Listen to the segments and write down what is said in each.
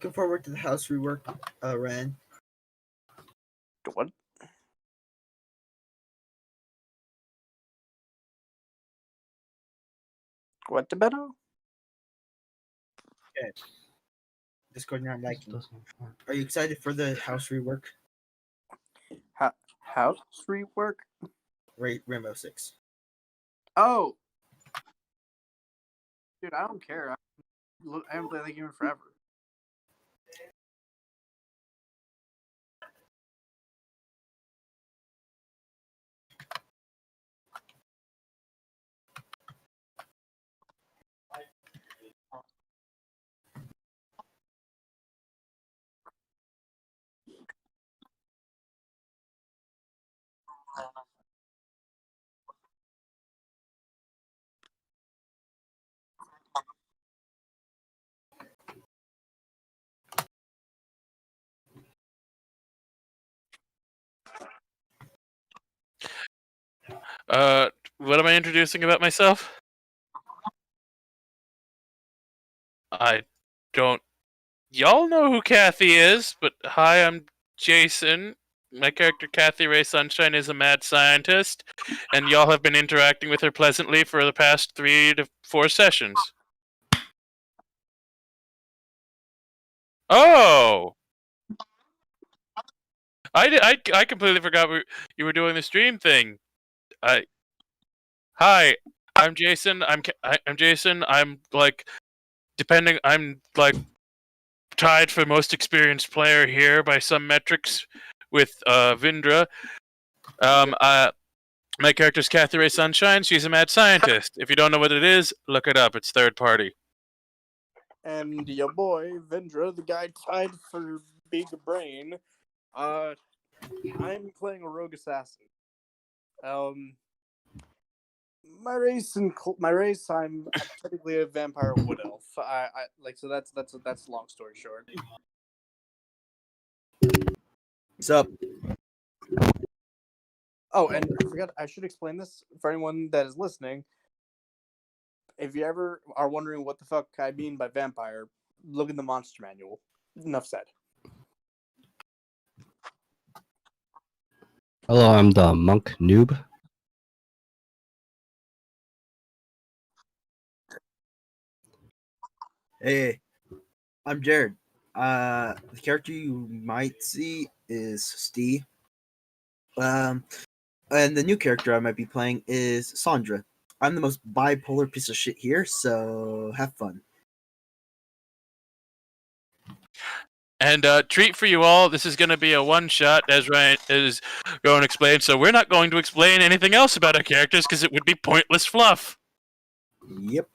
Looking forward to the house rework, Ran. What? What, Beto? Okay. Discord not liking. Are you excited for the house rework? House rework? Rainbow Six. Oh! Dude, I don't care. I haven't played that game in forever. What am I introducing about myself? I don't... Y'all know who Kathy is, but hi, I'm Jason. My character Kathy Ray Sunshine is a mad scientist, and y'all have been interacting with her pleasantly for the past 3 to 4 sessions. Oh! I completely forgot you were doing the stream thing. Hi, I'm Jason. I'm Jason. I'm like tied for most experienced player here by some metrics with Vindra. My character's Kathy Ray Sunshine. She's a mad scientist. If you don't know what it is, look it up. It's third party. And your boy, Vendra, the guy tied for big brain. I'm playing a rogue assassin. My race, I'm technically a vampire wood elf. So that's long story short. What's up? Oh, and I forgot, I should explain this for anyone that is listening. If you ever are wondering what the fuck I mean by vampire, look in the monster manual. Enough said. Hello, I'm the monk noob. Hey, I'm Jared. The character you might see is Steve. And the new character I might be playing is Sandra. I'm the most bipolar piece of shit here, so have fun. And treat for you all, this is going to be a one-shot, as Ryan is going to explain, so we're not going to explain anything else about our characters, because it would be pointless fluff. Yep.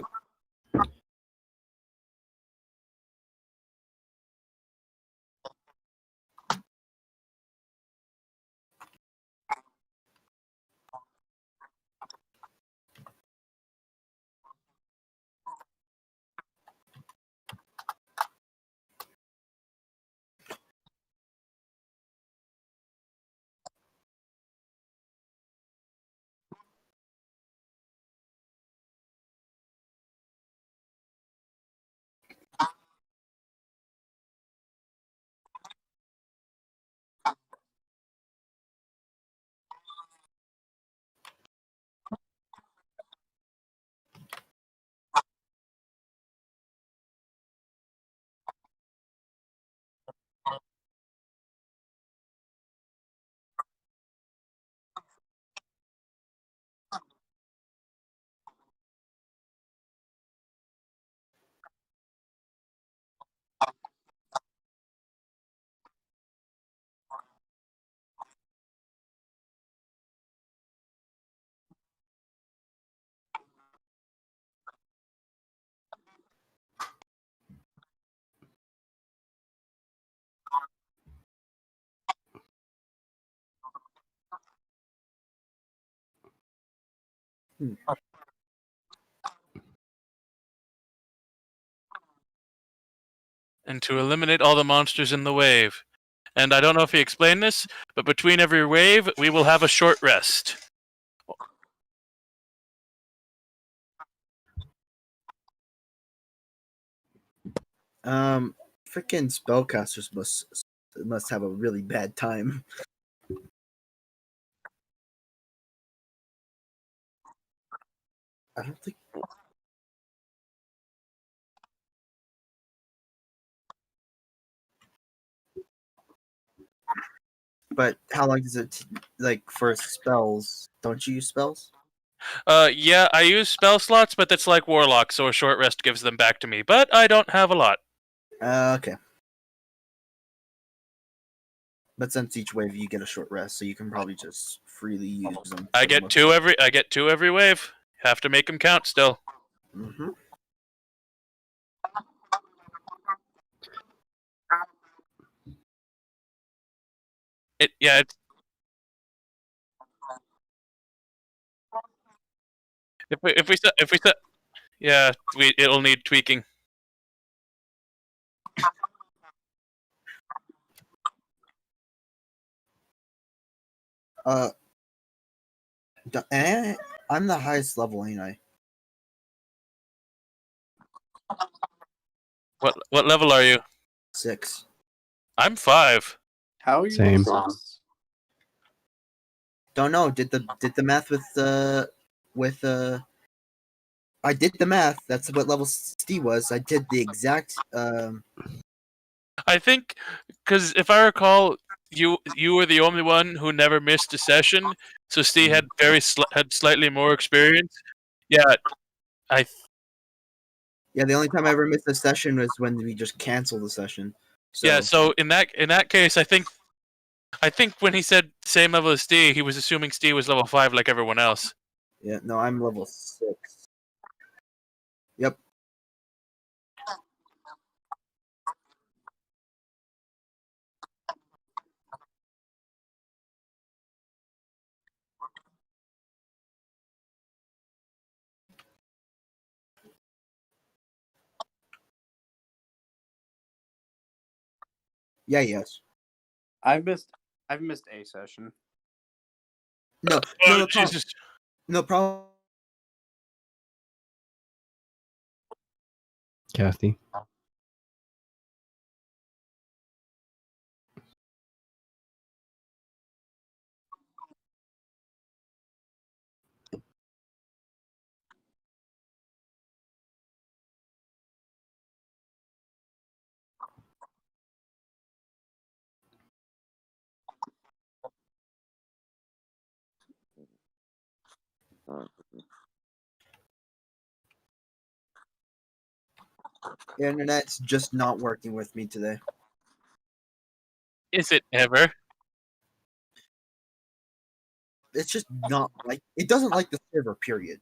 And to eliminate all the monsters in the wave. And I don't know if he explained this, but between every wave, we will have a short rest. freaking spellcasters must have a really bad time. I don't think. But how long does it like for spells? Don't you use spells? Yeah, I use spell slots, but that's like Warlock, so a short rest gives them back to me. But I don't have a lot. Okay. But since each wave you get a short rest, so you can probably just freely use them. I get two every wave. Have to make them count still. Mm-hmm. It's if we set yeah, it'll need tweaking. I'm the highest level, ain't I? What level are you? 6. I'm 5. How are you? Same. Don't know. Did the math with I did the math. That's what level Steve was. I did the exact I think because if I recall, you were the only one who never missed a session, so Steve had had slightly more experience. Yeah, the only time I ever missed a session was when we just canceled the session. So yeah. So in that case, I think when he said same level as Steve, he was assuming Steve was level 5 like everyone else. yeah, no, I'm level 6. Yep. Yeah, yes. I've missed a session. No, Oh, no problem. Jesus. No problem. Kathy. The internet's just not working with me today. Is it ever? It's just not like it doesn't like the server. Period.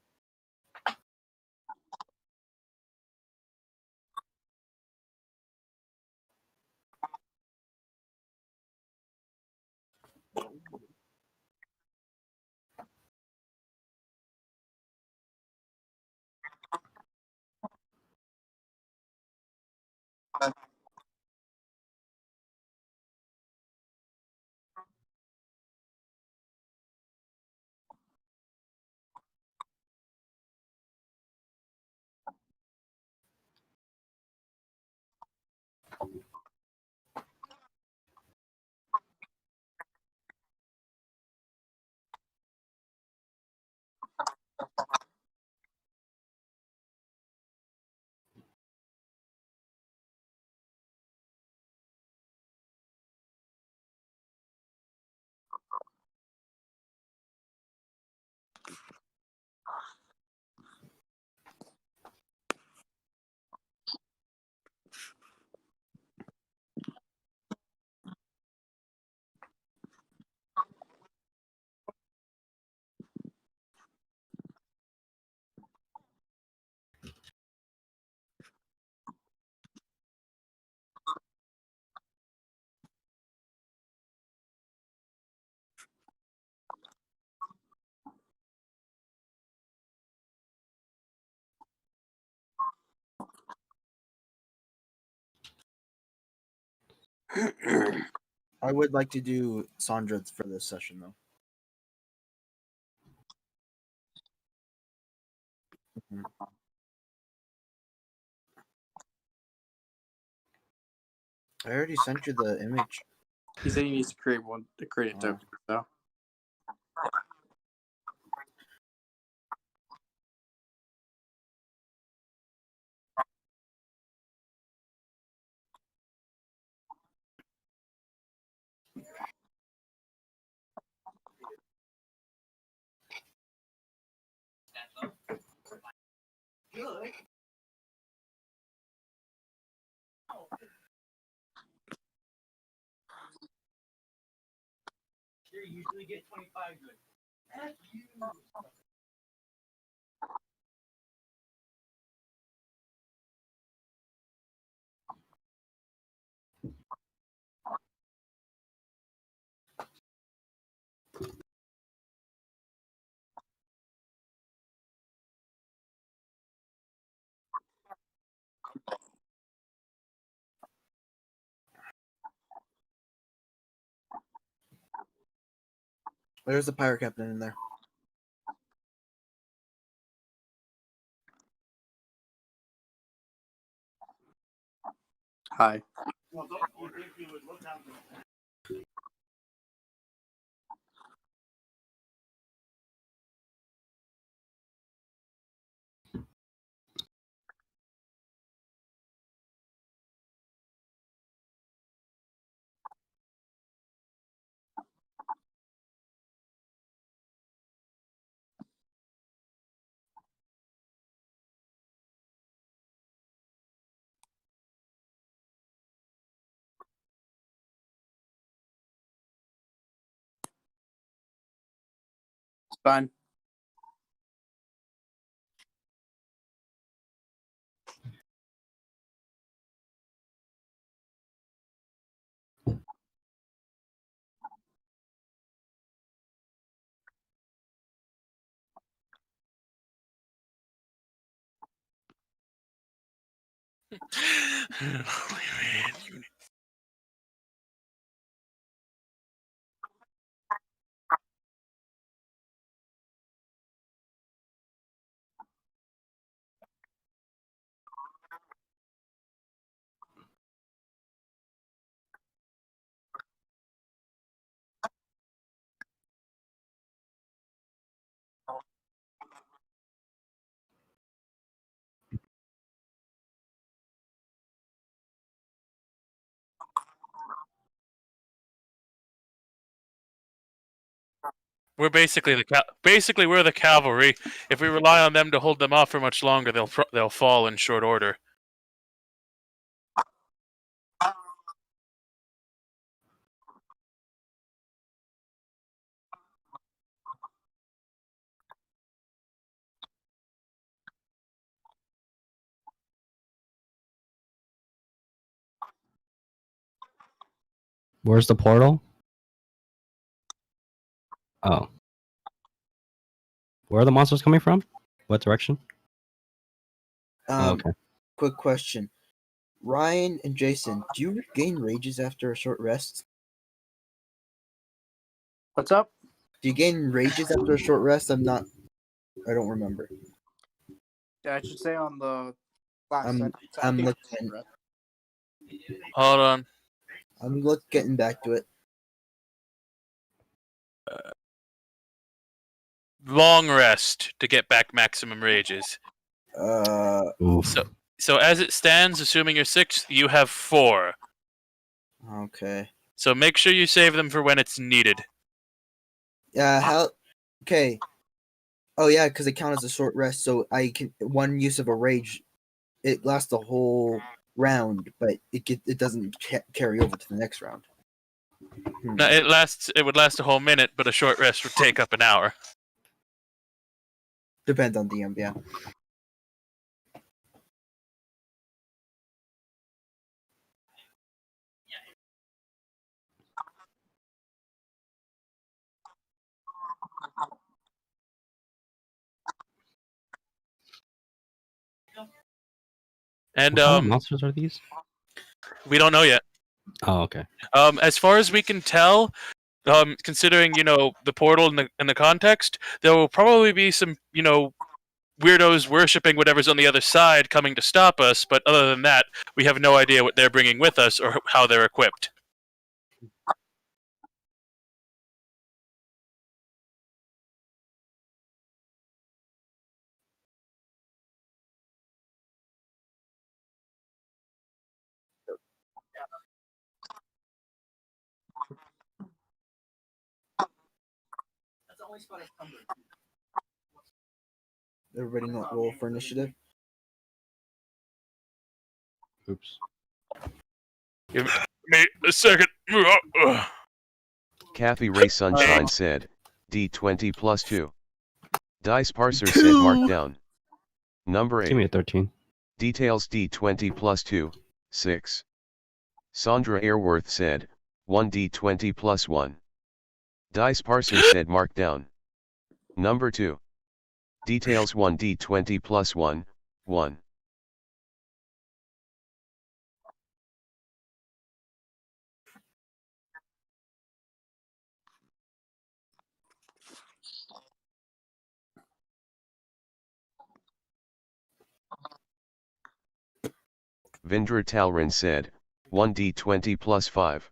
I would like to do Sandra for this session though. Mhm. I already sent you the image. He said he needs to create one to create a token. So usually get 25 good. There's the pirate captain in there. hi. It's fine. We're basically we're the cavalry. If we rely on them to hold them off for much longer, they'll fall in short order. Where's the portal? Oh. Where are the monsters coming from? What direction? Okay. Quick question. Ryan and Jason, do you regain rages after a short rest? What's up? Do you gain rages after a short rest? I don't remember. Yeah, I should say on the last I'm- sentence. I I'm think it's looking. short Hold on. I'm getting back to it. Long rest to get back maximum rages. Oof. So as it stands, assuming you're 6, you have 4. Okay. So make sure you save them for when it's needed. Yeah. How? Okay. Oh yeah, because it counts as a short rest. So I can one use of a rage, it lasts the whole round, but it doesn't carry over to the next round. No, it would last a whole minute, but a short rest would take up an hour. Depends on DM. Yeah. And What kind of monsters are these? we don't know yet. Oh, okay. As far as we can tell, considering the portal and the context, there will probably be some weirdos worshipping whatever's on the other side coming to stop us, but other than that, we have no idea what they're bringing with us or how they're equipped. Everybody not roll for initiative. Oops. Give me a second. Kathy Ray Sunshine said, D20 plus 2. Dice Parser said mark down. Number Give me 8. a 13. Details D20 plus 2, 6. Sandra Airworth said, 1D20 plus 1. Dice Parser said mark down. Number 2. Details 1D20 plus 1, 1. Vindra Talrin said, 1D20 plus 5.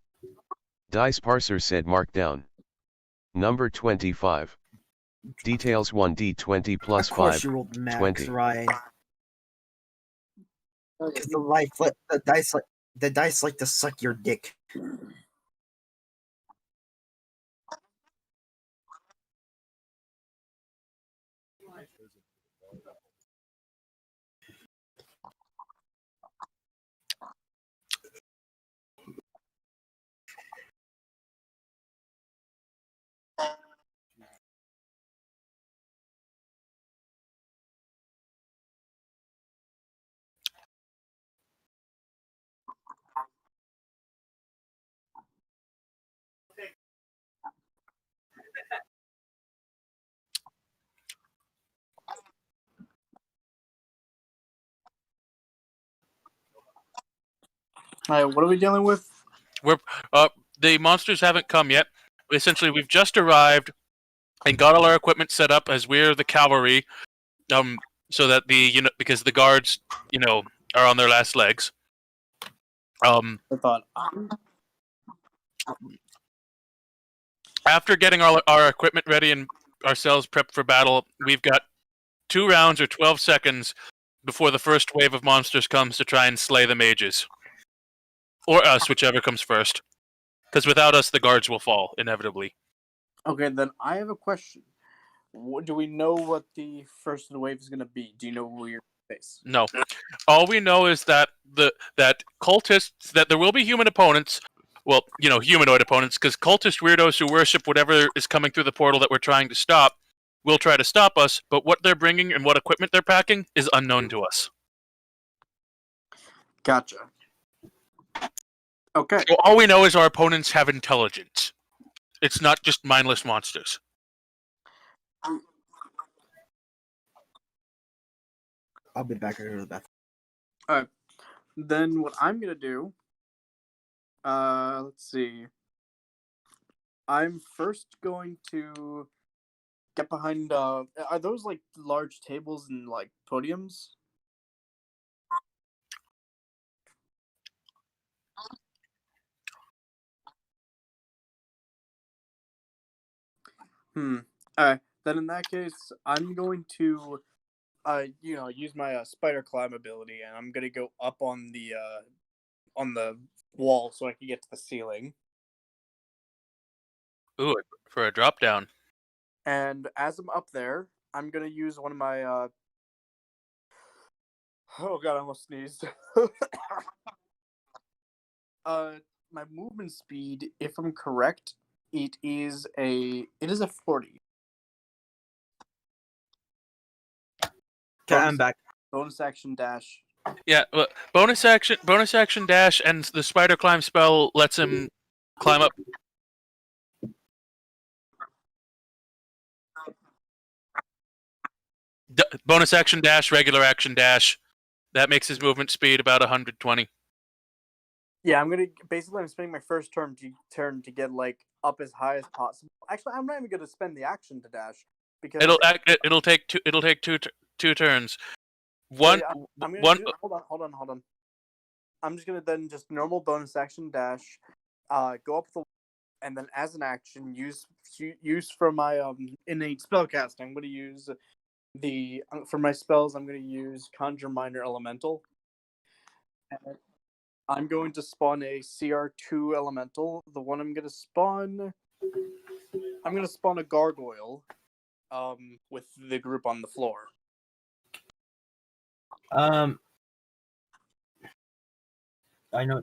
Dice Parser said mark down. Number 25. Details 1D20 plus Of course 5, you rolled max, 20. Ryan. Because the dice like to suck your dick. Alright, what are we dealing with? We're the monsters haven't come yet. Essentially, we've just arrived and got all our equipment set up as we're the cavalry, so that because the guards, are on their last legs. I thought. After getting our equipment ready and ourselves prepped for battle, we've got 2 rounds or 12 seconds before the first wave of monsters comes to try and slay the mages. Or us, whichever comes first. Because without us, the guards will fall, inevitably. Okay, then I have a question. Do we know what the first of the wave is going to be? Do you know who you're going to face? No. All we know is that that cultists, that there will be human opponents, well, humanoid opponents, because cultist weirdos who worship whatever is coming through the portal that we're trying to stop will try to stop us, but what they're bringing and what equipment they're packing is unknown to us. Gotcha. Okay. So all we know is our opponents have intelligence. It's not just mindless monsters. I'll be back here to the bathroom. Alright. Then what I'm going to do... let's see. I'm first going to get behind... are those, like, large tables and, like, podiums? Alright. Then in that case, I'm going to, use my spider climb ability, and I'm gonna go up on the wall so I can get to the ceiling. Ooh, for a drop down. And as I'm up there, I'm gonna use one of my oh god, I almost sneezed. My movement speed, if I'm correct, it is a 40. Okay, I'm back. Bonus action dash. Yeah, bonus action dash, and the spider climb spell lets him climb up. Bonus action dash, regular action dash. That makes his movement speed about 120. Yeah, I'm spending my first turn to get like up as high as possible. Actually, I'm not even gonna spend the action to dash because It'll take two 2 turns. So, yeah, I'm gonna one. hold on. I'm just gonna then just normal bonus action dash, go up the, and then as an action use for my innate spellcasting. I'm gonna use for my spells. I'm gonna use Conjure Minor Elemental. And I'm going to spawn a CR2 Elemental. The one I'm gonna spawn a Gargoyle, with the group on the floor. I know.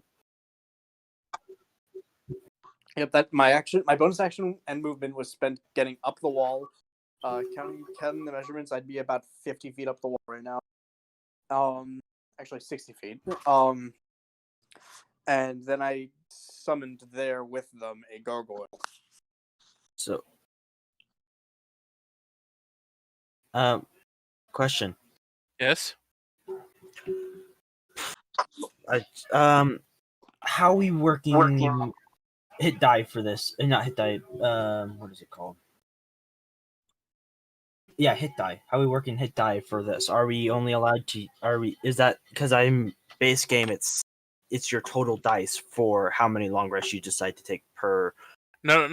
Yep, that my bonus action and movement was spent getting up the wall. Counting the measurements, I'd be about 50 feet up the wall right now. Actually 60 feet. And then I summoned there with them a gargoyle. So, question. Yes. How are we working hit die for this? Not hit die. What is it called? Yeah, hit die. How are we working hit die for this? Are we only allowed to? Is that because I'm base game? It's your total dice for how many long rests you decide to take per. No.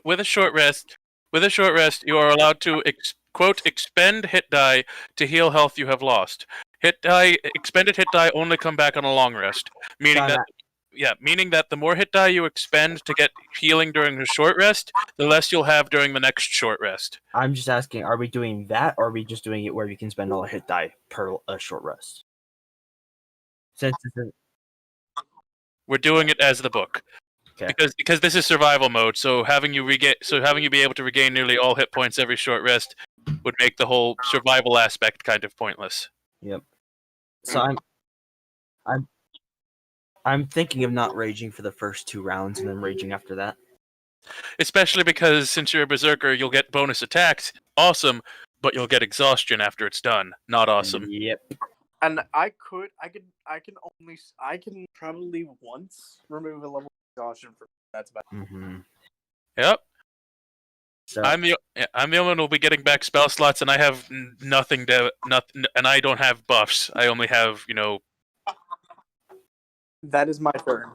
With a short rest, you are allowed to quote expend hit die to heal health you have lost. Expended hit die only come back on a long rest, meaning that the more hit die you expend to get healing during a short rest, the less you'll have during the next short rest. I'm just asking, are we doing that, or are we just doing it where we can spend all our hit die per a short rest? We're doing it as the book. Okay. Because this is survival mode, so having you be able to regain nearly all hit points every short rest would make the whole survival aspect kind of pointless. Yep. So I'm thinking of not raging for the first 2 rounds and then raging after that. Especially because since you're a berserker, you'll get bonus attacks. Awesome, but you'll get exhaustion after it's done. Not awesome. Yep. And I can probably once remove a level of exhaustion from that's about. Mm-hmm. Yep. So I'm the only one who'll be getting back spell slots, and I have nothing, and I don't have buffs. I only have, That is my turn.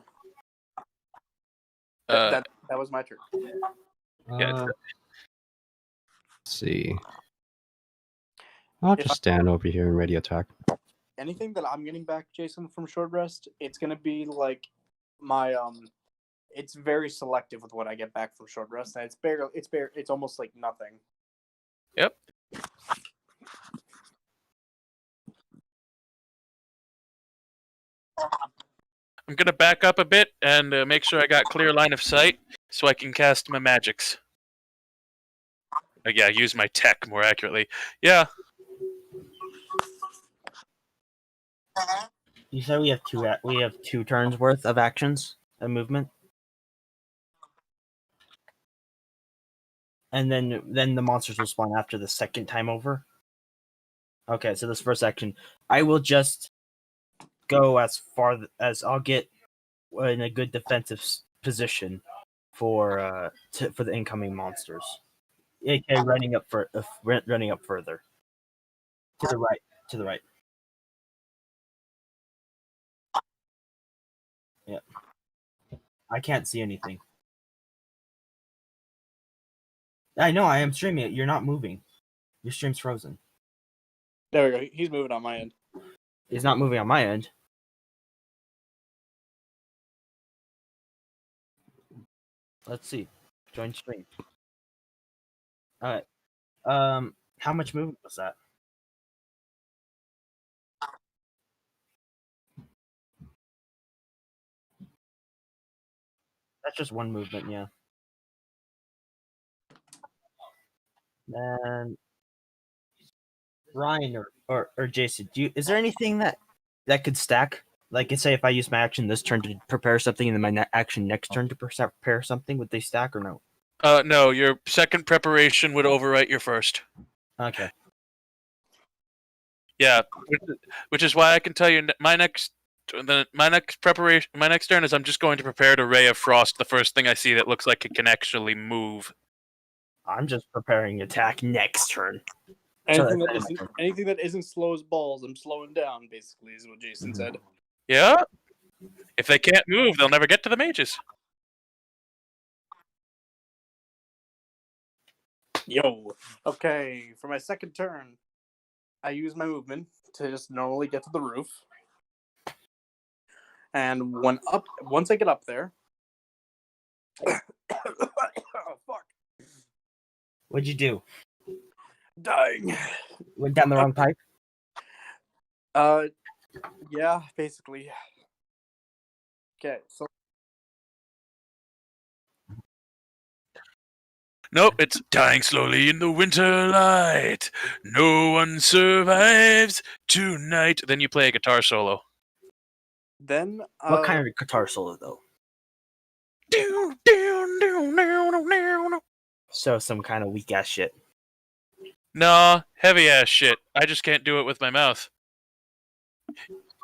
That was my turn. Yeah. Let's see. I'll just stand over here and ready attack. Anything that I'm getting back, Jason, from short rest, it's gonna be like my It's very selective with what I get back from short rest, and it's almost like nothing. Yep. I'm gonna back up a bit and make sure I got clear line of sight so I can cast my magics. Use my tech more accurately. Yeah. you said we have 2 turns worth of actions and movement, and then the monsters will spawn after the second time over. Okay, so this first action, I will just go as far as I'll get in a good defensive position for the incoming monsters. AK running up further to the right. Yeah, I can't see anything. I know I am streaming it. You're not moving. Your stream's frozen. There we go. He's moving on my end. It's not moving on my end. Let's see. Join stream. All right. How much movement was that? That's just one movement, yeah. And Ryan or Jason, is there anything that could stack? Like, say if I use my action this turn to prepare something, and then my action next turn to prepare something, would they stack or no? No, your second preparation would overwrite your first. Okay. Yeah, which is why I can tell you my next turn is I'm just going to prepare to Ray of Frost the first thing I see that looks like it can actually move. I'm just preparing attack next turn. Anything that isn't slow as balls, I'm slowing down. Basically, is what Jason said. Yeah. If they can't move, they'll never get to the mages. Yo. Okay, for my second turn, I use my movement to just normally get to the roof. And once I get up there, oh fuck, What'd you do? dying. Went down the wrong pipe? Yeah, basically. Okay, so Nope, it's dying slowly in the winter light. No one survives tonight. Then you play a guitar solo. then What kind of guitar solo, though? So some kind of weak ass shit. Nah, heavy ass shit. I just can't do it with my mouth.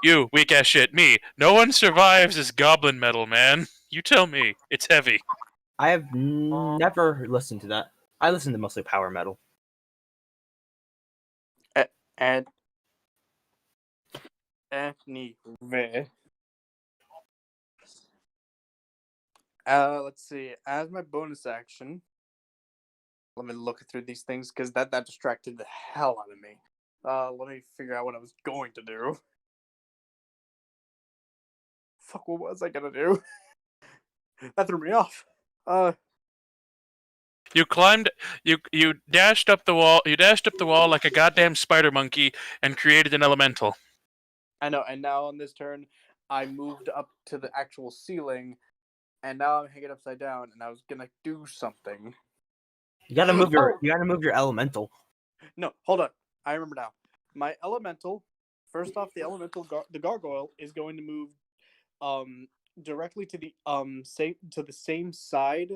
You, weak ass shit. Me. No one survives is goblin metal, man. You tell me. It's heavy. I have never listened to that. I listen to mostly power metal. and anyway. Let's see. As my bonus action, let me look through these things because that distracted the hell out of me. Let me figure out what I was going to do. Fuck, what was I gonna do? That threw me off. You climbed. You dashed up the wall. You dashed up the wall like a goddamn spider monkey and created an elemental. I know. And now on this turn, I moved up to the actual ceiling, and now I'm hanging upside down. And I was gonna do something. You gotta move your elemental. No, hold on. I remember now. My elemental. First off, the elemental the gargoyle is going to move directly to the same side,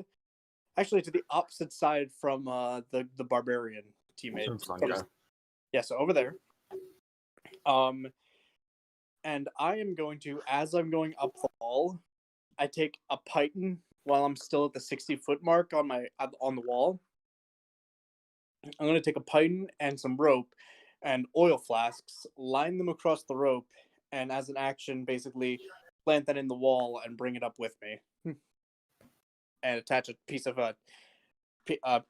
actually to the opposite side from the barbarian teammate. Yeah, so over there. And I am going to, as I'm going up the wall, I take a python while I'm still at the 60-foot mark on the wall. I'm going to take a python and some rope and oil flasks, line them across the rope, and as an action, basically plant that in the wall and bring it up with me, and attach a piece of and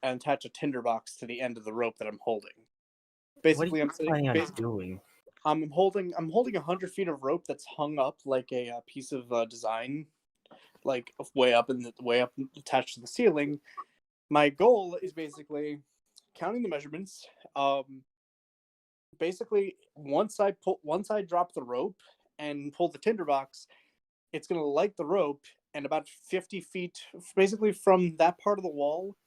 attach a tinderbox to the end of the rope that I'm holding. Basically, what are you planning on doing? I'm holding 100 feet of rope that's hung up like a piece of design, like way up attached to the ceiling. My goal is basically counting the measurements. Basically, once I drop the rope and pull the tinderbox, it's gonna light the rope, and about 50 feet, basically from that part of the wall,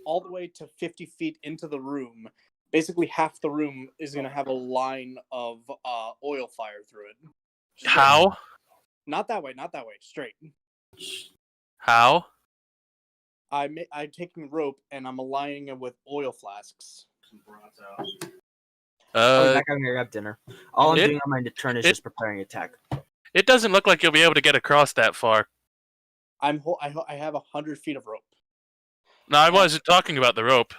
all the way to 50 feet into the room. Basically, half the room is gonna have a line of oil fire through it. Straight. How? Not that way. Straight. How? I'm taking rope and I'm aligning it with oil flasks. I'll be back on your dinner. All I'm doing on my turn is just preparing attack. It doesn't look like you'll be able to get across that far. I have 100 feet of rope. No, I wasn't talking about the rope.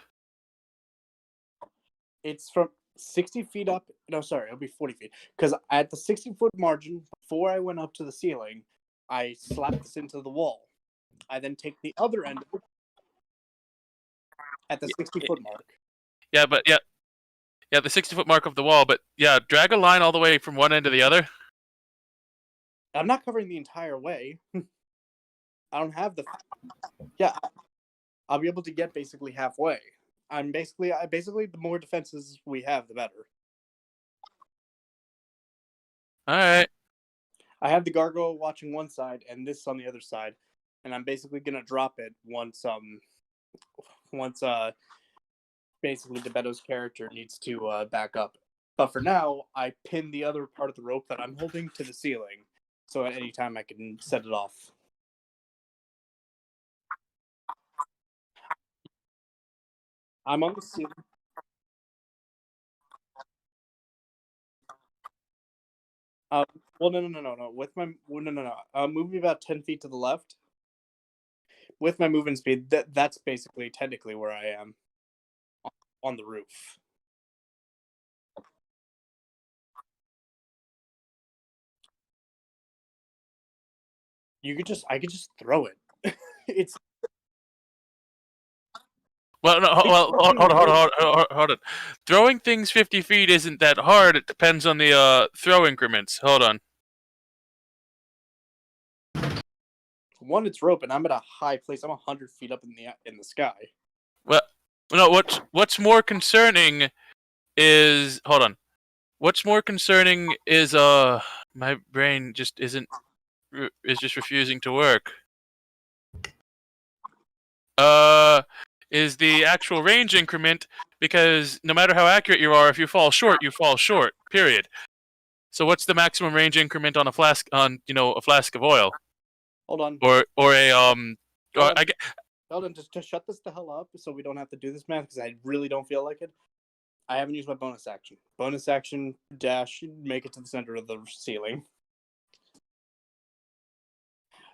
It's from 60 feet up. No, sorry, it'll be 40 feet. Because at the 60-foot margin, before I went up to the ceiling, I slapped this into the wall. I then take the other end at the 60-foot mark. Yeah, the 60-foot mark of the wall. But yeah, drag a line all the way from one end to the other. I'm not covering the entire way. I don't have the. Yeah, I'll be able to get basically halfway. Basically the more defenses we have, the better. All right. I have the gargoyle watching one side and this on the other side, and I'm basically gonna drop it once basically the Beto's character needs to back up. But for now, I pin the other part of the rope that I'm holding to the ceiling, so at any time I can set it off. I'm on the ceiling. Well, no. Move me about 10 feet to the left. With my movement speed, that's basically technically where I am on the roof. I could just throw it. It's Well, no, hold on. Throwing things 50 feet isn't that hard. It depends on the throw increments. Hold on. one, it's rope, and I'm at a high place. I'm 100 feet up in the sky. Well, no. What's more concerning is What's more concerning is my brain just is just refusing to work. Is the actual range increment, because no matter how accurate you are, if you fall short, you fall short. Period. So what's the maximum range increment on a flask a flask of oil? Hold on. Or a Hold on, just shut this the hell up so we don't have to do this math because I really don't feel like it. I haven't used my bonus action. Bonus action dash, make it to the center of the ceiling.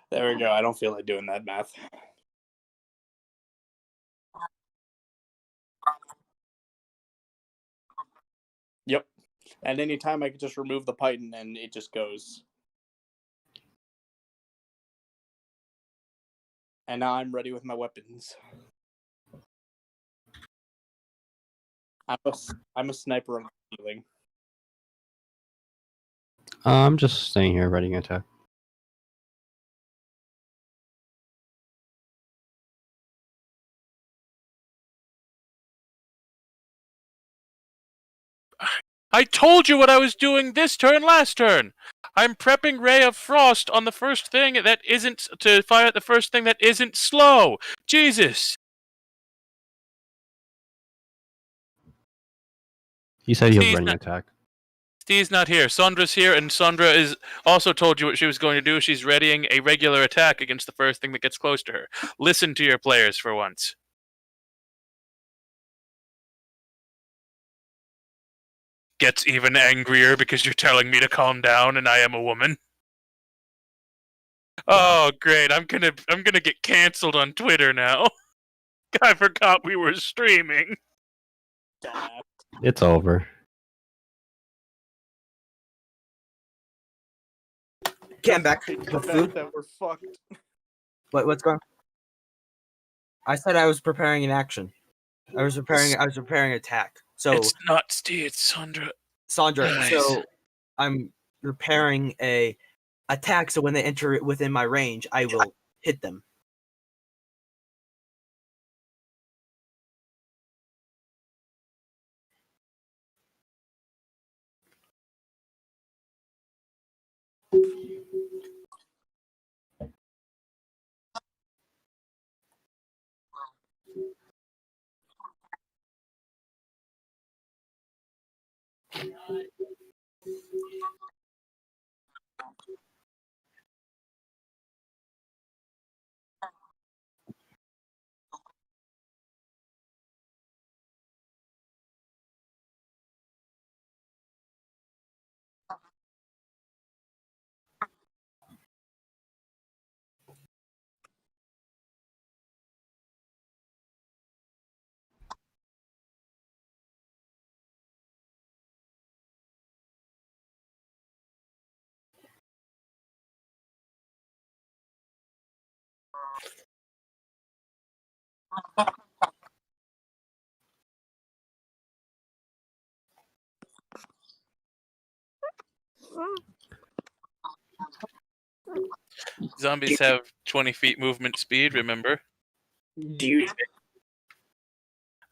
There we go. I don't feel like doing that math. Yep. At any time, I could just remove the python and it just goes. And now I'm ready with my weapons. I'm a sniper on the ceiling. I'm just staying here ready to attack. I told you what I was doing this turn last turn. I'm prepping Ray of Frost on the first thing that isn't to fire at the first thing that isn't slow. Jesus. He said he was Steve's ready to not- attack. Steve's not here. Sandra's here, and Sandra is also told you what she was going to do. She's readying a regular attack against the first thing that gets close to her. Listen to your players for once. Gets even angrier because you're telling me to calm down and I am a woman. Oh, great. I'm gonna get canceled on Twitter now. I forgot we were streaming. It's over. Okay, I'm back Come with back food. that we're fucked. What's going on? I said I was preparing an action. I was preparing attack. So It's not Steve, it's Sandra. Sandra, Nice. so I'm preparing a attack so when they enter within my range, I will hit them. Zombies have 20 feet movement speed, remember? Dude.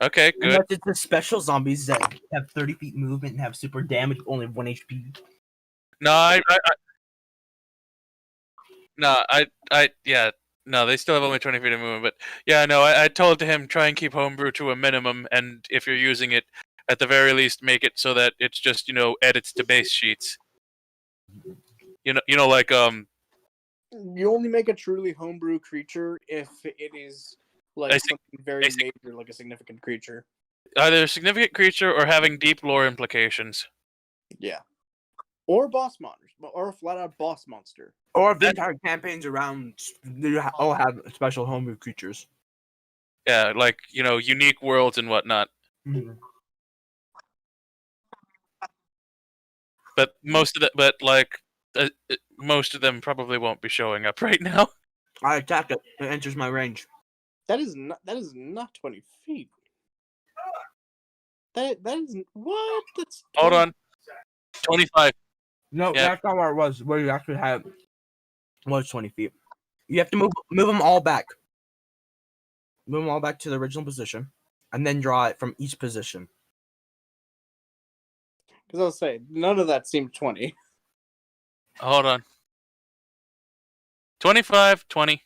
Okay, good. Unless it's the special zombies that have 30 feet movement and have super damage, only 1 HP. No, no, they still have only 20 feet of movement, but yeah, no, I told him try and keep homebrew to a minimum, and if you're using it, at the very least, make it so that it's just, edits to base sheets. Like, You only make a truly homebrew creature if it is like something very major, like a significant creature. either a significant creature or having deep lore implications. Yeah. Or boss monsters, or a flat out boss monster. Or if the entire campaigns around, they all have special homebrew creatures. Yeah, like, unique worlds and whatnot. Mm-hmm. But most of the, but like, most of them probably won't be showing up right now. I attack it. It enters my range. That is not 20 feet. That is what? That's 20. Hold on. 25. No, Yeah. that's not where it was. Where you actually had was 20 feet. You have to move them all back. Move them all back to the original position, and then draw it from each position. Because I'll say none of that seemed 20. Hold on. 25, 20.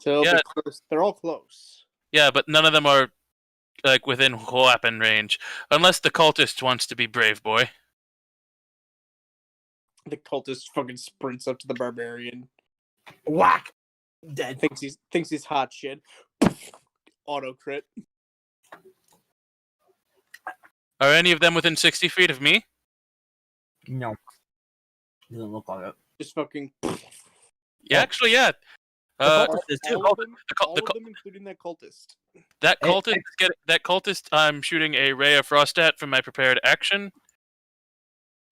So Yeah. they're all close. Yeah, but none of them are like within weapon range, unless the cultist wants to be brave boy. The cultist fucking sprints up to the barbarian. Whack! Dead. Thinks he's hot shit. Auto crit. Are any of them within 60 feet of me? No. Doesn't look like it. Just fucking. Yeah, actually, yeah. The cultist is too. All of them, the including that cultist. That cultist, I'm shooting a ray of frost at from my prepared action.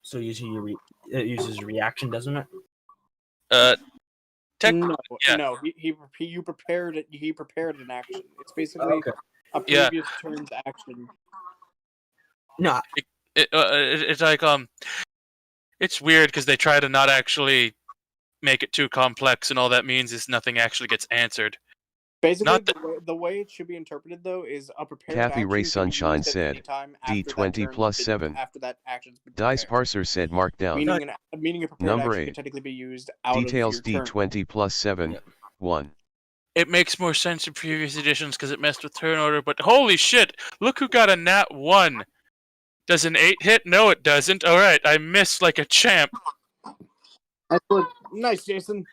So usually it uses reaction, doesn't it? No. He prepared it. He prepared an action. It's basically a previous turn's action. No. It's like it's weird because they try to not actually make it too complex, and all that means is nothing actually gets answered. Basically, the way it should be interpreted, though, is a prepared Kathy action Ray can be Sunshine used at said, any time after D20 that turn plus been- 7. After that action's been Dice prepared. Parser said markdown. Meaning a prepared Number action 8. can technically be used out Details of your turn. D20 plus 7. 1. It makes more sense in previous editions because it messed with turn order, but holy shit! Look who got a nat 1! Does an 8 hit? No, it doesn't. Alright, I missed like a champ. Nice, Jason.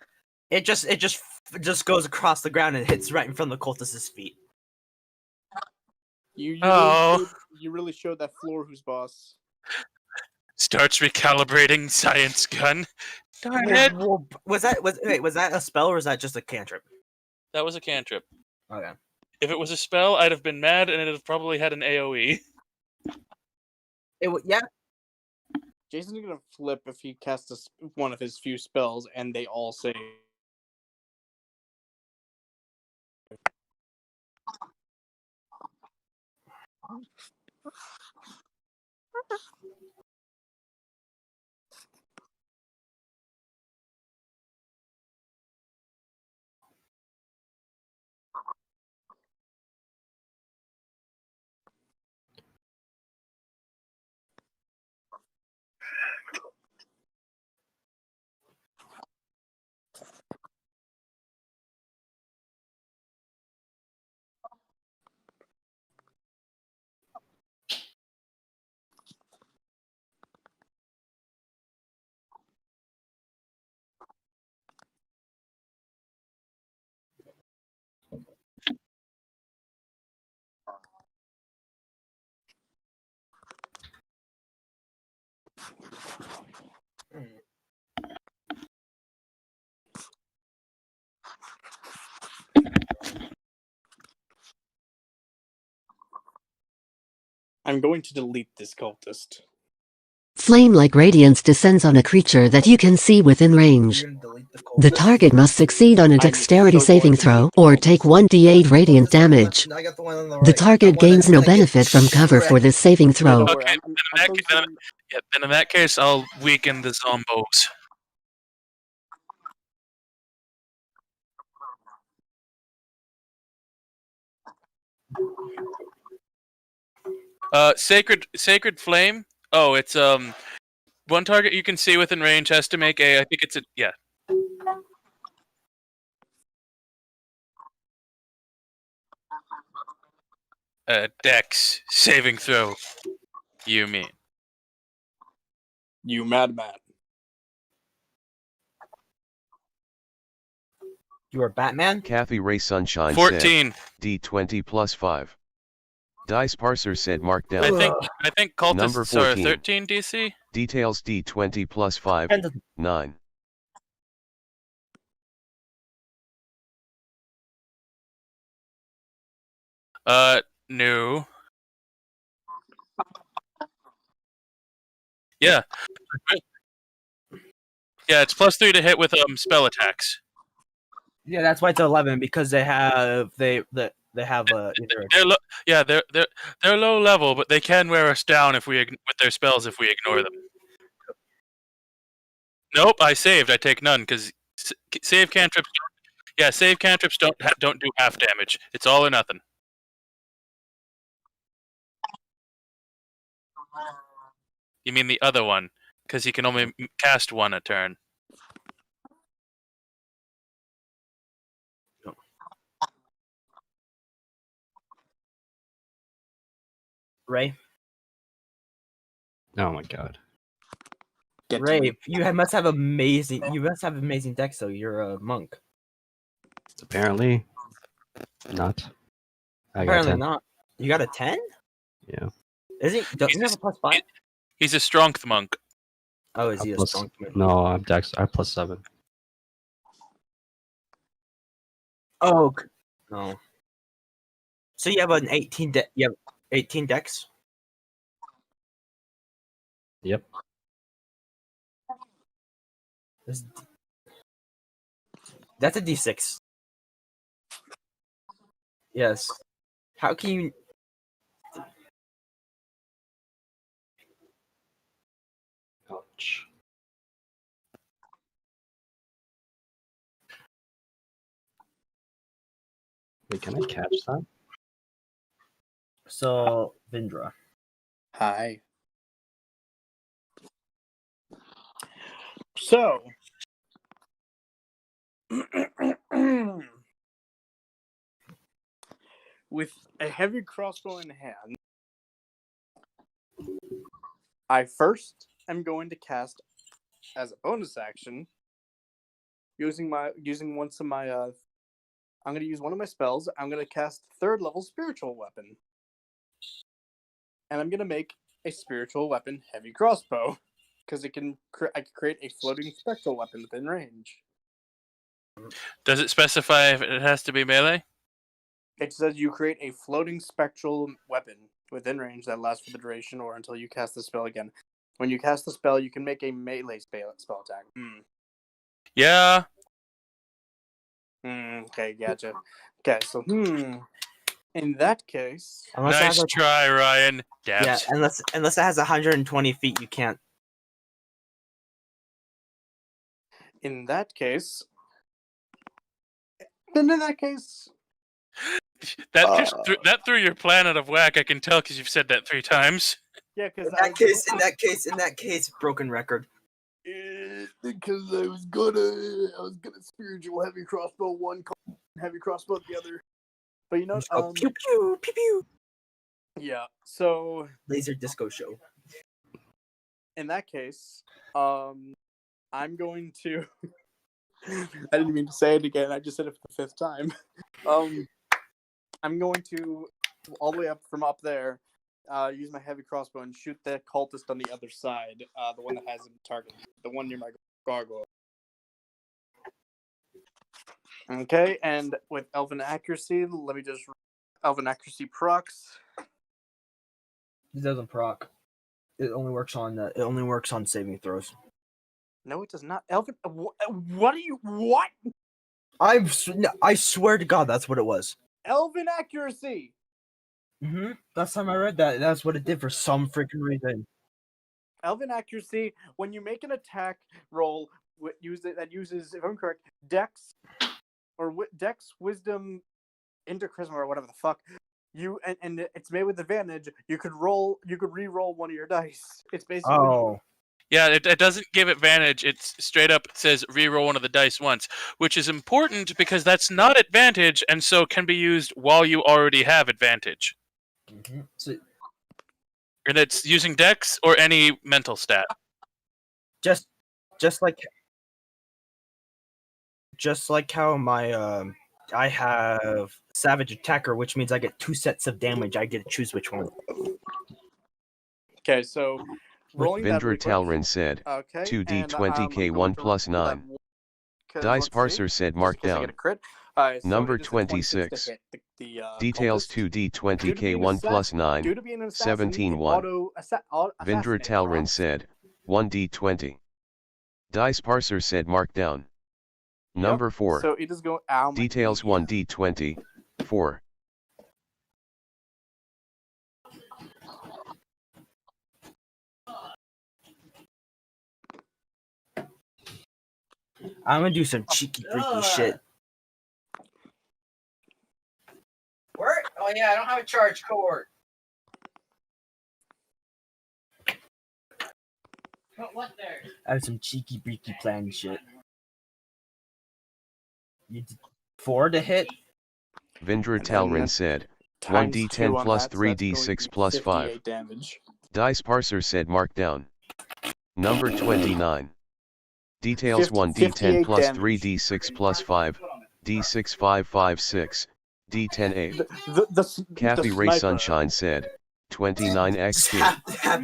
It just goes across the ground and hits right in front of the cultist's feet. You Oh. really showed that floor who's boss. Starts recalibrating science gun. Darn it! Was that a spell or was that just a cantrip? That was a cantrip. Okay. If it was a spell, I'd have been mad and it'd have probably had an AoE. Yeah. Jason's gonna flip if he casts one of his few spells and they all say. I'm going to delete this cultist. Flame-like radiance descends on a creature that you can see within range. You're gonna delete the The cultist? target must succeed on a dexterity so saving going to throw delete or the take cultist. 1d8 radiant damage. I got the one on the The right. target That one gains that's no gonna get benefit from cover for wrecked. this saving throw. Don't worry, Okay, I'm then focusing- then in that case, I'll weaken the zombos. Sacred Flame. Oh, it's one target you can see within range has to make I think it's yeah. Dex saving throw. You mean? You madman. You are Batman? Kathy Ray Sunshine 14. said, D20 plus 5. Dice Parser said markdown. I think Number cultists are 14. 13 DC. Details D20 plus 5. 9. No. Yeah. Yeah, it's +3 to hit with spell attacks. Yeah, that's why it's 11 because they have either They're low level, but they can wear us down with their spells if we ignore them. Nope, I saved. I take none because save cantrips. Yeah, save cantrips don't do half damage. It's all or nothing. You mean the other one? Because he can only cast one a turn. Ray. Oh my god. Ray, you must have amazing decks though. You're a monk. Apparently not. I got Apparently 10. not. You got a 10? Yeah. Is he? Doesn't he have a +5? He's a strength monk. Oh, is he a Plus- strong monk? No, I'm Dex. I'm +7. Oh, no. So you have an 18 you have 18 decks? Yep. That's a D6. Yes. How can you? Ouch. Wait, can I catch that? So Vindra. Hi. So, with a heavy crossbow in hand, I first am going to cast as a bonus action using I'm going to use one of my spells. I'm going to cast 3rd level spiritual weapon. And I'm going to make a spiritual weapon heavy crossbow because I can create a floating spectral weapon within range. Does it specify if it has to be melee? It says you create a floating spectral weapon within range that lasts for the duration or until you cast the spell again. When you cast the spell, you can make a melee spell attack. Yeah. Okay, gotcha. Okay, so in that case, Nice try, Ryan. Dabs. Yeah, unless it has 120 feet, you can't. In that case, that threw your plan out of whack. I can tell because you've said that 3 times. yeah, because In that case, broken record. Because I was gonna spiritual heavy crossbow one, heavy crossbow the other. But you know, Pew pew pew pew. yeah. So Laser disco show. in that case, I'm going to. I didn't mean to say it again. I just said it for the 5th time. I'm going to all the way up from up there. Use my heavy crossbow and shoot the cultist on the other side. The one that has a target. The one near my gargoyle. Okay, and with Elven Accuracy, let me just... Elven Accuracy procs. It doesn't proc. It only works on saving throws. No, it does not. Elven... What are you... What? I swear to God, that's what it was. Elven Accuracy! Last time I read that, that's what it did for some freaking reason. Elven Accuracy, when you make an attack roll that uses, if I'm correct, Dex or Dex, Wisdom, into Charisma or whatever the fuck, and it's made with advantage. You could re-roll one of your dice. It's basically. Oh. Yeah, it doesn't give advantage. It's straight up, it says reroll one of the dice once, which is important because that's not advantage, and so can be used while you already have advantage. So, and it's using Dex or any mental stat. Just like how my I have Savage Attacker, which means I get 2 sets of damage. I get to choose which one. Okay, so rolling that Vindra Talrin said, okay, 2d20k1 plus 9. Dice Parser said markdown. Number 26. Details 2d20k1 plus 9. 17-1. Vindra Talrin said, 1d20. Dice Parser said Markdown. Number 4. So it is going. Ow, my Details knee. 1d20. 4. I'm gonna do some cheeky freaky shit. Where? Oh yeah, I don't have a charge cord. What there? I have some cheeky freaky plan shit. You did 4 to hit. Vindra And then Talrin said, Times 2 1d10 on plus that, so that's going to 3d6 be plus 5. 58 damage. Dice Parser said Markdown. Number 29. Details 1d10 58 plus damage. 3d6 plus 5. d6 5 5 6. d10 8. The Kathy Ray sniper. Sunshine said, 29x2.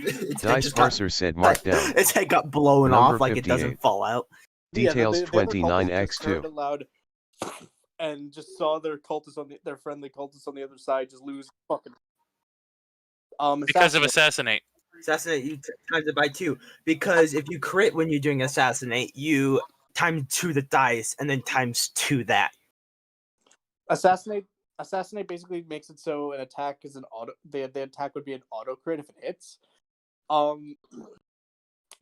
Its head Dice just got- Parser said Markdown. Its head got blown Number off like it 58. doesn't fall out. Details the other cultists just 29x2. heard it loud and just saw their cultists their friendly cultists on the other side just lose fucking. Because of assassinate. Assassinate, you times it by 2. Because if you crit when you're doing assassinate, you times 2 the dice and then times 2 that. Assassinate basically makes it so an attack is an auto. The attack would be an auto crit if it hits.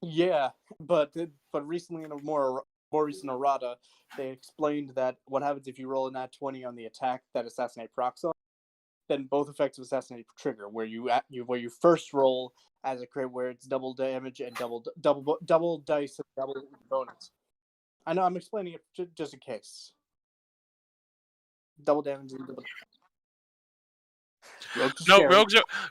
Yeah, but recently in a more recent errata, they explained that what happens if you roll a nat 20 on the attack that assassinate procs on, then both effects of assassinate trigger. Where you first roll as a crit, where it's double damage and double dice and double bonus. I know I'm explaining it just in case. Double damage and double.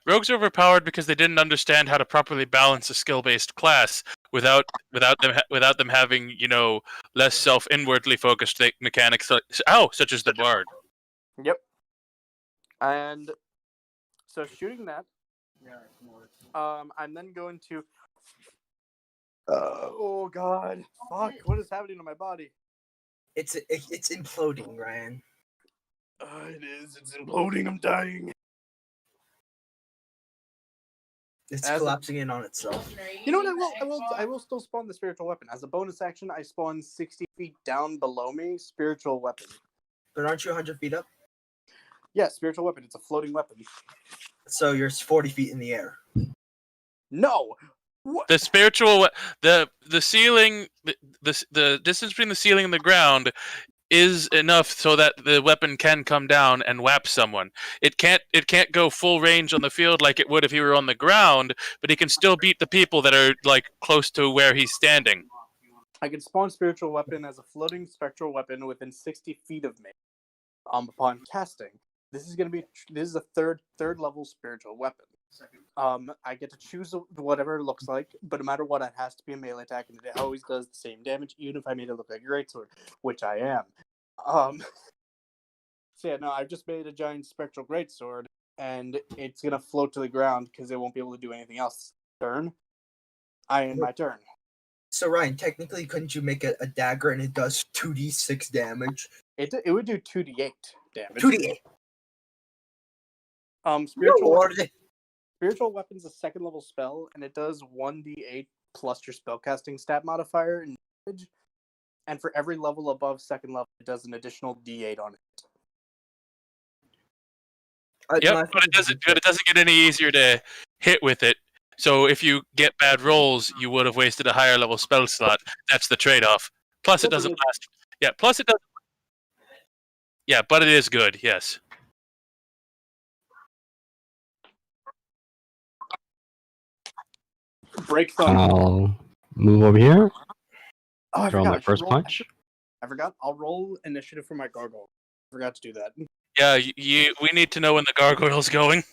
Rogues are overpowered because they didn't understand how to properly balance a skill-based class without them having less self-inwardly focused mechanics such as the bard. Yep. And so shooting that, I'm then going to. Oh God! Fuck! What is happening to my body? It's imploding, Ryan. It is. It's imploding. I'm dying. It's collapsing in on itself. You know what? I will still spawn the spiritual weapon as a bonus action. I spawn 60 feet down below me. Spiritual weapon. But aren't you 100 feet up? Yeah, spiritual weapon. It's a floating weapon. So you're 40 feet in the air. No. What? The spiritual the ceiling the distance between the ceiling and the ground is enough so that the weapon can come down and whap someone. It can't go full range on the field like it would if he were on the ground, but he can still beat the people that are like close to where he's standing. I can spawn spiritual weapon as a floating spectral weapon within 60 feet of me. Upon casting, this is a third level spiritual weapon. I get to choose whatever it looks like, but no matter what, it has to be a melee attack, and it always does the same damage, even if I made it look like a greatsword, which I am. So yeah, no, I've just made a giant spectral greatsword, and it's gonna float to the ground because it won't be able to do anything else. Turn. I end my turn. So Ryan, technically, couldn't you make a dagger and it does 2d6 damage? It would do 2d8 damage. 2d8. Spiritual weapon's a second level spell, and it does 1d8 plus your spellcasting stat modifier in damage. And for every level above second level, it does an additional d8 on it. Yep, but it doesn't get any easier to hit with it. So if you get bad rolls, you would have wasted a higher level spell slot. That's the trade-off. Plus, it doesn't last. Yeah, plus it doesn't. Yeah, but it is good. Yes. Break thunder. I'll move over here. Oh, I Throw forgot. my first punch. I forgot. I'll roll initiative for my gargoyle. Forgot to do that. Yeah, we need to know when the gargoyle's going.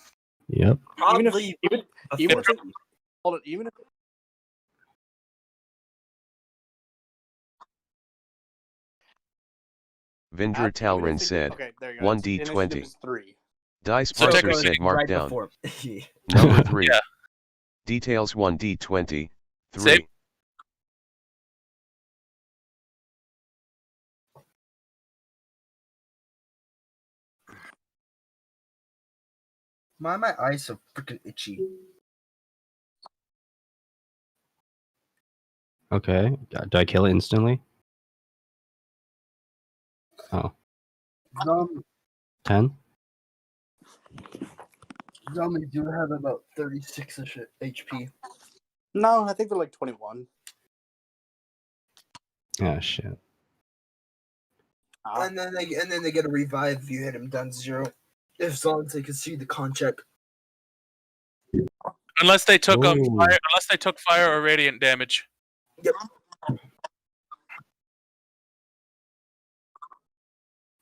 Yep. Probably even if it, hold on, even if Vindra Talrin said, okay, there you go. 1d20. Is 3. Dice So Parser technically said Markdown. before. Number 3. Yeah. Details 1d20. 3. Same. My eyes so freaking itchy. Okay. Do I kill it instantly? Oh. 10? Zombies do have about 36-ish HP. No, I think they're like 21. Oh, shit. Ah. And then they get a revive if you hit them down to 0. As long as they can see the con check. Unless they took Ooh. fire, unless they took fire or radiant damage. Yep.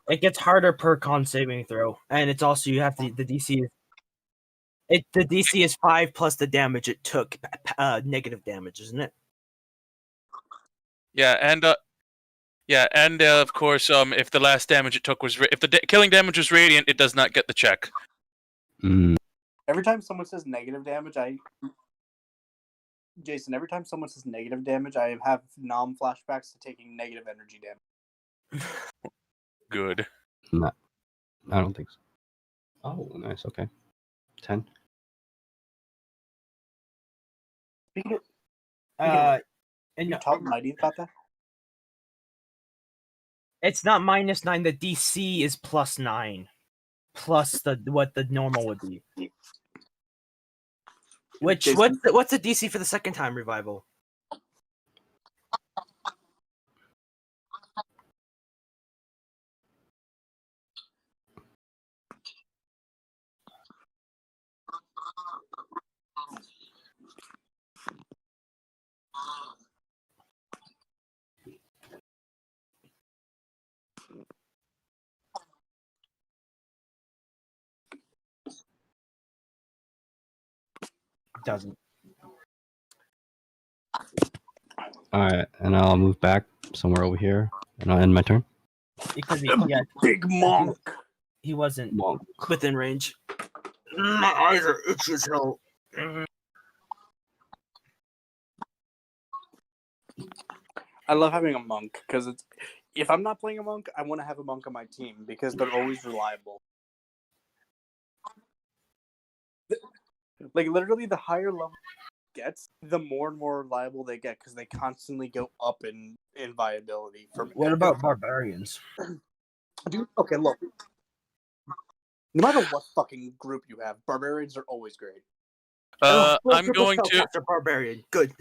It gets harder per con saving throw, and it's also you have to the DC is the DC is 5 plus the damage it took, negative damage, isn't it? Yeah, and of course, if the last damage it took was if the killing damage was radiant, it does not get the check. Mm. Every time someone says negative damage, Jason, every time someone says negative damage, I have flashbacks to taking negative energy damage. Good. No, I don't think so. Oh, nice. Okay. 10. And You talk mighty about that? it's not -9. The DC is +9, plus what the normal would be. Which Jason. what's the DC for the second time revival? Doesn't. Alright, and I'll move back somewhere over here, and I'll end my turn. Because Big monk. he wasn't Monk. within range. My eyes are itchy as hell. I love having a monk because it's. If I'm not playing a monk, I want to have a monk on my team because they're always reliable. Like literally, the higher level it gets, the more and more reliable they get because they constantly go up in viability. What about barbarians? Dude, okay, look. No matter what fucking group you have, barbarians are always great. I'm going to. After barbarian. Good.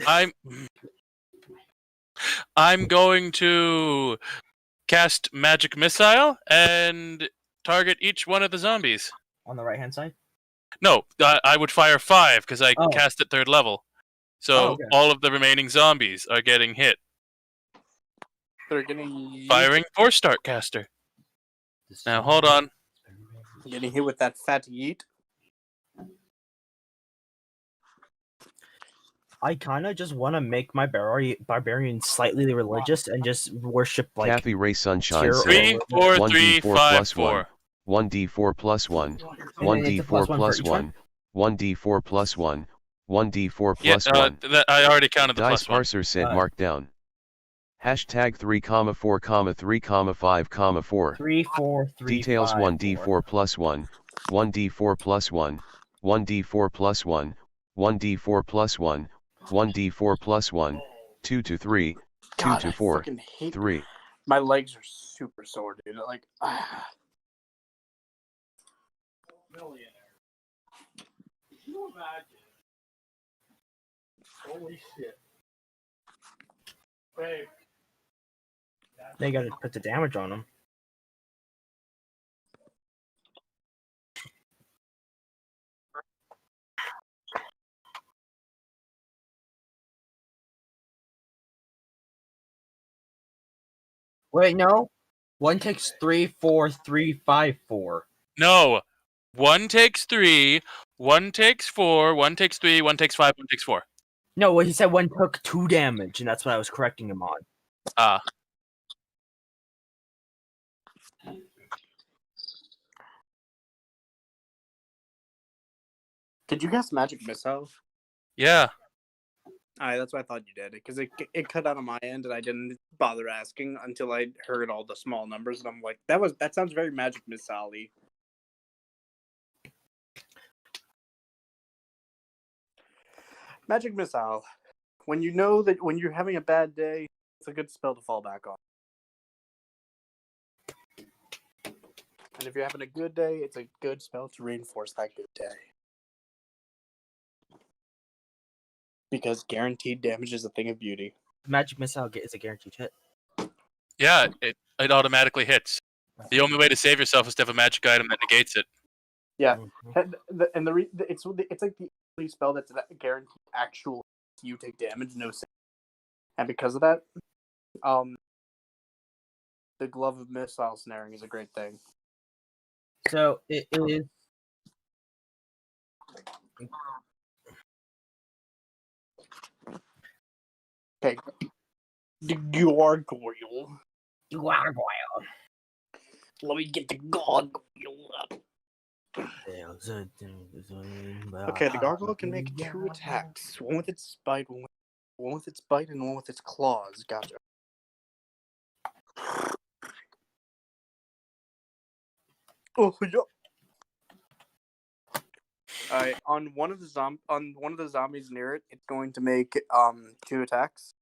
I'm going to cast magic missile and target each one of the zombies. On the right hand side. No, I would fire 5 because I Oh. cast at 3rd level. So okay. all of the remaining zombies are getting hit. They're getting Firing for start caster. Now hold on. getting hit with that fat yeet. I kind of just want to make my barbarian slightly religious and just worship like Kathy Ray Sunshine tier said 3, 4, 3, 1d4 5, plus 4. 1d4 plus 1, And then it's a 1d4 +1 plus for each one? 1, 1d4 plus 1, 1d4 Yeah, plus 1. I already counted the Dice +1. Parser said Alright. mark down. Hashtag 3, 4, 3, 5, 4. 3, 4, 3. Details 5, 1d4 4. plus 1, 1d4 plus 1, 1d4 plus 1, 1d4 plus 1, 1d4 plus 1, 2 to 3, 2 God, to I 4, fucking hate 3. My legs are super sore, dude. Like, Holy shit. They gotta put the damage on them. Wait, no. 1 takes 3, 4, 3, 5, 4. No. 1 takes 3, 1 takes 4, 1 takes 3, 1 takes 5, 1 takes 4. No, well, he said 1 took 2 damage, and that's what I was correcting him on. Ah. did you guess magic missile? Yeah. Alright, that's what I thought you did. Because it cut out on my end, and I didn't bother asking until I heard all the small numbers, and I'm like, that sounds very magic missile-y. Magic missile. when you know that when you're having a bad day, it's a good spell to fall back on. And if you're having a good day, it's a good spell to reinforce that good day. Because guaranteed damage is a thing of beauty. Magic missile is a guaranteed hit. Yeah, it automatically hits. The only way to save yourself is to have a magic item that negates it. Yeah, Mhm. it's like the only spell that's guaranteed actual you take damage, no save. And because of that, the glove of missile snaring is a great thing. So it is. Okay, the gargoyle. Gargoyle. Let me get the gargoyle up. Okay, the gargoyle can make 2 attacks. One with its bite, and one with its claws. Gotcha. Oh yeah. Alright, on one of the zombies near it, it's going to make 2 attacks.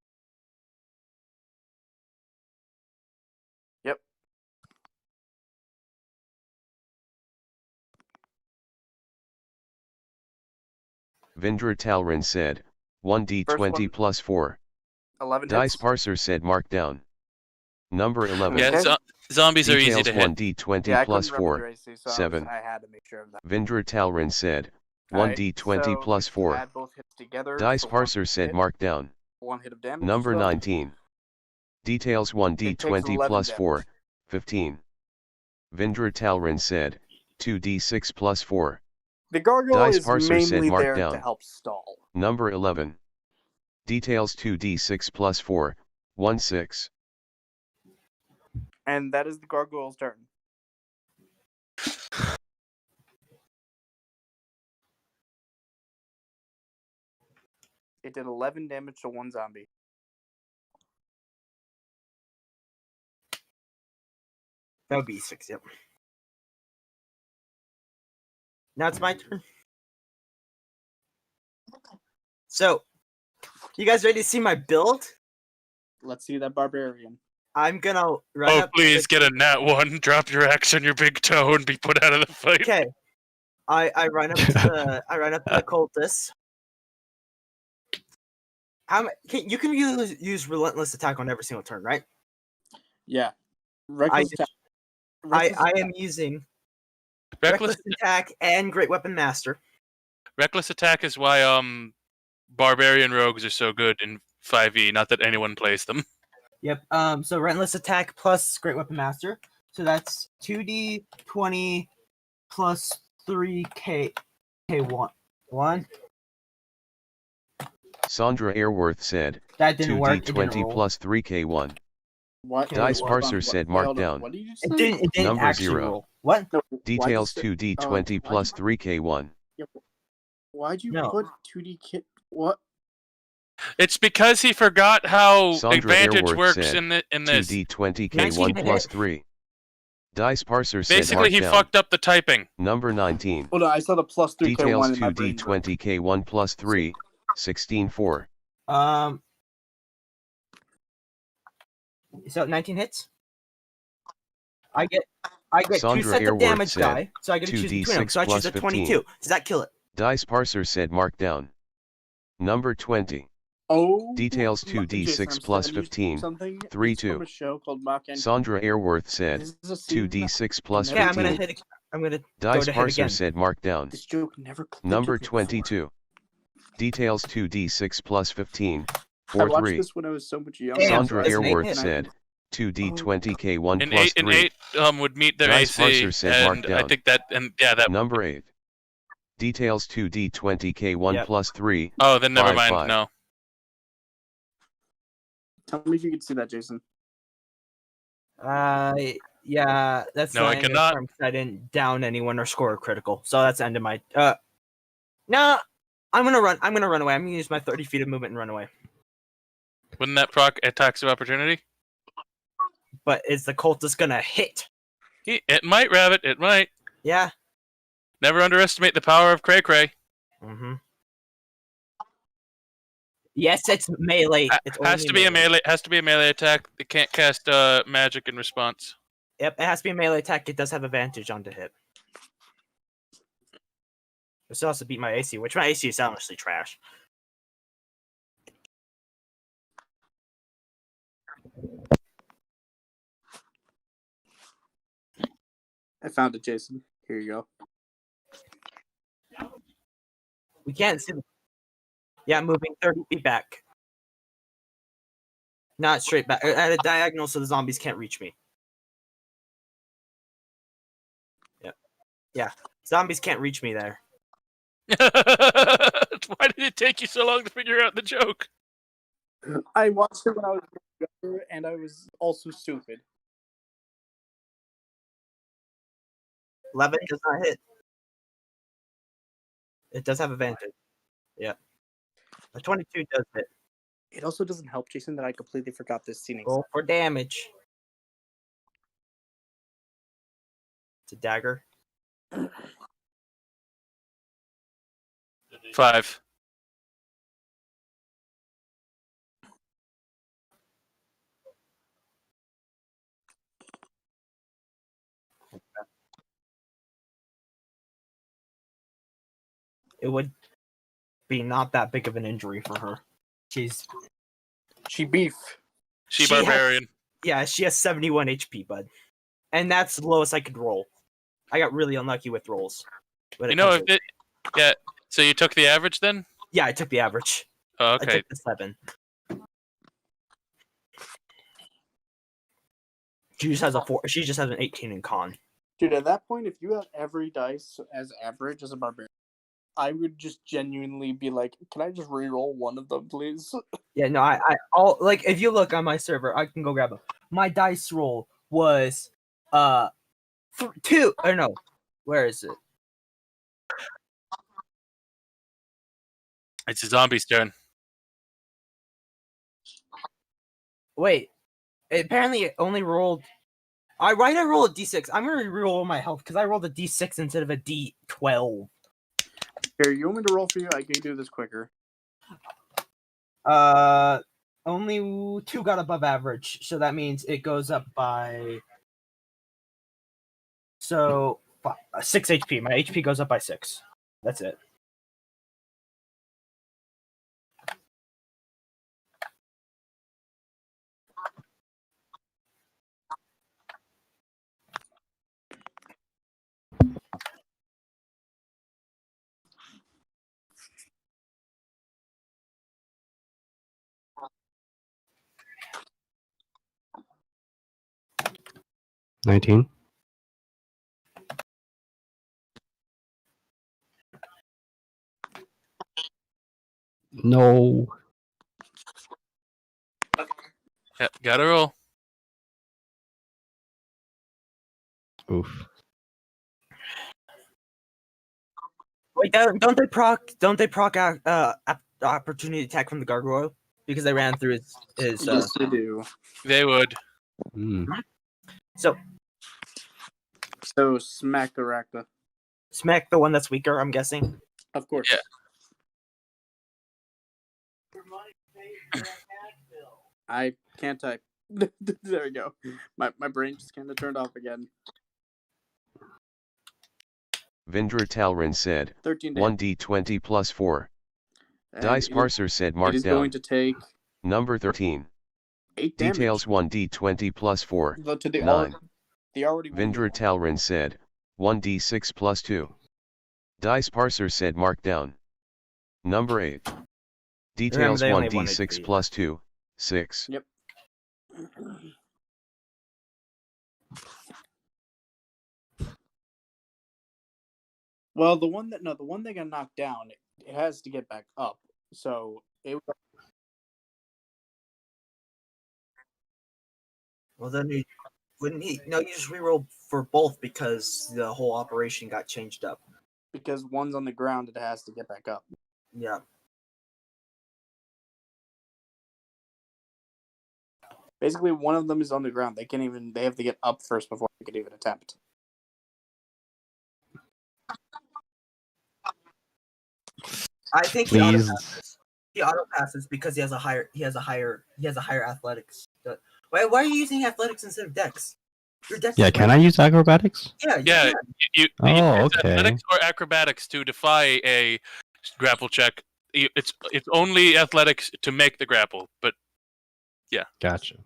Yep. Vindra Talrin said, 1d20 plus 4. 11 Dice hits. Parser said markdown. Number 11. Yeah, Okay. zombies are easy Details to hit. 1d20 Yeah, I plus couldn't remember 4. your AC, so 7. I had to make sure of that. Vindra Talrin said, Alright, 1d20 so plus if you 4. add both hits together Dice for one Parser said hit, markdown. 1 hit of damage. Number so 19. Details it takes 1d20 11 plus damage. 4. 15. Vindra Talrin said, 2d6 plus 4. The gargoyle Dice is Parser said mainly there to markdown. help stall. Number 11. Details 2d6 plus 4. 1-6. And that is the gargoyle's turn. It did 11 damage to one zombie. That would be 6, yep. Now it's my turn. So, you guys ready to see my build? Let's see that barbarian. I'm gonna run Oh, up. please get a nat 1, drop your axe on your big toe, and be put out of the fight. Okay. I run up to the cultist. You can use relentless attack on every single turn, right? Yeah. Reckless attack. I am using reckless attack and great weapon master. Reckless attack is why barbarian rogues are so good in 5e. Not that anyone plays them. Yep. So relentless attack plus great weapon master. So that's 2d20 plus 3k one. Sandra Airworth said, That didn't work. It 2d20 didn't roll. plus 3k1. What? Dice Hold on, Parser what- said wait, hold on. markdown. What did you It say? didn't Number actually 0. roll. What? No, Details why'd you say- 2d20 plus why'd 3k1. Why'd you No. put 2D kit? What? It's because he forgot how Sandra advantage Airworth works said, in this. 2d20k1 plus 3. Dice Parser said Basically, he markdown. fucked up the typing. Number 19. Hold on, I saw the plus 3k1 Details in my brain. 2d20k1 plus 3. 16-4. So 19 hits. I get Sandra 2 sets of Airworth damage said, die, so I get to choose between them. 2d6 So I choose plus a 15. 22. Does that kill it? Dice Parser said markdown. Number 20. Oh. Details Jason, 2d6 I'm plus sending you 15. Something. 3-2. It's from a show called Mock and Sandra Airworth said, This is a scene 2d6 plus Okay, I'm gonna 15. hit. I'm gonna Dice go to hit Parser again. said markdown. This joke never clicked Number with me before. 22. Details 2d6 plus 15. I watched 4-3. this when I was so much younger. Damn, Sandra that's an eight Airworth hit. said, 2d20k1 An plus 8 and 3. 8 would meet their Dice AC, Parser said and I markdown. think that. Number 8. Details 2d20k1 Yep. plus 3. Oh, then never 5-5. mind. No. Tell me if you can see that, Jason. Yeah, that's No, not I in the cannot. term 'cause I didn't down anyone or score a critical. So that's the end of my. No, I'm gonna run. I'm gonna run away. I'm gonna use my 30 feet of movement and run away. Wouldn't that proc attacks of opportunity? But is the cultist gonna hit? It might, Rabbit. It might. Yeah. Never underestimate the power of Cray Cray. Mm-hmm. Yes, it's melee. It's Has only to be a melee. Has to be a melee attack. It can't cast magic in response. Yep, it has to be a melee attack. It does have advantage on the hit. This also beat my AC, which my AC is honestly trash. I found it, Jason. Here you go. We can't see. Yeah, moving 30 feet back. Not straight back. At a diagonal so the zombies can't reach me. Yep. Yeah. Zombies can't reach me there. Why did it take you so long to figure out the joke? I watched it when I was younger, and I was also stupid. 11 does not hit. It does have advantage. Yeah. A 22 does hit. It also doesn't help, Jason, that I completely forgot this scene. Roll for damage. It's a dagger. 5. It would be not that big of an injury for her. She beef. She She has- barbarian. Yeah, she has 71 HP, bud. And that's the lowest I could roll. I got really unlucky with rolls. when it You know, comes if to- it. Yeah. So you took the average then? Yeah, I took the average. Oh, I okay. took the 7. She just has a 4. She just has an 18 in con. Dude, at that point, if you have every dice as average as a barbarian, I would just genuinely be like, can I just re-roll one of them, please? Yeah, no, all like if you look on my server, I can go grab them. My dice roll was 2 or no, where is it? It's a zombie's turn. Wait, apparently it only rolled. I rolled a d6. I'm gonna re-roll my health because I rolled a d6 instead of a d12. Here, you want me to roll for you? I can do this quicker. Only 2 got above average, so that means it goes up by 6 HP. My HP goes up by 6. That's it. $19. No. Yeah, gotta roll. Oof. Wait, don't they proc opportunity attack from the gargoyle because they ran through his Yes, they do. They would. So smack the Rakta. smack the one that's weaker, I'm guessing. Of course. Yeah. I can't type. There we go. My brain just kind of turned off again. Vindra Talrin said, 13 damage. 1d20 plus 4. And Dice it- Parser said It mark is down. going to take Number 13. 8 damage. Details 1d20 plus 4. To the 9. the already Vindra Talrin said, 1d6 plus 2. Dice Parser said mark down. Number 8. Details they only have 1d6 1 plus 2, 6. Yep. Well, the one that got knocked down, it has to get back up. So it. Well, then you wouldn't he? No, you just reroll for both because the whole operation got changed up. Because one's on the ground, it has to get back up. Yeah. Basically, one of them is on the ground. They have to get up first before they can even attempt. I think he auto Please. passes. He auto passes because he has a higher athletics. Why are you using athletics instead of dex? Your dex. Yeah, is can way- I use acrobatics? Yeah, you Yeah, can. you Oh, use okay. athletics or acrobatics to defy a grapple check. It's only athletics to make the grapple, but Gotcha.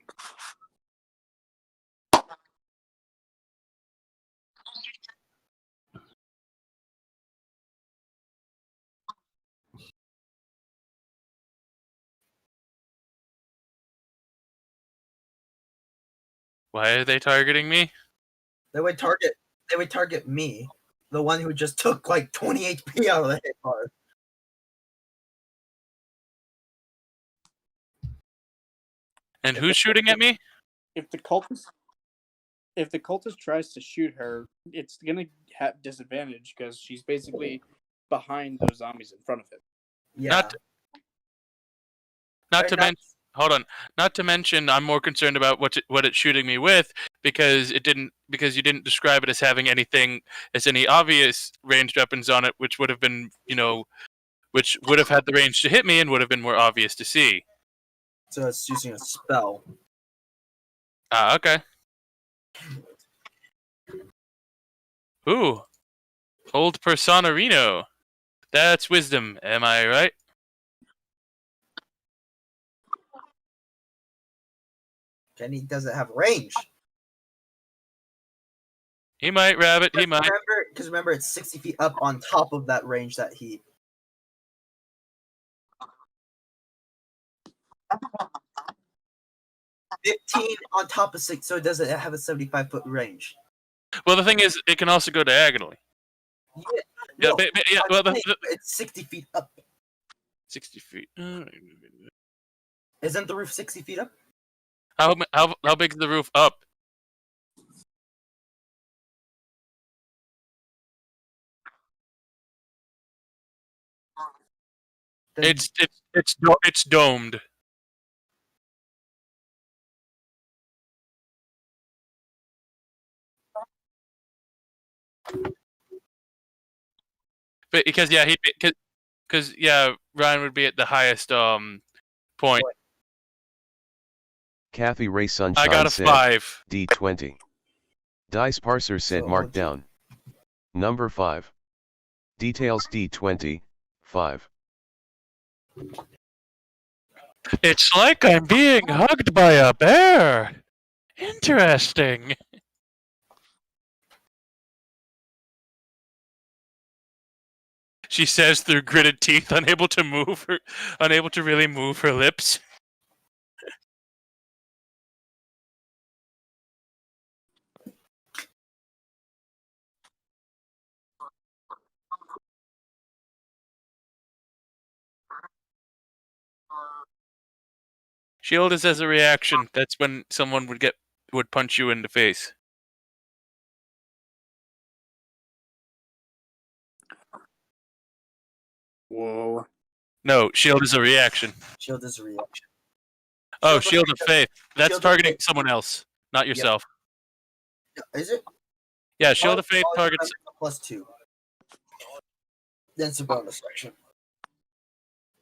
why are they targeting me? They would target me, the one who just took like 20 HP out of the hit bar. And who's shooting at me? If the cultist tries to shoot her, it's gonna have disadvantage because she's basically behind those zombies in front of him. Yeah. Not Right to now- mention, hold on. Not to mention, I'm more concerned about what it's shooting me with because you didn't describe it as having any obvious ranged weapons on it, which would have been which would have had the range to hit me and would have been more obvious to see. So it's using a spell. Ah, okay. Ooh, old persona Reno. That's wisdom. Am I right? Kenny doesn't have range. He might, Rabbit. He might. Remember, it's 60 feet up on top of that range that he. $15 on top of 6, so it doesn't have a 75-foot range. Well, the thing is, it can also go diagonally. Yeah, Yeah, no, yeah. Well, it's 60 feet up. 60 feet. Isn't the roof 60 feet up? How big is the roof up? Then- It's domed. But because Ryan would be at the highest point. Kathy Ray Sunshine I got a said 5. D20. Dice Parser said So, mark down. Number 5. Details D20, 5. It's like I'm being hugged by a bear. Interesting. She says through gritted teeth, unable to really move her lips. Shield is as a reaction. That's when someone would punch you in the face. Whoa. No, shield is a reaction. Shield is a reaction. Oh, shield of faith. That's Shield of targeting Faith. someone else, not yourself. Is it? Yeah, shield of faith All targets. +2. Then it's a bonus action.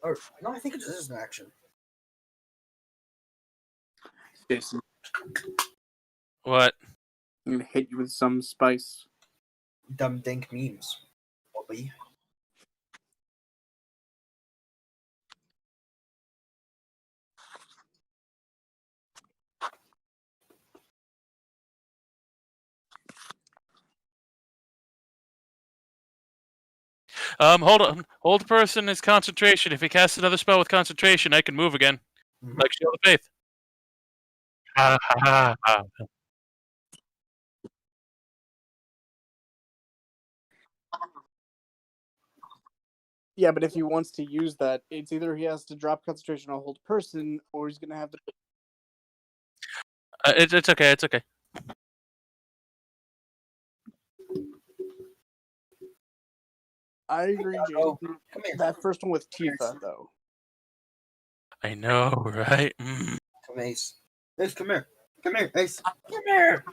Or no, I think it is an action. Jason, What? I'm gonna hit you with some spice. Dumb dink memes. Bobby. Hold on. Hold person is concentration. If he casts another spell with concentration, I can move again. Mhm. Like shield of faith. Ha ha ha ha. Yeah, but if he wants to use that, it's either he has to drop concentration on hold person, or he's gonna have to. It's okay. It's okay. I agree, Oh, Jason. come here. That first one with Tifa, though. I know, right? Mm. Come Ace. Ace, come here. Come here, Ace. Come here.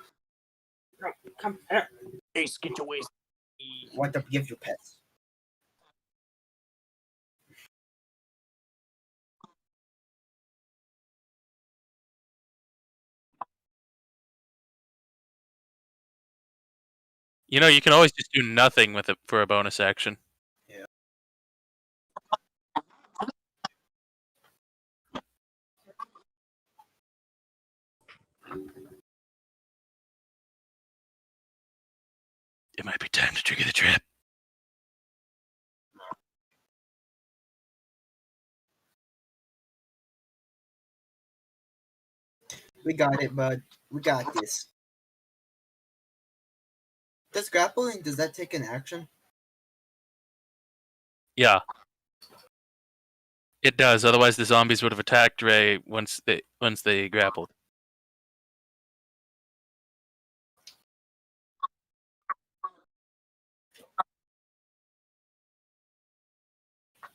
No, come here. Ace, get your waist. Want to give you pets. You know, you can always just do nothing with it for a bonus action. Yeah. It might be time to trigger the trap. We got it, bud. We got this. Does grappling, does that take an action? Yeah. It does, otherwise the zombies would have attacked Ray once they grappled.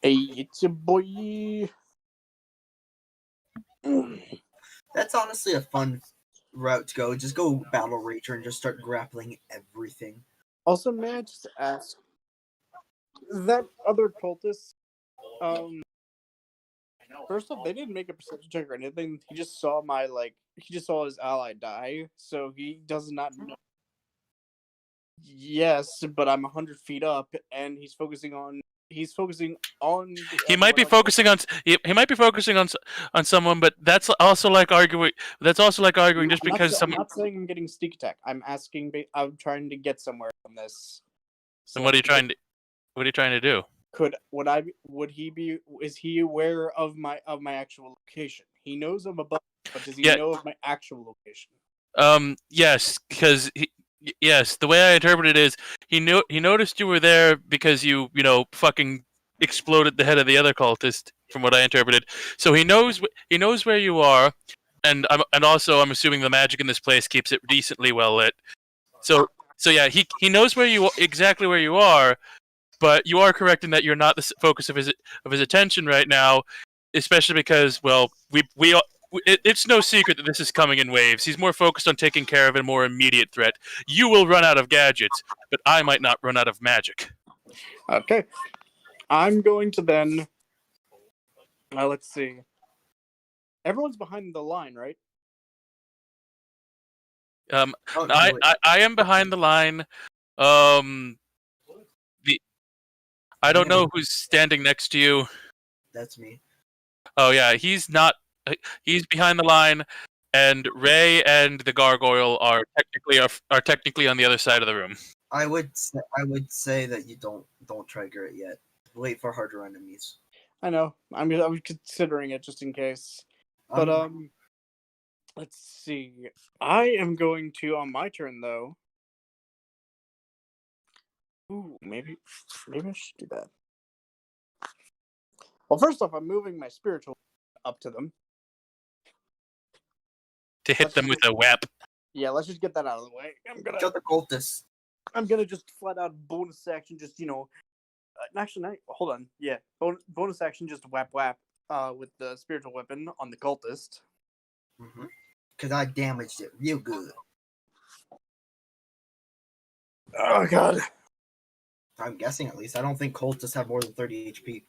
Hey, it's your boy. That's honestly a fun route to go. Just go Battle Rager and just start grappling everything. Also, may I just ask, that other cultist, first off, they didn't make a perception check or anything. He just saw he just saw his ally die, so he does not know. Yes, but I'm 100 feet up, and he's focusing on. He might be focusing on. He might be focusing on someone, but that's also like arguing. Just because I'm not saying I'm getting sneak attack. I'm I'm trying to get somewhere on this. So what are you trying to? What are you trying to do? Is he aware of my actual location? He knows I'm above, but does he know of my actual location? Yes, because yes, the way I interpret it is he noticed you were there because you fucking exploded the head of the other cultist, from what I interpreted. So he knows where you are, and also I'm assuming the magic in this place keeps it decently well lit. So yeah, he knows exactly where you are. But you are correct in that you're not the focus of his attention right now, especially because, well, it's no secret that this is coming in waves. He's more focused on taking care of a more immediate threat. You will run out of gadgets, but I might not run out of magic. Okay. I'm going to then... let's see. Everyone's behind the line, right? I am behind the line. I don't know who's standing next to you. That's me. Oh yeah, he's not. He's behind the line, and Ray and the gargoyle are technically on the other side of the room. I would say that you don't trigger it yet. Wait for harder enemies. I know. I'm considering it just in case. But let's see. I am going to, on my turn though. Ooh, maybe I should do that. Well, first off, I'm moving my spiritual up to them. To hit them with a whip. Yeah, let's just get that out of the way. Kill the cultists. I'm gonna just flat out bonus action, just actually, no, hold on. Yeah, bonus action, just whap with the spiritual weapon on the cultist. Because I damaged it real good. Oh god. I'm guessing at least. I don't think cultists have more than 30 HP.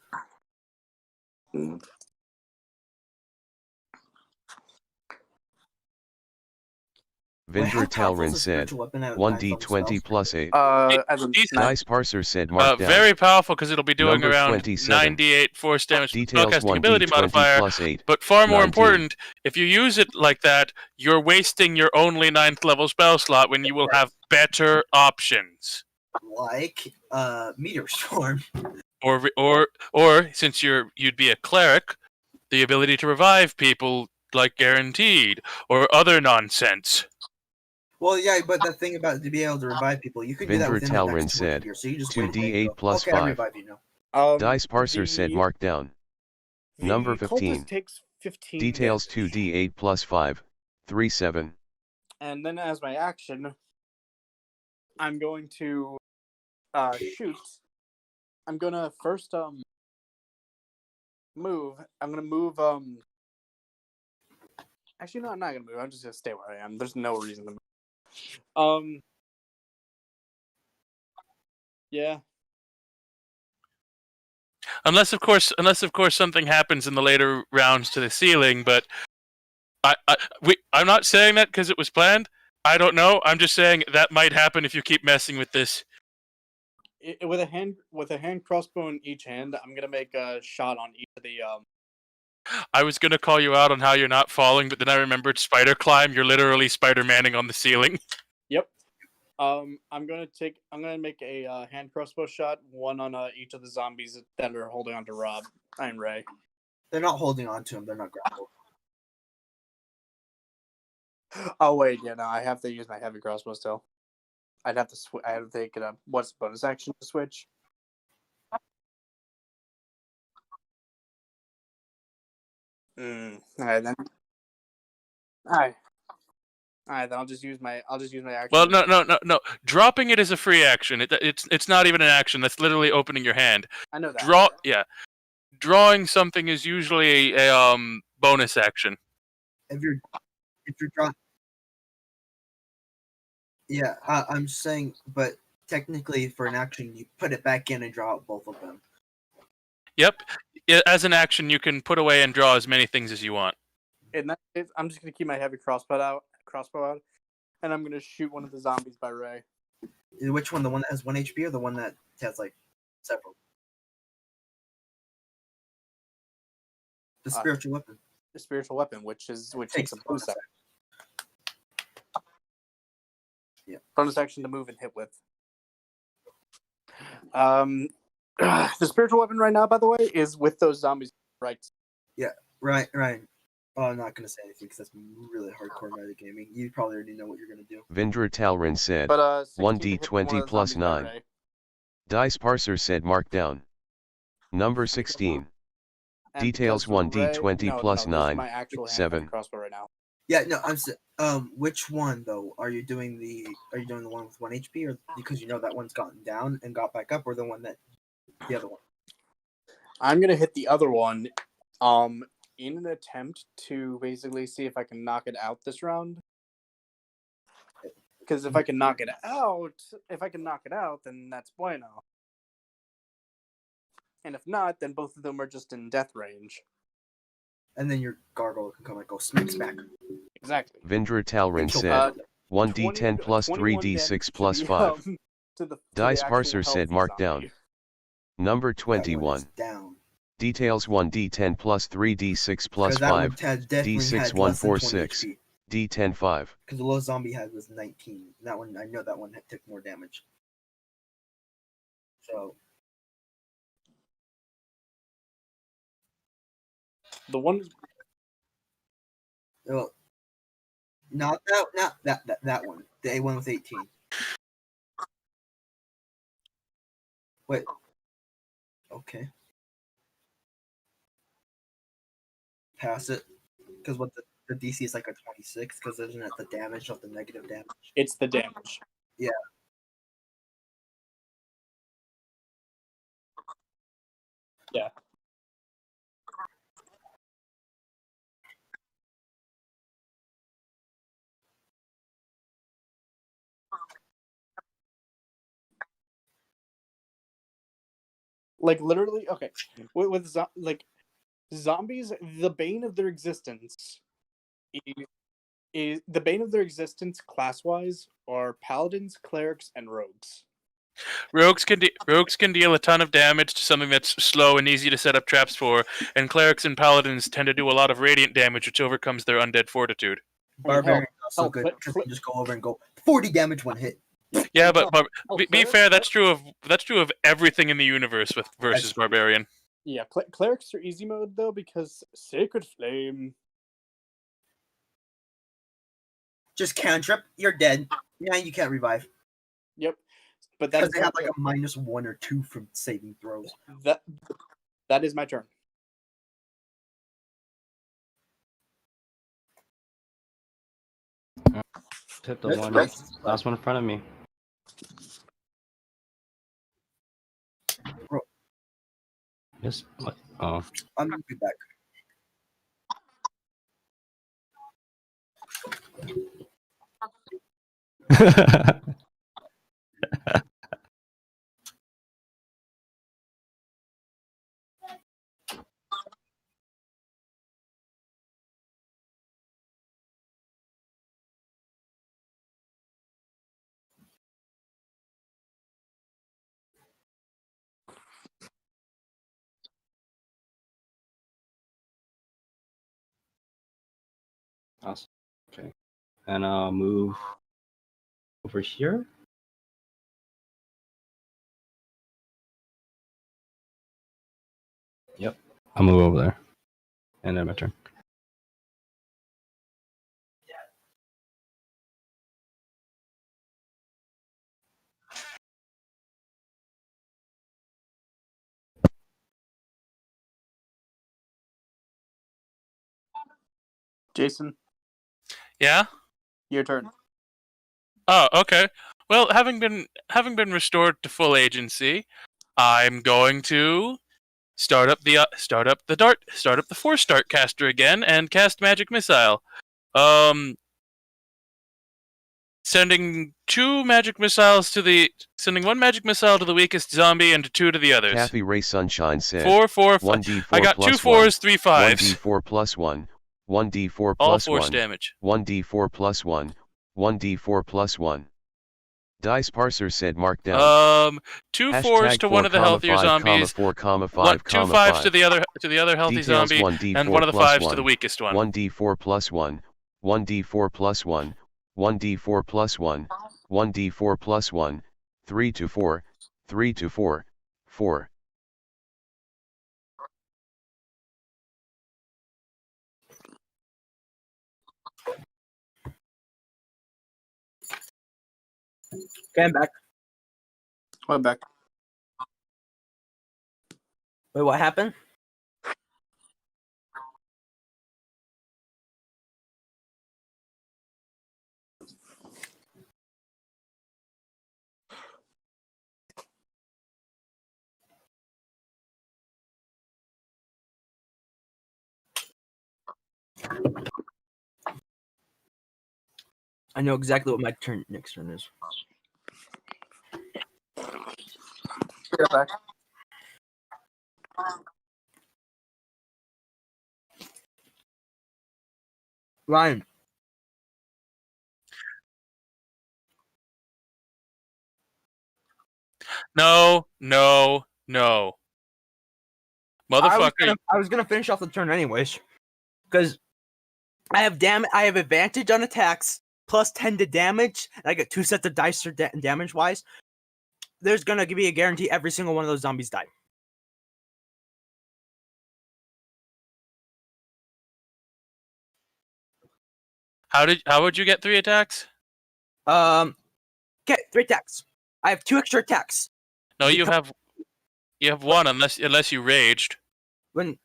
Vindra Talrin said, 1d20 plus 8. Dice Parser said, mark down. Very powerful because it'll be doing Number around 27. 98 force damage Details spellcasting 1d20 ability modifier. plus 8. But far more 19. important, if you use it like that, you're wasting your only 9th level spell slot when you will have better options. Like Meteor Storm. Or since you'd be a cleric, the ability to revive people like guaranteed or other nonsense. Well, yeah, but the thing about to be able to revive people, you can do that Vindra within Talrin the next said, year, so you just 2d8 plus okay, I 5. revive you now. Dice Parser said, mark down. Number 15. Takes 15 Details damage. 2d8 plus 5. 3, 7. And then as my action, I'm going to shoot. I'm gonna first move. I'm gonna move actually no, I'm not gonna move. I'm just gonna stay where I am. There's no reason to move. Yeah. Unless of course something happens in the later rounds to the ceiling, but I'm not saying that because it was planned. I don't know. I'm just saying that might happen if you keep messing with this. With a hand crossbow in each hand, I'm gonna make a shot on each of the I was gonna call you out on how you're not falling, but then I remembered spider climb. You're literally Spider-Manning on the ceiling. Yep. I'm gonna make a hand crossbow shot, one on each of the zombies that are holding on to Rob and Ray. They're not holding on to him. They're not grappled. Oh wait, yeah, no, I have to use my heavy crossbow still. I have to take it up. What's the bonus action to switch? Alright then. Alright. Alright, then I'll just use my action. Well, no. Dropping it is a free action. It's not even an action. That's literally opening your hand. I know that. Drawing something is usually a bonus action. If you're drawing, yeah, I'm saying, but technically for an action, you put it back in and draw out both of them. Yep. As an action, you can put away and draw as many things as you want. In that case, I'm just gonna keep my heavy crossbow out, and I'm gonna shoot one of the zombies by Ray. Which one? The one that has 1 HP or the one that has like several? The spiritual weapon. The spiritual weapon, which takes a bonus action. Yeah. Bonus action to move and hit with. The spiritual weapon right now, by the way, is with those zombies. Right. Yeah. Right. Oh, I'm not gonna say anything because that's really hardcore metagaming. You probably already know what you're gonna do. Vindra Talrin said, But 1d20 plus 9. Dice Parser said Markdown. Number 16. And Details because for 1d20 Ray, plus no, this is 9, my actual hand 7. crossbow right now. Yeah. No. Which one though? Are you doing the one with 1 HP, or because you know that one's gotten down and got back up, or the other one? I'm gonna hit the other one, in an attempt to basically see if I can knock it out this round. Because if I can knock it out, then that's bueno. And if not, then both of them are just in death range. And then your gargoyle can come and go smack. Exactly. Vindra Talrin said, 1d10 plus 3d6 plus 5. Dice Parser said Markdown. Number 21. Down. Details 1d10 plus 3d6 plus 5, d6 146, d10 5. Because the lowest zombie had was 19. That one, I know that one took more damage. So the one, well, not that one. The A1 was 18. Wait. Okay. Pass it. Because what the DC is like a 26, because isn't it the damage of the negative damage? it's the damage. Yeah. Yeah. Like literally, okay. With zombies, the bane of their existence is the bane of their existence class-wise are paladins, clerics, and rogues. Rogues can deal a ton of damage to something that's slow and easy to set up traps for, and clerics and paladins tend to do a lot of radiant damage, which overcomes their undead fortitude. Barbarian also good because you can just go over and go 40 damage one hit. Yeah, but be fair. That's true of everything in the universe versus barbarian. Yeah, clerics are easy mode though because Sacred Flame. Just cantrip, you're dead. Yeah, you can't revive. Yep, but because they have like a -1 or 2 from saving throws. That is my turn. Hit the last one in front of me. Bro. Yes. Oh. I'm gonna be back. Awesome. Okay. And I'll move over here. Yep. I'll move over there. And then my turn. Jason, Yeah. your turn. Oh, okay. Well, having been restored to full agency, I'm going to start up the force dart caster again and cast magic missile. Sending one magic missile to the weakest zombie and 2 to the others. Kathy Ray Sunshine said, 4, 4, 5. 1d4 I got 2 plus 4s, 3 5s. 1d4 plus 1, 1d4 All plus force 1, damage. 1d4 plus 1, 1d4 plus 1. Dice Parser said mark down. 2 4s to one of the healthier 5, zombies. 4, 5, 2 5s 5. to the other healthy Details zombie, 1d4 and one of the plus 5s to the weakest one. 1d4 plus 1, 1d4 plus 1, 1d4 plus 1, 1d4 plus 1, 3 to 4, 3 to 4, 4. Okay, I'm back. I'm back. Wait, what happened? I know exactly what my next turn is. You're back. Ryan. No. Motherfucker. I was gonna finish off the turn anyways, because I have advantage on attacks plus 10 to damage. And I get 2 sets of dice for damage wise. There's gonna be a guarantee every single one of those zombies die. How would you get 3 attacks? Okay, 3 attacks. I have 2 extra attacks. No, you have 1 unless you raged. Okay,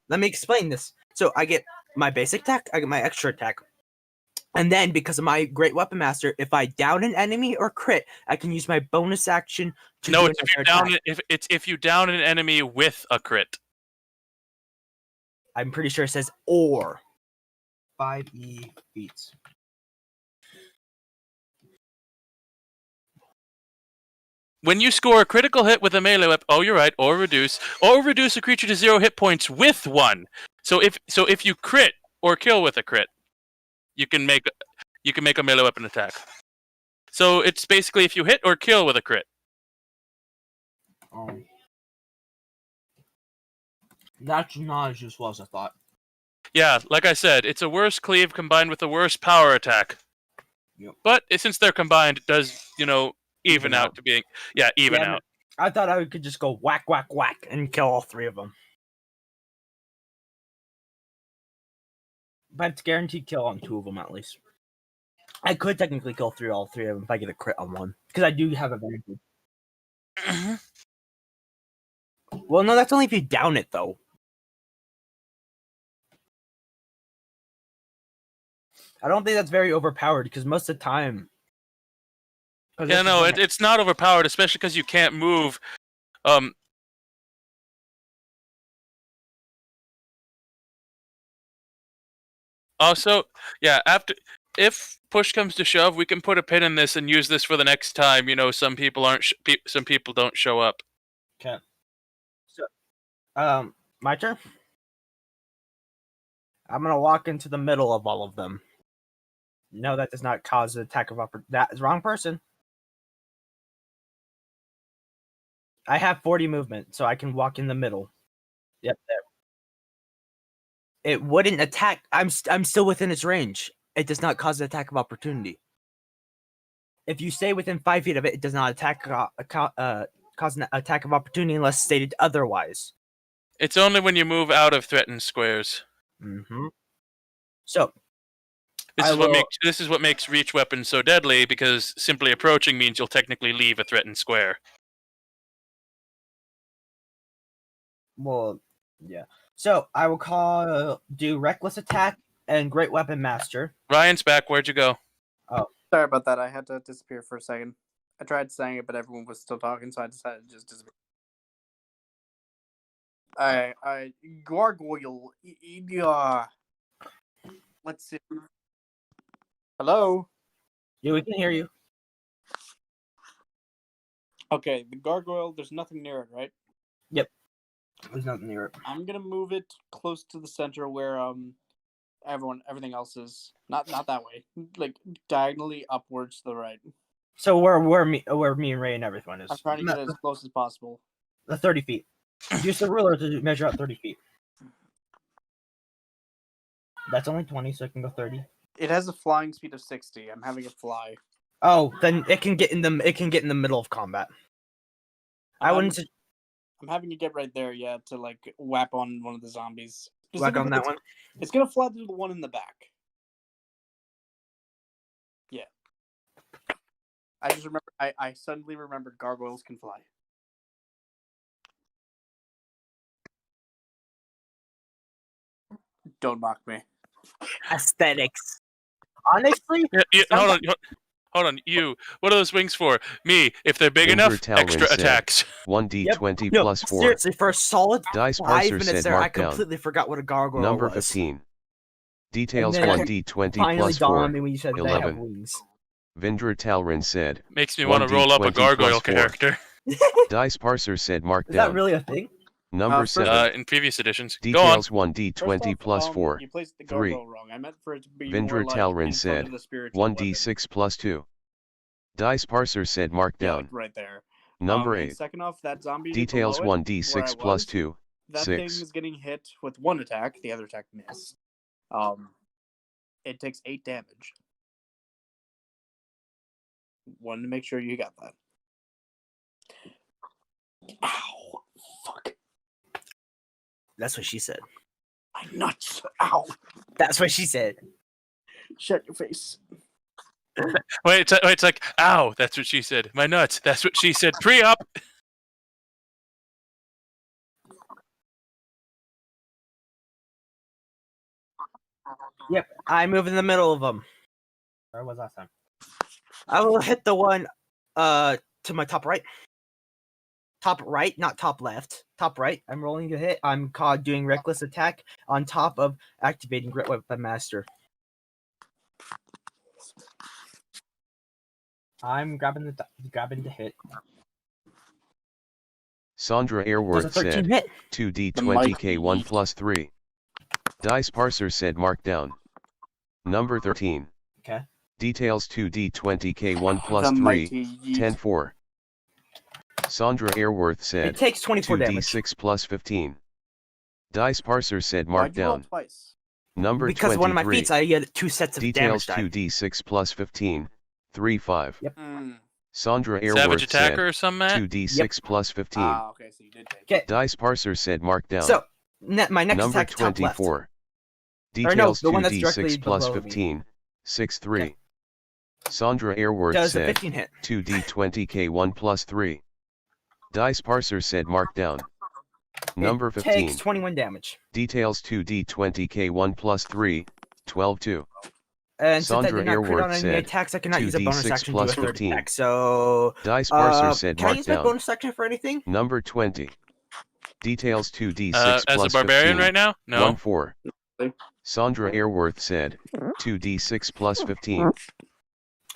let me explain this. So I get my basic attack, I get my extra attack. And then because of my great weapon master, if I down an enemy or crit, I can use my bonus action to No, do if you down an enemy with a crit. I'm pretty sure it says or 5e feats. When you score a critical hit with a melee weapon, oh, you're right, or reduce a creature to 0 hit points with 1. So if you crit or kill with a crit, you can make a melee weapon attack. So it's basically if you hit or kill with a crit. That's not as useful as I thought. Yeah, like I said, it's a worse cleave combined with a worse power attack. Yep. But since they're combined, it does, even out to being even out. I thought I could just go whack, whack, whack and kill all 3 of them. But it's guaranteed kill on 2 of them at least. I could technically kill all three of them if I get a crit on one, because I do have advantage. Well, no, that's only if you down it though. I don't think that's very overpowered because most of the time. Yeah, no, it's not overpowered, especially because you can't move. Also, yeah, if push comes to shove, we can put a pin in this and use this for the next time. Some people some people don't show up. Okay. So, my turn. I'm gonna walk into the middle of all of them. No, that does not cause an attack of that is wrong person. I have 40 movement, so I can walk in the middle. Yep, there. It wouldn't attack. I'm still within its range. It does not cause an attack of opportunity. If you stay within 5 feet of it, it does not attack cause an attack of opportunity unless stated otherwise. It's only when you move out of threatened squares. Mm-hmm. So This is what makes reach weapons so deadly, because simply approaching means you'll technically leave a threatened square. Well, yeah. So I will do Reckless Attack and Great Weapon Master. Ryan's back. Where'd you go? Sorry about that. I had to disappear for a second. I tried saying it, but everyone was still talking, so I decided to just disappear. I gargoyle. Let's see. Hello. Yeah, we can hear you. Okay, the gargoyle. There's nothing near it, right? There's nothing near it. I'm gonna move it close to the center where everything else is. Not that way. Like diagonally upwards to the right. So where me and Ray and everyone is. I'm trying to get it as close as possible. The 30 feet. Use the ruler to measure out 30 feet. That's only 20, so I can go 30. It has a flying speed of 60. I'm having it fly. Oh, then it can get in the middle of combat. I wouldn't. I'm having it get right there, yeah, to like whap on one of the zombies. Whack on that one. It's gonna fly through the one in the back. Yeah. I just remember. I suddenly remembered gargoyles can fly. Don't mock me. Aesthetics. Honestly, Hold on. You. What are those wings for? Me. If they're big Indra enough, Talrin extra said, attacks. 1d20 no, plus 4. seriously, for a solid Dice 5 parser minutes said there, I mark down. completely forgot what a gargoyle Number was. 15. Details And then 1d20 Finally plus dawned 4. on me when you said they have 11. wings. Vindra Talrin said. Makes me want to roll up a 1d20 gargoyle plus 4. character. Dice parser said mark Is down. that really a thing? Number first- 7. In previous editions. Go on. Details 1d20 plus 4. You placed the 3. gargoyle wrong. I meant for it to be Vindra more like Talrin in front said, of the spiritual weapon. 1d6 plus 2. Dice parser said mark Yeah, down. like right there. Number And 8. second off, that zombie Details below it, where 1d6 I plus was, 2. That 6. thing is getting hit with one attack. The other attack missed. It takes 8 damage. Wanted to make sure you got that. Ow! Fuck! That's what she said. My nuts! Ow! That's what she said. Shut your face. Wait, it's like, ow, that's what she said. My nuts, that's what she said. Pre-op! Yep, I move in the middle of them. Where was last time? I will hit the one to my top right. Top right, not top left. Top right. I'm rolling to hit. I'm doing reckless attack on top of activating Great Weapon Master. I'm grabbing the hit. Sandra That's a Airworth 13 said, hit. 2d20k1 plus 3. Dice parser said mark down. Number 13. Okay. Details 2d20k1 plus The 3. mighty yeet. 10-4. Sandra Airworth It said, takes 24 damage. 2d6 plus 15. Dice parser said Why'd mark you roll down. twice? Number Because 23. one of my feats, I get 2 sets of Details damage die. 2d6 plus 15. 3-5. Yep. Sandra Savage Airworth attacker said, or some Matt? 2d6 Yep. plus 15. Okay, so you did take Okay. Dice parser said mark down. So my next Number attack top left. 24. no, Details the one that's directly 2d6 plus below me. 15. 6-3. Okay. Sandra Airworth Does a said, 15 hit. 2d20k1 plus 3. Dice parser said mark down. Number It 15. takes 21 damage. Details 2d20k1 plus 3. 12-2. And Sandra since I did not crit Airworth on any said, attacks, I cannot use a bonus 2d6 action to do plus a third 15. attack. So Dice parser said can I mark use my down. bonus action for anything? Number 20. Details 2d6 As plus a barbarian 15. right now? No. 1-4. Sandra Airworth said, 2d6 plus 15.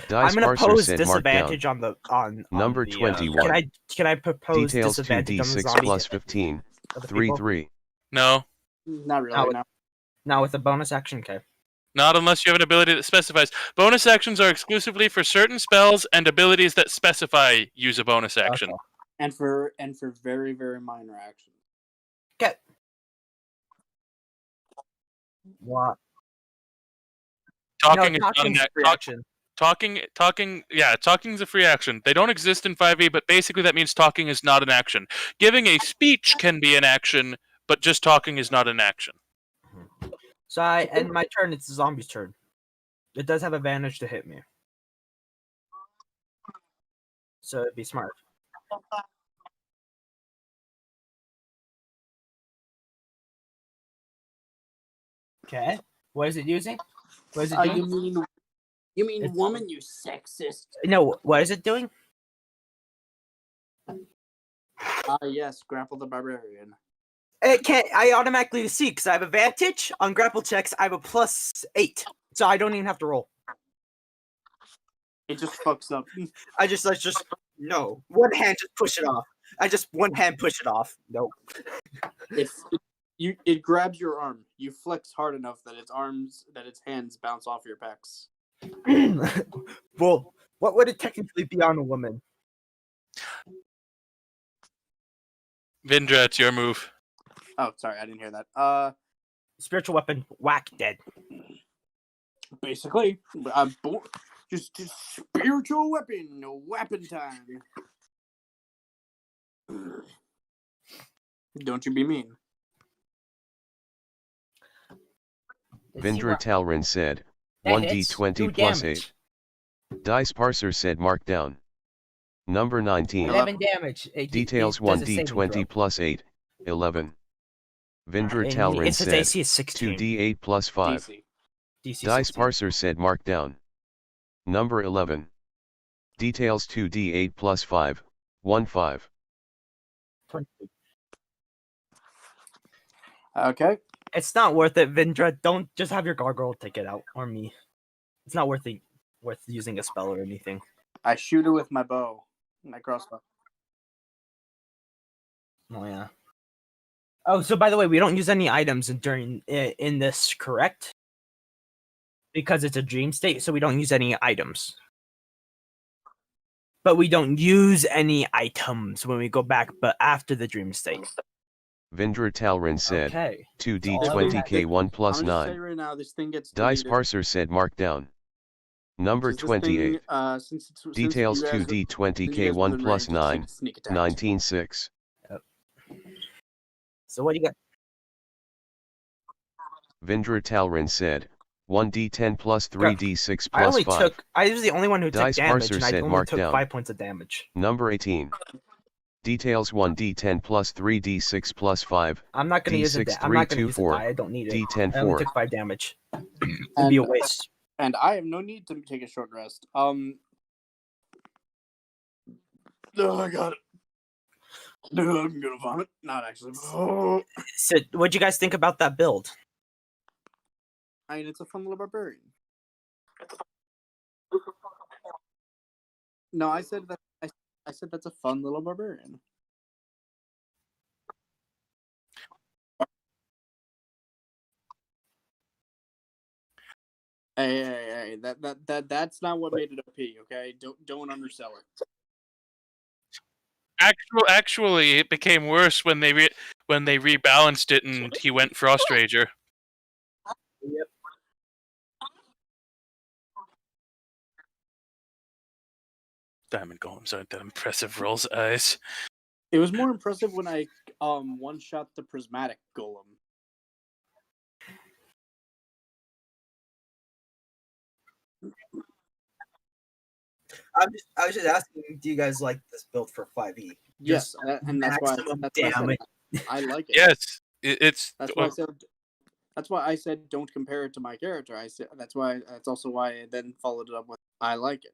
Dice I'm gonna parser pose said mark down. disadvantage on the on Number the, 21. Can I propose Details disadvantage on the 2d6 zombies? plus 15. other people? 3-3. No. Not really. Now, No. Now with a bonus action, okay. Not unless you have an ability that specifies. Bonus actions are exclusively for certain spells and abilities that specify use a bonus action. Okay. And for very, very minor actions. Okay. What? Talking no, is not an talking's action. free action. Talking is a free action. They don't exist in 5e, but basically that means talking is not an action. Giving a speech can be an action, but just talking is not an action. So I end my turn. It's the zombie's turn. It does have advantage to hit me. So it'd be smart. Okay. What is it using? What is it doing? You mean It's- woman, you sexist? No, what is it doing? Yes, grapple the barbarian. It can't. I automatically see because I have advantage on grapple checks. I have a +8, so I don't even have to roll. It just fucks up. Let's just no. One hand, just push it off. One hand push it off. Nope. It grabs your arm. You flex hard enough that its hands bounce off your pecs. Well, what would it technically be on a woman? Vindra, it's your move. Oh, sorry, I didn't hear that. Spiritual weapon, whack, dead. Basically, just spiritual weapon time. Don't you be mean. Vindra Talrin said, That hits, 1d20 do plus damage. 8. Dice Parser said Markdown. Number 19. 11 damage. Details it does a saving 1d20 throw. plus 8. 11. Vindra And Talrin its said, AC is 16. 2d8 plus 5. DC. DC Dice 16. Parser said Markdown. Number 11. Details 2d8 plus 5. 1 5. 20. Okay. It's not worth it, Vindra. Don't just have your gargoyle take it out, or me. It's not worth using a spell or anything. I shoot it with my bow, my crossbow. Oh yeah. Oh, so by the way, we don't use any items in this, correct? Because it's a dream state, so we don't use any items. But we don't use any items when we go back, but after the dream state. Vindra Talrin said, Okay. 2d20k1 plus I'm gonna say 9. right now, this thing gets Dice deleted. Parser said Markdown. Number Since this thing, 28. since Details you guys were- 2d20k1 plus 9. Sneak attack. 19.6. So what do you got? Vindra Talrin said, 1d10 plus 3d6 I plus only 5. I was the only one who took Dice damage, Parser and I said only mark took down. 5 points of damage. Number 18. Details 1d10 plus 3d6 plus 5. I'm not gonna use it. D6 I'm not 3 gonna 2 use 4. it. I don't need it. D10 I only 4. took 5 damage. It'd be a waste. And I have no need to take a short rest. Oh, I got it. No, I'm gonna vomit. Not actually. Oh. So, what'd you guys think about that build? I mean, it's a fun little barbarian. No, I said that. I said that's a fun little barbarian. Hey, that's not what made it OP. Okay, don't undersell it. Actually, it became worse when they rebalanced it and he went Frost Rager. Yep. Diamond golems aren't that impressive rolls, eyes. It was more impressive when I one shot the prismatic golem. I was just asking, do you guys like this build for 5e? Yes, and that's why. maximum That's why I, damage. said I like it. Yes, it's. That's why I said. That's why I said don't compare it to my character. I said that's why. That's also why I then followed it up with I like it.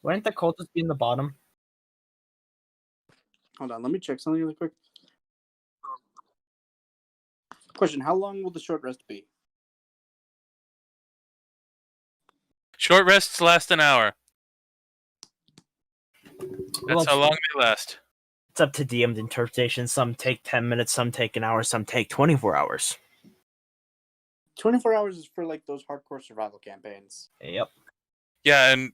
Wouldn't the cultist be in the bottom? Hold on, let me check something really quick. Question: how long will the short rest be? Short rests last an hour. Well, That's how long they last. It's up to DM's interpretation. Some take 10 minutes, some take an hour, some take 24 hours. 24 hours is for like those hardcore survival campaigns. Yep. Yeah, and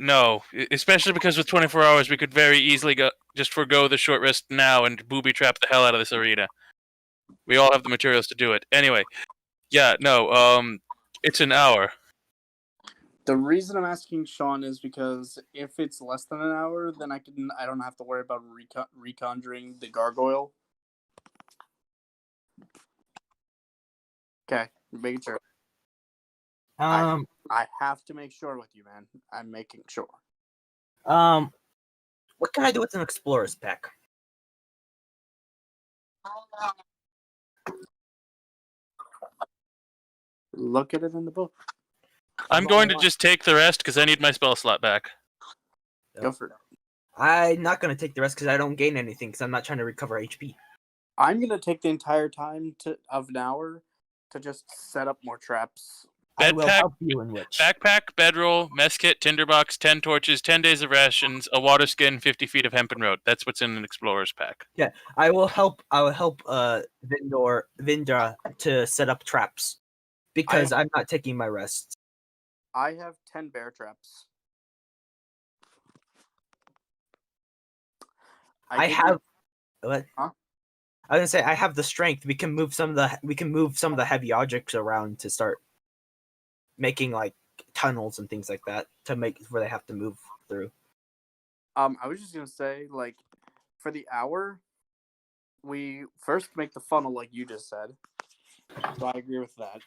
no, especially because with 24 hours we could very easily just forgo the short rest now and booby trap the hell out of this arena. We all have the materials to do it. Anyway, yeah, no, it's an hour. The reason I'm asking Sean is because if it's less than an hour, then I don't have to worry about reconjuring the gargoyle. Okay, making sure. I have to make sure with you, man. I'm making sure. What can I do with an explorer's pack? Look at it in the book. I'm going to just take the rest because I need my spell slot back. Go for it. I'm not gonna take the rest because I don't gain anything because I'm not trying to recover HP. I'm gonna take the entire time of an hour to just set up more traps. I will Bedpack, help you in which. backpack, bedroll, mess kit, tinderbox, 10 torches, 10 days of rations, a water skin, 50 feet of hempen rope. That's what's in an explorer's pack. I will help Vindra to set up traps because I'm not taking my rest. I have 10 bear traps. I have what? Huh? I was gonna say I have the strength. We can move some of the heavy objects around to start making like tunnels and things like that to make where they have to move through. I was just gonna say, like, for the hour, we first make the funnel like you just said. So I agree with that.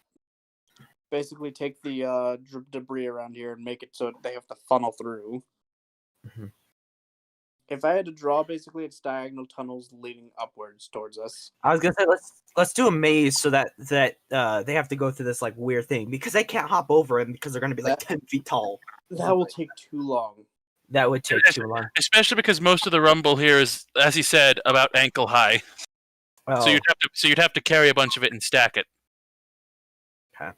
Basically, take the debris around here and make it so they have to funnel through. Mm-hmm. If I had to draw, basically, it's diagonal tunnels leading upwards towards us. I was gonna say let's do a maze so that they have to go through this like weird thing because they can't hop over it because they're gonna be like 10 feet tall. That will take too long. That would take too long. Especially because most of the rumble here is, as he said, about ankle high. Oh, So you'd have to carry a bunch of it and stack it. Okay.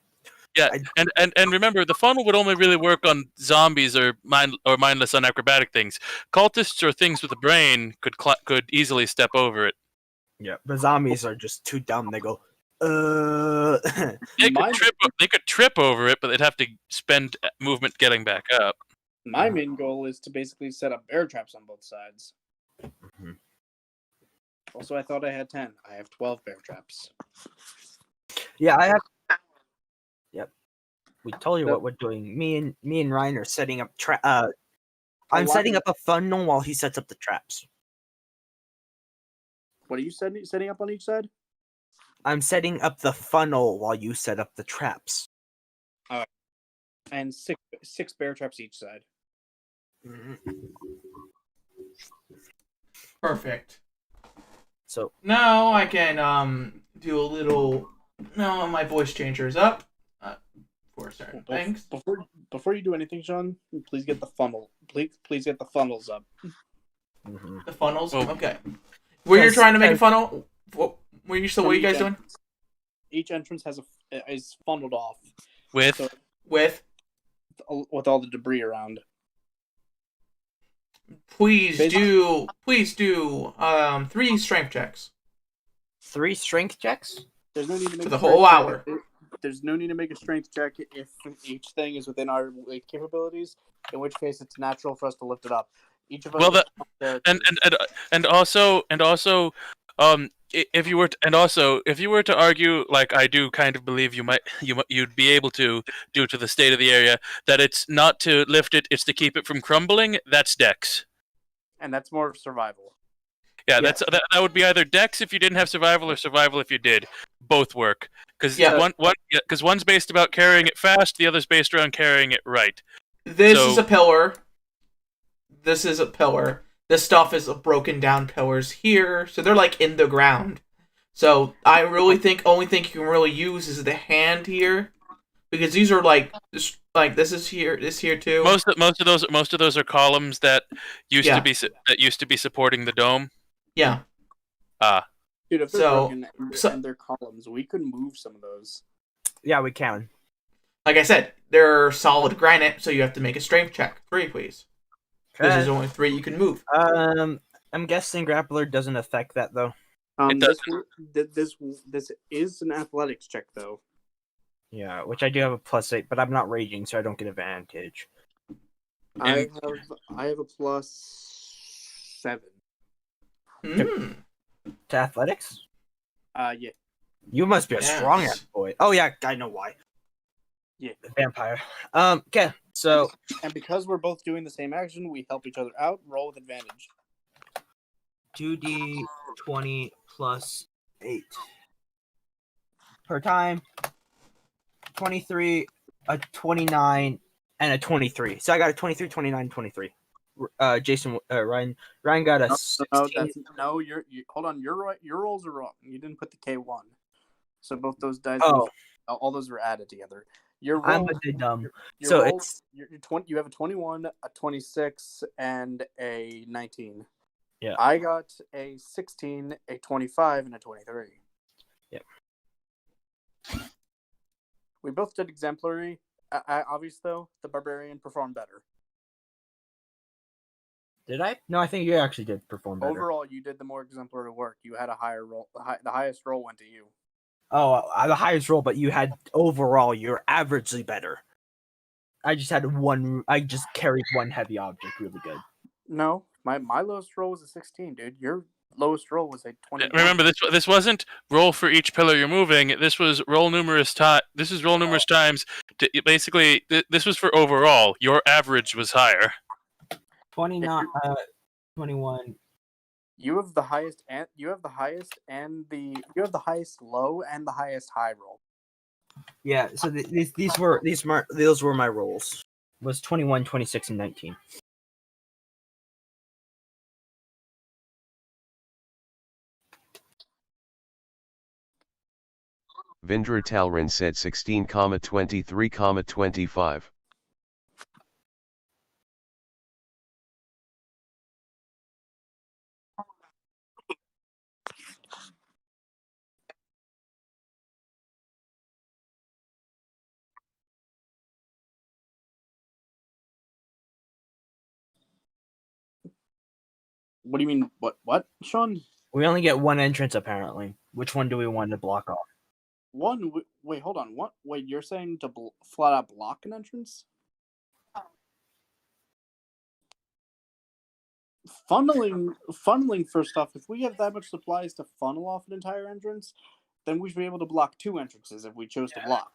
Yeah, and remember, the funnel would only really work on zombies or mindless unacrobatic things. Cultists or things with a brain could easily step over it. yeah, the zombies are just too dumb. They go, They could trip over it, but they'd have to spend movement getting back up. My main goal is to basically set up bear traps on both sides. Mm-hmm. Also, I thought I had 10. I have 12 bear traps. Yeah, I have. Yep, we told you what we're doing. Me and Ryan are setting up I'm setting up a funnel while he sets up the traps. What are you setting up on each side? I'm setting up the funnel while you set up the traps. And six bear traps each side. Perfect. So now I can do a little. No, my voice changer is up. For certain things. Before you do anything, Sean, please get the funnel. Please get the funnels up. The funnels. Oh. Okay. Were you trying to make a funnel? What are you guys doing? Each entrance is funneled off With all the debris around. Please do 3 strength checks. 3 strength checks? There's no need to make for the whole hour. There's no need to make a strength check if each thing is within our capabilities. In which case, it's natural for us to lift it up. Each of us. Well, and also, if you were to argue, like I do, kind of believe you'd be able to, due to the state of the area, that it's not to lift it, it's to keep it from crumbling. That's Dex. And that's more survival. Yeah, that would be either Dex if you didn't have survival, or survival if you did. Both work because one's based about carrying it fast, the other's based around carrying it right. This is a pillar. This is a pillar. This stuff is broken down pillars here, so they're like in the ground. So I really think only thing you can really use is the hand here, because these are like this is here, this here too. Most of those are columns that used to be supporting the dome. Yeah. Dude, if they're broken and they're columns, we could move some of those. Yeah, we can. Like I said, they're solid granite, so you have to make a strength check. 3, please. Because there's only 3 you can move. I'm guessing grappler doesn't affect that though. This is an athletics check though. Yeah, which I do have a +8, but I'm not raging, so I don't get advantage. I have a +7. To athletics? Yeah. You must be a strong Yes. ass boy. Oh yeah, I know why. Yeah. Vampire. Okay, so And because we're both doing the same action, we help each other out. Roll with advantage. 2d20 plus 8 per time. 23, a 29, and a 23. So I got a 23, 29, 23. Jason, Ryan got a 16. Hold on. Your rolls are wrong. You didn't put the K1. So both those dice, Oh, all those were added together. Your I'm roll, a bit dumb. your So roll, it's your 20. You have a 21, a 26, and a 19. Yeah. I got a 16, a 25, and a 23. Yeah. We both did exemplary. Obvious though, the barbarian performed better. Did I? No, I think you actually did perform better. Overall, you did the more exemplary work. You had a higher roll. The highest roll went to you. Oh, the highest roll, but you had overall, you're averagely better. I just had one. I just carried one heavy object really good. No, my lowest roll was a 16, dude. Your lowest roll was a 20. Remember, this wasn't roll for each pillar you're moving. This was roll numerous times. This is roll numerous times. Basically, this was for overall. Your average was higher. 29, 21. You have the highest low and the highest high roll. Yeah. So those were my rolls. Was 21, 26, and 19. Vindra Talrin said 16, 23, 25. What do you mean? What, Sean? We only get one entrance apparently. Which one do we want to block off? One. Wait, hold on. What? Wait, you're saying to flat out block an entrance? Funneling first off. If we have that much supplies to funnel off an entire entrance, then we should be able to block 2 entrances if we chose to block.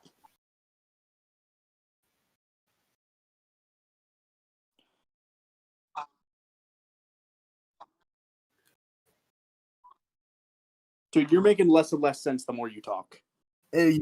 Dude, you're making less and less sense the more you talk. It's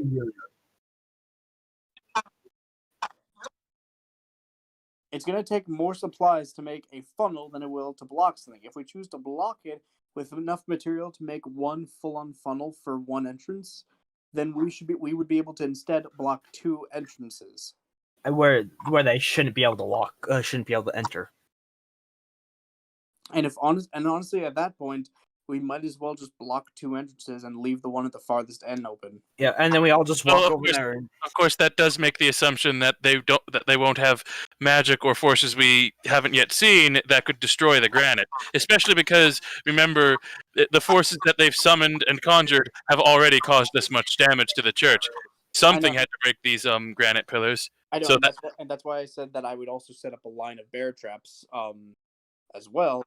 going to take more supplies to make a funnel than it will to block something. If we choose to block it with enough material to make one full-on funnel for one entrance, then we would be able to instead block 2 entrances. Where they shouldn't be able to shouldn't be able to enter. And honestly, at that point, we might as well just block 2 entrances and leave the one at the farthest end open. Yeah, and then we all just walk over there. And... Of course, that does make the assumption that they won't have magic or forces we haven't yet seen that could destroy the granite. Especially because, remember, the forces that they've summoned and conjured have already caused this much damage to the church. Something had to break these granite pillars. I know, So and that's why I said that I would also set up a line of bear traps as well.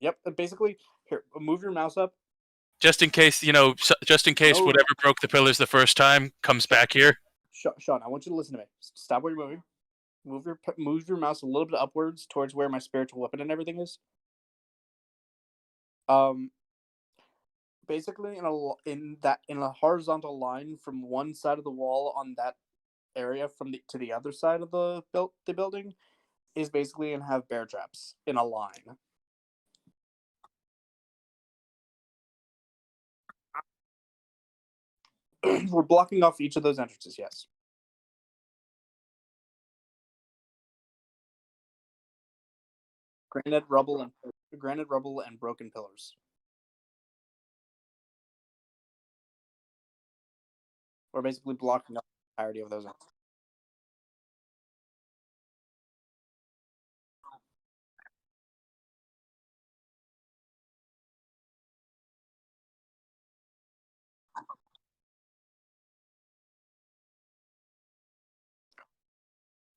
Yep, basically, here, move your mouse up. Just in case, whatever broke the pillars the first time comes back here. Sean, I want you to listen to me. Stop where you're moving. Move your mouse a little bit upwards towards where my spiritual weapon and everything is. Basically, in a horizontal line from one side of the wall on that area to the other side of the building is basically gonna have bear traps in a line. We're blocking off each of those entrances, yes. Granite, rubble, and broken pillars. We're basically blocking up the entirety of those entrances.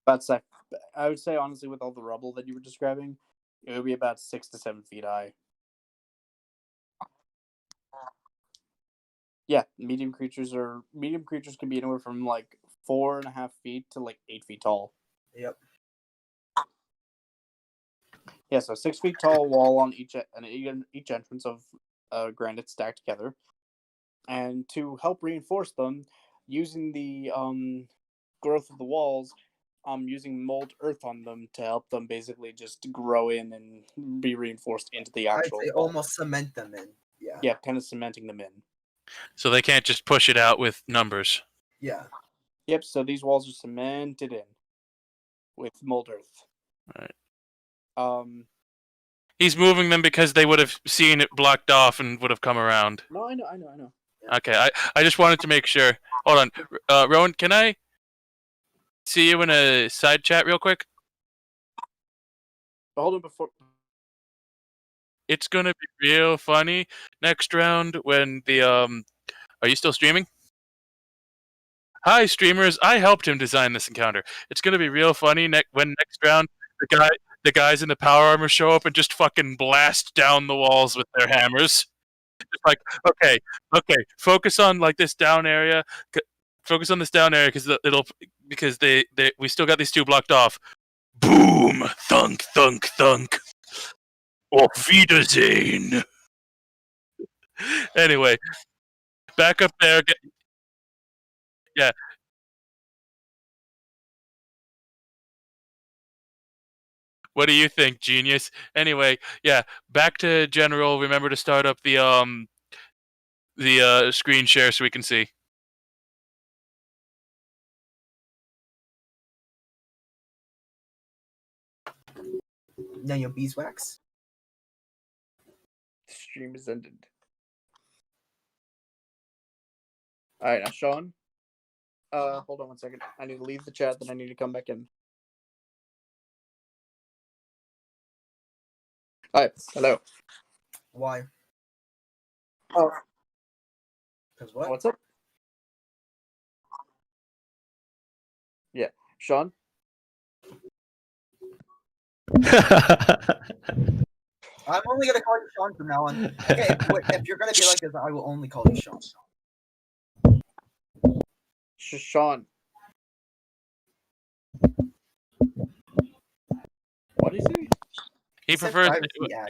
I would say, honestly, with all the rubble that you were describing, it would be about 6 to 7 feet high. Yeah, medium creatures can be anywhere from like 4.5 feet to like 8 feet tall. Yep. Yeah, so 6 feet tall wall on each entrance of granite stacked together, and to help reinforce them, using the growth of the walls, using mold earth on them to help them basically just grow in and be reinforced into the I'd actual say wall. almost cement them in. Yeah. Yeah, kind of cementing them in. So they can't just push it out with numbers. Yeah. Yep, so these walls are cemented in with mold earth. Right. He's moving them because they would have seen it blocked off and would have come around. No, I know. Okay, I just wanted to make sure. Hold on. Rowan, can I see you in a side chat real quick? But hold on before. It's gonna be real funny next round when the Are you still streaming? Hi, streamers. I helped him design this encounter. It's gonna be real funny when next round the guys in the power armor show up and just fucking blast down the walls with their hammers. Just like, okay, focus on like this down area. Focus on this down area because we still got these two blocked off. Boom! Thunk, thunk, thunk. Auf Wiedersehen. Anyway, back up there. Yeah. What do you think, genius? Anyway, yeah, back to general. Remember to start up the screen share so we can see. Now your beeswax. The stream is ended. Alright, now Sean. Hold on one second. I need to leave the chat, then I need to come back in. Alright, hello. Why? Oh. Because what? What's up? Yeah, Sean? I'm only gonna call you Sean from now on. Okay, if you're gonna be like this, I will only call you Sean. Sean. What do you say? He prefers Yeah.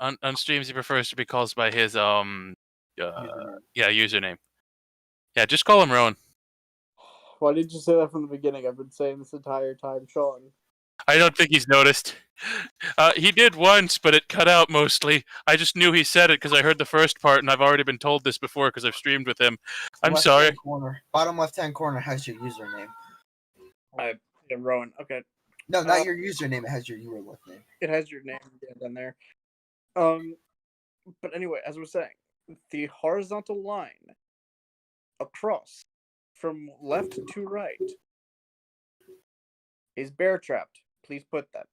on streams. He prefers to be called by his username. Yeah, just call him Rowan. Why did you say that from the beginning? I've been saying this entire time, Sean. I don't think he's noticed. He did once, but it cut out mostly. I just knew he said it because I heard the first part, and I've already been told this before because I've streamed with him. I'm sorry. Bottom left-hand corner has your username. Yeah, Rowan. Okay. No, not your username. It has your URL name. It has your name down there. But anyway, as we're saying, the horizontal line across from left to right is bear trapped. Please put that.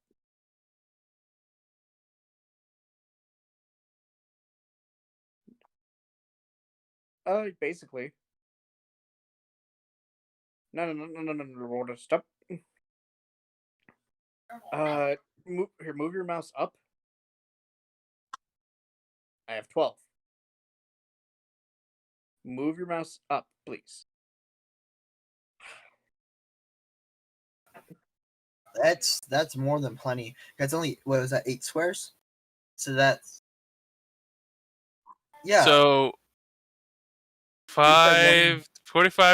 Basically. No, stop. Move your mouse up. I have 12. Move your mouse up, please. That's more than plenty. That's only, what was that, 8 squares? So that's, yeah. So 45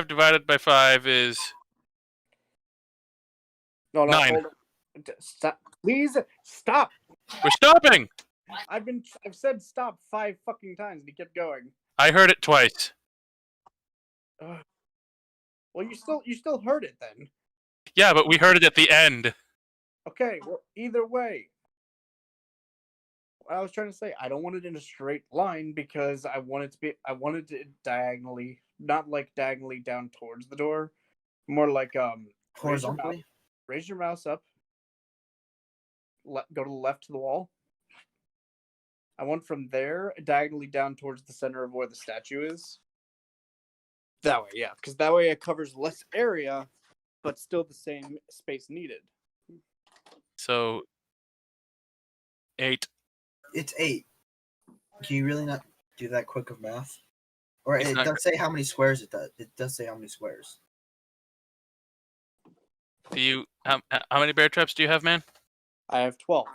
divided by 5 is No, 9. hold on. Stop. Please stop. We're stopping. I've said stop 5 fucking times and he kept going. I heard it twice. Well, you still heard it then. Yeah, but we heard it at the end. Okay, well, either way. I was trying to say, I don't want it in a straight line because I want it diagonally, not like diagonally down towards the door, more like horizontally. Raise your mouse up. Go to the left to the wall. I want from there diagonally down towards the center of where the statue is. That way, yeah, because that way it covers less area, but still the same space needed. So 8. It's 8. Can you really not do that quick of math? Or He's it not does say how many squares it does. It does say how many squares. Do you how many bear traps do you have, man? I have 12.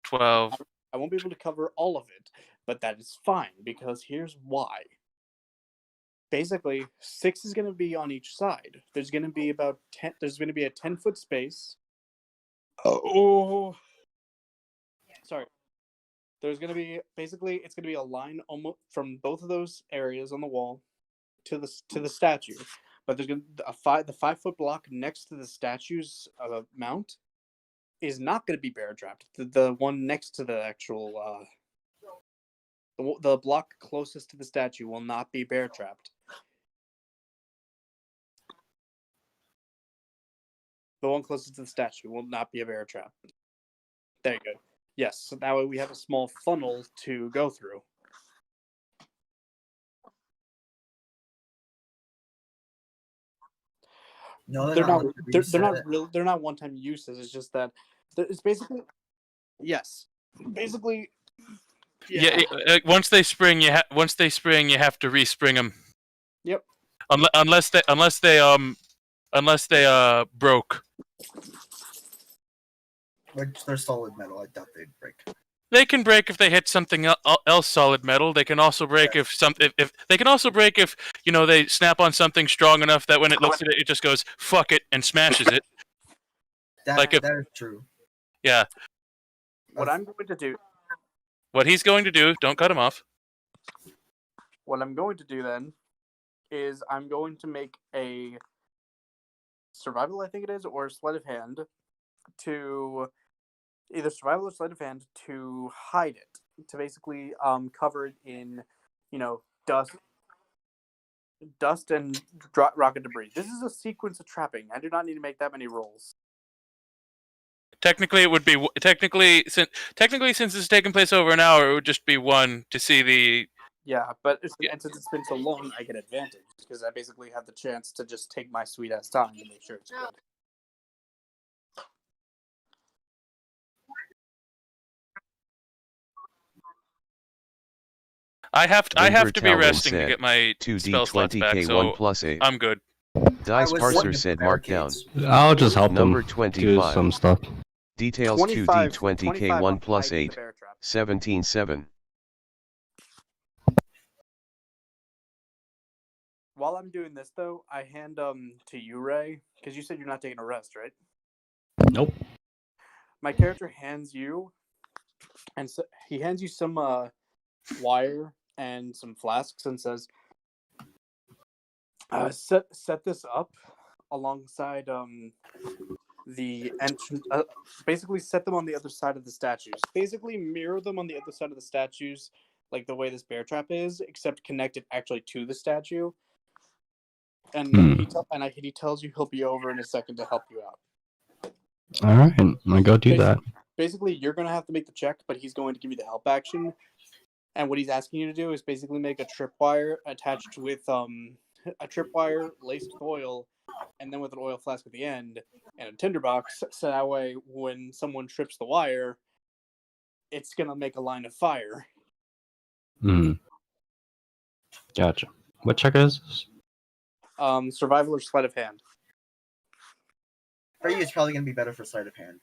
12. I won't be able to cover all of it, but that is fine because here's why. Basically, 6 is going to be on each side. There's going to be about 10. There's going to be a 10-foot space. Oh, sorry. There's going to be basically it's going to be a line almost from both of those areas on the wall to the statue. But there's going to the 5-foot block next to the statue's mount is not going to be bear trapped. The one next to the actual the block closest to the statue will not be bear trapped. The one closest to the statue will not be a bear trap. There you go. Yes, so that way we have a small funnel to go through. No, They're not. They're not reset. real. They're not one-time uses. It's just that it's basically. Yes, basically. Yeah. Once they spring, you have to respring them. Yep. Unless they broke. Which they're solid metal. I doubt they'd break. They can break if they hit something else solid metal. They can also break if they can also break if they snap on something strong enough that when it looks at it, it just goes fuck it and smashes it. That is true. Yeah. What I'm going to do. What he's going to do, don't cut him off. What I'm going to do then is I'm going to make a survival, I think it is, or sleight of hand to either survival or sleight of hand to hide it, to basically cover it in, dust and rocket debris. This is a sequence of trapping. I do not need to make that many rolls. Technically, it would be since it's taking place over an hour, it would just be one to see the. Yeah, but and since it's been so long, I get advantage because I basically have the chance to just take my sweet ass time to make sure it's good. I have to be Talon resting to said, get my 2D spell slots back, 20K1 so plus 8. I'm good. Dice I was Parser looking said for mark down. barricades. I'll just help Number them do 25. some stuff. Details 25 2D20K1 plus hiding 8. the bear trap. 17-7. While I'm doing this, though, I hand to you, Ray, because you said you're not taking a rest, right? Nope. My character hands you, and so he hands you some wire and some flasks, and says, "Set this up alongside the entrance. Basically, set them on the other side of the statues. Basically, mirror them on the other side of the statues, like the way this bear trap is, except connect it actually to the statue." And he tells you he'll be over in a second to help you out. All right, I go do that. Basically, you're going to have to make the check, but he's going to give you the help action. And what he's asking you to do is basically make a tripwire attached with a tripwire laced with oil, and then with an oil flask at the end, and a tinderbox, so that way when someone trips the wire, it's going to make a line of fire. Gotcha. What check is this? Survival or sleight of hand. For you, it's probably going to be better for sleight of hand.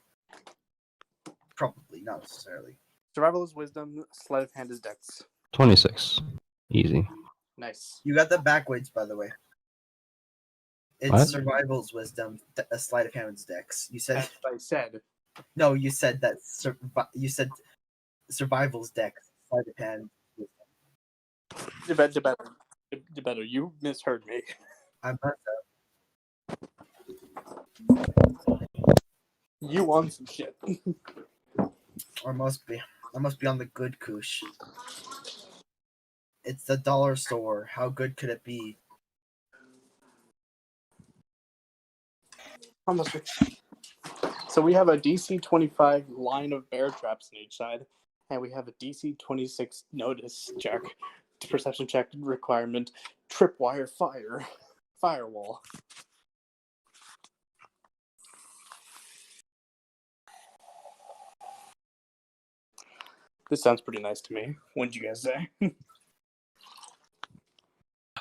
Probably, not necessarily. Survival is wisdom, sleight of hand is dex. 26. Easy. Nice. You got the backwards, by the way. It's What? survival's wisdom, a sleight of hand's dex. You said That's what I said. no. You said that. You said survival's dex, sleight of hand. Better. You misheard me. I'm not. You want some shit. Or must be. I must be on the good koosh. It's the dollar store. How good could it be? Almost. So we have a DC 25 line of bear traps on each side, and we have a DC 26 notice check, perception check requirement, tripwire firewall. This sounds pretty nice to me. What did you guys say?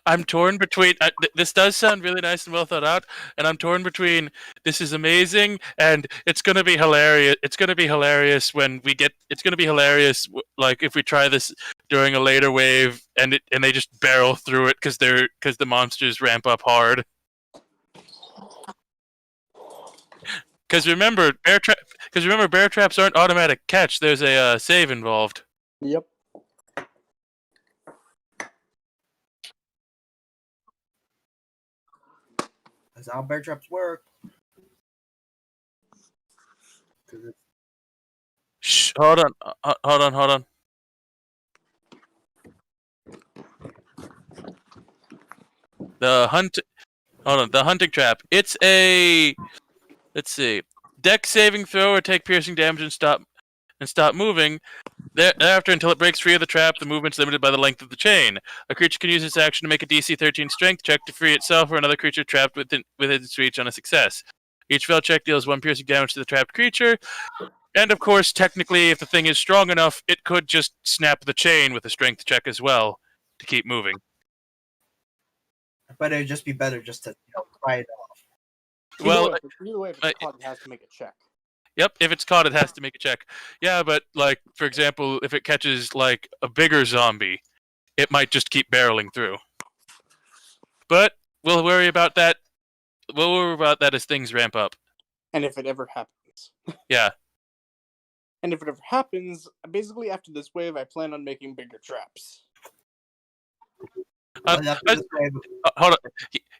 I'm torn between. This does sound really nice and well thought out, and I'm torn between this is amazing and it's gonna be hilarious. It's gonna be hilarious when we get. It's gonna be hilarious, like if we try this during a later wave and they just barrel through it because the monsters ramp up hard. Because remember, bear traps aren't automatic catch. There's a save involved. Yep. That's how bear traps work. Shh, hold on. The hunting trap. It's a, let's see, deck saving throw or take piercing damage and stop moving. Thereafter, until it breaks free of the trap, the movement's limited by the length of the chain. A creature can use this action to make a DC 13 Strength check to free itself or another creature trapped within its reach on a success. Each failed check deals 1 piercing damage to the trapped creature. And of course, technically, if the thing is strong enough, it could just snap the chain with a Strength check as well to keep moving. But it'd just be better just to try it off. Well, either way, if it's caught, it has to make a check. Yep, if it's caught, it has to make a check. Yeah, but, like, for example, if it catches, like, a bigger zombie, it might just keep barreling through. But we'll worry about that. We'll worry about that as things ramp up. And if it ever happens. Yeah. And if it ever happens, basically after this wave, I plan on making bigger traps. Hold on.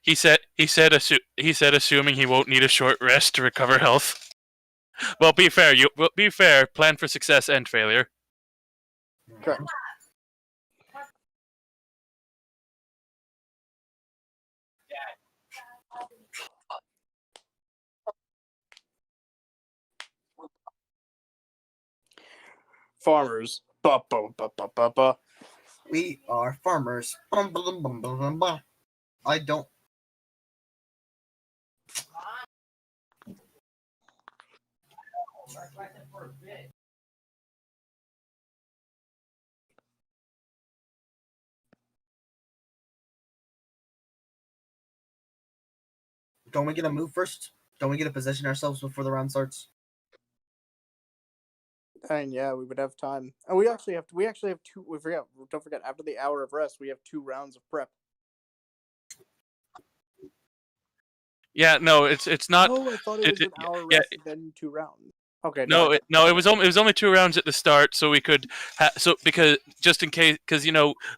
He said assuming he won't need a short rest to recover health. Well, be fair. Plan for success and failure. Correct. Farmers. Ba, ba, ba, ba, ba, ba. We are farmers. Bum, bum, bum, bum, bum, bum. I don't. Don't we get a move first? Don't we get to position ourselves before the round starts? And yeah, we would have time. And we actually have two. Don't forget, after the hour of rest, we have 2 rounds of prep. Yeah, no, it's not. Oh, I thought it was an hour rest and then 2 rounds. Okay. It was only 2 rounds at the start, so we could because just in case, because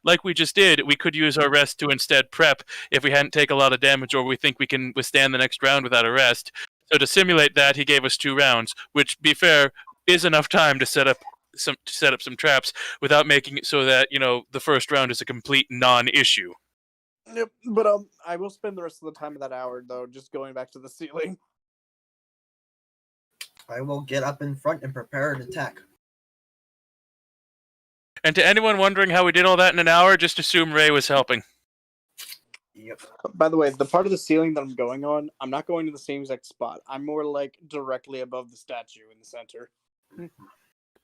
like we just did, we could use our rest to instead prep if we hadn't taken a lot of damage or we think we can withstand the next round without a rest. So to simulate that, he gave us 2 rounds, which, be fair, is enough time to set up some traps without making it so that the first round is a complete non-issue. Yep, but I will spend the rest of the time of that hour though just going back to the ceiling. I will get up in front and prepare an attack. And to anyone wondering how we did all that in an hour, just assume Ray was helping. Yep. By the way, the part of the ceiling that I'm going on, I'm not going to the same exact spot. I'm more like directly above the statue in the center.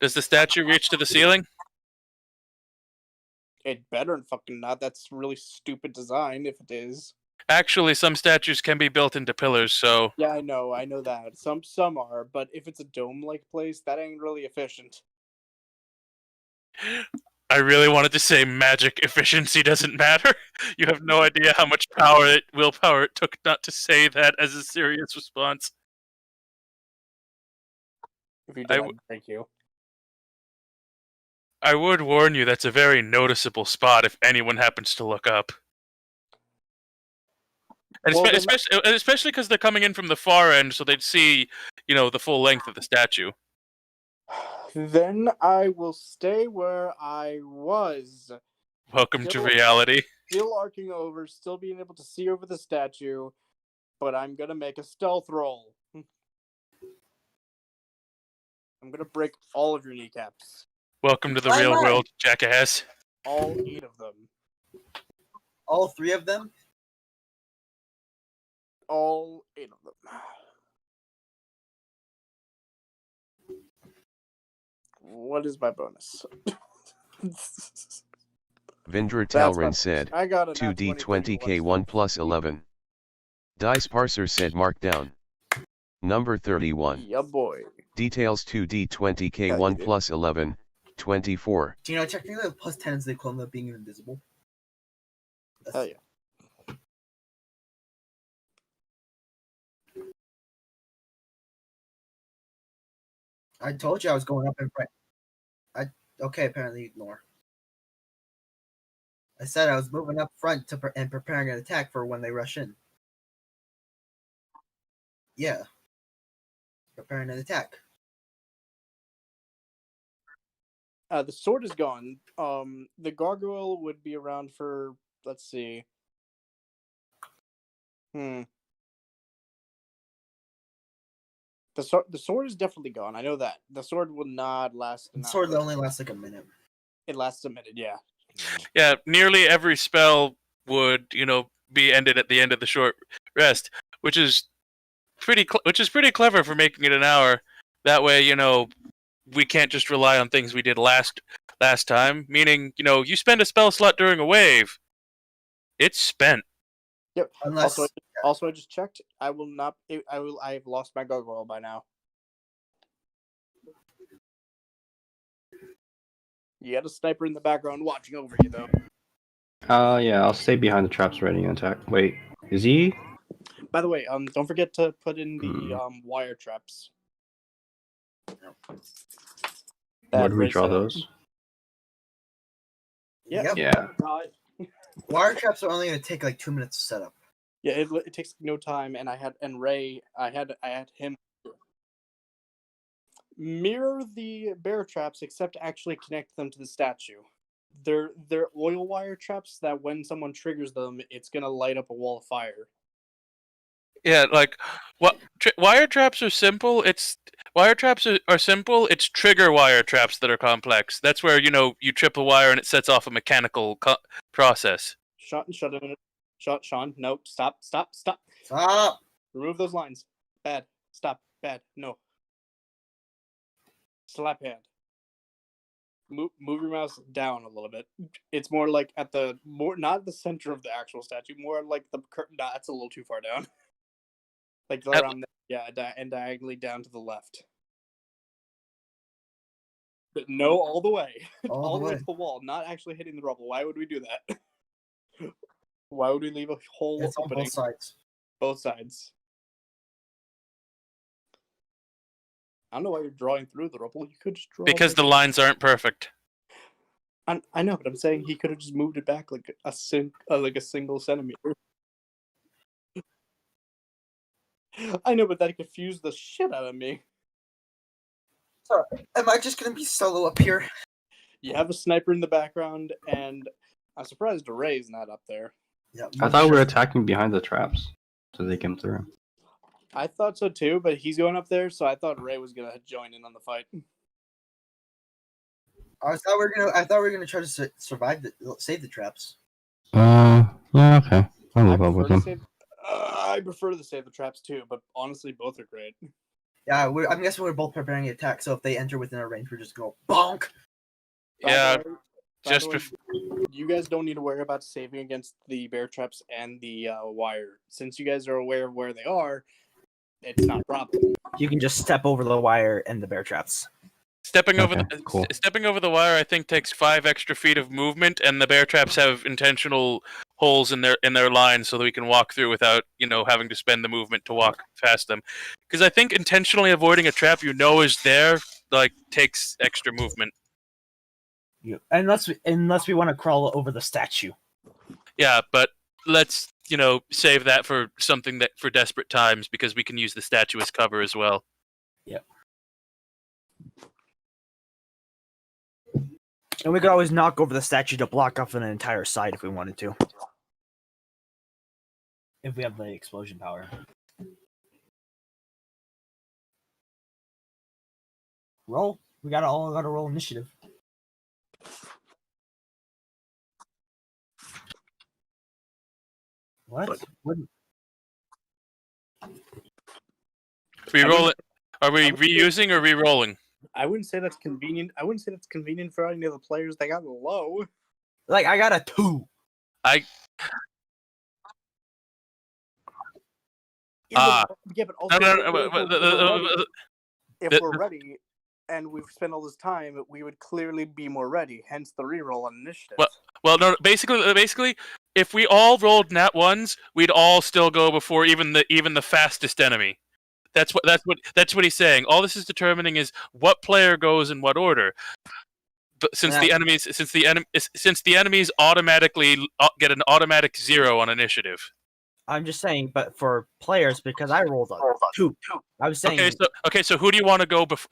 Does the statue reach to the ceiling? It better and fucking not. That's really stupid design if it is. Actually, some statues can be built into pillars, so... Yeah, I know that. Some are, but if it's a dome-like place, that ain't really efficient. I really wanted to say magic efficiency doesn't matter. You have no idea how much willpower it took not to say that as a serious response. If you did, thank you. I would warn you that's a very noticeable spot if anyone happens to look up. And especially because they're coming in from the far end, so they'd see, the full length of the statue. Then I will stay where I was. Welcome to reality. Still arcing over, still being able to see over the statue, but I'm gonna make a stealth roll. I'm gonna break all of your kneecaps. Welcome to the real world, jackass. All 8 of them. All 3 of them? All 8 of them. What is my bonus? Vindra That's Talrin my said, I got a 2d20 K1 plus 11. Dice Parser said Markdown. Number 31. Yeah, boy. Details 2d20 Yeah, K1 you did. plus 11, 24. Do you know technically the plus 10 is the equivalent of being invisible? Hell yeah. I told you I was going up in front. Okay, apparently ignore. I said I was moving up front and preparing an attack for when they rush in. Yeah. Preparing an attack. The sword is gone. The gargoyle would be around for, let's see. The sword is definitely gone. I know that. The sword will not last an The sword hour. only lasts like a minute. It lasts a minute, yeah. Yeah, nearly every spell would, be ended at the end of the short rest, which is pretty clever for making it an hour. That way, we can't just rely on things we did last time. Meaning, you spend a spell slot during a wave, it's spent. Yep. Unless Also, I just checked. I will not. I've lost my gargoyle by now. You got a sniper in the background watching over you, though. Yeah, I'll stay behind the traps ready and attack. Wait, is he? By the way, don't forget to put in the wire traps. Where do we draw those? Yeah. Yep. Yeah. wire traps are only going to take like 2 minutes to set up. Yeah, it takes no time, and Ray, I had him mirror the bear traps, except actually connect them to the statue. They're oil wire traps that when someone triggers them, it's gonna light up a wall of fire. Yeah, like wire traps are simple. Wire traps are simple. It's trigger wire traps that are complex. That's where you trip a wire and it sets off a mechanical process. Sean, no, stop. Stop! Remove those lines. Bad. Stop. Bad. No. Slap hand. Move your mouse down a little bit. It's more like not the center of the actual statue, more like the curtain. Nah, that's a little too far down. Like around and diagonally down to the left. But no, all the way. All the way to the wall, not actually hitting the rubble. Why would we do that? Why would we leave a hole It's on opening? both sides. Both sides. I don't know why you're drawing through the rubble. You could just draw. Because the lines aren't perfect. I know, but I'm saying he could have just moved it back like a single centimeter. I know, but that confused the shit out of me. So, am I just gonna be solo up here? You have a sniper in the background, and I'm surprised Ray's not up there. Yeah. I thought we were attacking behind the traps, so they came through. I thought so too, but he's going up there, so I thought Ray was gonna join in on the fight. I thought we were gonna try to save the traps. Yeah, okay. I'll move up with them. I prefer to save the traps too, but honestly, both are great. Yeah, I'm guessing we're both preparing an attack, so if they enter within our range, we're just gonna bonk. Yeah, you guys don't need to worry about saving against the bear traps and the wire. Since you guys are aware of where they are, it's not a problem. You can just step over the wire and the bear traps. Stepping over the wire, I think, takes 5 extra feet of movement, and the bear traps have intentional holes in their lines so that we can walk through without having to spend the movement to walk past them. Because I think intentionally avoiding a trap is there takes extra movement. Yeah. Unless we want to crawl over the statue. Yeah, but let's save that for something for desperate times, because we can use the statue as cover as well. Yep. And we could always knock over the statue to block off an entire side if we wanted to. If we have the explosion power. Roll. We gotta roll initiative. What? Reroll it. Are we reusing or re-rolling? I wouldn't say that's convenient. I wouldn't say that's convenient for any of the players that got low. Like I got a 2. But also, if The- we're ready and we've spent all this time, we would clearly be more ready. Hence the reroll on initiative. Well, no. Basically, if we all rolled nat ones, we'd all still go before even the fastest enemy. That's what he's saying. All this is determining is what player goes in what order. But since the enemies automatically get an automatic 0 on initiative. I'm just saying, but for players, because I rolled a 2. I was saying. Okay. So who do you want to go before?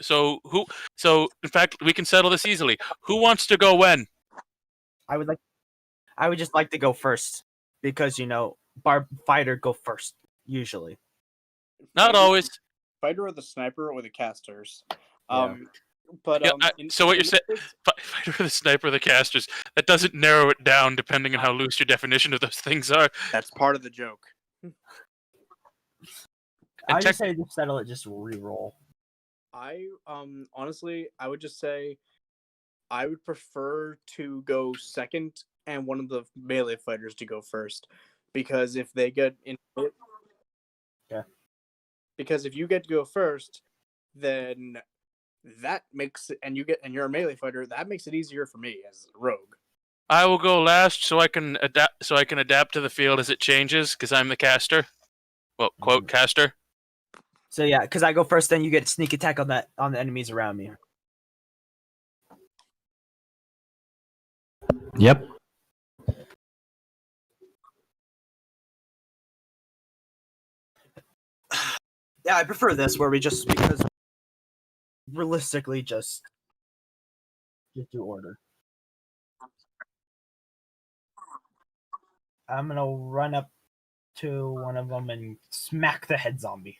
So in fact, we can settle this easily. Who wants to go when? I would just like to go first because fighter go first usually. Not always. Fighter or the sniper or the casters. Yeah. So what you're saying, fighter or the sniper or the casters, that doesn't narrow it down depending on how loose your definition of those things are. That's part of the joke. I just say just settle it, just re-roll. I honestly, I would just say I would prefer to go second and one of the melee fighters to go first, because if they get in, because if you get to go first, then that makes it, and you're a melee fighter, that makes it easier for me as a rogue. I will go last so I can adapt to the field as it changes because I'm the caster. Well, quote caster. So yeah, because I go first, then you get sneak attack on the enemies around me. Yep. Yeah, I prefer this where we just because realistically just do order. I'm gonna run up to one of them and smack the head zombie.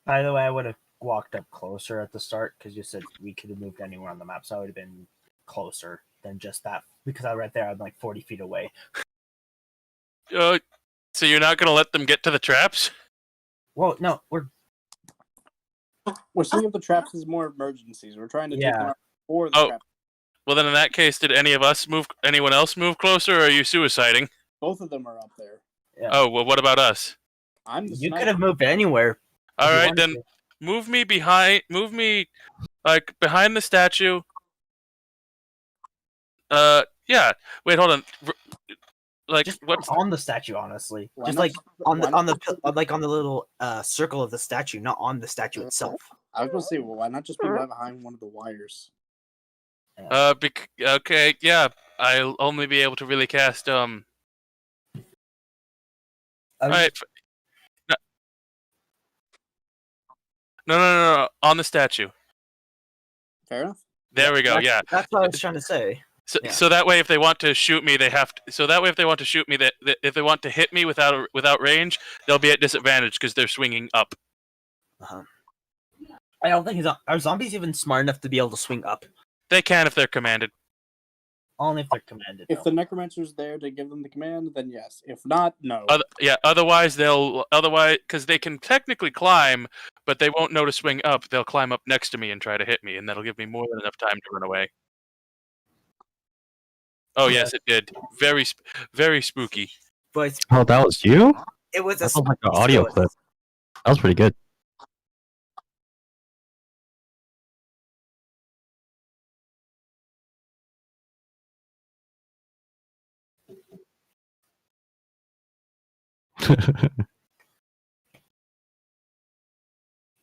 By the way, I would have walked up closer at the start because you said we could have moved anywhere on the map, so I would have been closer than just that because I right there. I'm like 40 feet away. So you're not gonna let them get to the traps? Well, no, we're seeing if the traps is more emergencies. We're trying to take them out before the traps. Well, then in that case, did anyone else move closer, or are you suiciding? Both of them are up there. Yeah. Oh, well, what about us? You could have moved anywhere. All right, then move me behind the statue. Yeah. Wait, hold on. Like just what's on the statue, honestly. Why just not like just- on why the little circle of the statue, not on the statue itself. I was gonna say, well, why not just be right behind one of the wires? Okay, yeah. I'll only be able to really cast All right. No. On the statue. Fair enough. There we go. Yeah. That's what I was trying to say. So that way, if they want to shoot me, they have to. So that way, if they want to shoot me, if they want to hit me without range, they'll be at disadvantage because they're swinging up. Uh-huh. I don't think are zombies even smart enough to be able to swing up? They can if they're commanded. Only if they're commanded. If the necromancer's there to give them the command, then yes. If not, no. Otherwise because they can technically climb, but they won't know to swing up. They'll climb up next to me and try to hit me, and that'll give me more than enough time to run away. Oh yes, it did. Very, very spooky. But Oh, that was you? it was That sounds like an audio clip. That was pretty good.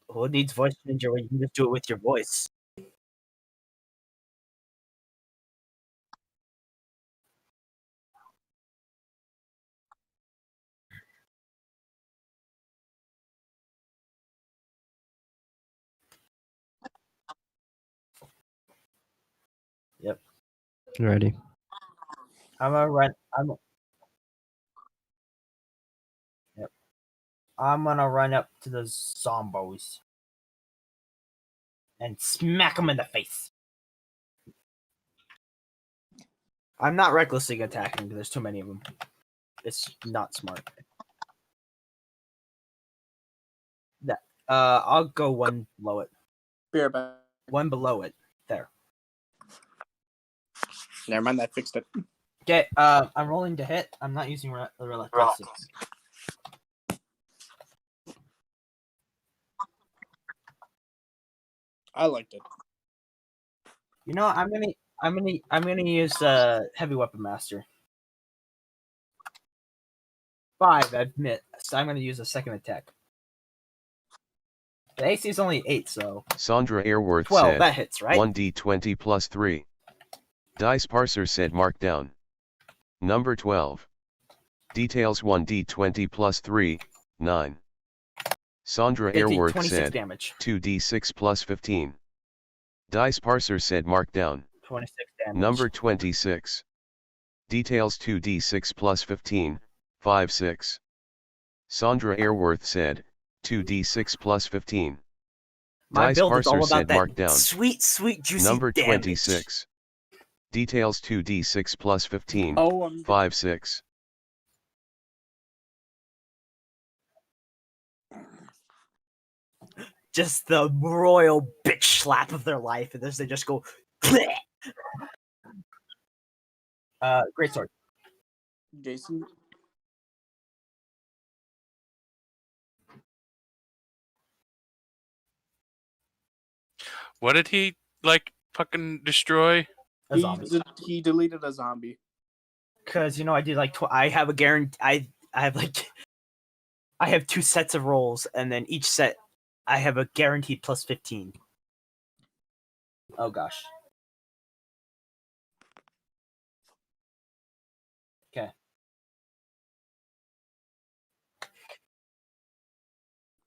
Who needs voice changer when you can just do it with your voice? Yep. Ready. I'm gonna run. Yep. I'm gonna run up to the zombos and smack them in the face. I'm not recklessly attacking because there's too many of them. It's not smart. That I'll go one below it. Bear back. One below it. There. Never mind, that fixed it. Okay. I'm rolling to hit. I'm not using reckless. I liked it. You know, I'm gonna use heavy weapon master. 5, I admit. So I'm gonna use a second attack. The AC is only 8, so Sandra Airworth 12. said, That hits, right? 1d20 plus 3. Dice Parser said Markdown. Number 12. Details 1d20 plus 3, 9. Sandra 15, Airworth 26 said, damage. 2d6 plus 15. Dice Parser said Markdown. 26 damage. Number 26. Details 2d6 plus 15, 5, 6. Sandra Airworth said, 2d6 plus 15. My Dice build is all Parser about said that Markdown. sweet, juicy Number damage. 26. Details 2d6 plus 15, Oh, 5, 6. Just the royal bitch slap of their life, and they just go. Bleh! Great sword. Jason. What did he fucking destroy? A zombie. He deleted a zombie. Because I do I have a guarantee. I have I have 2 sets of rolls, and then each set I have a guaranteed plus 15. Oh gosh. Okay.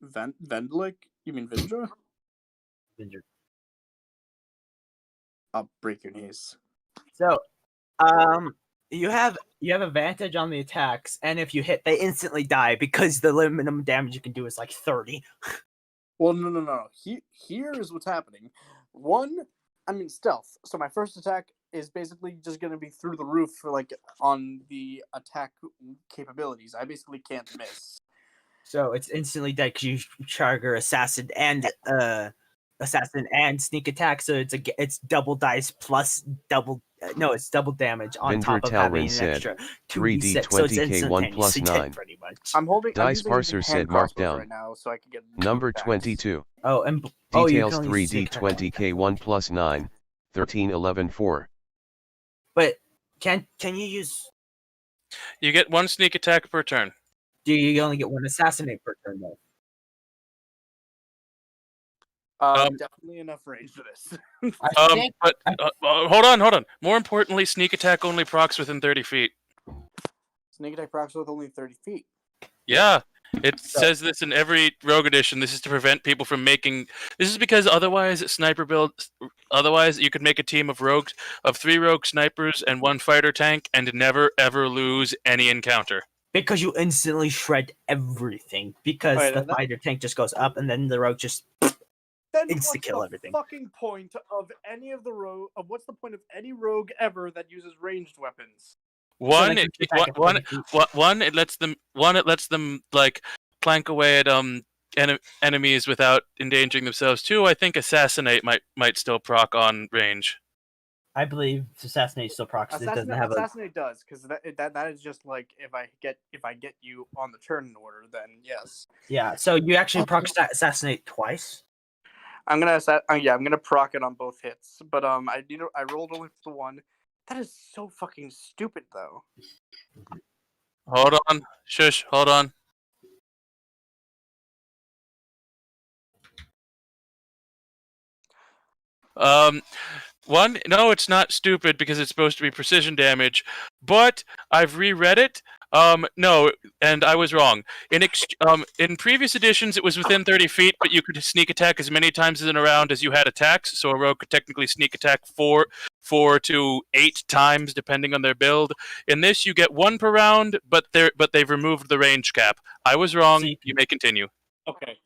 Vendlick? You mean Vindra? Injured. I'll break your knees. So, you have advantage on the attacks, and if you hit, they instantly die because the minimum damage you can do is like 30. Well, no. Here is what's happening. Stealth. So my first attack is basically just going to be through the roof for on the attack capabilities. I basically can't miss. So it's instantly dead because you trigger assassin and sneak attack. So it's double dice plus double. No, it's double damage on Vinder top of having Talrin an extra said, 2d6. So it's 3d20k1 plus instantaneously 9. dead, pretty much. I'm Dice using Parser said hand crossbows Markdown. right now, so I can get Number attacks. 22. Oh, and you Details can only use sneak attack. 3d20k1 plus 9, 13, 11, 4. But can you use? You get 1 sneak attack per turn. Do you only get 1 assassinate per turn though? Definitely enough range for this. But hold on. More importantly, sneak attack only procs within 30 feet. Sneak attack procs with only 30 feet. Yeah, it says this in every Rogue edition. This is to prevent people from making. This is because otherwise, sniper build. Otherwise, you could make a team of 3 rogue snipers and 1 fighter tank, and never ever lose any encounter. Because you instantly shred everything. Because the fighter tank just goes up, and then the rogue just Then insta-kill everything. Fucking point of any of the rogue? What's the point of any rogue ever that uses ranged weapons? One, it lets them clank away at enemies without endangering themselves. 2, I think assassinate might still proc on range. I believe assassinate still procs. It doesn't have assassinate does, because that is just if I get you on the turn order, then yes. Yeah, so you actually proc assassinate twice. I'm gonna proc it on both hits, but I rolled only for the 1. That is so fucking stupid, though. Hold on, shush. Hold on. One, no, it's not stupid because it's supposed to be precision damage, but I've reread it. No, and I was wrong. In previous editions, it was within 30 feet, but you could sneak attack as many times in a round as you had attacks. So a rogue could technically sneak attack four to 8 times, depending on their build. In this, you get 1 per round, but they've removed the range cap. I was wrong. You may continue. Okay.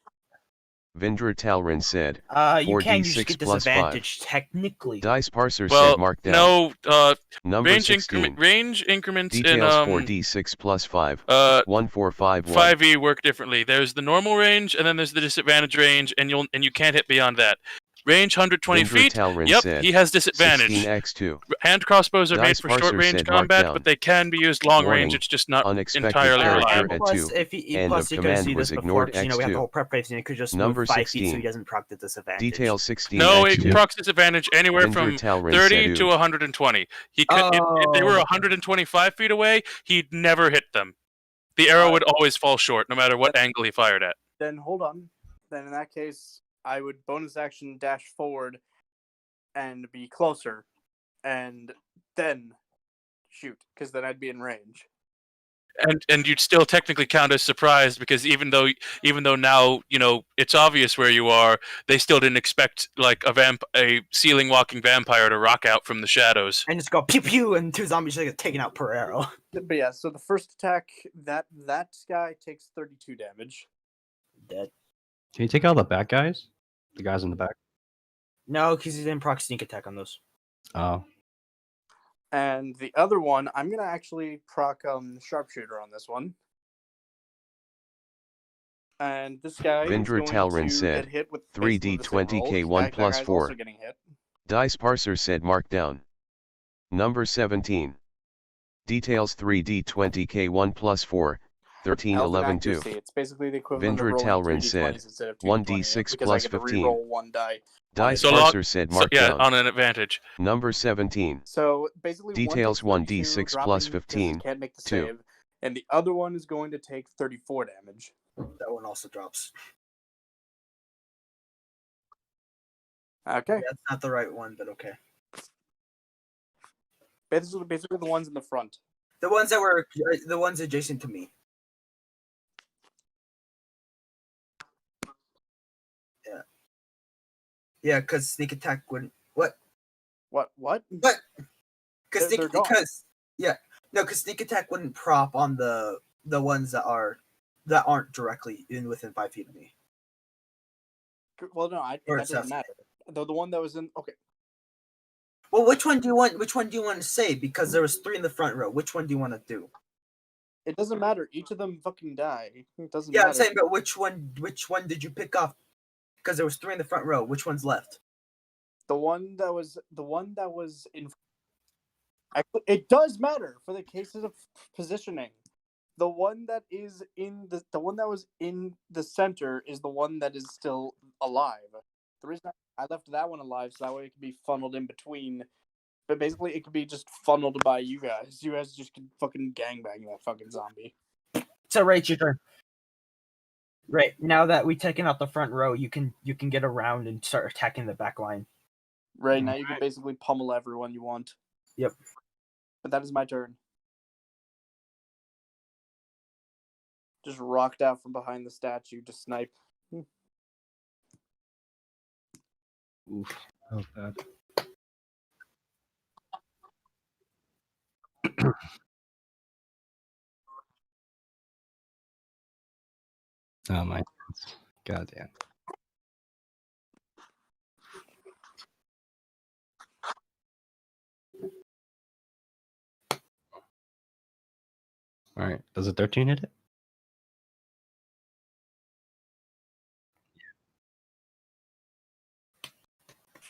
Vindra Talrin said, You can use 4d6 get plus 5. disadvantage technically. Dice Parser Well, said mark down. no, Number range 16. range increments Details in 4d6 plus 5. 1451. 5e work differently. There's the normal range, and then there's the disadvantage range, and you can't hit beyond that. Range 120 Vindra feet. Talrin Yep, said, he has disadvantage. 16x2. Hand crossbows are made Dice for short Parser range said mark combat, down. but they can be used long Warning, range. It's just not unexpected entirely character reliable. at Plus, 2. if he End plus of he could command see was this before, ignored 'cause, you know, we have the x2. whole prep phase, and he could just Number move 5 feet so 16. he doesn't proc the disadvantage. Detail 16 No, x2. it procs disadvantage anywhere Vindra from Talrin 30 said to 120. He could, if they were 125 feet away, he'd never hit them. The arrow would always fall short, no matter what angle he fired at. Then hold on. Then in that case, I would bonus action dash forward and be closer, and then shoot, because then I'd be in range. And you'd still technically count as surprised because even though now it's obvious where you are, they still didn't expect like a ceiling walking vampire to rock out from the shadows. And just go pew pew, and 2 zombies just get taken out per arrow. But yeah, so the first attack, that guy takes 32 damage. Dead. Can you take out the back guys? The guys in the back? No, because he didn't proc sneak attack on those. Oh. And the other one, I'm gonna actually proc sharpshooter on this one. And this guy Vindra is going Talrin to said, get hit with 3d20k1 plus 4. Also getting hit. Dice Parser said mark down. Number 17. Details 3d20k1 plus 4. 13, Health and 11, 2. accuracy. It's basically the equivalent Vindra of rolling Talrin 3d20s said, instead of 1d6 because plus I get to 15. reroll 1 die. Dice So Parser said mark down. on an advantage. Number 17. So basically, Details one takes 32, 1d6 plus dropping 'cause he 15. can't make the 2. save, and the other one is going to take 34 damage. That one also drops. Okay, That's not the right one, but okay. basically the ones in the front. The ones that were the ones adjacent to me. Yeah. Yeah, because sneak attack wouldn't. What? What? What? They're Because gone. because sneak attack wouldn't prop on the ones that aren't directly within 5 feet of me. Well, no, Or that it's doesn't south. matter. The one that was in. Okay, Well, which one do you want? Which one do you want to say? Because there was 3 in the front row. Which one do you want to do? it doesn't matter. Each of them fucking die. It doesn't Yeah, matter. I'm saying, but which one did you pick off? Because there was 3 in the front row. Which one's left? The one that was in. It does matter for the cases of positioning. The one that is in the one that was in the center is the one that is still alive. The reason I left that one alive so that way it can be funneled in between. But basically, it could be just funneled by you guys. You guys just can fucking gangbang that fucking zombie. So, Ray, it's your turn. Right, now that we've taken out the front row, you can get around and start attacking the back line. Right, now you can basically pummel everyone you want. Yep. But that is my turn. Just rocked out from behind the statue to snipe. Oof. That was bad. Oh my. Goddamn. All right. Does a 13 hit it?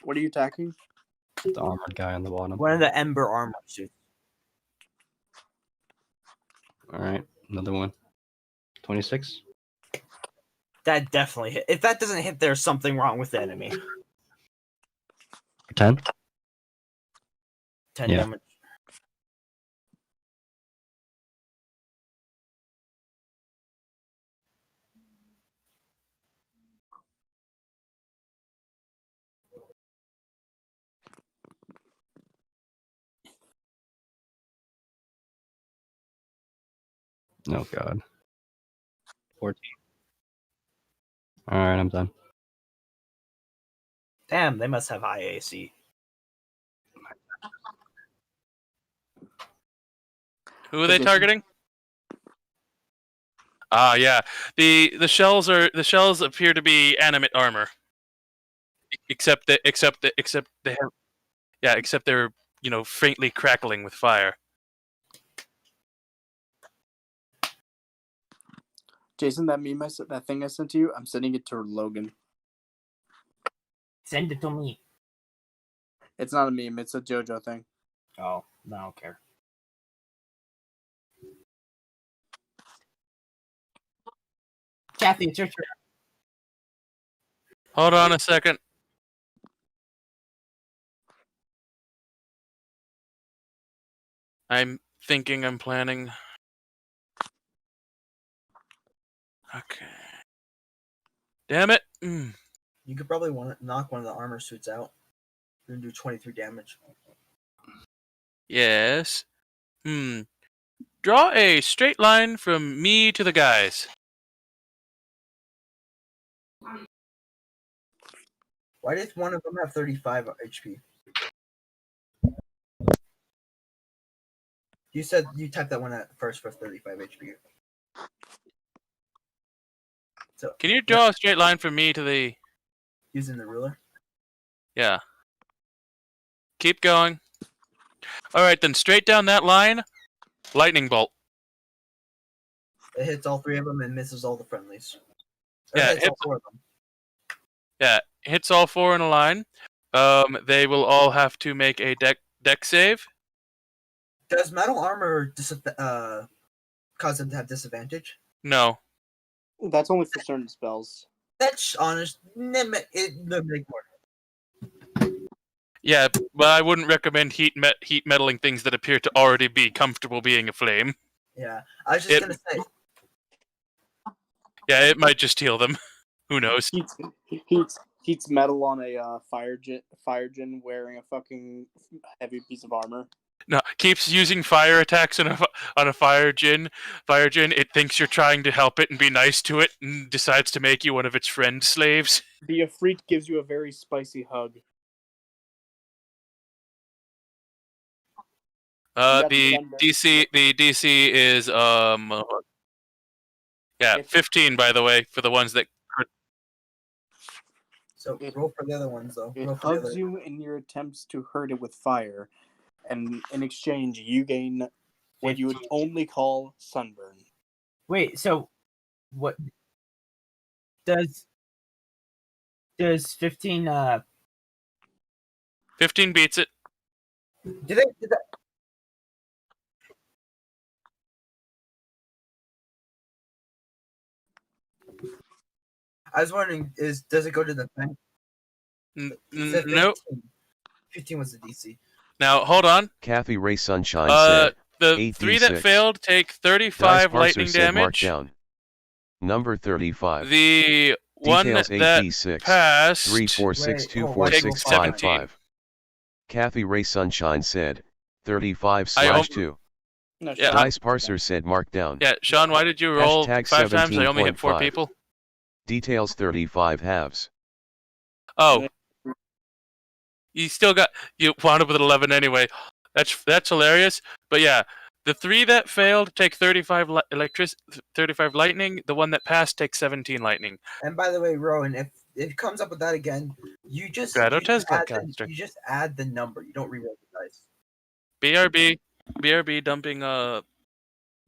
What are you attacking? The armored guy on the bottom. One of the Ember armor suits. All right. Another one. 26. That definitely hit. If that doesn't hit, there's something wrong with the enemy. 10. 10 Yeah. damage. Oh god. 14. Alright, I'm done. Damn, they must have high AC. Who are they targeting? Ah, yeah. The shells appear to be animate armor. Except they're faintly crackling with fire. Jason, that thing I sent to you, I'm sending it to Logan. Send it to me. It's not a meme, it's a JoJo thing. Oh, no, I don't care. Kathy, it's your turn. Hold on a second. I'm planning. Okay. Damn it. You could probably knock one of the armor suits out. You're gonna do 23 damage. Yes. Draw a straight line from me to the guys. Why does one of them have 35 HP? You said you typed that one at first for 35 HP. So Can you draw a straight line from me to the... using the ruler? Yeah. Keep going. Alright, then straight down that line, lightning bolt. It hits all three of them and misses all the friendlies. Yeah, it hits all four of them. Yeah, hits all four in a line. They will all have to make a deck save. Does metal armor cause them to have disadvantage? No. That's only for certain spells. That's honest. It make more. Yeah, but I wouldn't recommend heat meddling things that appear to already be comfortable being aflame. Yeah, I was just gonna say. Yeah, it might just heal them. Who knows? Heats metal on a fire djinn wearing a fucking heavy piece of armor. No, keeps using fire attacks on a fire djinn. Fire djinn, it thinks you're trying to help it and be nice to it, and decides to make you one of its friend slaves. The Ifrit gives you a very spicy hug. The DC is 15 by the way for the ones that. So roll for the other ones though. It hugs you in your attempts to hurt it with fire, and in exchange you gain what you would only call sunburn. Wait, so what does 15 15 beats it. Did that? I was wondering, does it go to the thing? Nope. 15 was the DC. Now hold on. Kathy Ray Sunshine said, the 3 that failed take 35 lightning damage. Mark down. Number 35. The one Details that passed 346246555. Kathy Ray Sunshine said, 35/2. No, Yeah, Dice Parser said mark down. Yeah, Sean, why did you roll Hashtag 5 times? I only hit 4 17.5. people. Details 35 halves. Oh. You still you wound up with an 11 anyway. That's hilarious. But yeah, the 3 that failed take 35 35 lightning. The one that passed takes 17 lightning. And by the way, Rowan, if it comes up with that again, you just add the number. You don't reroll the dice. BRB dumping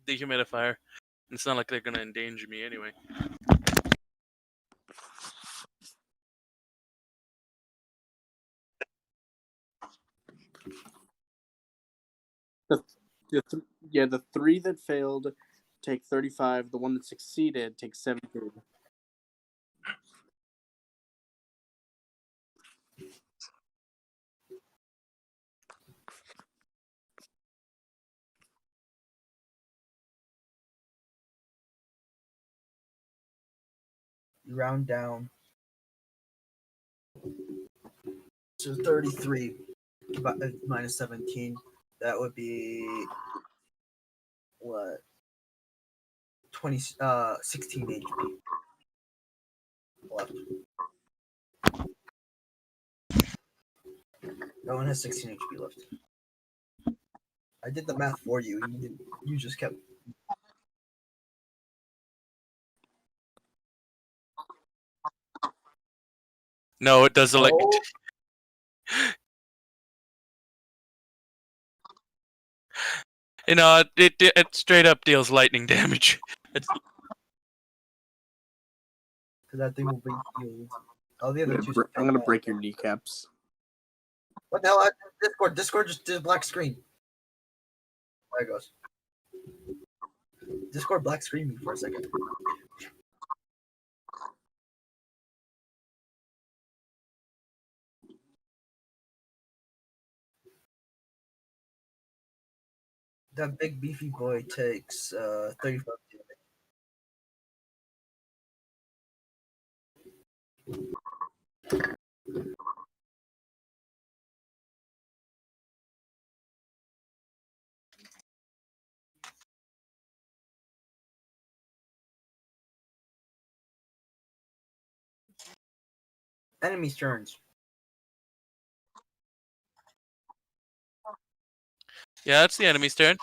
dehumidifier. It's not like they're gonna endanger me anyway. The 3 that failed take 35. The one that succeeded takes 17. You round down. So 33 minus 17. That would be what? 16 HP left. No one has 16 HP left. I did the math for you. You just kept. No, it does like. Oh. It straight up deals lightning damage. It's, Because that thing will be healed. All the other two. I'm gonna break your kneecaps. What the hell? Discord just did a black screen. There it goes. Discord black screen me for a second. That big beefy boy takes 35 damage. Enemies' turns. yeah, it's the enemy's turn.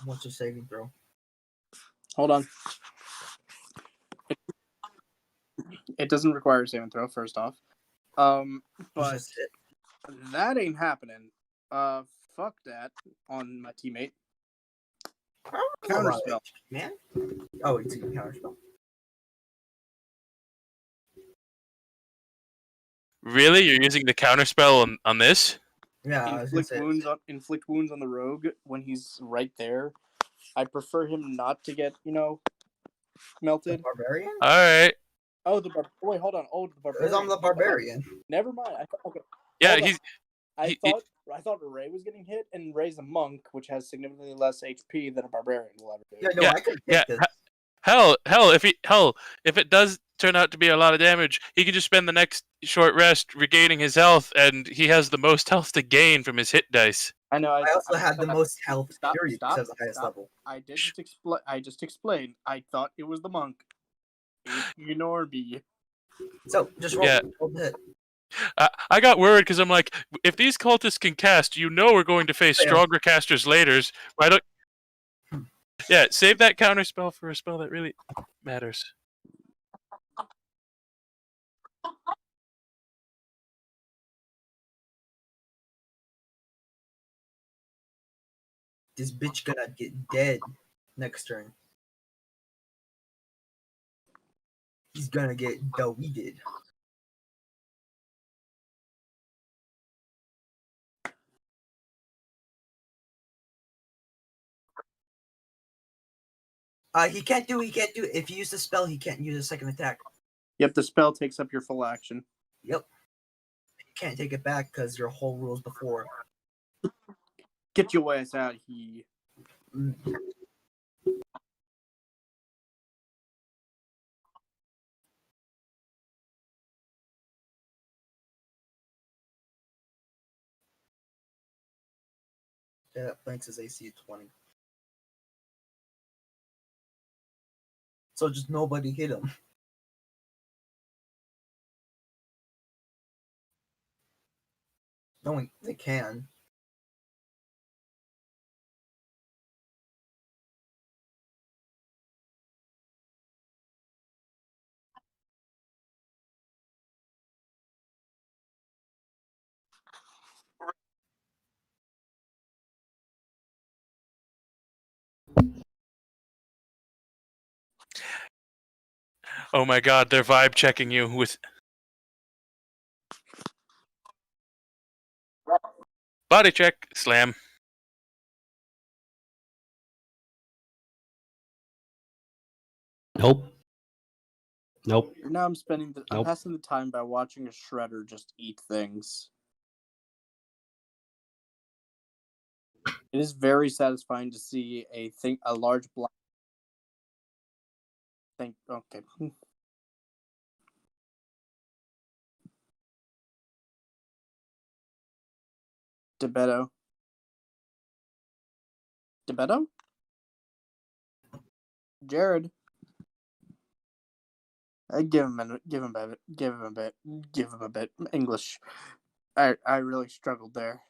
What's your saving throw? Hold on. It doesn't require a saving throw, first off. But Just hit. that ain't happening. Fuck that on my teammate. Counterspell. Man? Oh, it's a counterspell. Really? You're using the counterspell on this? Yeah, I was gonna Inflict wounds on the rogue when he's right there. I prefer him not to get, the melted. barbarian? Alright. Oh, wait, hold on. Oh, the It barbarian. was on the barbarian. Never mind. Okay. Yeah, Hold on. he's. I thought Ray was getting hit, and Ray's a monk, which has significantly less HP than a barbarian will ever do. Yeah, no, Yeah, I could yeah, take this. Hell, if it does turn out to be a lot of damage, he can just spend the next short rest regaining his health, and he has the most health to gain from his hit dice. I know. I also had the most health, period, because of the highest level. I just explained. I thought it was the monk. Ignore me. So, just roll, Yeah. roll the hit. I got worried because I'm like, if these cultists can cast, we're going to face Fail. stronger casters later. Why don't? Yeah, save that counter spell for a spell that really matters. This bitch gonna get dead next turn. He's gonna get deleted. He can't do. If you use the spell, he can't use a second attack. Yep, the spell takes up your full action. Yep. You can't take it back because your whole rules before. Get your ass out here. Yeah, Banks is AC 20. So just nobody hit him. No, they can. Oh my god, they're vibe checking you with body check, slam. Nope. Nope. Now I'm spending I'm Nope. passing the time by watching a shredder just eat things. It is very satisfying to see a large black thing. Okay. DeBetto. DeBetto? Jared. Give him a bit. English. I really struggled there.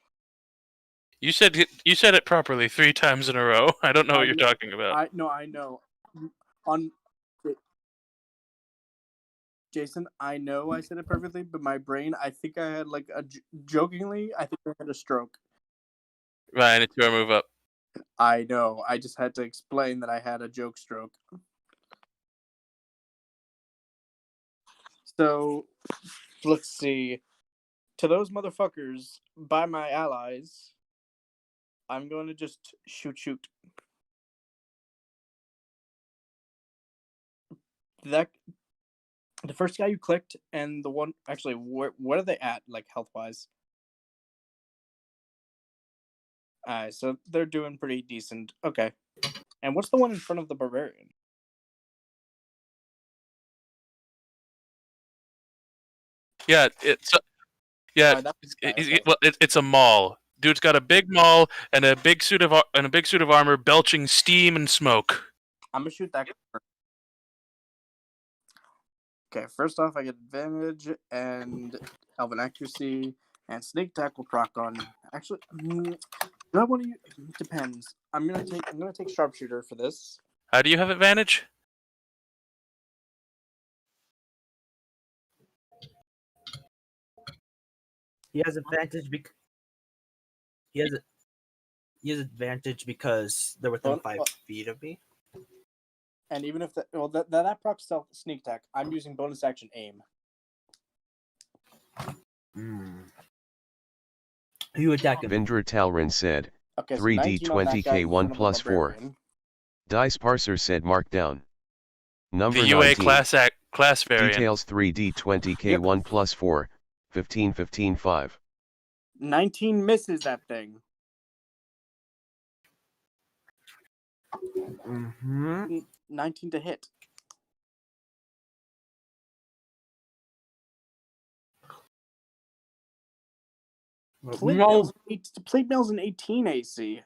You said it properly 3 times in a row. I don't know what you're talking about. I know. Jason, I know I said it perfectly, but my brain, I think I had jokingly, I think I had a stroke. Ryan, it's your move up. I know. I just had to explain that I had a joke stroke. So, let's see. To those motherfuckers, by my allies, I'm going to just shoot. The first guy you clicked, and the one actually, what are they at, like health wise? Alright, so they're doing pretty decent. Okay, and what's the one in front of the barbarian? Yeah, it's it's a maul. Dude's got a big maul and a big suit of armor, belching steam and smoke. I'm gonna shoot that. Okay, first off, I get advantage and Elven accuracy and sneak attack will proc on. Actually, do I want to use? Depends. I'm gonna take sharpshooter for this. How do you have advantage? He has advantage because he has advantage because they're within 5 feet of me. And even if that procs stealth sneak attack, I'm using bonus action aim. Who you attacking? Vindra Talrin said, Okay, so 3d20k1 plus 4. Dice Parser said markdown. Number The UA 19. class variant. Details 3d20k1 plus 4, 15, 15, 5. 19 misses that thing. 19 to hit. Plate mail's an 18 AC.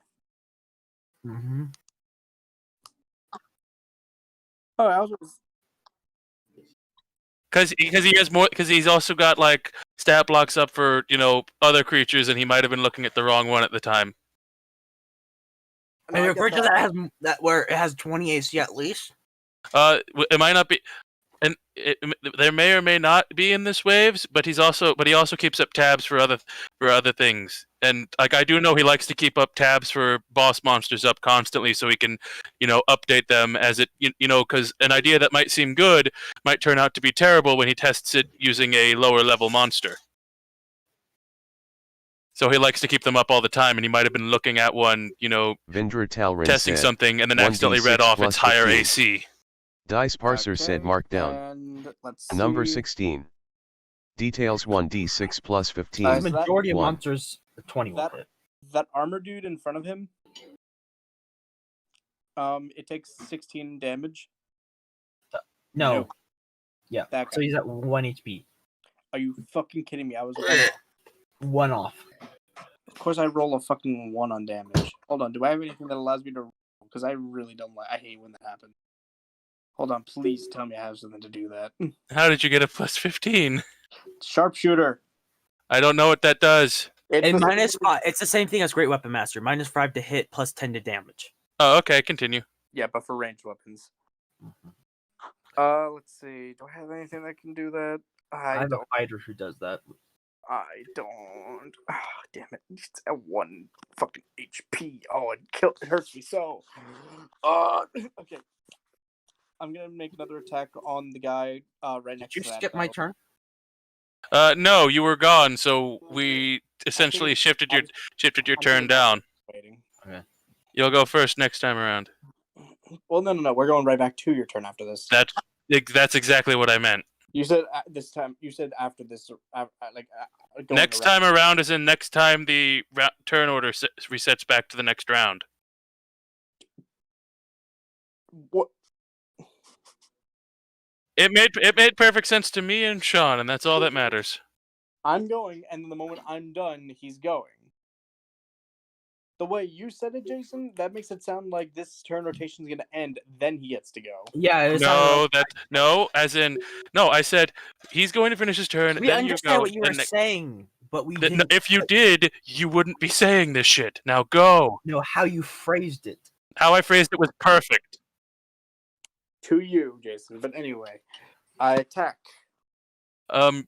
Oh, I was. Because he has more. Because he's also got like stat blocks up for other creatures, and he might have been looking at the wrong one at the time. And your creature that has where it has 20 AC at least. It might not be, and there may or may not be in this waves. But he also keeps up tabs for other things. And like I do know he likes to keep up tabs for boss monsters up constantly, so he can update them as it because an idea that might seem good might turn out to be terrible when he tests it using a lower level monster. So he likes to keep them up all the time, and he might have been looking at one, Vindra Talrin testing said, something, and then accidentally read off its higher 15. AC. Dice Parser said markdown. And let's see. Number 16. Details 1d6 plus 15. The majority of monsters are 21. That armor dude in front of him. It takes 16 damage. No. Yeah. That So he's at 1 HP. Are you fucking kidding me? I was 1 off. Of course, I roll a fucking 1 on damage. Hold on. Do I have anything that allows me to roll? Because I really don't like. I hate when that happens. Hold on. Please tell me I have something to do that. How did you get a plus 15? Sharpshooter. I don't know what that does. It's And -5. It's the same thing as Great Weapon Master. -5 to hit, plus 10 to damage. Oh, okay, continue. Yeah, but for ranged weapons. Let's see. Do I have anything that can do that? I have a fighter who does that. I don't. Oh, damn it. It's at 1 fucking HP. Oh, it hurts me so. Okay. I'm gonna make another attack on the guy right next to Did you that. skip my turn? No, you were gone, so we essentially shifted your turn down. Waiting. Okay. You'll go first next time around. Well, no. We're going right back to your turn after this. That's exactly what I meant. You said this time. You said after this. Next time around is in next time the turn order resets back to the next round. What? It made perfect sense to me and Sean, and that's all that matters. I'm going, and the moment I'm done, he's going. The way you said it, Jason, that makes it sound like this turn rotation is going to end, then he gets to go. Yeah. I said he's going to finish his turn. We then understand you go, what you were saying, but we Th- didn't. If you did, you wouldn't be saying this shit. Now go. know how you phrased it. How I phrased it was perfect. To you, Jason. But anyway, I attack. Hold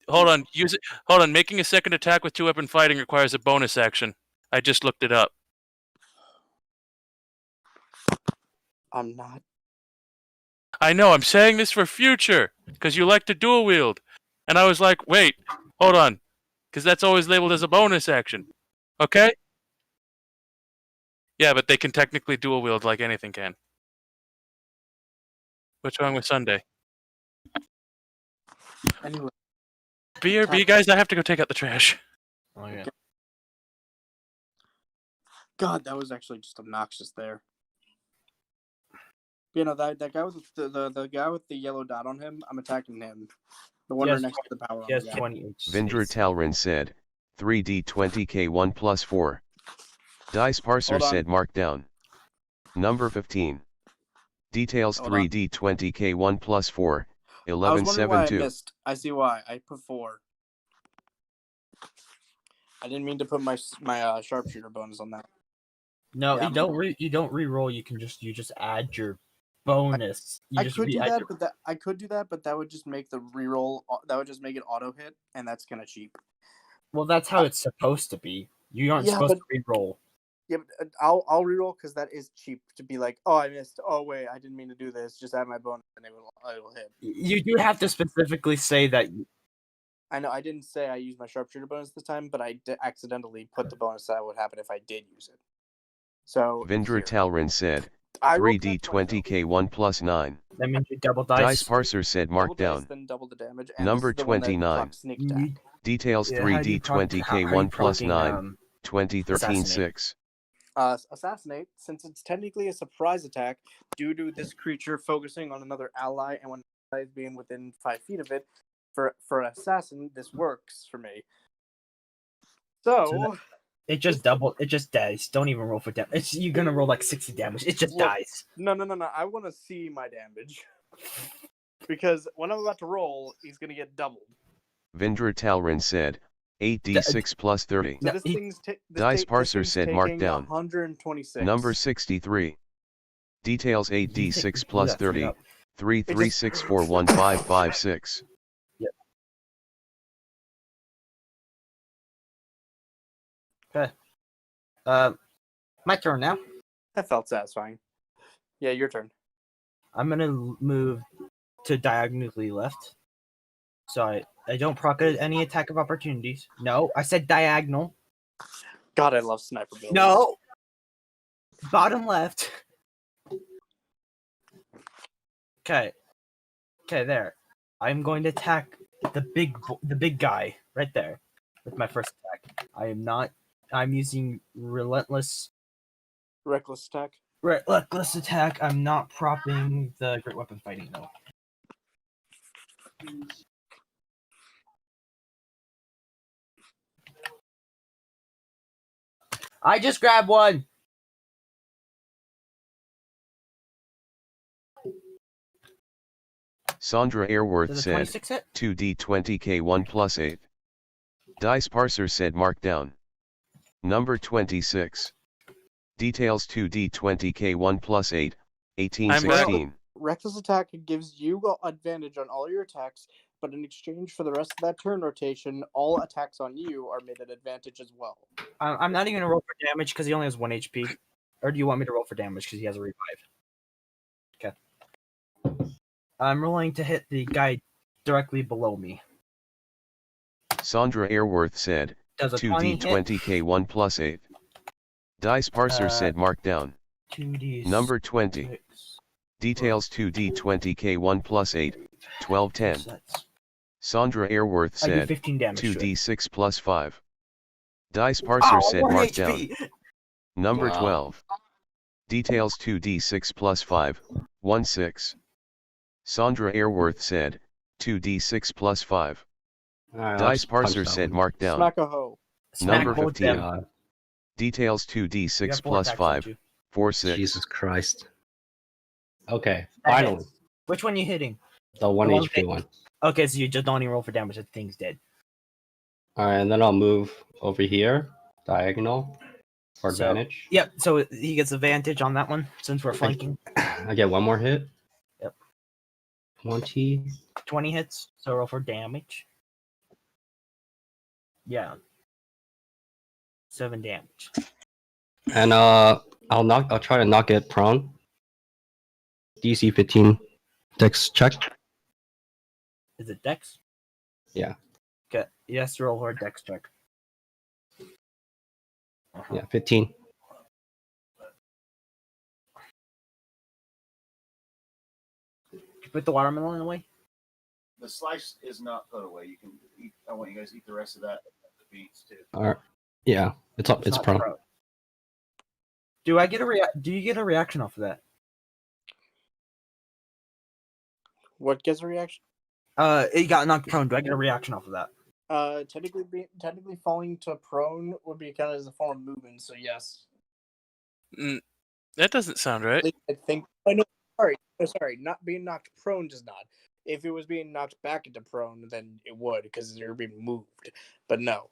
on. Use it. Hold on. Making a second attack with 2-weapon fighting requires a bonus action. I just looked it up. I'm not. I know. I'm saying this for future because you like to dual wield, and I was like, wait, hold on, because that's always labeled as a bonus action. Okay. Yeah, but they can technically dual wield like anything can. What's wrong with Sunday? Anyway. BRB, guys, I have to go take out the trash. Oh yeah. God, that was actually just obnoxious there. You know, that guy with the guy with the yellow dot on him, I'm attacking him. The one right next to the power Yes, on. 20 HP. Vindra Talrin said, 3D20K1 plus 4. Dice Parser said markdown. Number 15. Details 3D20K1 plus 4. I was wondering why I 1172. missed. I see why. I put 4. I didn't mean to put my sharpshooter bonus on that. No, Yeah, you don't re-roll. You just add your bonus. I could do that, but that would just make the reroll. That would just make it auto hit, and that's kind of cheap. Well, that's how it's supposed to be. You aren't supposed to re-roll. Yeah, but I'll reroll because that is cheap to be like, oh, I missed. Oh wait, I didn't mean to do this. Just add my bonus, and it will hit. You do have to specifically say that. I know I didn't say I used my sharpshooter bonus this time, but I accidentally put the bonus that would happen if I did use it. So Vindra Talrin said, 3D20K1 plus 9. That means you double dice. Dice Parser said markdown. Then double the damage. And Number 29. Details 3D20K1 plus 9. 2013-6. Assassinate, since it's technically a surprise attack due to this creature focusing on another ally and when the ally is being within 5 feet of it. For assassin, this works for me. So it just dies. Don't even roll for damage. You're gonna roll like 60 damage. It just dies. No. I want to see my damage because when I'm about to roll, he's gonna get doubled. Vindra Talrin said, 8d6 plus 30. So Dice Parser said markdown. 126. Number 63. Details 8d6 plus 30. 336415556. Okay. My turn now. That felt satisfying. Yeah, your turn. I'm gonna move to diagonally left. So I don't proc any attack of opportunities. No, I said diagonal. God, I love sniper builds. No. Bottom left. Okay. Okay, there. I'm going to attack the big guy right there with my first attack. I'm using reckless attack. Reckless attack. I'm not propping the great weapon fighting though. I just grabbed one. Sandra Airworth Does a said 26 hit? 2d20k1 plus 8. Dice Parser said Markdown. Number 26. Details 2d20k1 plus 8, 1816. Reckless attack gives you advantage on all your attacks, but in exchange for the rest of that turn rotation, all attacks on you are made at advantage as well. I'm not even gonna roll for damage because he only has 1 HP. Or do you want me to roll for damage because he has a revive? Okay. I'm rolling to hit the guy directly below me. Sandra Airworth said Does a 20 hit? 2d20k1 plus 8. Dice Parser said Markdown. 2d. Number 20. Details 2d20k1 plus 8, 1210. Sandra Airworth I do said 15 damage to it. 2d6 plus 5. Dice Parser said 1 Markdown. HP. Number Wow. 12. Details 2d6 plus 5, 16. Sandra Airworth said 2d6 plus 5. Alright, I'll Dice just punch Parser that said one. Markdown. Smack a hoe. Number both 15. them. Details You got 2d6 4 plus attacks, 5, don't you? 46. Jesus Christ. Okay, That finally. hits. Which one you hitting? The 1 one HP that- one. Okay, so you just don't even roll for damage. That thing's dead. Alright, and then I'll move over here, diagonal, for So- advantage. Yep. So he gets advantage on that one since we're flanking. I get one more hit. Yep. 20. 20 hits. So roll for damage. Yeah. 7 damage. And I'll try to knock it prone. DC 15 dex check. Is it Dex? Yeah. Okay. Yes, roll for a Dex check. Yeah, 15. Put the watermelon away. The slice is not put away. You can eat. I want you guys to eat the rest of that. The beans too. Alright. Yeah, it's up. It's not prone. pro. Do you get a reaction off of that? What gets a reaction? It got knocked prone. Do I get a reaction off of that? Technically falling to prone would be counted as a form of movement, so yes. That doesn't sound right. I think. Oh no, sorry. Not being knocked prone does not. If it was being knocked back into prone, then it would because you're being moved. But no,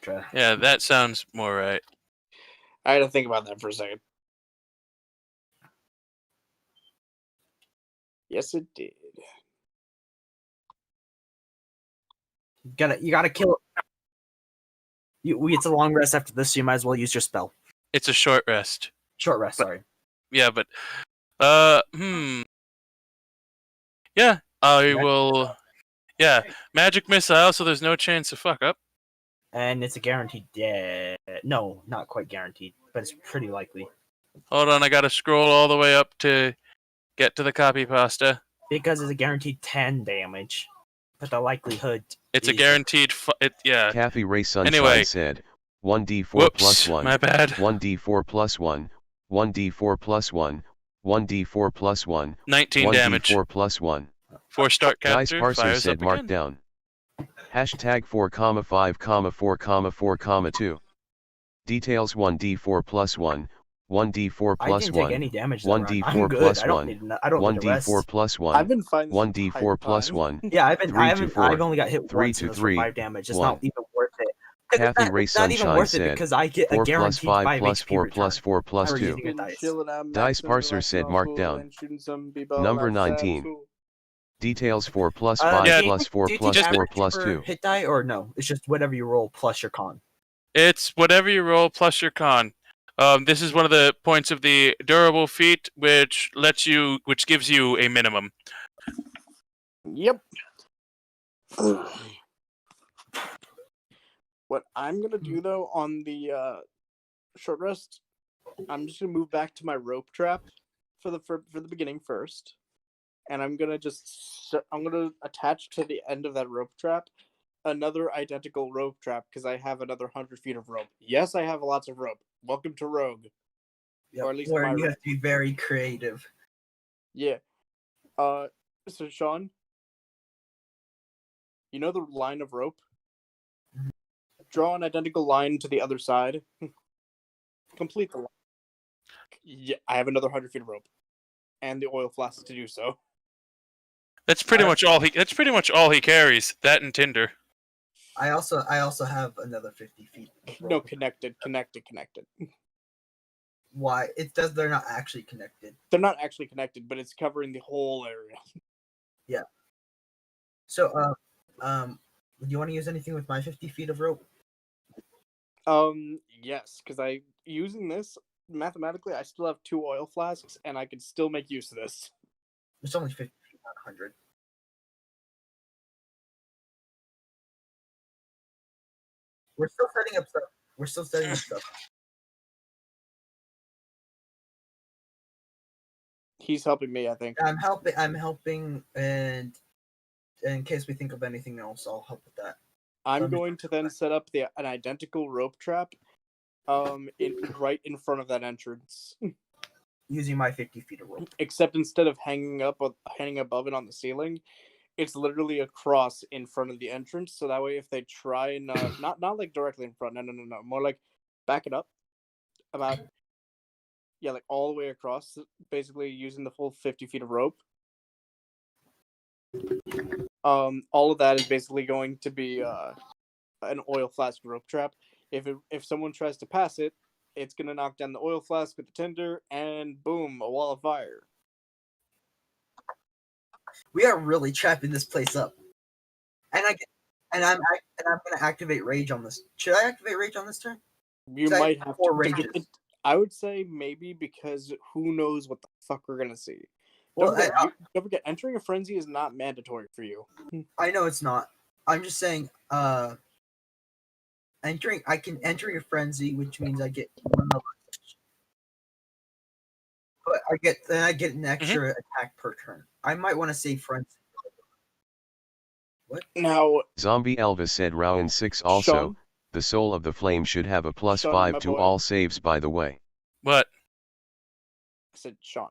Okay. Yeah, that sounds more right. I had to think about that for a second. Yes, it did. You gotta kill it. It's a long rest after this, so you might as well use your spell. It's a short rest. Short rest, sorry. Yeah, but yeah, I will. Yeah, magic missile, so there's no chance to fuck up. And it's a guaranteed dead. No, not quite guaranteed, but it's pretty likely. Hold on, I gotta scroll all the way up to get to the copy pasta. Because it's a guaranteed 10 damage. But the likelihood It's a is- guaranteed. Yeah. Kathy Ray Sunshine Anyway. said 1d4 Whoops, plus 1, my bad. 1d4 plus 1, 1d4 plus 1, 1d4 plus 1, 19 damage. 1d4 plus 1. 4-star Dice caster Parser fires said up again. Markdown. Hashtag 4,5,4,4,2. Details 1d4 plus 1, 1d4 I plus didn't take 1, any damage that round. 1d4 I'm good. plus I don't 1, need I don't need to rest. 1d4 plus I've 1, been fine. This 1d4 entire plus time. 1. Yeah, Three to four. I've only got hit 3 once to and it was 3. for 5 damage. It's 1. not even worth it. 'Cause Kathy Ray it's not even Sunshine worth it said because I get a 4 plus guaranteed 5 5 plus HP 4 return. plus 4 plus Never 2. using a dice. Dice Parser said Markdown. Number 19. Details 4 plus 5 Yeah, plus 4 Do you plus take 4 average plus per 2. hit die or no? It's just whatever you roll plus your con. It's whatever you roll plus your con. This is one of the points of the durable feat, which gives you a minimum. Yep. What I'm gonna do though on the short rest, I'm just gonna move back to my rope trap for the beginning first, and I'm gonna attach to the end of that rope trap another identical rope trap because I have another 100 feet of rope. Yes, I have lots of rope. Welcome to Rogue. Or at least Where my you rope. have to be very creative. Yeah. So Sean, you know the line of rope? Draw an identical line to the other side. complete the lock, yeah, I have another 100 feet of rope, and the oil flask to do so. That's pretty much all he. That's pretty much all he carries. That and Tinder. I also have another 50 feet. of No, rope. connected. Why? It does. They're not actually connected. They're not actually connected, but it's covering the whole area. Yeah. So, do you want to use anything with my 50 feet of rope? Yes, because using this mathematically, I still have 2 oil flasks, and I can still make use of this. It's only 50 feet, not 100. We're still setting up stuff. He's helping me, I think. I'm helping, and in case we think of anything else, I'll help with that. I'm going to then set up an identical rope trap, right in front of that entrance. Using my 50 feet of rope. Except instead of hanging above it on the ceiling, it's literally across in front of the entrance. So that way, if they try and not like directly in front, no, more like back it up, about like all the way across, basically using the full 50 feet of rope. All of that is basically going to be an oil flask rope trap. If someone tries to pass it, it's gonna knock down the oil flask with the tinder, and boom, a wall of fire. We are really trapping this place up. And I'm gonna activate rage on this. Should I activate rage on this turn? You So I might have have 4 to. rages. I would say maybe, because who knows what the fuck we're gonna see. Well, Don't forget, entering a frenzy is not mandatory for you. I know it's not. I'm just saying, I can enter a frenzy, which means I get 1 level. But I get an extra attack per turn. I might want to save frenzy. What? Now, Zombie Elvis said round 6 also, Sean? the soul of the flame should have a plus Sean, 5 my to boy. all saves, by the way. What? I said Sean.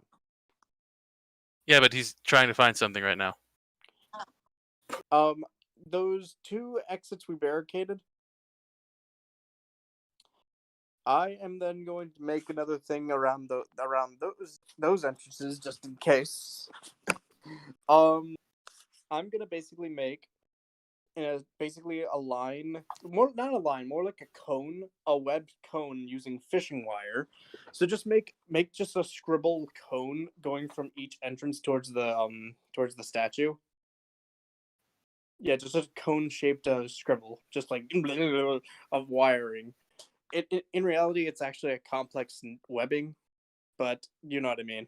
Yeah, but he's trying to find something right now. Those 2 exits we barricaded, I am then going to make another thing around those entrances just in case. I'm gonna basically make basically a line, more like a cone, a webbed cone using fishing wire. So just make just a scribble cone going from each entrance towards the statue. Yeah, just a cone shaped scribble, just like of wiring. In reality, it's actually a complex webbing, but you know what I mean.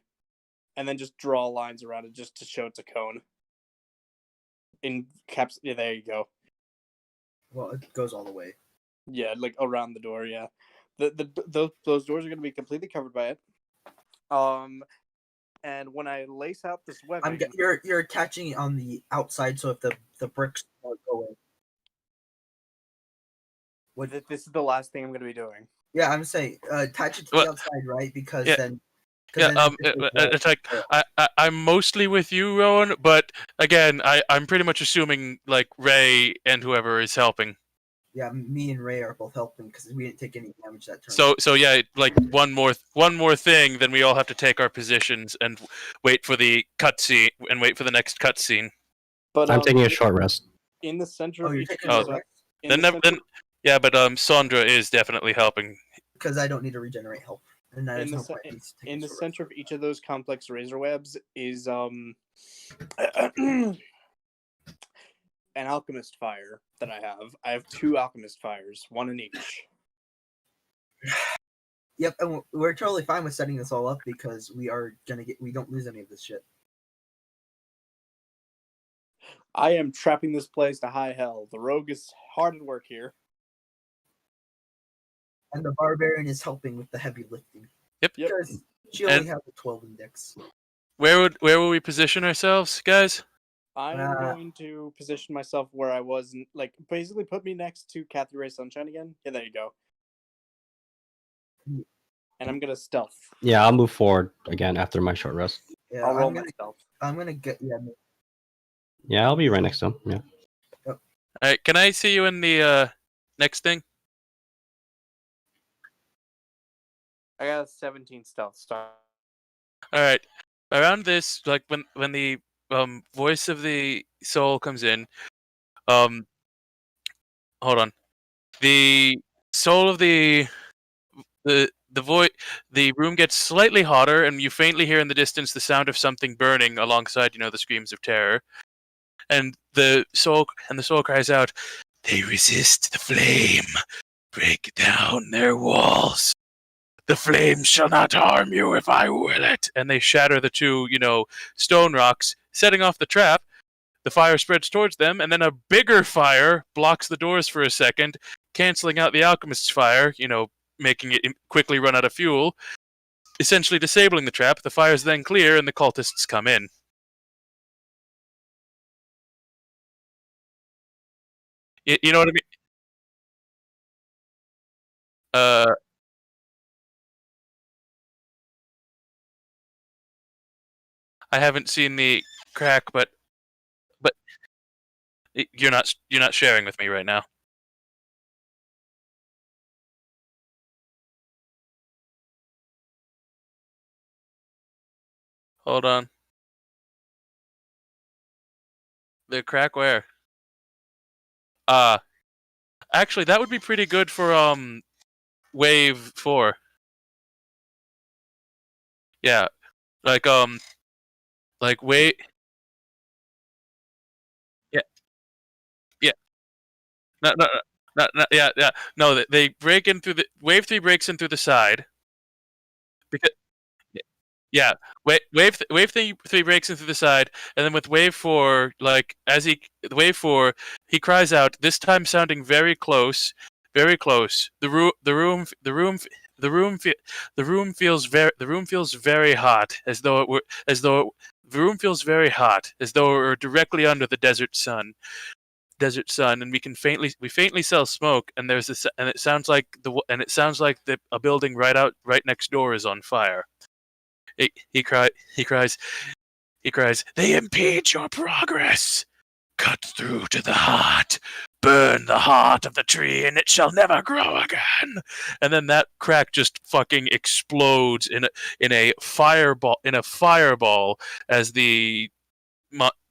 And then just draw lines around it just to show it's a cone. In caps, yeah, there you go. Well, it goes all the way. Yeah, like around the door. Yeah, those doors are going to be completely covered by it. And when I lace out this webbing, you're attaching it on the outside, so if the bricks don't go in. This is the last thing I'm going to be doing. Yeah, I'm saying attach it to the outside, right? Because then. It's like I'm mostly with you, Rowan, but again, I'm pretty much assuming like Ray and whoever is helping. Yeah, me and Ray are both helping because we didn't take any damage that turn. So yeah, like one more thing, then we all have to take our positions and wait for the cutscene and wait for the next cutscene. But I'm taking a short rest. In the center of each yeah, but Sandra is definitely helping because I don't need to regenerate health. And in the center of each of those complex razor webs is an alchemist fire that I have. I have 2 alchemist fires, 1 in each. Yep, and we're totally fine with setting this all up because we don't lose any of this shit. I am trapping this place to high hell. The rogue is hard at work here. And the barbarian is helping with the heavy lifting. Yep. Because she only has a 12 index. Where will we position ourselves, guys? I'm going to position myself where I was, like, basically put me next to Kathy Ray Sunshine again. Yeah, there you go. And I'm gonna stealth. Yeah, I'll move forward again after my short rest. Yeah, I'll roll my stealth. I'm gonna get Yeah, I'll be right next to him. Yeah. All right, can I see you in the next thing? I got a 17 stealth star. All right. Around this, like when the voice of the soul comes in, hold on. The soul of the room gets slightly hotter, and you faintly hear in the distance the sound of something burning alongside, the screams of terror. And the soul cries out, "They resist the flame. Break down their walls. The flame shall not harm you if I will it." And they shatter the two, stone rocks, setting off the trap. The fire spreads towards them, and then a bigger fire blocks the doors for a second, canceling out the alchemist's fire, making it quickly run out of fuel, essentially disabling the trap. The fires then clear, and the cultists come in. You know what I mean? I haven't seen the crack, but you're not sharing with me right now. Hold on. The crack where? Actually, that would be pretty good for wave 4. Yeah, like wait. Yeah, yeah. No, yeah. No, they break in through the wave 3 breaks in through the side. Because yeah, wave three breaks in through the side, and then with wave 4, wave 4, he cries out. This time sounding very close, very close. The room feels very hot, the room feels very hot, as though it were directly under the desert sun, and we faintly smell smoke, and it sounds like a building right next door is on fire. He cries, "They impede your progress. Cut through to the heart. Burn the heart of the tree, and it shall never grow again." And then that crack just fucking explodes in a fireball as the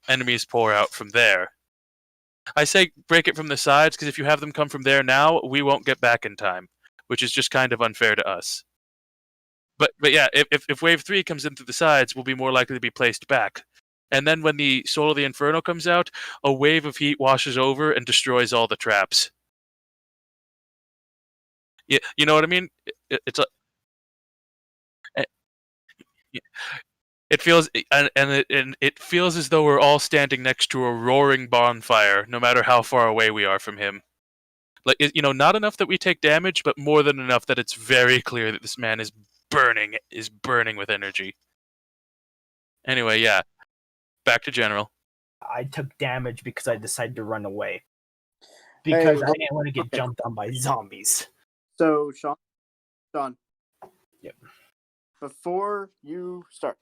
enemies pour out from there. I say break it from the sides, because if you have them come from there now, we won't get back in time, which is just kind of unfair to us. But yeah, if wave 3 comes in through the sides, we'll be more likely to be placed back. And then when the Soul of the Inferno comes out, a wave of heat washes over and destroys all the traps. Yeah, you know what I mean? It's like it feels and it feels as though we're all standing next to a roaring bonfire, no matter how far away we are from him. Like, not enough that we take damage, but more than enough that it's very clear that this man is burning with energy. Anyway, yeah. Back to General. I took damage because I decided to run away. Because I didn't want to get okay. jumped on by zombies. So, Sean. Yep. Before you start,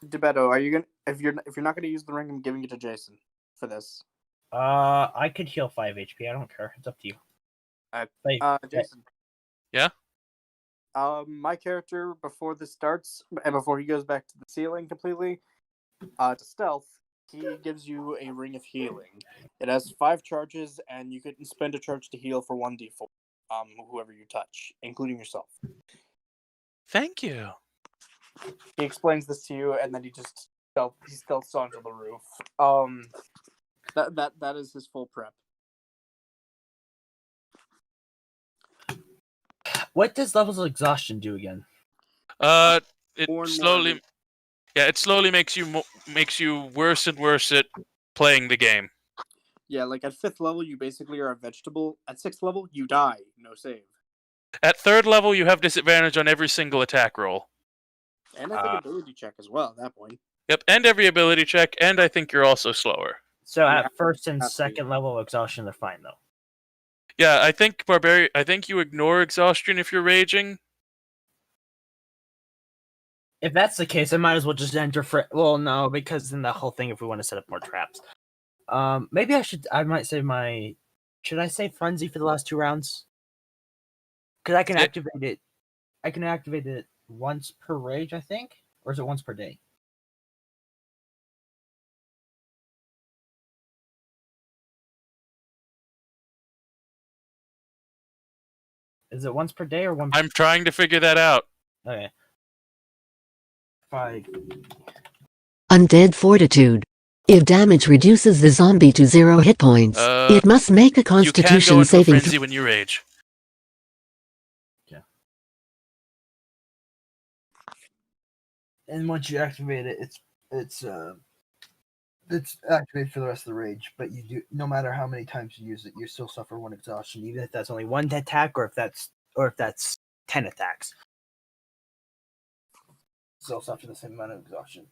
DeBetto, are you gonna if you're not gonna use the ring, I'm giving it to Jason for this. I could heal 5 HP. I don't care. It's up to you. Jason. Yeah. My character, before this starts and before he goes back to the ceiling completely, to stealth, he gives you a ring of healing. It has 5 charges, and you can spend a charge to heal for 1d4. Whoever you touch, including yourself. Thank you. He explains this to you, and then he stealths onto the roof. That is his full prep. What does levels of exhaustion do again? It slowly makes you worse and worse at playing the game. Yeah, like at 5th level, you basically are a vegetable. At 6th level, you die. No save. At 3rd level, you have disadvantage on every single attack roll. And I think ability check as well at that point. Yep, and every ability check, and I think you're also slower. So at 1st and 2nd level of exhaustion, they're fine though. Yeah, I think you ignore exhaustion if you're raging. If that's the case, I might as well just enter for. Well, no, because then the whole thing. If we want to set up more traps, maybe I might save my. Should I save frenzy for the last 2 rounds? Because I can Yeah. activate it. I can activate it once per rage, I think, or is it once per day? Is it once per day or one? I'm trying to figure that out. Okay. If Undead Fortitude. If damage reduces the zombie to 0 hit points, it must make a You can go Constitution into a saving frenzy when you rage. and once you activate it, it's activated for the rest of the rage. But you do, no matter how many times you use it, you still suffer 1 exhaustion, even if that's only 1 attack, or if that's 10 attacks. Still suffer the same amount of exhaustion.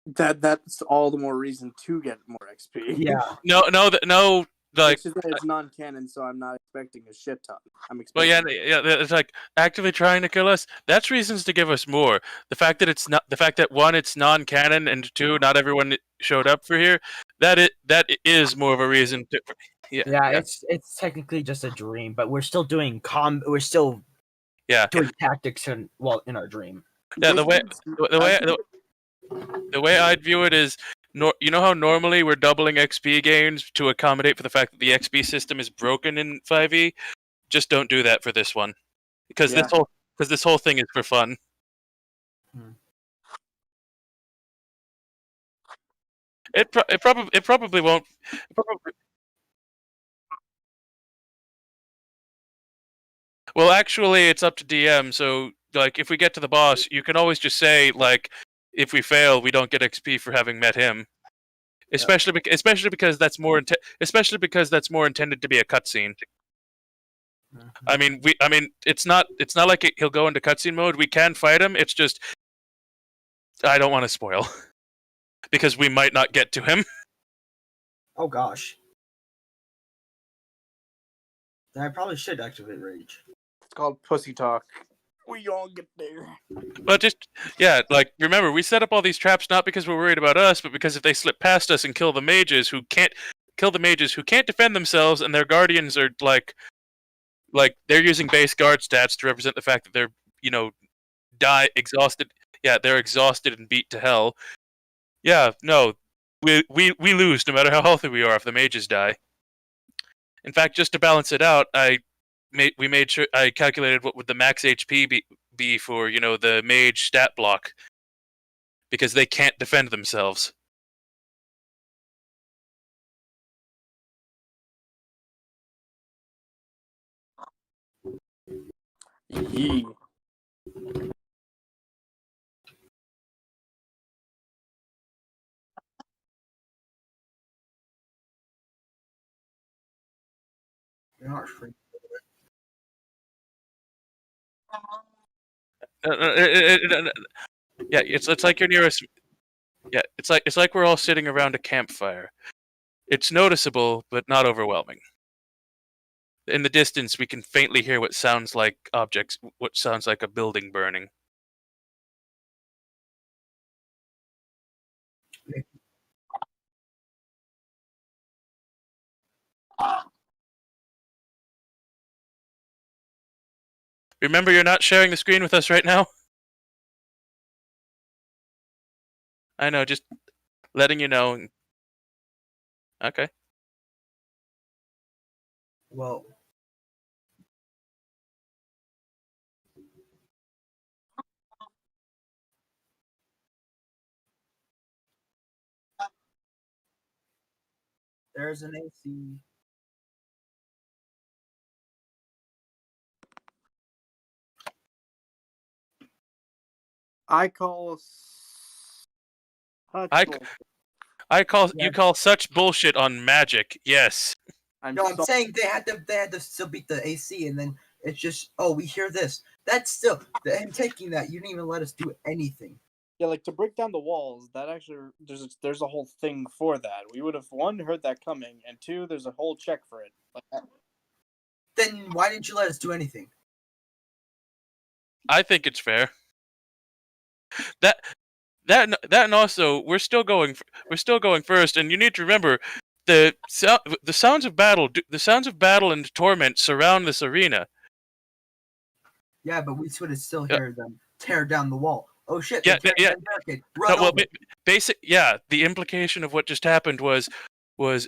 That's all the more reason to get more XP. Yeah. No. Like, It's just that it's non-canon, so I'm not expecting a shit ton. I'm well, expecting. yeah, it's like actively trying to kill us. That's reasons to give us more. The fact that it's not, the fact that 1, it's non-canon, and 2, not everyone showed up for here. That is more of a reason to. Yeah, it's technically just a dream, but we're still doing we're still doing tactics in our dream. Yeah, the way I'd view it is, you know how normally we're doubling XP gains to accommodate for the fact that the XP system is broken in 5e. Just don't do that for this one, because this whole thing is for fun. It probably won't. Well, actually, it's up to DM. So, like, if we get to the boss, you can always just say, like, if we fail, we don't get XP for having met him. Especially because that's more more intended to be a cutscene. I mean, it's not like he'll go into cutscene mode. We can fight him. It's just I don't want to spoil because we might not get to him. Oh gosh. Then I probably should activate rage. It's called pussy talk. We all get there. But like, remember, we set up all these traps not because we're worried about us, but because if they slip past us and kill the mages who can't defend themselves, and their guardians are like they're using base guard stats to represent the fact that they're exhausted. Yeah, they're exhausted and beat to hell. Yeah, no, we lose no matter how healthy we are if the mages die. In fact, just to balance it out, I calculated what would the max HP be for the mage stat block, because they can't defend themselves. Yee. You're not free. Yeah, it's like you're near a. Yeah, it's like we're all sitting around a campfire. It's noticeable, but not overwhelming. In the distance, we can faintly hear what sounds like a building burning. Remember, you're not sharing the screen with us right now? I know, just letting you know. Okay. Well, there's an AC. I call. I You call such bullshit on magic. Yes. I'm No, I'm so- saying they had to still beat the AC, and then it's just, oh, we hear this. That's still him taking that. You didn't even let us do anything. Yeah, like to break down the walls. That actually there's a whole thing for that. We would have one heard that coming, and two, there's a whole check for it. Like that. Then why didn't you let us do anything? I think it's fair. That and also we're still going first, and you need to remember the sounds of battle and torment surround this arena. Yeah, but we would have still heard them tear down the wall. Oh shit! Yeah, they tear down the barricade. Run over. The implication of what just happened was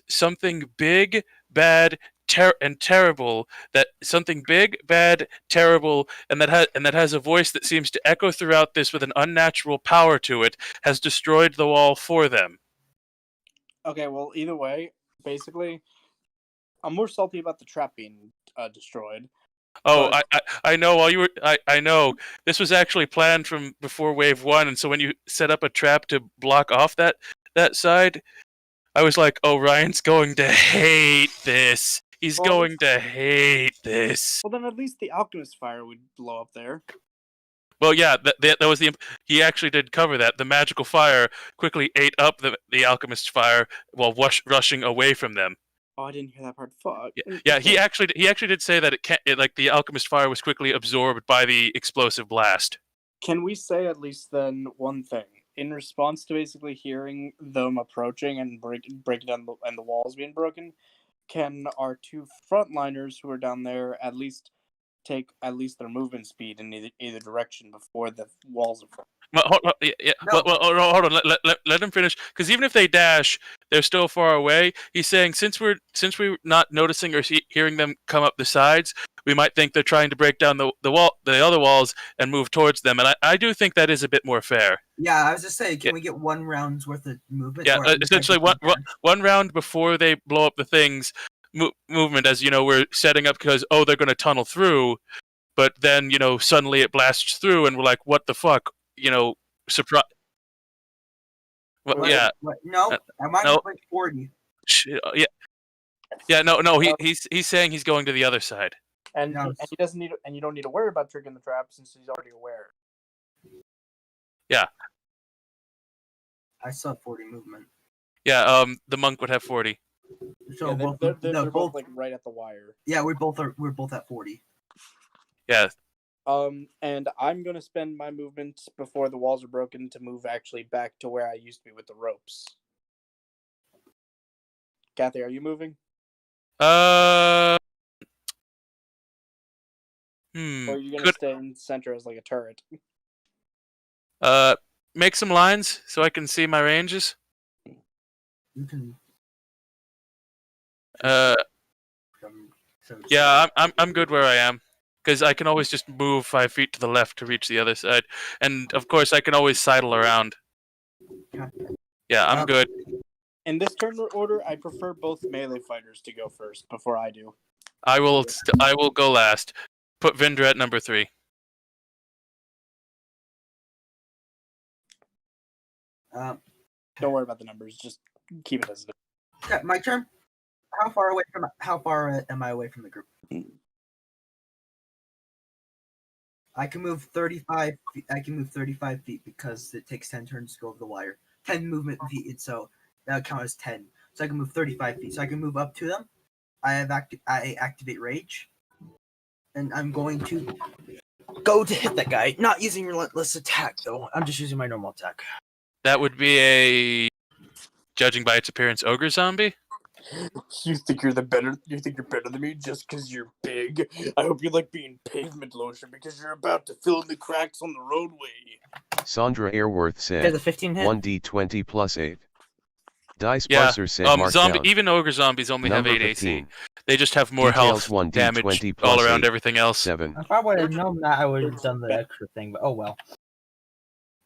something big, bad, and terrible. That something big, bad, terrible, and that has a voice that seems to echo throughout this with an unnatural power to it, has destroyed the wall for them. Okay, well, either way, basically, I'm more salty about the trap being destroyed. Oh, But- I know. I know this was actually planned from before Wave 1, and so when you set up a trap to block off that side, I was like, "Oh, Ryan's going to hate this. He's Well, going to hate this." Well, then at least the alchemist fire would blow up there. Well, yeah, that was he actually did cover that. The magical fire quickly ate up the alchemist's fire while rushing away from them. Oh, I didn't hear that part. Fuck. Yeah, he actually did say that like the alchemist fire was quickly absorbed by the explosive blast. Can we say at least then one thing in response to basically hearing them approaching and breaking down and the walls being broken? Can our two frontliners who are down there at least take at least their movement speed in either direction before the walls are broken? Well, hold on. Let him finish. Because even if they dash, they're still far away. He's saying since we're not noticing or hearing them come up the sides, we might think they're trying to break down the other walls and move towards them. And I do think that is a bit more fair. Yeah, I was just saying, can we get one round's worth of movement? Yeah, or at least essentially like one round before they blow up the things. Movement, as you know, we're setting up because they're going to tunnel through, but then suddenly it blasts through, and we're like, what the fuck? Surprise. Well, What? yeah. What? No, I might No. like 40. Yeah. No. He's saying he's going to the other side. And No. and he doesn't need and you don't need to worry about triggering the trap since he's already aware. Yeah. I saw 40 movement. Yeah. The monk would have 40. So Yeah, both, they're both like right at the wire. yeah, we're both at 40. Yeah. And I'm gonna spend my movement before the walls are broken to move actually back to where I used to be with the ropes. Kathy, are you moving? Hmm. Or are you gonna stay in the center as like a turret? Make some lines so I can see my ranges. You can. Yeah, I'm good where I am. Because I can always just move 5 feet to the left to reach the other side. And, of course, I can always sidle around. Yeah, I'm good. In this turn order, I prefer both melee fighters to go first before I do. I will go last. Put Vindra at number 3. Don't worry about the numbers. Just keep it as it is. Yeah, my turn. How far am I away from the group? I can move 35. I can move 35 feet because it takes 10 turns to go over the wire. 10 movement feet, and so that would count as 10. So I can move 35 feet. So I can move up to them. I activate rage, and I'm going to go to hit that guy. Not using relentless attack though. I'm just using my normal attack. That would be a, judging by its appearance, ogre zombie. You think you're better than me just because you're big? I hope you like being pavement lotion because you're about to fill in the cracks on the roadway. Sandra Airworth There's said, a 15 hit. 1d20 plus 8. Dice Yeah, Parser said, mark down. even ogre zombies only Number have 8 15. AC. They just have more Details health, 1d20 damage plus all around 8. everything else. 7. If I would have known that, I would have done the extra thing, but oh well.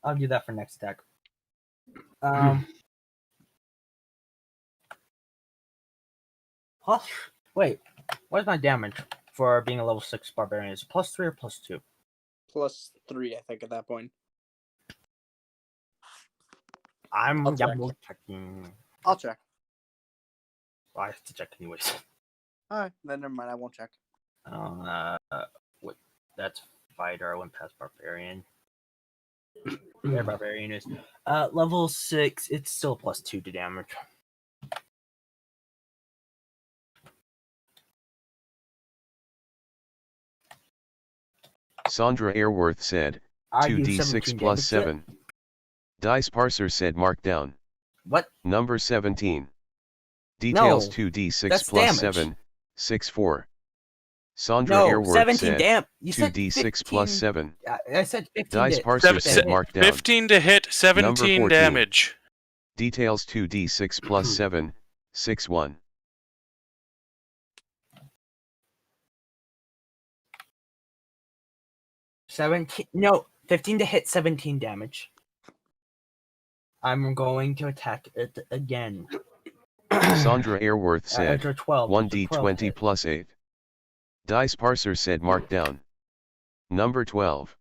I'll do that for next attack. Plus, wait, what's my damage for being a level 6 barbarian? Is it plus 3 or plus 2? Plus 3, I think, at that point. I'm I'll check. double checking. I'll check. Well, I have to check anyways. Alright, then never mind. I won't check. Wait, that's fighter. I went past barbarian. There, barbarian is level 6. It's still +2 to damage. Sandra Airworth said, I do 2d6 17 plus damage to it. 7. Dice Parser said Markdown. What? Number 17. Details No, 2d6 that's plus damage. 7, 6 4. Sandra No, Airworth 17 said, You said 2d6 plus 7. I said 15. Dice to- Parser Seven- said se- Markdown. 15 to hit, Number 17 14. damage. Details 2d6 plus 7, 6 1. No, 15 to hit, 17 damage. I'm going to attack it again. Sandra Airworth said, After 12. 1d20 hit. plus 8. Dice Parser said Markdown. Number 12.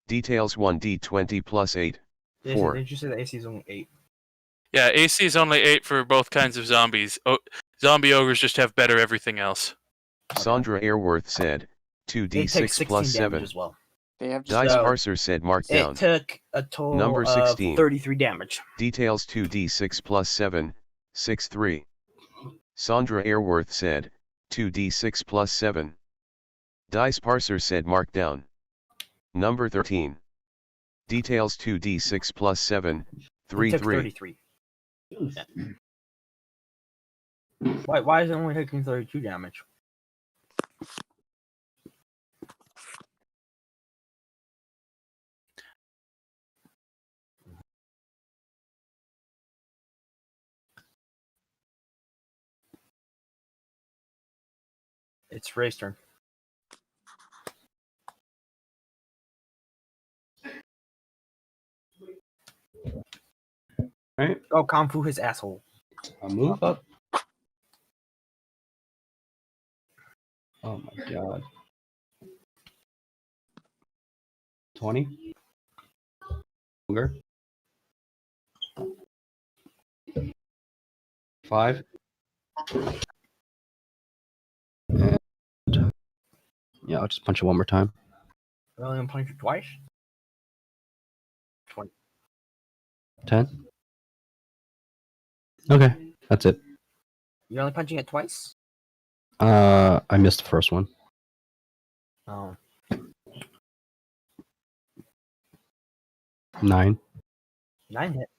Details 1d20 plus 8, Jason, 4. didn't you say the AC is only 8? Yeah, AC is only 8 for both kinds of zombies. Zombie ogres just have better everything else. Sandra Airworth said, It takes 2d6 16 plus damage 7. as well. They have just Dice So, Parser said It Markdown. took a total Number 16. of 33 damage. Details 2d6 plus 7, 6 3. Sandra Airworth said, 2d6 plus 7. Dice Parser said Markdown. Number 13. Details 2d6 plus 7, 3 It took 3. 33. Why is it only taking 32 damage? It's Ray's turn. Alright, Oh, Kung Fu his asshole. I'll move up. Oh my god. 20. Ogre. 5. And yeah, I'll just punch it one more time. We're only gonna punch it twice? 20. 10. Okay, that's it. You're only punching it twice? I missed the first one. Oh. 9. 9 hit.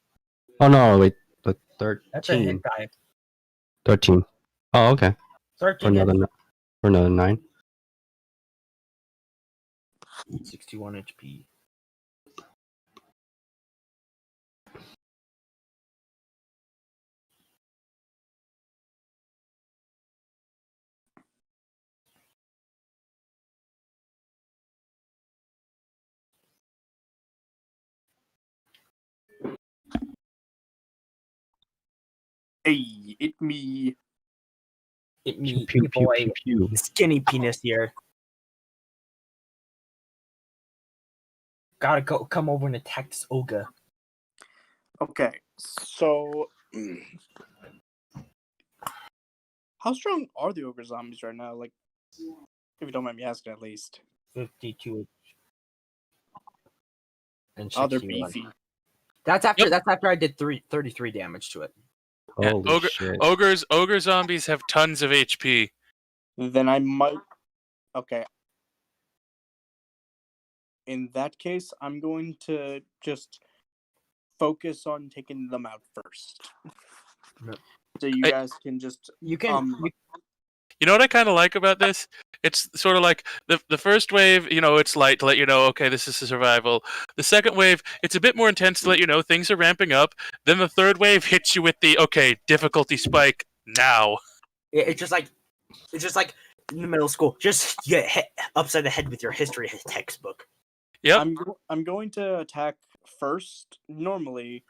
Oh no, wait, the That's a hit 13. die. 13. Oh, okay. For 13 hit. another 9. 61 HP. Hey, it me. It Pew, me, pew, pew, boy. pew, pew. Skinny penis here. Gotta go come over and attack this ogre. Okay, so how strong are the ogre zombies right now? Like, if you don't mind me asking, at least. 52 and Oh, they're 61. beefy. That's after Yep. that's after I did 33 damage to it. Yeah, Holy shit. ogre zombies have tons of HP. Then I might. Okay. In that case, I'm going to just focus on taking them out first. Yep. So you guys can just You can You know what I kind of like about this? It's sort of like the first wave, it's light to let you know, okay, this is a survival. The second wave, it's a bit more intense to let you know things are ramping up. Then the third wave hits you with the, okay, difficulty spike now. It's just like in the middle school. Just get hit upside the head with your history textbook. Yep. I'm going to attack first. Normally,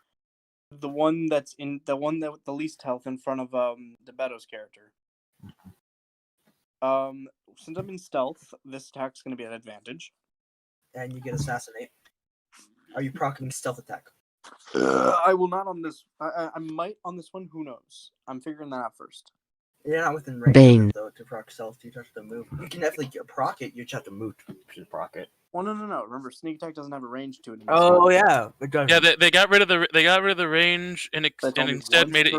the one that with the least health in front of the Beddoes character. Since I'm in stealth, this attack's going to be an advantage. And you get assassinate. Are you proccing stealth attack? I will not on this. I might on this one. Who knows? I'm figuring that out first. You're not within range Bane. of it, though, to proc stealth. You just have to move. You can definitely proc it. You just have to move to proc it. Well, no. Remember, sneak attack doesn't have a range to it. Oh yeah, it does. Yeah, they got rid of the range and instead made it.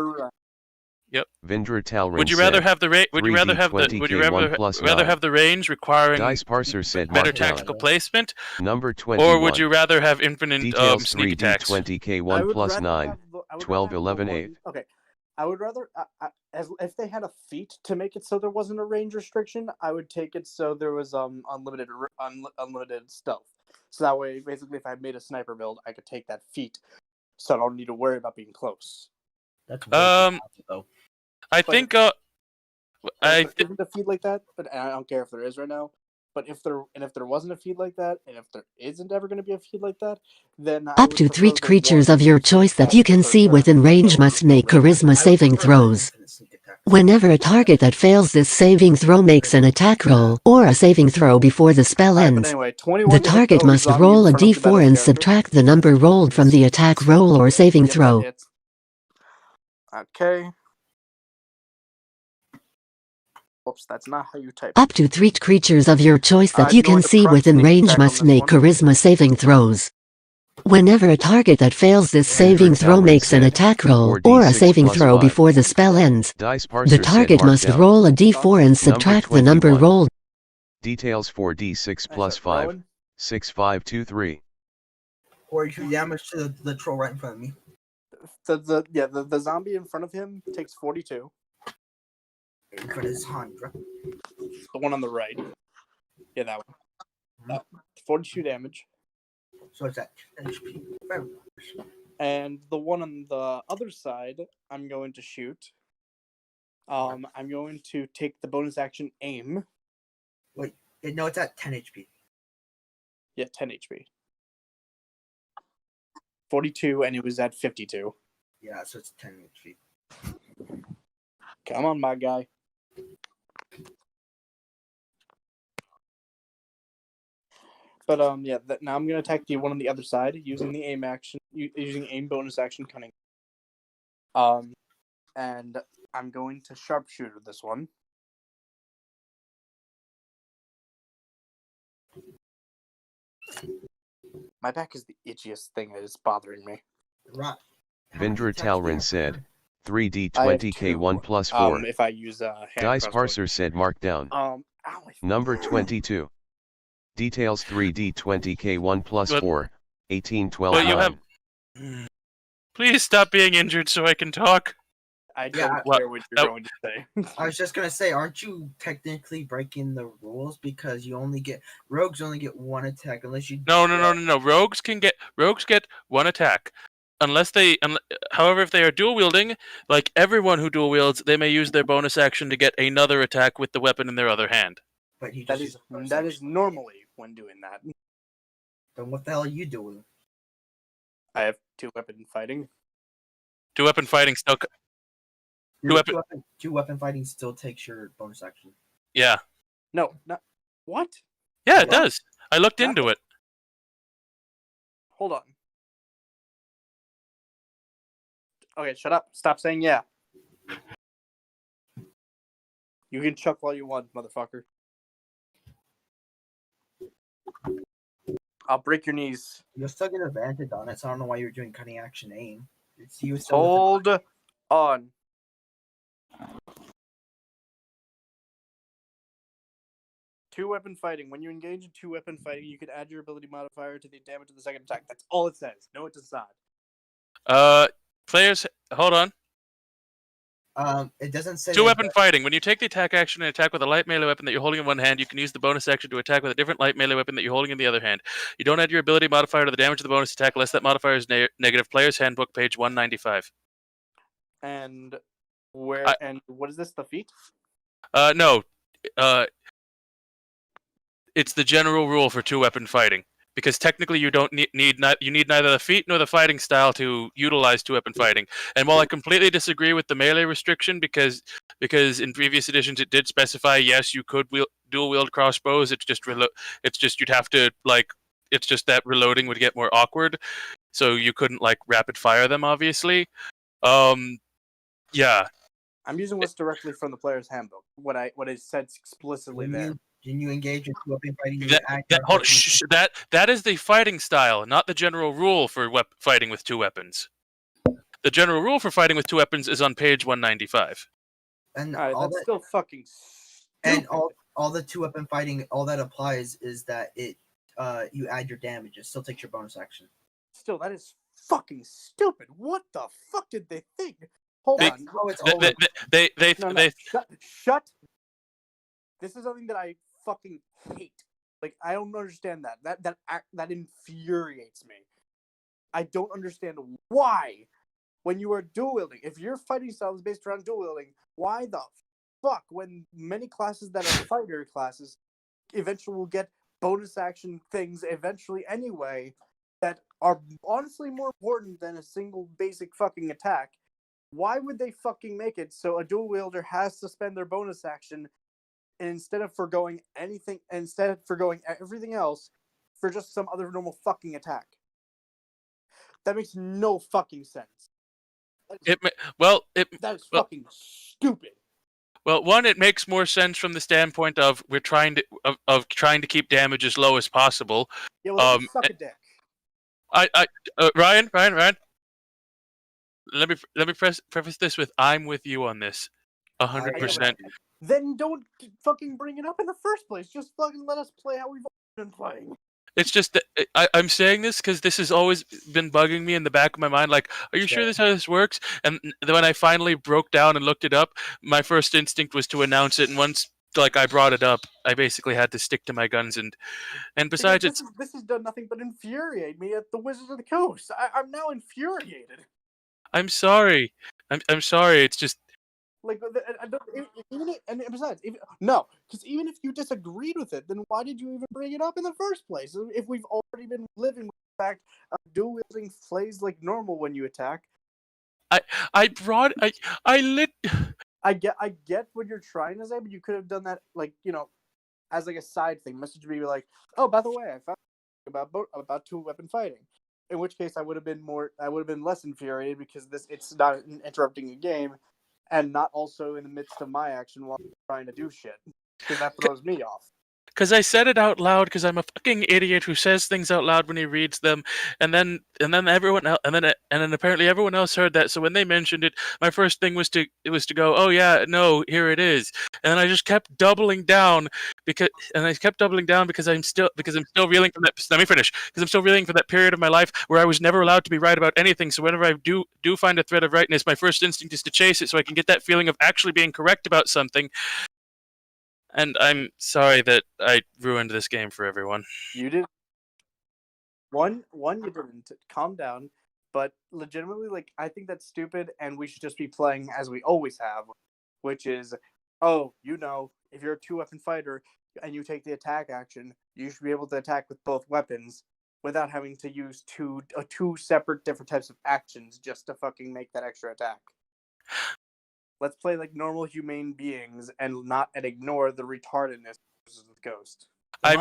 Vindra Talrin Would you rather said, have the Would you rather have the 3D20K1 Would you rather plus rather 9. have the range requiring Dice Parser said better markdown. tactical placement, Number 21. or would you rather have infinite Details sneak attacks? 3D20K1 plus 9. 12, 11, 8. Okay, I would rather, if they had a feat to make it so there wasn't a range restriction, I would take it so there was unlimited stealth. So that way, basically, if I made a sniper build, I could take that feat, so I don't need to worry about being close. That's I think If there isn't a feed like that, but I don't care if there is right now. But if there wasn't a feed like that, and if there isn't ever going to be a feed like that, then Up to 3 creatures of your choice that you can see within range must make charisma saving throws. Whenever a target that fails this saving throw makes an attack roll, or a saving throw before the spell ends, the target must roll a d4 and subtract the number rolled from the attack roll or saving throw. Okay. Oops, that's not how you type. Up to 3 creatures of your choice that you can see within range must make charisma saving throws. Whenever a target that fails this saving throw makes an attack roll or a saving throw before the spell ends, the target must roll a d4 and subtract the number rolled. Details 4d6 plus 5. 6, 5, 2, 3. 42 damage to the troll right in front of me. The zombie in front of him takes 42. In front of Sandra. The one on the right. Yeah, that one. 42 damage. So it's at 10 HP. And the one on the other side, I'm going to shoot. I'm going to take the bonus action aim. Wait, no, it's at 10 HP. Yeah, 10 HP. 42, and it was at 52. Yeah, so it's 10 HP. Come on, my guy. But now I'm gonna attack the one on the other side using the aim action, using aim bonus action cunning. And I'm going to sharpshooter this one. My back is the itchiest thing that is bothering me. Right. Vindra Talrin said, 3d20k1 plus 4. If I use Dice Parser said markdown. Number 22. Details 3d20k1 plus 4. 18, 12, But 9. you have. Please stop being injured so I can talk. I don't care what you're going to say. I was just gonna say, aren't you technically breaking the rules because rogues only get one attack unless you. No. Rogues get one attack, however, if they are dual wielding, like everyone who dual wields, they may use their bonus action to get another attack with the weapon in their other hand. But that is normally when doing that. Then what the hell are you doing? I have 2-weapon fighting. 2-weapon fighting still. Two weapon fighting still takes your bonus action. Yeah. No, not what? Yeah, it does. I looked into it. Hold on. Okay, shut up. Stop saying yeah. You can chuck all you want, motherfucker. I'll break your knees. You'll still get advantage on it, so I don't know why you're doing cutting action aim. Hold on. Two-weapon fighting. When you engage in 2-weapon fighting, you can add your ability modifier to the damage of the second attack. That's all it says. No, it does not. Players, hold on. It doesn't say 2-weapon fighting. When you take the attack action and attack with a light melee weapon that you're holding in one hand, you can use the bonus action to attack with a different light melee weapon that you're holding in the other hand. You don't add your ability modifier to the damage of the bonus attack unless that modifier is negative. Player's Handbook, page 195. And and what is this? The feat? No. It's the general rule for 2-weapon fighting. Because technically you don't need neither the feat nor the fighting style to utilize 2-weapon fighting. And while I completely disagree with the melee restriction, because in previous editions it did specify yes you could dual wield crossbows, it's just you'd have to it's just that reloading would get more awkward. so you couldn't like rapid fire them, obviously. Yeah. I'm using what's directly from the player's handbook. What is said explicitly there. Can you engage in weapon fighting? That is the fighting style, not the general rule for fighting with 2 weapons. The general rule for fighting with 2 weapons is on page 195. And All right, all that's that, still fucking. and stupid. all the 2 weapon fighting, all that applies is that you add your damage. It still takes your bonus action. Still, that is fucking stupid. What the fuck did they think? Hold on. Oh, it's always They Shut. This is something that I fucking hate. Like, I don't understand that. That infuriates me. I don't understand why, when you are dual wielding, if your fighting style is based around dual wielding, why the fuck, when many classes that are fighter classes eventually will get bonus action things eventually anyway, that are honestly more important than a single basic fucking attack, why would they fucking make it so a dual wielder has to spend their bonus action and instead of forgoing everything else for just some other normal fucking attack? That makes no fucking sense. That is fucking stupid. Well, one, it makes more sense from the standpoint of we're trying to keep damage as low as possible. Yeah, well, suck a dick. Ryan. Let me preface this with I'm with you on this, 100%. Then don't fucking bring it up in the first place. Just fucking let us play how we've been playing. It's just that I'm saying this because this has always been bugging me in the back of my mind. Like, are you sure this is how this works? And when I finally broke down and looked it up, my first instinct was to announce it. And once I brought it up, I basically had to stick to my guns. And besides, this has done nothing but infuriate me at the Wizards of the Coast. I'm now infuriated. I'm sorry. I'm sorry. It's just. Like, besides, because even if you disagreed with it, then why did you even bring it up in the first place? If we've already been living with the fact of dual wielding plays like normal when you attack. I get what you're trying to say, but you could have done that, like, as like a side thing. Message me like, oh, by the way, I found about 2-weapon fighting. In which case, I would have been less infuriated because it's not interrupting a game. And not also in the midst of my action while I'm trying to do shit. Because that throws me off. Because I said it out loud because I'm a fucking idiot who says things out loud when he reads them, and then everyone else, and then apparently everyone else heard that. So when they mentioned it, my first thing was to go, oh yeah, no, here it is, and then I just kept doubling down because I'm still reeling from that. Let me finish, because I'm still reeling from that period of my life where I was never allowed to be right about anything. So whenever I do find a thread of rightness, my first instinct is to chase it so I can get that feeling of actually being correct about something. And I'm sorry that I ruined this game for everyone. You did. One, you didn't. Calm down. But legitimately, like, I think that's stupid, and we should just be playing as we always have, which is, if you're a 2-weapon fighter and you take the attack action, you should be able to attack with both weapons without having to use two separate different types of actions just to fucking make that extra attack. Let's play like normal humane beings and ignore the retardedness of the Ghost. I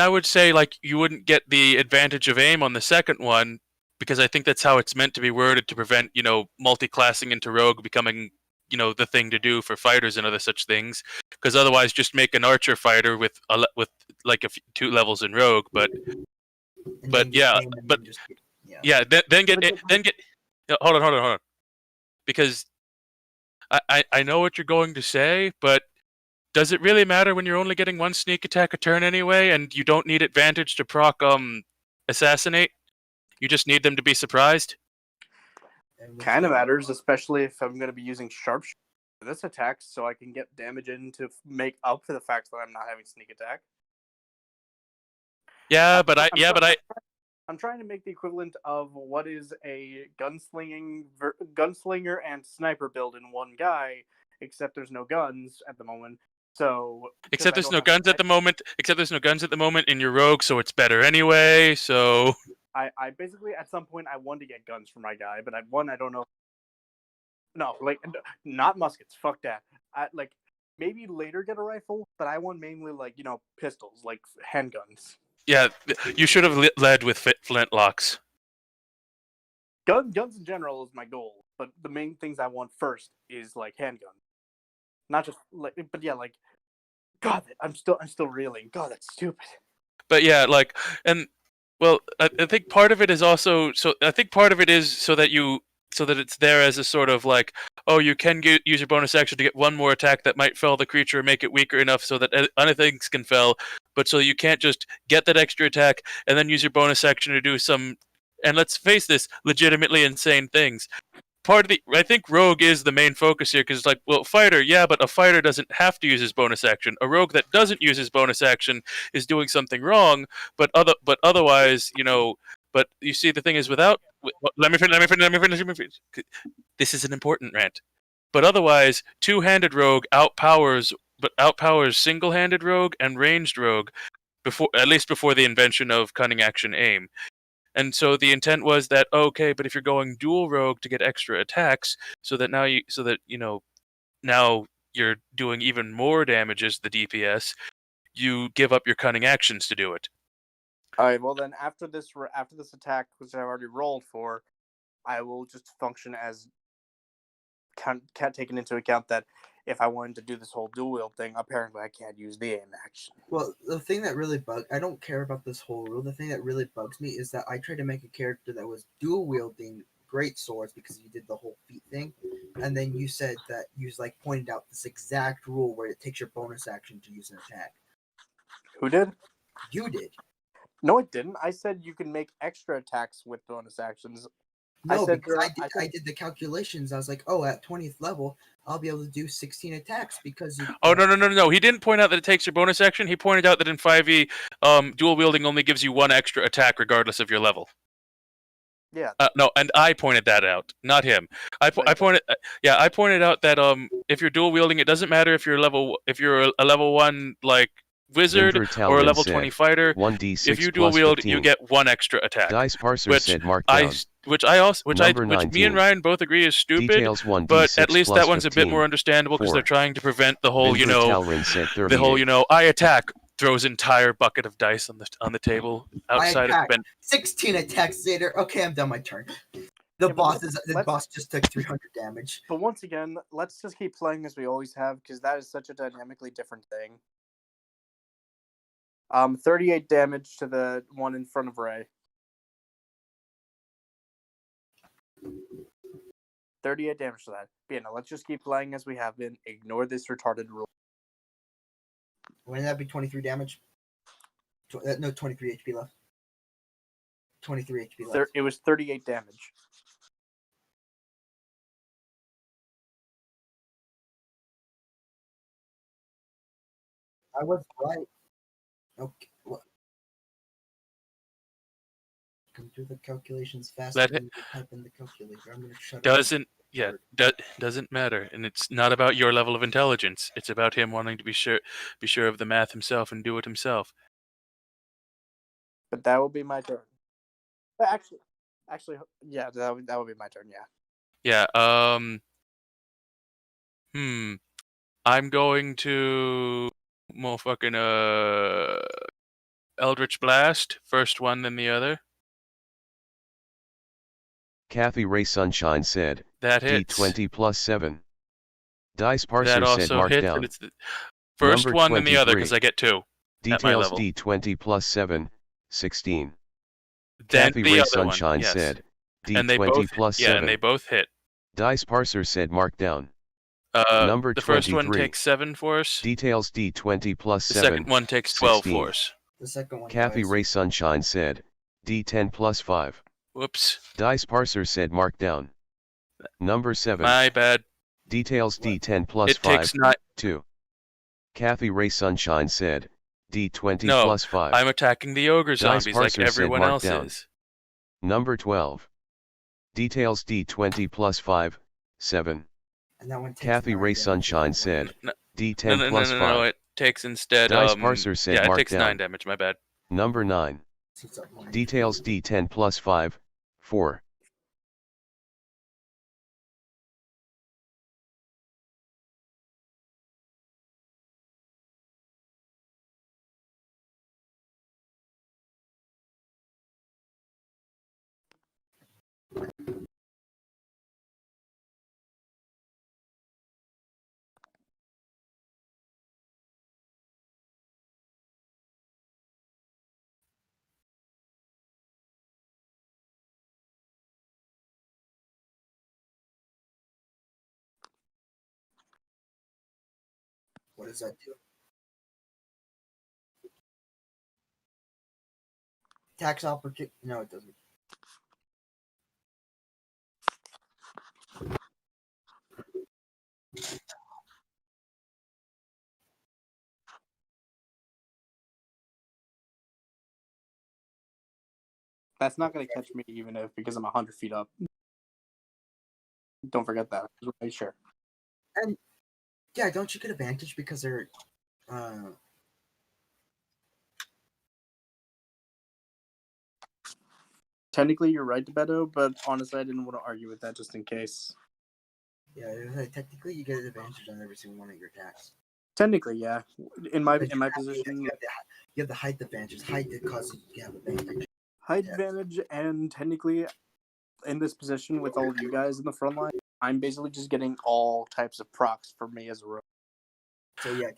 would say like you wouldn't get the advantage of aim on the second one because I think that's how it's meant to be worded to prevent, multi-classing into rogue becoming, the thing to do for fighters and other such things. Because otherwise, just make an archer fighter with like 2 levels in rogue, then get. Hold on. Because I know what you're going to say, but does it really matter when you're only getting 1 sneak attack a turn anyway, and you don't need advantage to proc assassinate? You just need them to be surprised. Kind of matters, especially if I'm going to be using sharpshooter for this attack, so I can get damage in to make up for the fact that I'm not having sneak attack. I'm trying to make the equivalent of what is a gunslinger and sniper build in one guy, except there's no guns at the moment. Except there's no guns at the moment in your rogue, so it's better anyway. So I basically at some point I want to get guns for my guy, but I don't know. No, like not muskets. Fuck that. Maybe later get a rifle, but I want mainly pistols, like handguns. Yeah, you should have led with flintlocks. Guns in general is my goal, but the main things I want first is like handgun, not just like. But yeah, like, God, I'm still reeling. God, that's stupid. But yeah, like, and well, I think part of it is also so. I think part of it is so that it's there as a sort of like, oh, you can use your bonus action to get one more attack that might fell the creature and make it weaker enough so that other things can fell. But so you can't just get that extra attack and then use your bonus action to do some, and let's face this, legitimately insane things. I think rogue is the main focus here because it's like, well, fighter, yeah, but a fighter doesn't have to use his bonus action. A rogue that doesn't use his bonus action is doing something wrong. But otherwise, But you see, the thing is, let me finish. This is an important rant. But otherwise, two-handed rogue outpowers single-handed rogue and ranged rogue at least before the invention of cunning action aim. And so the intent was that, okay, but if you're going dual rogue to get extra attacks, so that now you're doing even more damage as the DPS, you give up your cunning actions to do it. All right. Well, then after this attack, which I've already rolled for, I will just function as taking into account that if I wanted to do this whole dual wield thing, apparently I can't use the aim action. Well, the thing that really I don't care about this whole rule. The thing that really bugs me is that I tried to make a character that was dual wielding great swords because you did the whole feat thing, and then you said that you pointed out this exact rule where it takes your bonus action to use an attack. Who did? You did. No, it didn't. I said you can make extra attacks with bonus actions. No, because I did the calculations. I was like, oh, at 20th level, I'll be able to do 16 attacks because you... Oh, no. He didn't point out that it takes your bonus action. He pointed out that in 5e, dual wielding only gives you one extra attack regardless of your level. Yeah. No, and I pointed that out, not him. I pointed out that if you're dual wielding, it doesn't matter if you're a level 1 like wizard or a level 20 fighter. 1d6 if you dual wield, 15. you get one extra attack. Dice parser said mark down. Which me and Ryan both agree is stupid. Details 1d6 but at least that one's 15. a bit more understandable because they're trying to prevent the whole, Talrin I attack, throws entire bucket of dice on the table outside of Ben. 16 attacks later. Okay, I'm done my turn. The boss just took 300 damage. But once again, let's just keep playing as we always have because that is such a dynamically different thing. 38 damage to the one in front of Ray. 38 damage to that. But yeah, no, let's just keep playing as we have been. Ignore this retarded rule. Wouldn't that be 23 damage? No, 23 HP left. 23 HP left. It was 38 damage. I was right. Okay. What? Come do the calculations faster than you type in the calculator. I'm gonna shut up. Doesn't matter, and it's not about your level of intelligence. It's about him wanting to be sure of the math himself and do it himself. But that will be my turn. But actually, yeah, that would be my turn. Yeah. Yeah. I'm going to motherfucking Eldritch Blast. First one, then the other. Kathy Ray Sunshine said, That hits. D20 plus 7. Dice parser That also said mark hits, down. but it's the first Number one, then the other, 23. because I get 2. Details D20 plus 7, 16. Then Kathy the Ray other Sunshine one, yes. said, And they D20 both plus hit. 7. Yeah, and they both hit. Dice parser said mark down. Number the first 23. one takes 7 force. Details D20 plus The 7. second one takes 12 16. force. The second one. Kathy Ray Sunshine said, D10 plus 5. Whoops. Dice parser said mark down. Number 7. My bad. Details D10 plus It 5. takes 9. 2. Kathy Ray Sunshine said, D20 No, plus 5. I'm attacking the ogre Dice zombies like parser said everyone mark else down. is. Number 12. Details D20 plus 5, 7. And that one takes Kathy 9 Ray damage. Sunshine said, D10 No, plus 5. no, it takes instead. Dice parser said yeah, it mark takes down. 9 damage, my bad. Number 9. Details D10 plus 5, 4. What does that do? Tax opportunity? No, it doesn't. That's not going to catch me even if because I'm 100 feet up. Don't forget that. Right, sure. And yeah, don't you get advantage because they're Technically, you're right, Beto, but honestly, I didn't want to argue with that just in case. yeah, technically you get an advantage on every single one of your attacks. Technically, yeah. In my But position, you have the height advantage. Height that causes you to have advantage. height advantage, and technically, in this position with all of you guys in the front line, I'm basically just getting all types of procs for me as a rogue. So yeah,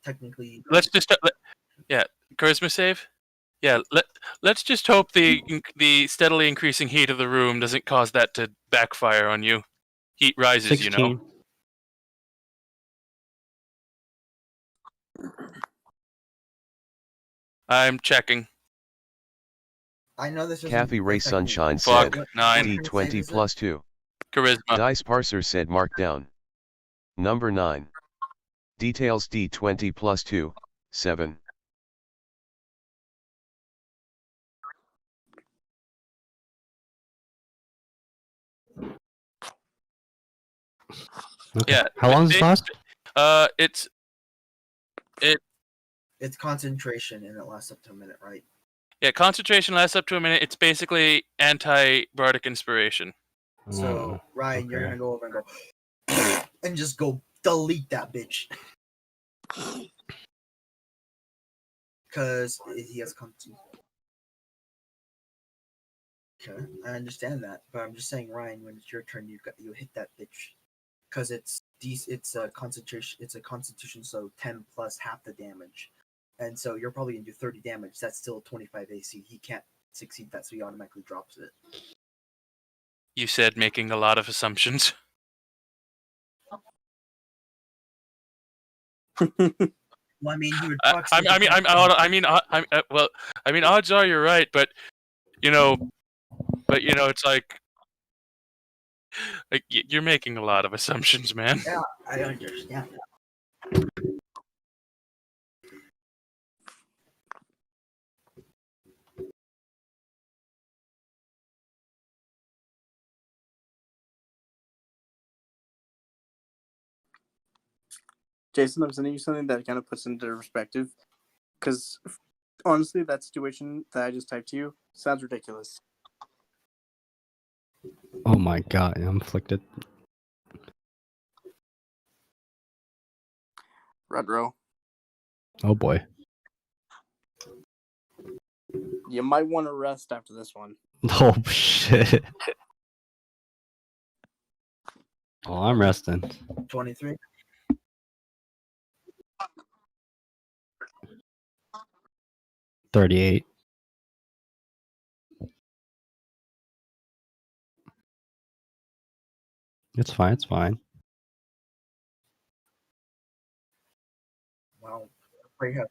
technically. Let's just charisma save. Yeah, let's just hope the steadily increasing heat of the room doesn't cause that to backfire on you. Heat rises, 16. you know. I'm checking. I know this. Kathy Ray Sunshine Fuck, said, 9. D20 plus 2. Charisma. Dice Parser said Markdown. Number 9. Details D20 plus 2, 7. Okay. Yeah. How long does this last? It's concentration and it lasts up to a minute, right? Yeah, concentration lasts up to a minute. It's basically anti-bardic inspiration. So Ryan, you're okay. gonna go over and go and just go delete that bitch. Because he has concentration. Okay, I understand that, but I'm just saying, Ryan, when it's your turn, you hit that bitch, because it's a concentration. It's a constitution, so 10 plus half the damage, and so you're probably gonna do 30 damage. That's still 25 AC. He can't succeed that, so he automatically drops it. You said making a lot of assumptions. Well, I mean, he would. Odds are you're right, but it's like you're making a lot of assumptions, man. Yeah, I understand that. Jason, I'm sending you something that kind of puts into perspective. Because honestly, that situation that I just typed to you sounds ridiculous. Oh my god, I'm afflicted. Red row. Oh boy. You might want to rest after this one. Oh shit. Oh, I'm resting. 23. $38. It's fine. It's fine. Wow. Pretty heavy.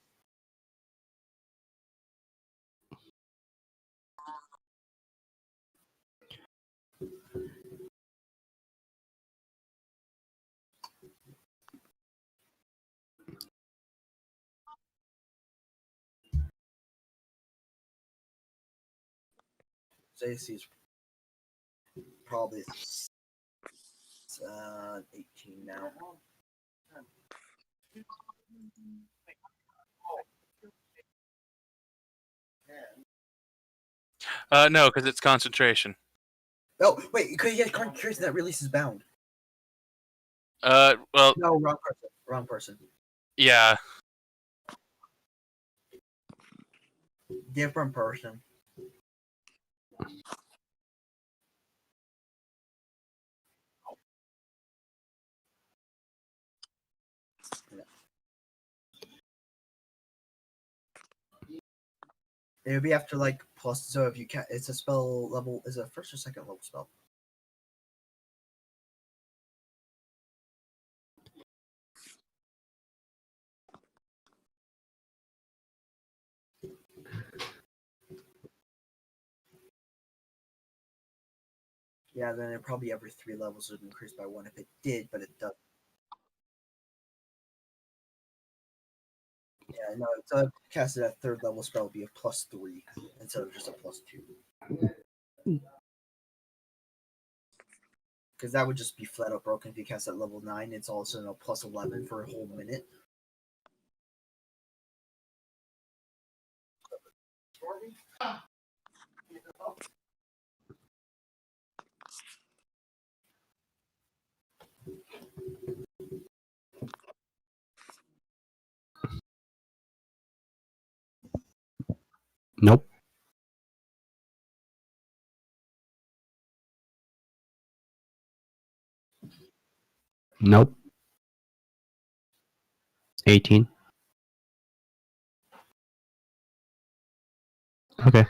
AC is probably 18 now. No, because it's concentration. Oh, wait, because he has concentration that releases bound. Well, No, wrong person. Wrong person. yeah. Different person. It would be after like plus. So if you can, it's a spell level. Is it a first or second level spell? Yeah, then it probably every 3 levels would increase by 1 if it did, but it doesn't. Yeah, no, it's casted at 3rd level spell would be a +3 instead of just a +2. Because that would just be flat out broken if you cast at level 9. It's also a +11 for a whole minute. Nope. Nope. 18. Okay.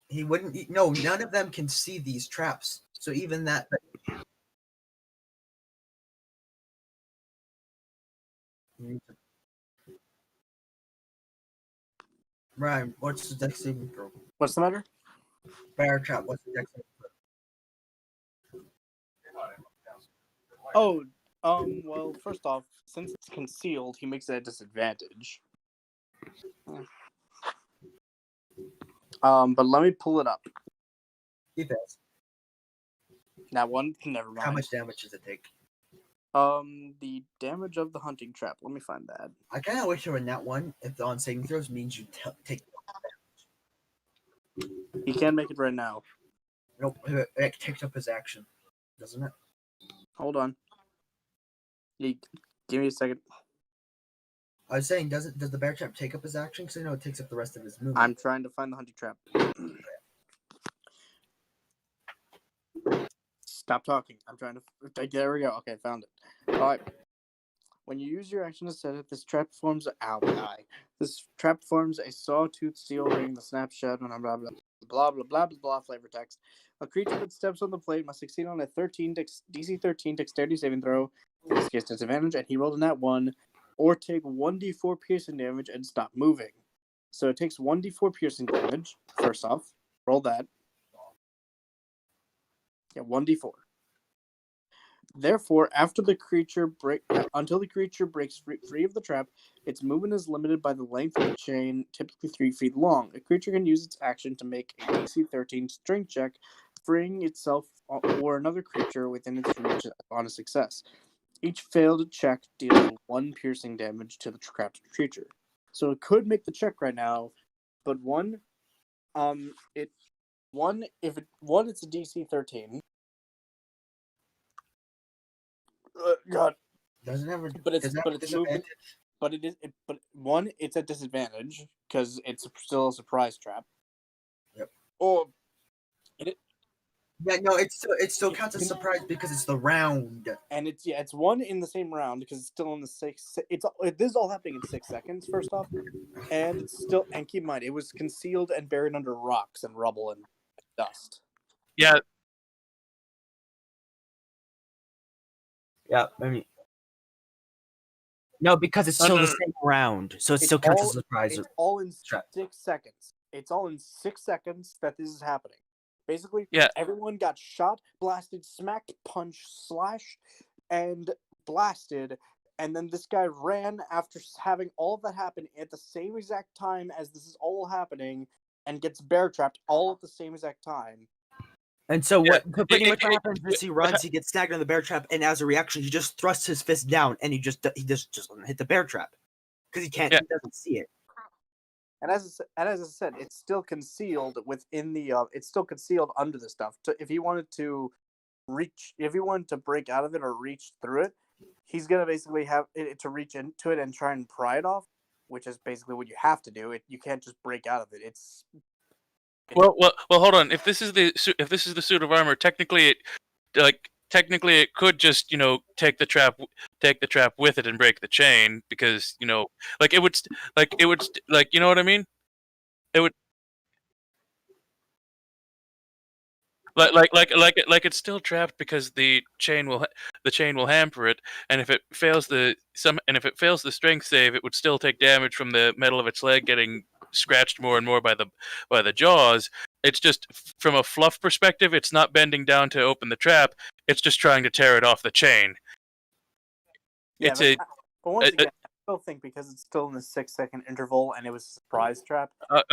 He wouldn't. No, none of them can see these traps. So even that. Ryan, what's the dex saving throw? What's the matter? Bear trap. What's the dex saving throw? Oh, well, first off, since it's concealed, he makes it a disadvantage. But let me pull it up. He fails. That one, never mind. How much damage does it take? The damage of the hunting trap. Let me find that. I kind of wish it were in that one. If the on saving throws means you take. He can make it right now. Nope, it takes up his action, doesn't it? Hold on. Give me a second. I was saying, does the bear trap take up his action? Because I know it takes up the rest of his movement. I'm trying to find the hunting trap. Stop talking. I'm trying to. There we go. Okay, found it. All right. When you use your action to set it, this trap forms. Ow, my eye. This trap forms a sawtooth steel ring. The snapshot. Blah blah blah blah blah blah blah. Flavor text. A creature that steps on the plate must succeed on a DC 13 dexterity saving throw. In this case, disadvantage, and he rolled a nat 1, or take 1d4 piercing damage and stop moving. So it takes 1d4 piercing damage. First off, roll that. Yeah, 1d4. Therefore, until the creature breaks free of the trap, its movement is limited by the length of the chain, typically 3 feet long. A creature can use its action to make a DC 13 strength check, freeing itself or another creature within its reach on a success. Each failed check deals 1 piercing damage to the trapped creature. So it could make the check right now, but it's a DC 13. God, Doesn't ever. but it's movement. But it's a disadvantage because it's still a surprise trap. Yep. Or Yeah, no, it still counts as surprise because it's the round. And it's 1 in the same round because it's still in the 6. This is all happening in 6 seconds. First off, and it's still, and keep in mind it was concealed and buried under rocks and rubble and dust. Yeah. Yeah, I mean, no, because it's still the same round, so it still counts as a surprise. It's all in 6 seconds. It's all in 6 seconds that this is happening. Basically, yeah, everyone got shot, blasted, smacked, punched, slashed, and blasted. And then this guy ran after having all of that happen at the same exact time as this is all happening, and gets bear trapped all at the same exact time. And so pretty much what happens is he runs, he gets snagged on the bear trap, and as a reaction, he just thrusts his fist down, and he just hit the bear trap because he can't, he doesn't see it. And as I said, it's still concealed within the. It's still concealed under the stuff. If he wanted to break out of it or reach through it, he's gonna basically have it to reach into it and try and pry it off, which is basically what you have to do. You can't just break out of it. Well, hold on. If this is the suit of armor, technically it could just take the trap, take the trap with it and break the chain because you know, like it would, like you know what I mean? It would. It's still trapped because the chain will hamper it, and if it fails the strength save, it would still take damage from the metal of its leg getting scratched more and more by the jaws. It's just from a fluff perspective, it's not bending down to open the trap. It's just trying to tear it off the chain. Yeah, It's but once again, I still think because it's still in the 6-second interval and it was a surprise trap. no.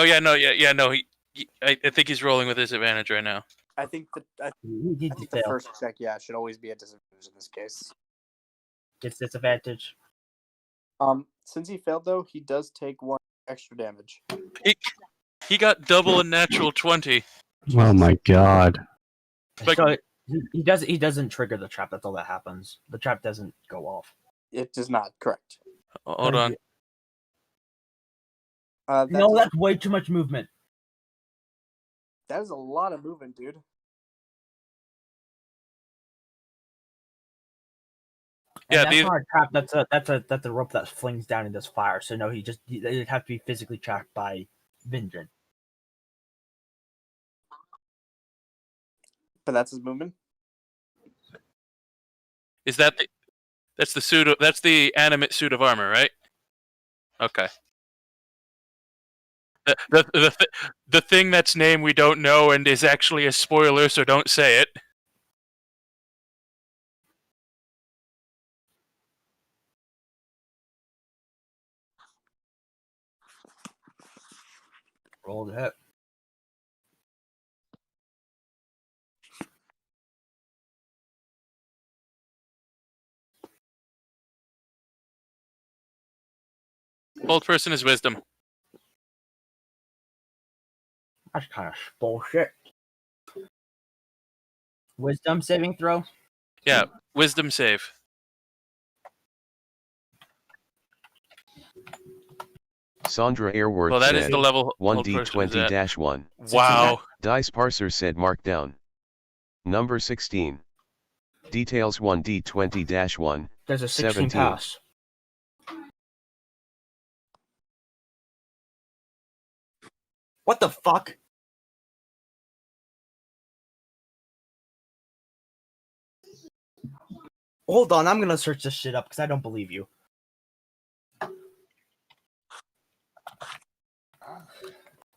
I think he's rolling with disadvantage right now. I think the first check, should always be a disadvantage in this case. Gets disadvantage. Since he failed though, he does take 1 extra damage. He got double a natural 20. Oh my god. Like, so he doesn't trigger the trap. That's all that happens. The trap doesn't go off. It does not. Correct. Hold on. That's way too much movement. That is a lot of movement, dude. And that's not a trap. That's a rope that flings down and does fire. So no, it'd have to be physically trapped by Vinjin. But that's his movement. Is that that's the animate suit of armor, right? Okay. The thing that's named we don't know and is actually a spoiler, so don't say it. Roll the hit. Hold person is wisdom. That's kind of bullshit. Wisdom saving throw? Yeah, wisdom save. Sandra Airworth Well, that said, is the level 1d20-1. Wow. Dice Parser said Markdown. Number 16. Details 1d20-1. There's a 16 17. pass. What the fuck? Hold on, I'm gonna search this shit up because I don't believe you.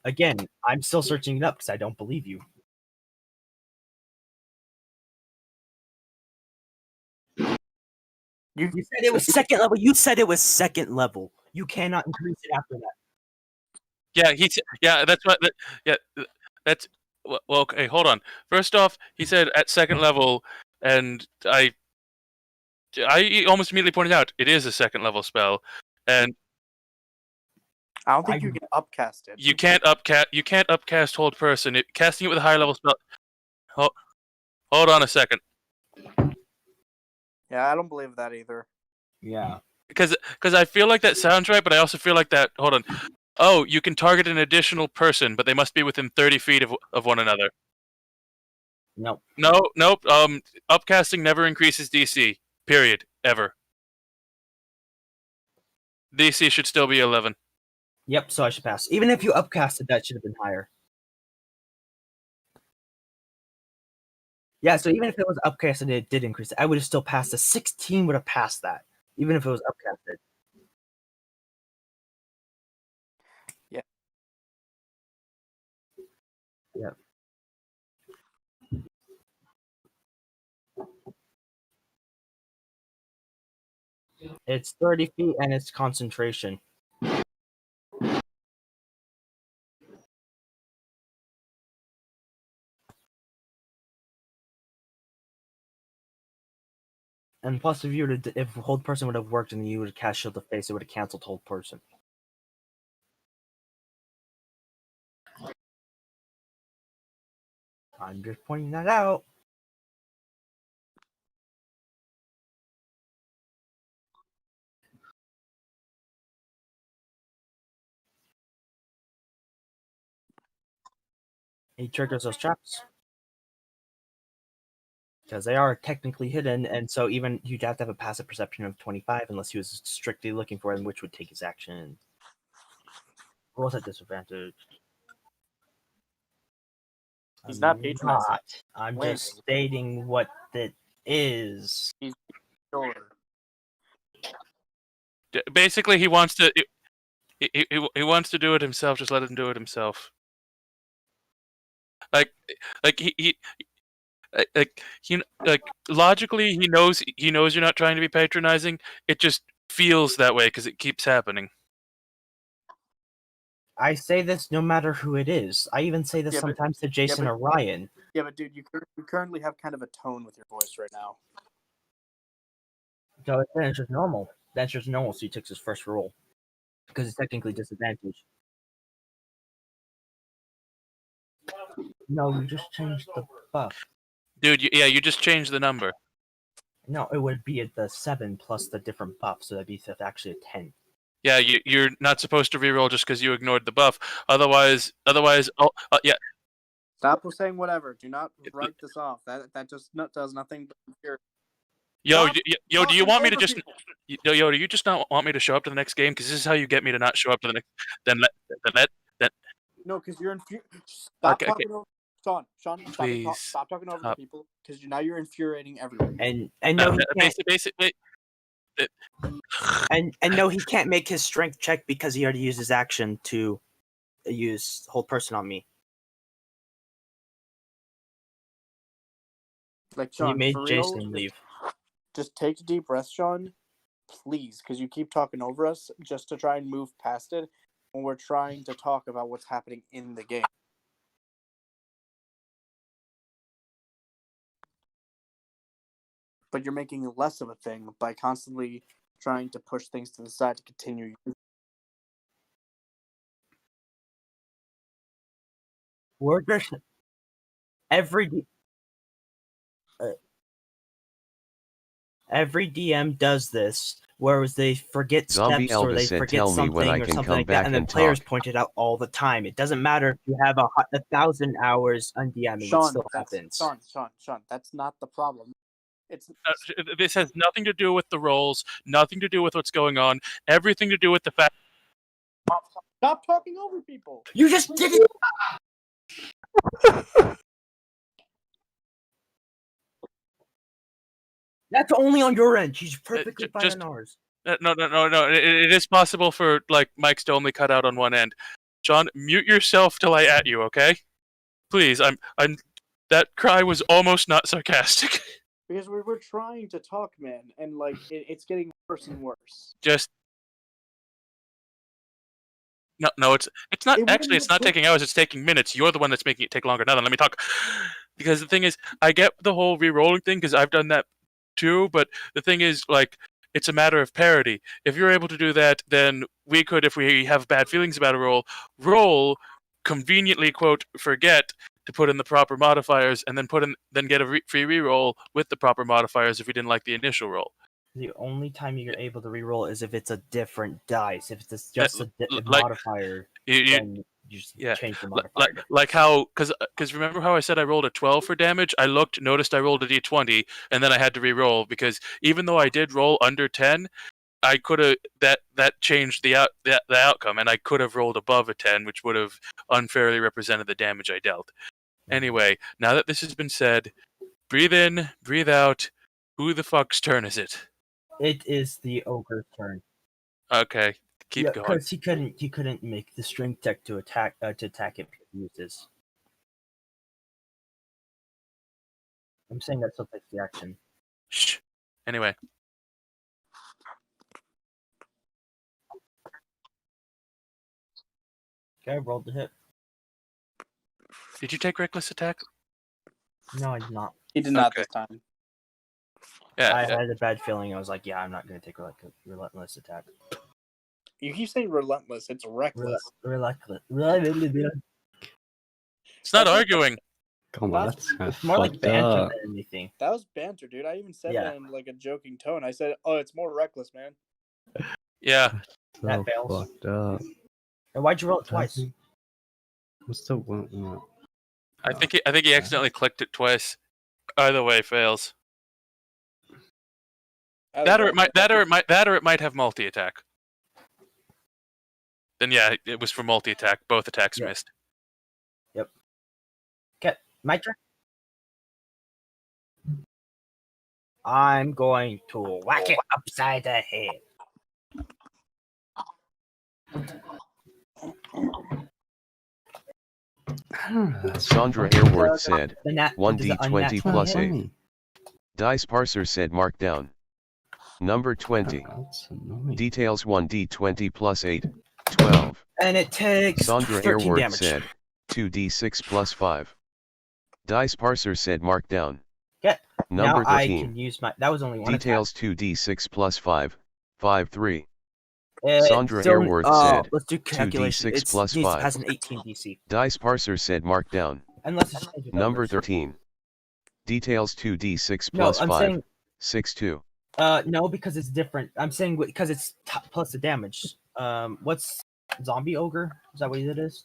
Again, I'm still searching it up because I don't believe you. You said it was second level. You said it was second level. You cannot increase it after that. Yeah, that's what. That's well. Okay, hold on. First off, he said at second level, and I almost immediately pointed out it is a second level spell, and I don't think you can upcast it. You can't upcast hold person. Casting it with a high level spell. Hold on a second. Yeah, I don't believe that either. Yeah. Because I feel like that sounds right, but I also feel like that. Hold on. Oh, you can target an additional person, but they must be within 30 feet of one another. Nope. Nope. Upcasting never increases DC. Period. Ever. DC should still be 11. Yep, so I should pass. Even if you upcasted, that should have been higher. Yeah, so even if it was upcasted, it did increase. I would have still passed. The 16 would have passed that, even if it was upcasted. Yeah. Yep. It's 30 feet and it's concentration. And plus, if hold person would have worked and you would have cast shield of face, it would have canceled hold person. I'm just pointing that out. He triggers those traps. because they are technically hidden, and so even you'd have to have a passive perception of 25 unless he was strictly looking for them, which would take his action. What's at disadvantage? He's not patronizing. I'm Wait. just stating what it is. He's sure. Basically, he wants to. He wants to do it himself. Just let him do it himself. Like logically, he knows you're not trying to be patronizing. It just feels that way because it keeps happening. I say this no matter who it is. I even say this Yeah, but- sometimes to Jason or Ryan. Yeah, but dude, you currently have kind of a tone with your voice right now. So it's just normal. That's just normal. So he takes his first roll because it's technically disadvantage. No, you just changed the buff. Dude, you just changed the number. No, it would be at the 7 plus the different buff, so that'd be actually a 10. Yeah, you're not supposed to reroll just because you ignored the buff. Otherwise, yeah. Stop saying whatever. Do not write this off. That just does nothing but infuriate. Yo, Stop do you want me to talking just? over Yo, do you just not want me to show up to the next game? Because this is how you get me to not show up to the next. Then let. No, because you're Stop Okay, talking over. Sean, Please, stop talking over the people because now you're infuriating everyone. And no, he can't. Basically, And no, he can't make his strength check because he already used his action to use hold person on me. Like Sean, You made for Jason real, leave. Just take a deep breath, Sean, please, because you keep talking over us just to try and move past it when we're trying to talk about what's happening in the game. But you're making less of a thing by constantly trying to push things to the side to continue. We're just every DM does this, whereas they forget Zombie steps or Elvis they said, forget "Tell me when something I or can something come like that, back and then and players talk." point it out all the time. It doesn't matter if you have 1,000 hours on DMing; it Sean, still happens. Sean, that's not the problem. It's this has nothing to do with the roles, nothing to do with what's going on, everything to do with the fact. stop talking over people. You just did it. That's only on your end. She's perfectly fine just- on ours. No. It is possible for like mics to only cut out on one end. John, mute yourself till I at you, okay? Please, I'm. That cry was almost not sarcastic. Because we're trying to talk, man, and like it's getting worse and worse. Just. No, it's not. It Actually, wouldn't it's not take- taking hours. It's taking minutes. You're the one that's making it take longer. Now then, let me talk. Because the thing is, I get the whole re-rolling thing because I've done that too. But the thing is, like, it's a matter of parity. If you're able to do that, then we could, if we have bad feelings about a roll, conveniently quote forget to put in the proper modifiers, and then then get a free re-roll with the proper modifiers if we didn't like the initial roll. The only time you're able to reroll is if it's a different dice. If it's just a like, modifier, you then you just yeah, change the modifier. like how, because remember how I said I rolled a 12 for damage? I looked, noticed I rolled a d20, and then I had to re-roll because even though I did roll under 10, I could have that changed the outcome, and I could have rolled above a 10, which would have unfairly represented the damage I dealt. Anyway, now that this has been said, breathe in, breathe out. Who the fuck's turn is it? It is the ogre's turn. Okay, keep going. Because he couldn't make the strength check to attack it because he used his. I'm saying that still takes the action. Shh. Anyway. Okay, I rolled the hit. Did you take reckless attack? No, I did not. He did not Okay. this time. Yeah. I had a bad feeling. I was like, yeah, I'm not going to take relentless attack. You keep saying relentless. It's reckless. Relentless. It's not arguing. Come on, That's- that's It's more like fucked banter up. than anything. That was banter, dude. I even said Yeah. that in like a joking tone. I said, "Oh, it's more reckless, man." Yeah. That So fails. fucked up. And why'd you roll it twice? What's the one? I think he accidentally clicked it twice. Either way fails. Either That or way, it might have multi attack. Then yeah, it was for multi attack. Both attacks Yeah. missed. Okay, my turn. I'm going to whack it upside the head. Sandra Airworth said, The nat- 1d20 plus 8. Funny. Dice Parser said mark down. Number 20. That's annoying. Details 1d20 plus 8. 12. And it takes Sandra 13 Airworth damage. said, 2d6 plus 5. Dice Parser said mark down. Okay, Number now I 13. can use my. That was only one Details 2d6 plus 5. 5 3. attack. Sandra Still- Airworth said, let's do calculation. 2d6 It plus needs 5. has an 18 DC. Dice Parser said mark down. Unless it's changed with Number numbers. 13. Details 2d6 No, plus I'm 5. saying 6 2. no, because it's different. I'm saying because it's plus the damage. What's zombie ogre? Is that what it is?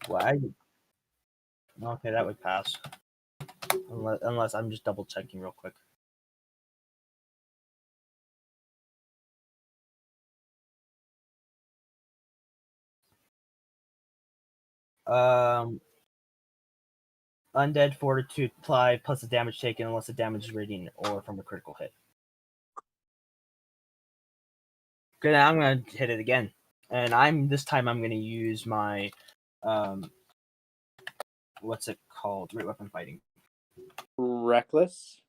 Why? Okay, that would pass. Unless I'm just double checking real quick. Undead fortitude apply plus the damage taken unless the damage is radiant or from a critical hit. Okay, now I'm gonna hit it again, and this time I'm gonna use my what's it called? Great weapon fighting. Reckless.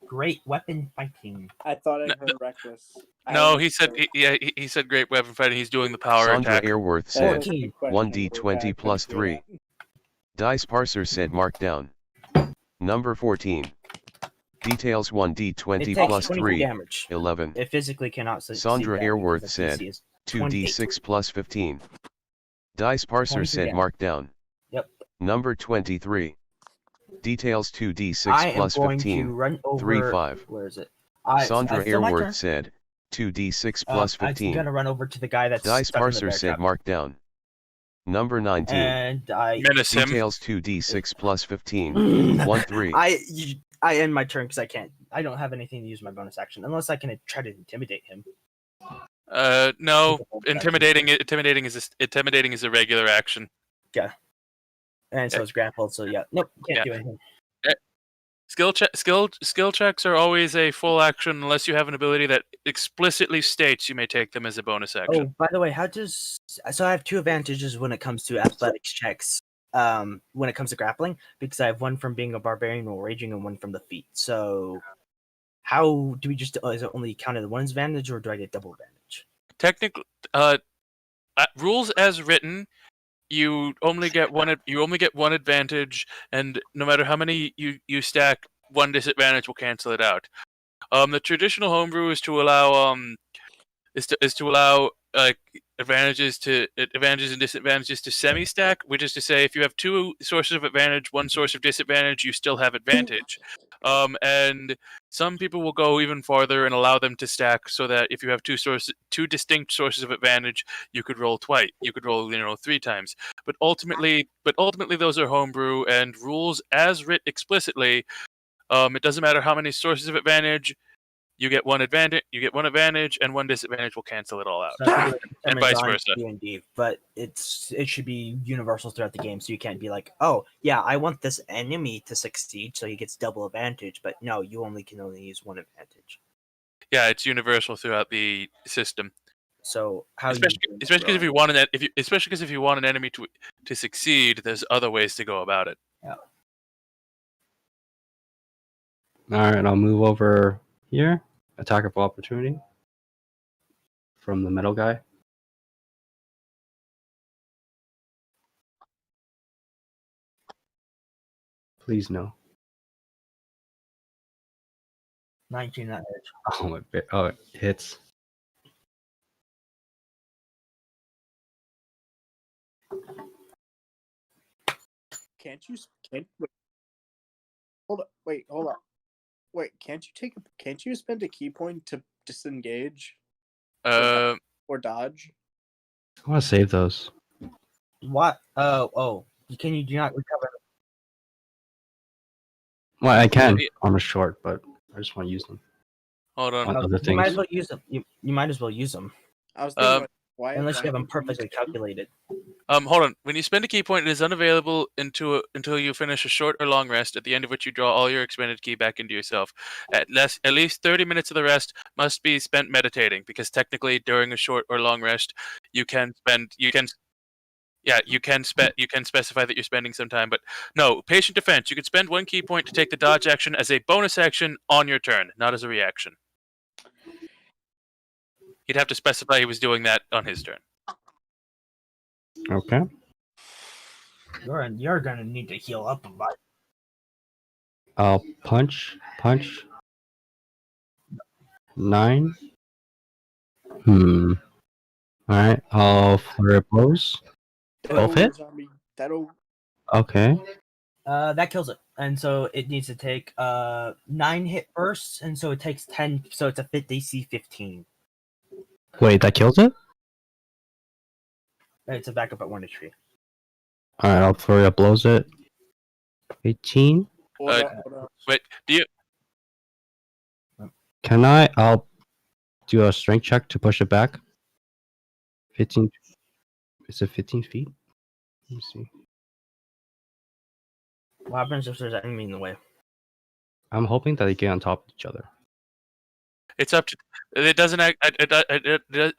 Great weapon fighting. I thought I No, heard reckless. I No, almost he said heard- he said great weapon fighting. He's doing the power Sandra attack. Airworth That said, was a good question. 1d20 I plus couldn't hear 3. that. Dice Parser said mark down. Number 14. Details It 1d20 takes plus 22 3. damage. 11. It physically cannot succeed Sandra that Airworth because the DC said, is 2d6 plus 15. Dice Parser 22 said damage. mark down. Yep. Number 23. Details 2d6 I am plus going 15. to run over. 3 5. Where is it? Sandra still my turn. Airworth said, 2d6 plus I'm 15. gonna run over to the guy that's Dice stuck in the Parser bear said trap. mark down. Number 19. And I Menace him. Details 2d6 plus 15. 1 3. I end my turn because I can't. I don't have anything to use my bonus action unless I can try to intimidate him. No, Take a intimidating is a regular action. And so it's grappled. So yeah, nope, can't do anything. Skill checks are always a full action unless you have an ability that explicitly states you may take them as a bonus action. Oh, by the way, so I have 2 advantages when it comes to athletics checks. When it comes to grappling, because I have one from being a barbarian while raging and one from the feet. So, how do we just? Is it only counted one advantage, or do I get double advantage? Technically, rules as written, you only get one advantage, and no matter how many you stack, one disadvantage will cancel it out. The traditional homebrew is to allow advantages and disadvantages to semi-stack, which is to say, if you have 2 sources of advantage, 1 source of disadvantage, you still have advantage. And some people will go even farther and allow them to stack, so that if you have 2 distinct sources of advantage, you could roll twice. You could roll 3 times. But ultimately, those are homebrew, and rules as writ explicitly. It doesn't matter how many sources of advantage. You get one advantage, and 1 disadvantage will cancel it all out. So I feel like And Summon's vice on versa. D&D, but it should be universal throughout the game, so you can't be like, oh Yeah, I want this enemy to succeed, so he gets double advantage. But no, you can only use 1 advantage. Yeah, it's universal throughout the system. So how Especially because if you want an enemy to succeed, there's other ways to go about it. Alright, I'll move over here. Attack of opportunity. From the metal guy. Please no. 19 that edge. Oh, it hits. Can't you? Hold on. Wait, can't you spend a key point to disengage? Or dodge. I want to save those. What? Oh. Can you do not recover? Well, I can. Yeah. I'm a short, but I just want to use them Hold on. on other You might things. as well use them. You might as well use them. I was thinking, Um, like, why Unless you have them exactly do perfectly calculated. Hold on. When you spend a key point, it is unavailable until you finish a short or long rest, at the end of which you draw all your expended ki back into yourself. At least 30 minutes of the rest must be spent meditating, because technically during a short or long rest, you can specify that you're spending some time, but no, patient defense. You can spend 1 key point to take the dodge action as a bonus action on your turn, not as a reaction. He'd have to specify he was doing that on his turn. Okay. You're gonna need to heal up a lot. I'll punch. 9. All right. I'll flurry of blows. Both hit? That'll Okay. That kills it, and so it needs to take 9 hit bursts, and so it takes 10. So it's a DC 15. Wait, that kills it? It's a backup at 1 HP. All right. I'll flurry of blows it. 18. Hold up. Wait, do you? Can I? I'll do a strength check to push it back. 15. Is it 15 feet? Let me see. What happens if there's an enemy in the way? I'm hoping that they get on top of each other. It's up to. It doesn't. I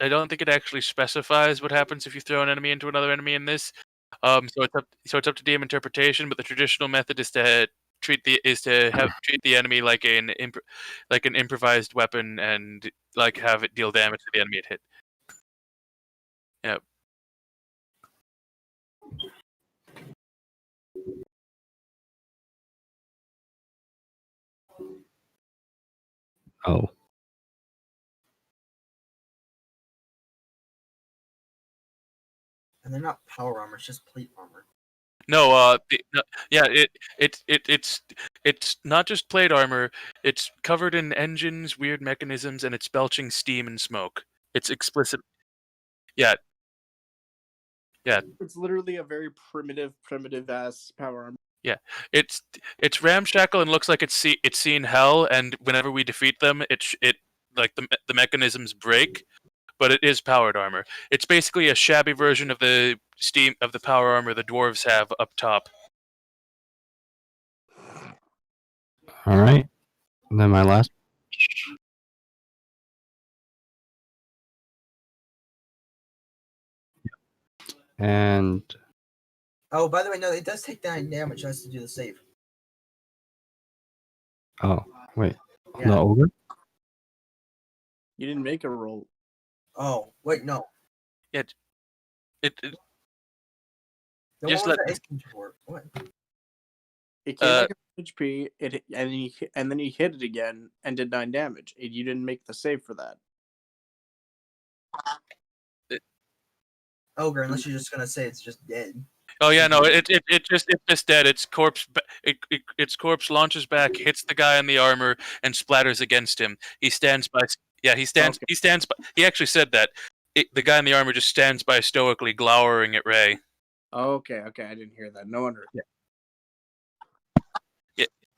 don't think it actually specifies what happens if you throw an enemy into another enemy in this. So it's up to DM interpretation. But the traditional method is to treat the enemy like an improvised weapon, and like have it deal damage to the enemy it hit. Yeah. Oh. And they're not power armor; it's just plate armor. No, it's not just plate armor. It's covered in engines, weird mechanisms, and it's belching steam and smoke. It's explicit. Yeah. It's literally a very primitive ass power armor. Yeah, it's ramshackle and looks like it's seen hell. And whenever we defeat them, it like the mechanisms break, but it is powered armor. It's basically a shabby version of the power armor the dwarves have up top. All right. And then my last. And Oh, by the way, no, it does take 9 damage. It has to do the save. oh wait, Yeah. the ogre. You didn't make a roll. Oh, wait, no. It The Just one let- with the for what? It came back at HP. And then he hit it again and did 9 damage. And you didn't make the save for that. Ogre, unless you're just gonna say it's just dead. Oh yeah, no, it's just dead. Its corpse launches back, hits the guy in the armor, and splatters against him. He stands by. Yeah, he stands. Okay. He stands by. He actually said that. The guy in the armor just stands by stoically, glowering at Ray. Okay, I didn't hear that. No wonder.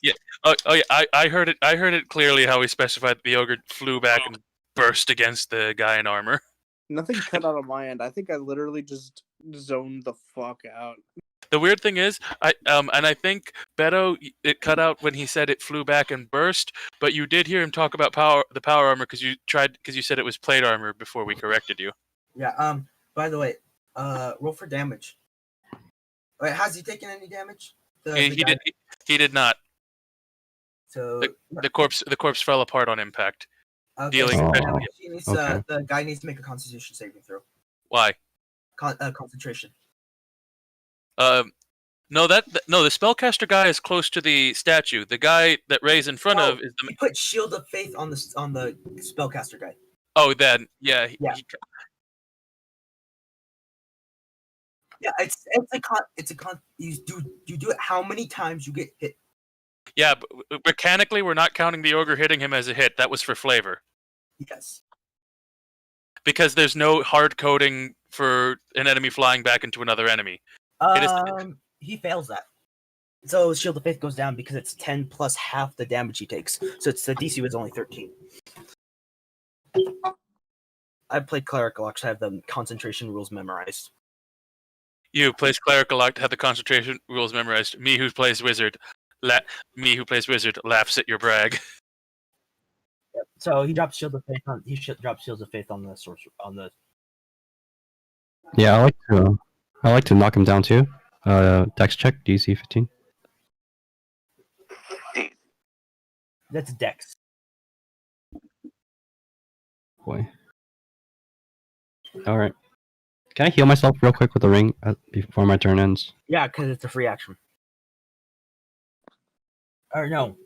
Yeah. Oh yeah. I heard it. I heard it clearly how he specified that the ogre flew back and burst against the guy in armor. Nothing cut out on my end. I think I literally just zoned the fuck out. The weird thing is, and I think Beto, it cut out when he said it flew back and burst, but you did hear him talk about the power armor because you said it was plate armor before we corrected you. Yeah. By the way, roll for damage. Wait, has he taken any damage? He did not. So The corpse fell apart on impact. okay, dealing- so Oh, he needs, okay. the guy needs to make a Constitution saving throw. Why? Concentration. No, the spellcaster guy is close to the statue. The guy that Ray's in front of is the. He put Shield of Faith on the spellcaster guy. Oh, then yeah. Yeah. Yeah, it's a con. You do it how many times you get hit. Yeah, but mechanically, we're not counting the ogre hitting him as a hit. That was for flavor. Yes. because there's no hard coding for an enemy flying back into another enemy. He fails that. So Shield of Faith goes down because it's 10 plus half the damage he takes. So it's the DC was only 13. I played Cleric a lot, so I have the concentration rules memorized. You who plays Cleric a lot have the concentration rules memorized. Me who plays Wizard laughs at your brag. Yep. So he drops Shield of Faith on. Drops Shields of Faith on the sorcerer on the. Yeah, I like to knock him down too. Dex check, DC 15. That's Dex. Boy. All right. Can I heal myself real quick with the ring before my turn ends? Yeah, because it's a free action. Or no,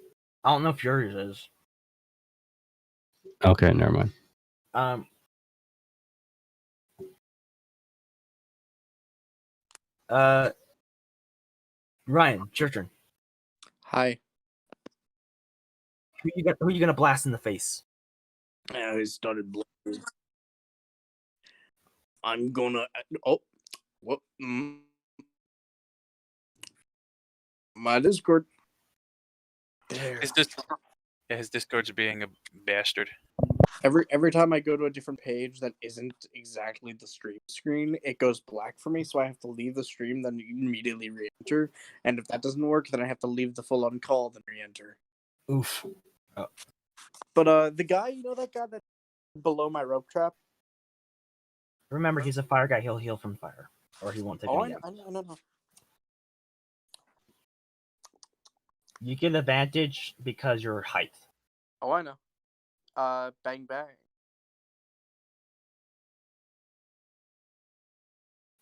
I don't know if yours is. Okay, never mind. Ryan, it's your turn. Hi. Who you gonna blast in the face? I started blowing. I'm gonna. Oh, what? My Discord. There. His Discord's being a bastard. Every time I go to a different page that isn't exactly the stream screen, it goes black for me, so I have to leave the stream, then immediately re-enter. And if that doesn't work, then I have to leave the full-on call, then re-enter. Oof. Oh. But the guy, that guy that's below my rope trap? Remember, he's a fire guy. He'll heal from fire, or he won't take any damage. I know. You get advantage because your height. Oh, I know. Bang bang.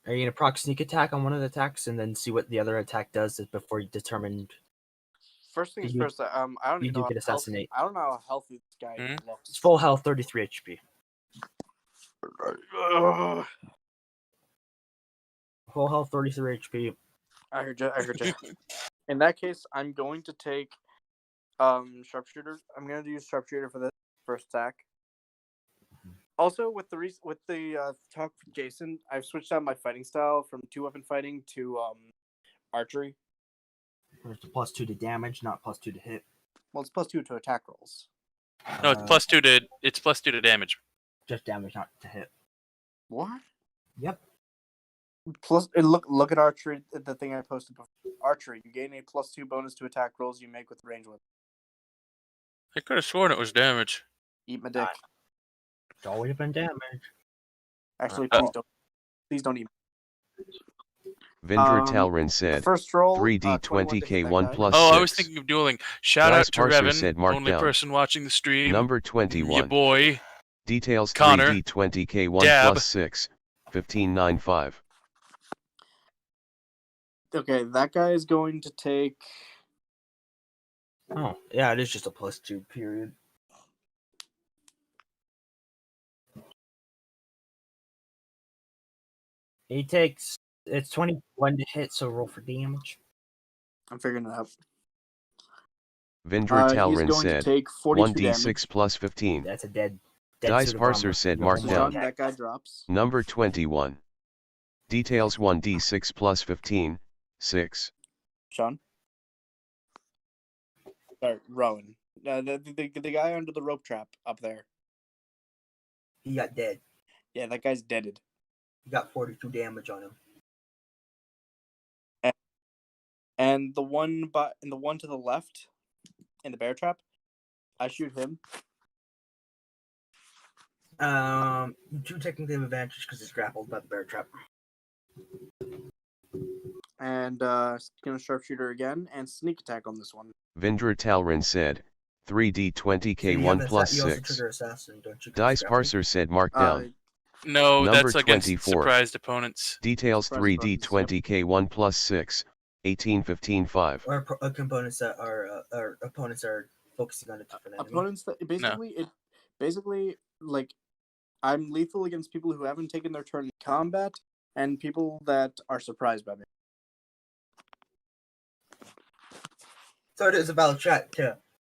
Are you gonna proc sneak attack on one of the attacks and then see what the other attack does before you determine? First things first. I don't you even know do get how assassinate. I don't know how healthy this guy looks. It's full health, 33 HP. Full health, 33 HP. I heard you. In that case, I'm going to take sharpshooter. I'm going to use sharpshooter for the first attack. Also, with the talk with Jason, I've switched out my fighting style from 2-weapon fighting to archery. It's a +2 to damage, not +2 to hit. Well, it's +2 to attack rolls. No, it's +2 to damage. Just damage, not to hit. What? Yep. Plus, look at archery. The thing I posted before. Archery, you gain a +2 bonus to attack rolls you make with range weapon. I could have sworn it was damage. Eat my dick. It's always been damage. Actually, please don't eat. Vindra Talrin said, first roll, 3d20k1 plus 6. Oh, I was thinking of dueling. Shout Dice out to Parser Revan, said mark only down. person watching the stream. Number 21. Your boy. Details Connor, 3d20k1 Dab. plus 6. 1595. Okay, that guy is going to take. Oh, yeah, it is just a +2 period. He takes. It's 21 to hit, so roll for damage. I'm figuring it out. Vindra Talrin he's going said, to take 42 1d6 damage. plus 15. That's a dead Dice suit of Parser armor. said No mark more down. Done, that guy drops. Number 21. Details 1d6 plus 15. 6. Sean? Sorry, Rowan. The guy under the rope trap up there. He got dead. Yeah, that guy's deaded. He got 42 damage on him. And the one to the left, in the bear trap, I shoot him. You do technically have advantage because it's grappled by the bear trap. And gonna sharpshooter again and sneak attack on this one. Vindra Talrin said, 3d20k1 plus You also 6. trigger assassin, don't you? Dice Parser said mark down. No, Number that's against 24. surprised opponents. Details Surprise 3d20k1 plus 6. 1815.5. Or components that are opponents are focusing on a different enemy. Opponents that basically like I'm lethal against people who haven't taken their turn in combat and people that are surprised by me. So it is a valid strat to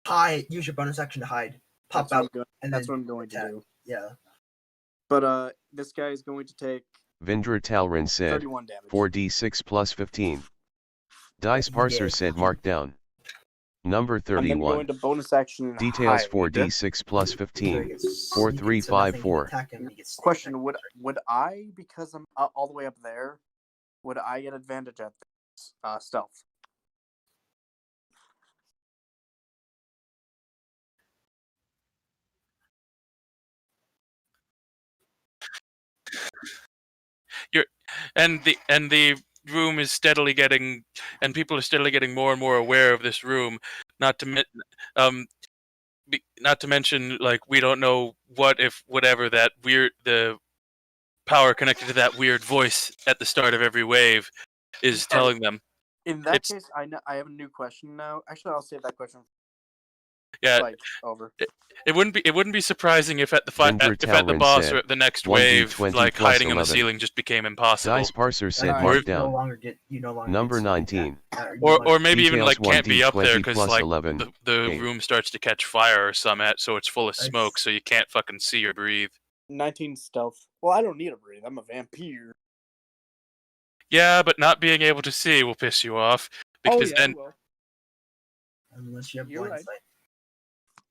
hide. Use your bonus action to hide, pop That's what out, I'm going- and That's then what I'm going attack. to do. Yeah. But this guy is going to take Vindra Talrin said, 31 damage. 4d6 plus 15. Dice Parser said markdown. Number I'm going to go 31. into bonus action. and Details hide. 4d6 plus So 15. he gets 4, sneak 3, it, so nothing 5, can 4. attack him, and he gets sneak Question: attack. Would I, because I'm all the way up there, would I get advantage at this stealth? And the room is steadily getting, and people are steadily getting more and more aware of this room. Not to not to mention, like, we don't know what if whatever that weird the power connected to that weird voice at the start of every wave is telling them. In that It's- case, I have a new question now. Actually, I'll save that question. Yeah, Like over. it wouldn't be surprising if at the Vindra if at the Talrin boss said, or at the next 1d20 wave, like plus hiding on the 11. ceiling just became impossible. Dice Parser said No, Or- you no markdown. longer get Number sneak attack. 19. You no longer- Or maybe even Details like can't be up there 1d20 because plus like 11. the 8. room starts to catch fire or something, so it's full of Nice. smoke, so you can't fucking see or breathe. 19 stealth. Well, I don't need to breathe. I'm a vampire. Yeah, but not being able to see will piss you off because then well. Unless you have You're blind right. sight.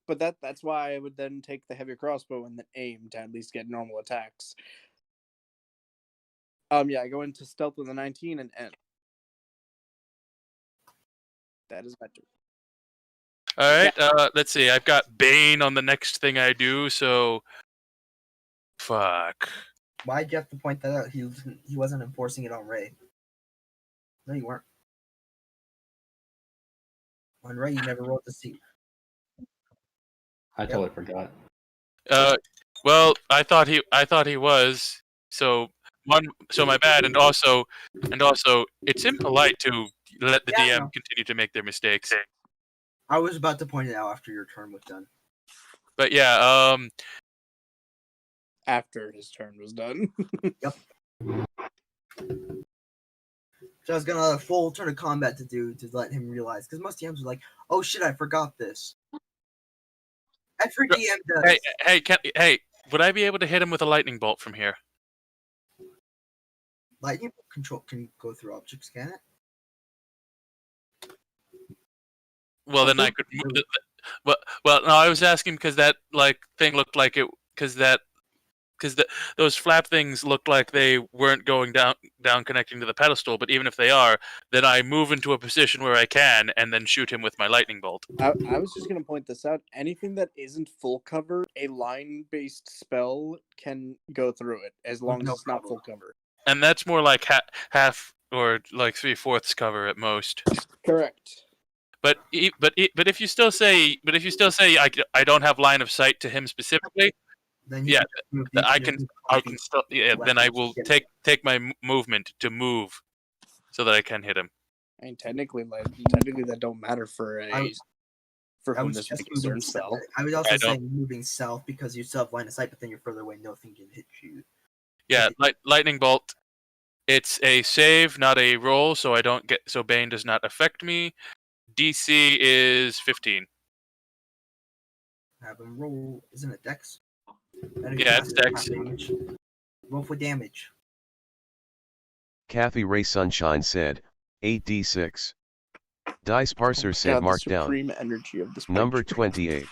But that's why I would then take the heavier crossbow and then aim to at least get normal attacks. Yeah, I go into stealth with a 19 and end. That is my turn. all right. Let's see. I've got Bane on the next thing I do, so fuck. Why'd you have to point that out? He wasn't enforcing it on Ray. No, you weren't. On Ray, you never rolled the seat. I totally forgot. Well, I thought he was. So my bad, and also, it's impolite to let the Yeah, I DM know. continue to make their mistakes. I was about to point it out after your turn was done. But yeah, After his turn was done. So I was gonna have a full turn of combat to do to let him realize, because most DMs are like, "Oh shit, I forgot this." Every DM does. hey, would I be able to hit him with a lightning bolt from here? Lightning control can go through objects, can it? Well, then I could. Well, no, I was asking because that thing looked like it because those flap things looked like they weren't going down connecting to the pedestal. But even if they are, then I move into a position where I can and then shoot him with my lightning bolt. I was just going to point this out. Anything that isn't full cover, a line-based spell can go through it, as long as it's not full cover. And that's more like half or like 3/4 cover at most. Correct. But if you still say I don't have line of sight to him specifically, Then you yeah, can move I can still then I will take my movement to move so that I can hit him. I mean, technically that don't matter for I whom was this just makes a certain moving spell. south. I was also I don't- saying moving south because you still have line of sight, but then you're further away. Nothing can hit you. Yeah, lightning bolt. It's a save, not a roll, so I don't get so Bane does not affect me. DC is 15. Have him roll. Isn't it Dex? Yeah, it's Dex. Roll for damage. Kathy Ray Sunshine said, 8d6. Dice Parser said God, the markdown. supreme energy of this Number picture. 28.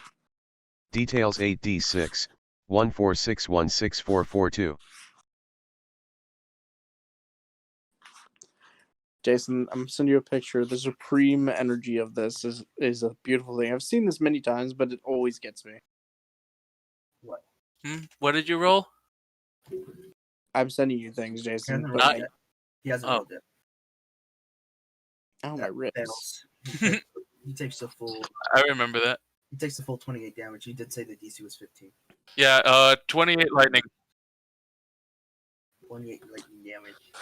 Details 8d6, 146164442. Jason, I'm sending you a picture. The supreme energy of this is a beautiful thing. I've seen this many times, but it always gets me. What did you roll? I'm sending you things, Jason. He But hasn't rolled it. He hasn't Oh. rolled it. my ribs. Fails. He takes the full. I remember that. He takes the full 28 damage. He did say the DC was 15. Yeah, 28 lightning. 28 lightning damage.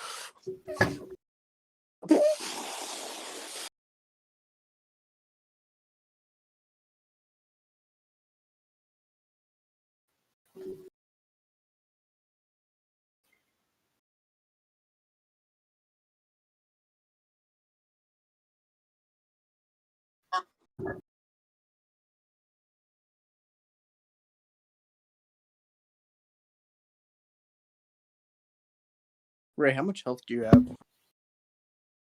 Ray, how much health do you have?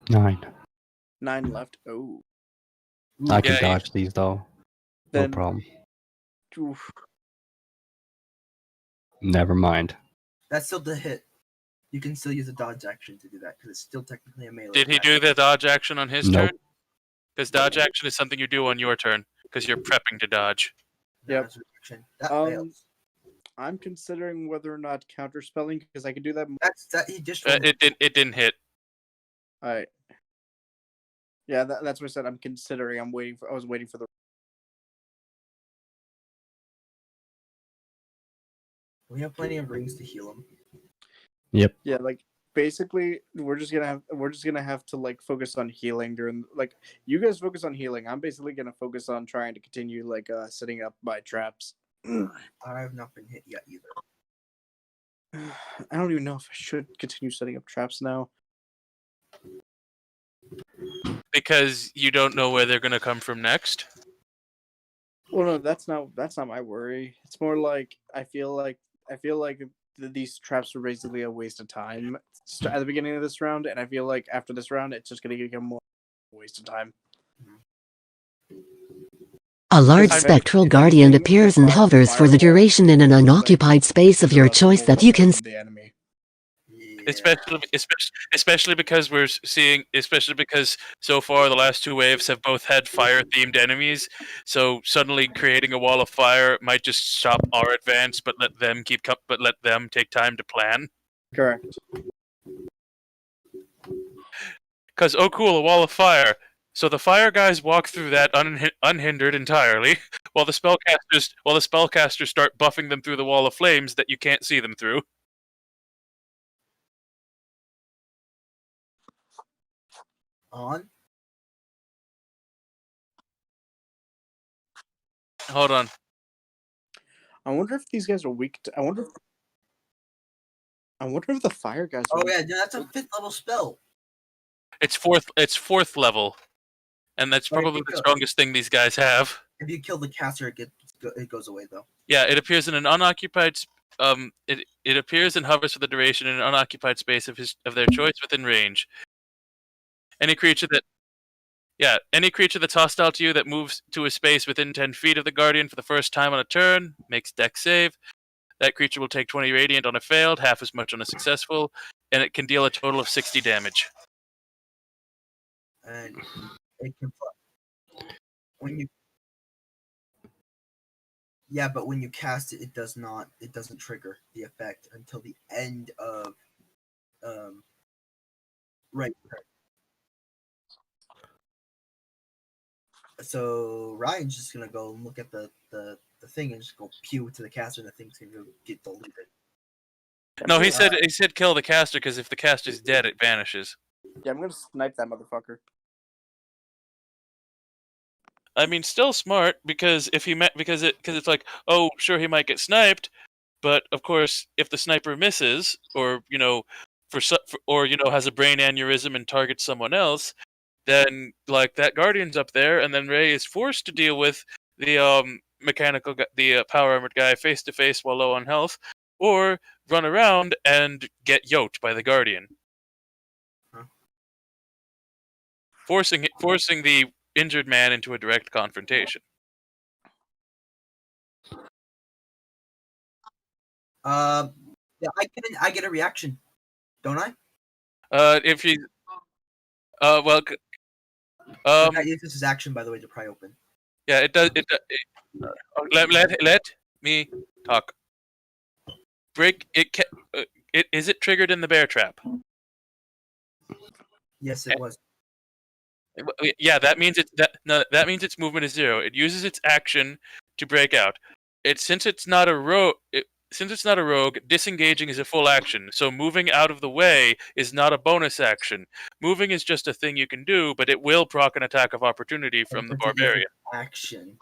9. 9 left. Oh. I can Yeah, dodge these though. No Then, problem. oof. Never mind. That's still the hit. You can still use a dodge action to do that because it's still technically a melee. Did he attack. do the dodge action on his Nope. turn? Because dodge action is something you do on your turn because you're prepping to dodge. No, Yep. that's a reaction. That Um, fails. I'm considering whether or not counterspelling because I can do that. That's that he just. It didn't hit. All right. Yeah, that's what I said. I'm considering. I was waiting for the. We have plenty of rings to heal him. Yep. Yeah, like basically, we're just gonna have to like focus on healing during like you guys focus on healing. I'm basically gonna focus on trying to continue like setting up my traps. I have not been hit yet either. I don't even know if I should continue setting up traps now. Because you don't know where they're gonna come from next. Well, no, that's not my worry. It's more like I feel like these traps are basically a waste of time at the beginning of this round, and I feel like after this round, it's just gonna become more a waste of time. A large I've- spectral guardian appears and hovers for the duration in an unoccupied space of your choice that you can see. The enemy. Yeah. Especially because we're seeing, especially because so far the last two waves have both had fire-themed enemies. So suddenly creating a wall of fire might just stop our advance, but let them take time to plan. Correct. Because oh cool, a wall of fire. So the fire guys walk through that unhindered entirely, while the spellcasters start buffing them through the wall of flames that you can't see them through. On. Hold on. I wonder if these guys are weak. I wonder if the fire guys. Are Oh weak. yeah, dude, that's a 5th level spell. It's fourth level, and that's Alright, probably keep the going. strongest thing these guys have. If you kill the caster, it goes away though. Yeah, it appears in an unoccupied. It appears and hovers for the duration in an unoccupied space of their choice within range. Any creature that's hostile to you that moves to a space within 10 feet of the Guardian for the first time on a turn makes Dex save. That creature will take 20 radiant on a failed, half as much on a successful, and it can deal a total of 60 damage. And it can when you. Yeah, but when you cast it, it doesn't trigger the effect until the end of right. So Ryan's just gonna go and look at the thing and just go pew to the caster, and the thing's gonna get deleted. No, he said kill the caster because if the caster's dead, it vanishes. Yeah, I'm gonna snipe that motherfucker. I mean, still smart because it's like, oh, sure, he might get sniped, but of course, if the sniper misses, or has a brain aneurysm and targets someone else, then like that Guardian's up there, and then Ray is forced to deal with the power armored guy face to face while low on health, or run around and get yoked by the Guardian, forcing the injured man into a direct confrontation. Yeah, I get a reaction, don't I? If you, well, I use this as action, by the way, to pry open. yeah, it does. Let me talk. Break it. Is it triggered in the bear trap? Yes, it was. Yeah, that means its movement is 0. It uses its action to break out. Since it's not a rogue, disengaging is a full action. So moving out of the way is not a bonus action. Moving is just a thing you can do, but it will proc an attack of opportunity from the barbarian. Action.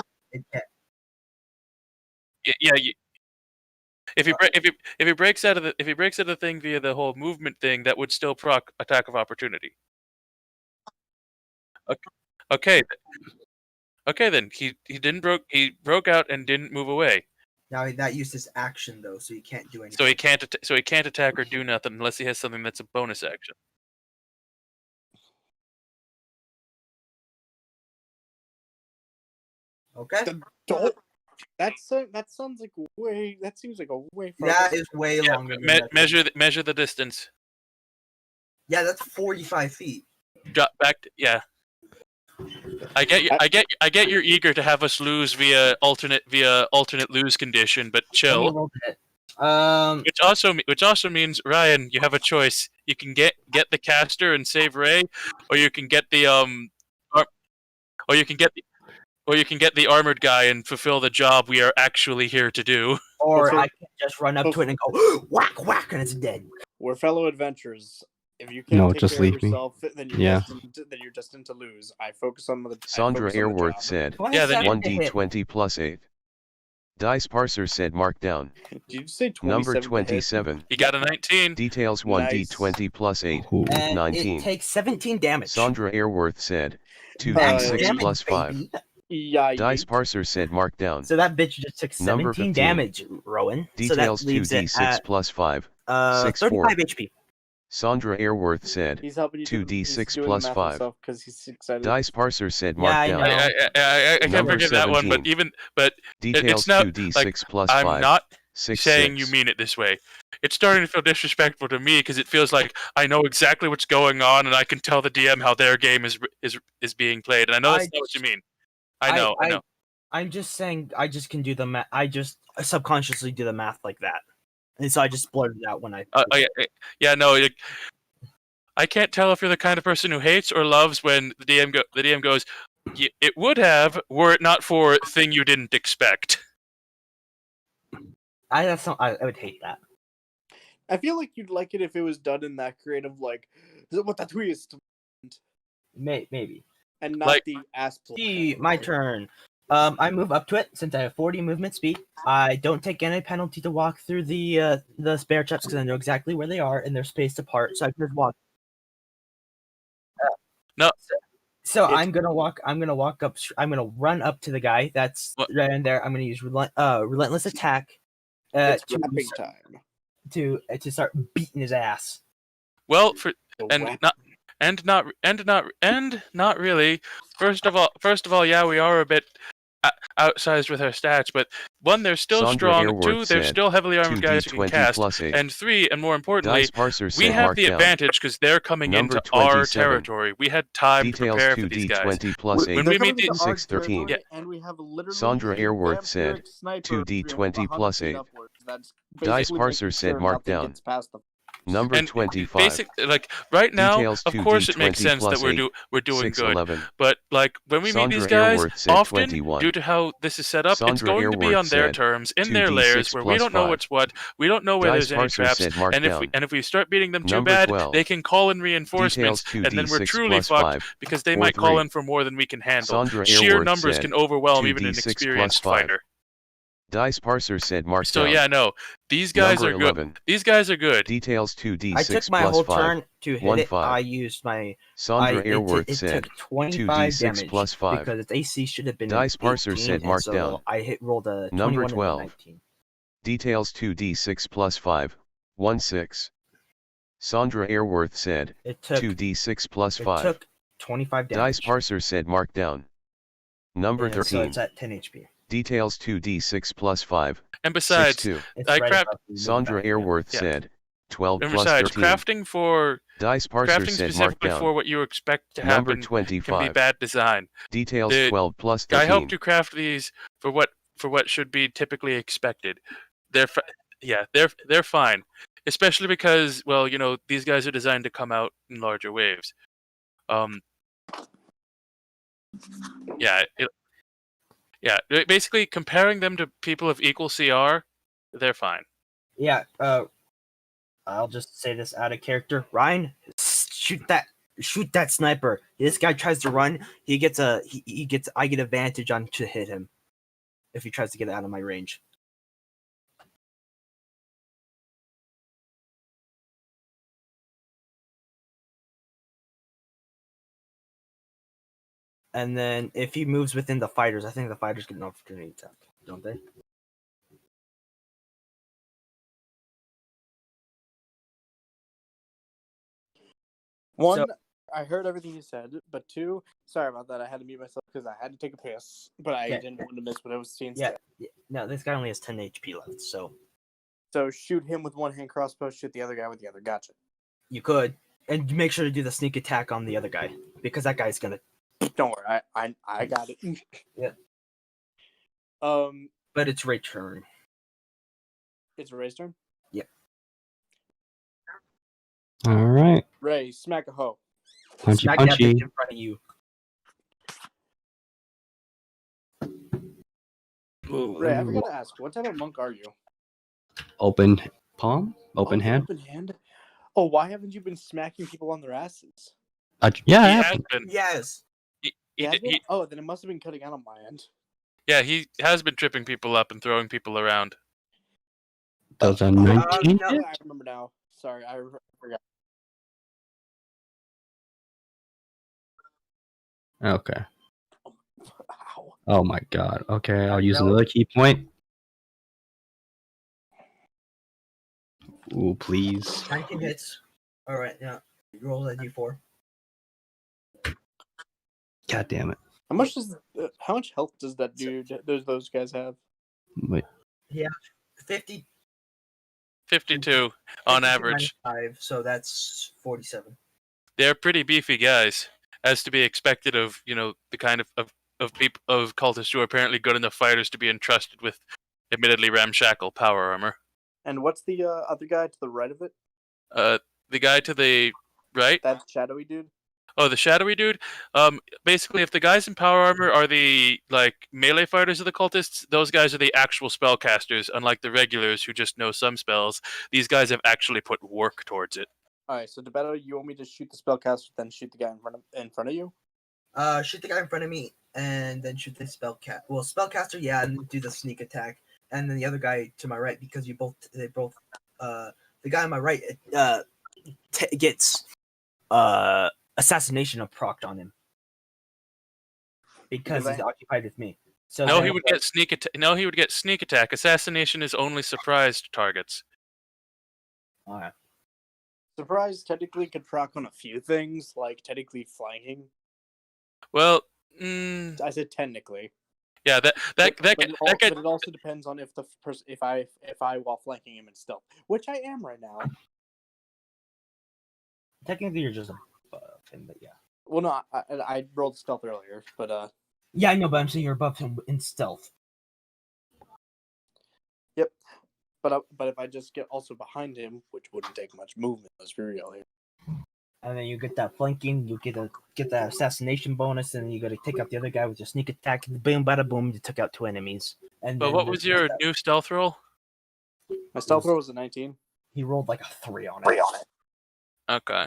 If he breaks out of the thing via the whole movement thing, that would still proc attack of opportunity. Okay. Okay, then he broke out and didn't move away. Now that uses action though, so you can't do anything. So he can't attack or do nothing unless he has something that's a bonus action. Okay. That sounds like way. That seems like a way. That is way Yeah, longer. Than measure the distance. Yeah, that's 45 feet. Drop back. Yeah. I get you're eager to have us lose via alternate lose condition, but Let me chill. roll to hit. Which also means, Ryan, you have a choice. You can get the caster and save Ray, or you can get the or you can get the armored guy and fulfill the job we are actually here to do. Or I can just run up to it and go whack whack, and it's dead. We're fellow adventurers. If you can't No, take just care leave of me. yourself, then you're destined to lose. I focus on the. Sandra Airworth said, Yeah, then you- 1d20 plus 8. Dice Parser said mark down. Did you say 27? Number to hit? 27. You got a 19. Details 1d20 plus 8. Ooh. And 19. it takes 17 damage. Sandra Airworth said, Max 2d6 damage, plus 5. baby. Yeah. Dice Parser said mark down. So that bitch just took 17 Number 15. damage, Rowan. Details so that leaves 2d6 it at plus 5. 6 4. 35 HP. Sandra Airworth said, He's helping you. 2d6 plus 5. Because he's excited. Dice Parser said Yeah, mark I down. know. I can't Number forgive that one, 17. but Details it's not 2d6 like plus I'm 5. not 6 saying 6. you mean it this way. It's starting to feel disrespectful to me because it feels like I know exactly what's going on and I can tell the DM how their game is being played. And I know that's not what you mean. I know. I'm just saying, I just can do the math. I just subconsciously do the math like that. And so I just blurted it out when I. No. I can't tell if you're the kind of person who hates or loves when the DM goes, it would have were it not for thing you didn't expect. I would hate that. I feel like you'd like it if it was done in that creative, like, what that twist, Maybe. and not Like- the ass play. Gee, my turn. I move up to it since I have 40 movement speed. I don't take any penalty to walk through the spare traps because I know exactly where they are and they're spaced apart, so I can just walk. No. So I'm gonna walk up. I'm gonna run up to the guy that's What? right in there. I'm gonna use relentless attack It's rapping time. to start beating his ass. Well, The not really. First of all, yeah, we are a bit outsized with our stats, but one, they're still Sandra strong. Airworth Two, they're said, still heavily armored guys who can 2d20 cast. plus 8. And three, and more importantly, Dice Parser we said have mark the down. advantage because they're coming Number into our 27. territory. We had time to Details prepare for these guys. 2d20 plus 8. When They're we coming meet into our 613. territory, and we have literally Sandra a Airworth vampiric said, sniper 2d20 plus 8. upwards. That's Dice basically Parser making said sure mark nothing down. gets past the- Number And 25. Basic, like right now, Details of course, it makes 2d20 sense that plus 8. we're doing good. 611. But like when we meet Sandra these guys, Airworth said often 21. due to how this is set up, it's Sandra going to be Airworth on their said, terms, in their 2d6 layers, where we plus don't know 5. what's what. We don't know where Dice there's any Parser traps, said mark and down. if we start beating them too Number bad, 12. they can call in reinforcements, Details and then we're 2d6 truly plus fucked 5. because they Or might call 3. in for more than we can handle. Sandra Sheer Airworth numbers said, can overwhelm even an 2d6 plus experienced 5. fighter. Dice Parser said mark So down. yeah, no, these guys Number are good. 11. These guys are good. Details 2d6 I took my plus whole 5. turn to hit 1 it. 5. I used my. Sandra Airworth it said, took 25 2d6 damage plus 5. because its AC should have been Dice Parser 18, said and mark so down. I rolled a Number 21 12. and a 19. Details 2d6 plus 5. 1 6. Sandra Airworth said, It took 2d6 plus it 5. took 25 damage. Dice Parser said mark down. Number and so 13. it's at 10 HP. Details 2d6 plus 5. And besides, 6 2. It's I right craft- above the Sandra back. Airworth Yeah. said, 12 and plus besides, 13. crafting Dice Parser crafting said mark specifically down. for what you expect to Number happen can 25. be bad design. Details The 12 plus I 13. helped you craft these for what should be typically expected. They're they're fine, especially because, well, you know, these guys are designed to come out in larger waves. Basically comparing them to people of equal CR, they're fine. Yeah. I'll just say this out of character. Ryan, shoot that sniper. This guy tries to run. I get advantage on to hit him if he tries to get out of my range. And then if he moves within the fighters, I think the fighters get an opportunity attack, don't they? One, So- I heard everything you said, but two, sorry about that. I had to mute myself because I had to take a piss, but I Yeah. didn't want to miss what I was seeing. Yeah. No, this guy only has 10 HP left, so So shoot him with one hand crossbow, shoot the other guy with the other. Gotcha. You could, and make sure to do the sneak attack on the other guy because that guy's gonna. Don't worry, I got it. Yeah. Um, But it's Ray's turn. it's Ray's turn. All right. Ray, smack a hoe. Punchy, Smack that punchy. bitch in front of you. Ray, I forgot to ask, what type of monk are you? Open palm, open Oh, hand. Open hand. Oh, why haven't you been smacking people on their asses? Yeah, I He have has been. been. Yes. He Yeah, did- he- oh, then it must have been cutting out on my end. yeah, he has been tripping people up and throwing people around. Does a Oh, 19 no. hit? I remember now. Sorry, I forgot. Okay. Ow. Oh my god. Okay, I'll use No. another key point. Ooh, please. 19 hits. All right, now roll that d4. God damn it. How much health does that dude? Those guys have? Wait. 50 52 on 52 average. minus 5, so that's 47. They're pretty beefy guys, as to be expected of the kind of people of cultists who are apparently good enough fighters to be entrusted with, admittedly ramshackle power armor. And what's the other guy to the right of it? The guy to the right. That shadowy dude. Oh, the shadowy dude. Basically, if the guys in power armor are the melee fighters of the cultists, those guys are the actual spellcasters. Unlike the regulars who just know some spells, these guys have actually put work towards it. All right, so DeBetto, you want me to shoot the spellcaster, then shoot the guy in front of you? Shoot the guy in front of me, and then shoot the spellcaster. Well, spellcaster, yeah, and do the sneak attack, and then the other guy to my right because the guy on my right gets assassination of procced on him because he's occupied with me. So No, then- he would get sneak attack. No, he would get sneak attack. Assassination is only surprised targets. All right. Surprise technically could proc on a few things, like technically flanking. Well, I said technically. yeah, But could. it also depends on if the person if I while flanking him in stealth, which I am right now. technically you're just above him, but yeah. Well, no, I rolled stealth earlier, but Yeah, I know, but I'm saying you're above him in stealth. yep. But if I just get also behind him, which wouldn't take much movement, let's be real here. And then you get that flanking, you get that assassination bonus, and you got to take out the other guy with your sneak attack. And boom, bada boom, you took out 2 enemies. And But then what was your new stealth roll? My stealth roll was a 19. He rolled like a 3 on it. Okay.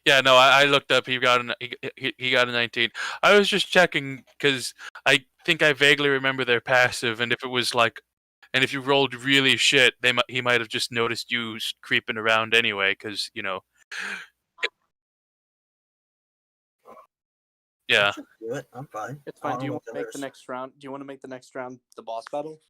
Yeah, no, I looked up. He got a 19. I was just checking because I think I vaguely remember their passive, and if it was and if you rolled really shit, he might have just noticed you creeping around anyway, because Yeah. Do it. I'm fine. It's I fine. don't Do you know want what to make that the is. next round? Do you want to make the next round the boss battle?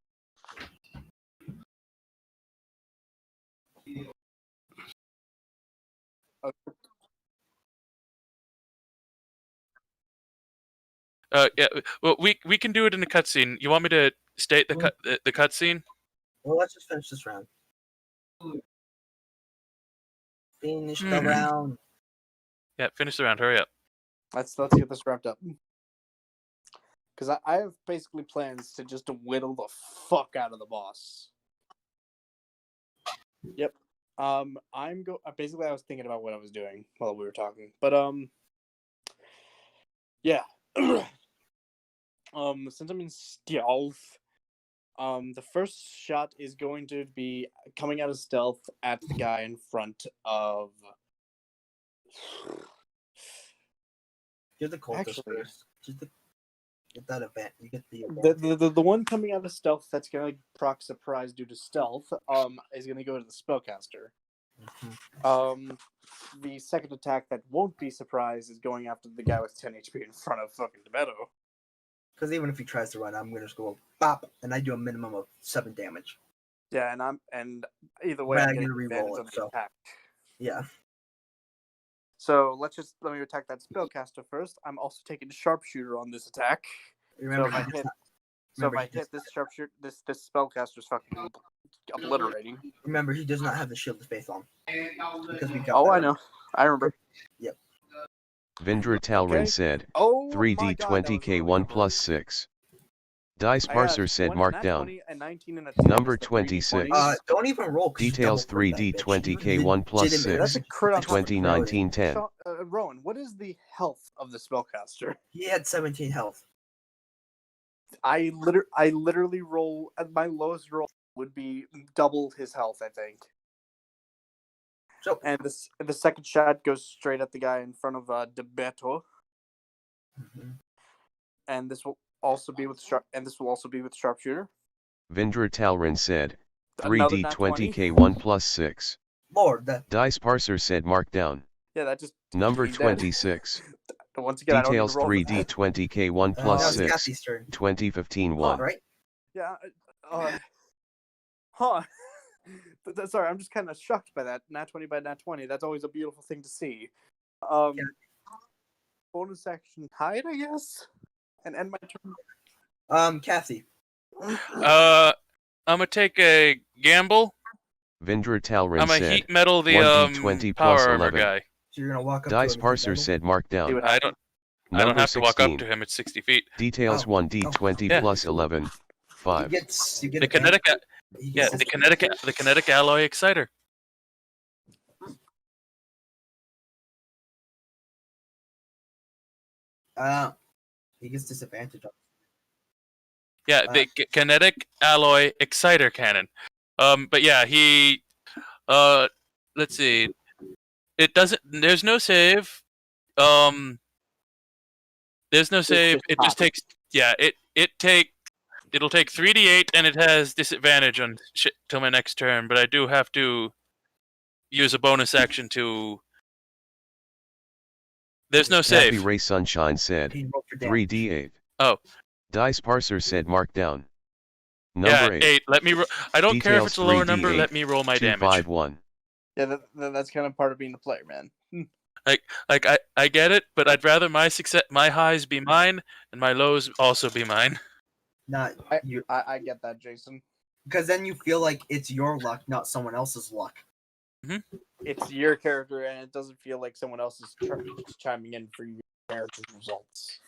Okay. Yeah. Well, we can do it in the cutscene. You want me to state the cutscene? Well, let's just finish this round. Finish the Mhm. round. Yeah, finish the round. Hurry up. Let's get this wrapped up. Because I have basically plans to just whittle the fuck out of the boss. Yep. Basically I was thinking about what I was doing while we were talking. But yeah. Since I'm in stealth, the first shot is going to be coming out of stealth at the guy in front of You're the cultist Actually- first. Get that event. You get the event. the one coming out of stealth that's gonna proc surprise due to stealth is gonna go to the spellcaster. The second attack that won't be surprise is going after the guy with 10 HP in front of fucking DeBetto. Because even if he tries to run, I'm gonna just go bop, and I do a minimum of 7 damage. Yeah, and either way But I'm I'm getting gonna advantage reroll on it, the so. attack. Yeah. So let me attack that spellcaster first. I'm also taking sharpshooter on this attack. Remember, if I he does hit- not- So if remember, I he does hit this sharpshooter, this spellcaster's fucking obliterating. Remember, he does not have the shield of faith on because we got. Oh, that I right. know. I remember. Yep. Vindra Talrin Okay. said, Oh my 3D god, that was 20K really 1 good plus roll. 6. Dice I got Parser said one mark nat down. 20 and 19 and a 10 Number is the 3D 26. 20s. Don't even roll. 'Cause you Details double crit that 3D bitch. You 20K 1 plus legitimately- 6. That's a crit on top of 2019 10. Rowan, what is the health of the spellcaster? He had 17 health. I literally roll at my lowest roll would be double his health, I think. So And the second shot goes straight at the guy in front of Debeto, and this will also be with sharpshooter. Vindra Talrin said, Another 3D nat 20. 20K 1 plus 6. Lord, that Dice Parser said mark down. Yeah, that just Number he's dead. 26. Once again, Details I don't need to roll 3D 20K 1 now plus it's 6. Kathy's turn. 2015 1. Right? Yeah. Huh. Sorry, I'm just kind of shocked by that. Nat 20 by nat 20. That's always a beautiful thing to see. Bonus action hide, I guess, and end my turn. Kathy. I'm gonna take a gamble. Vindra Talrin I'm gonna said, heat metal the 1d20 power plus armor 11. guy. So you're gonna walk up Dice to him and Parser hit said mark See down. what I don't Number have to walk 16. up to him. It's 60 feet. Details Oh. 1d20 Yeah. plus 11. You 5. get The advantage. kinetic, He yeah, gets the kinetic alloy exciter. he gets disadvantage on. Yeah, the kinetic alloy exciter cannon. But yeah, he. Let's see. It doesn't. There's no save. There's no save. just It just takes. Yeah. It'll take 3d8 and it has disadvantage on shit till my next turn. But I do have to use a bonus action to. There's no Kathy save. Ray Sunshine said, He rolled for damage. 3d8. Oh. Dice Parser said mark down. Number Yeah, 8. 8. Let me. I don't care if Details it's a lower 3d8, number. Let me roll my damage. 251. Yeah, that's kind of part of being a player, man. Like I get it, but I'd rather my highs be mine and my lows also be mine. Not you, I get that, Jason. because then you feel like it's your luck, not someone else's luck. It's your character, and it doesn't feel like someone else is chiming in for your character's results.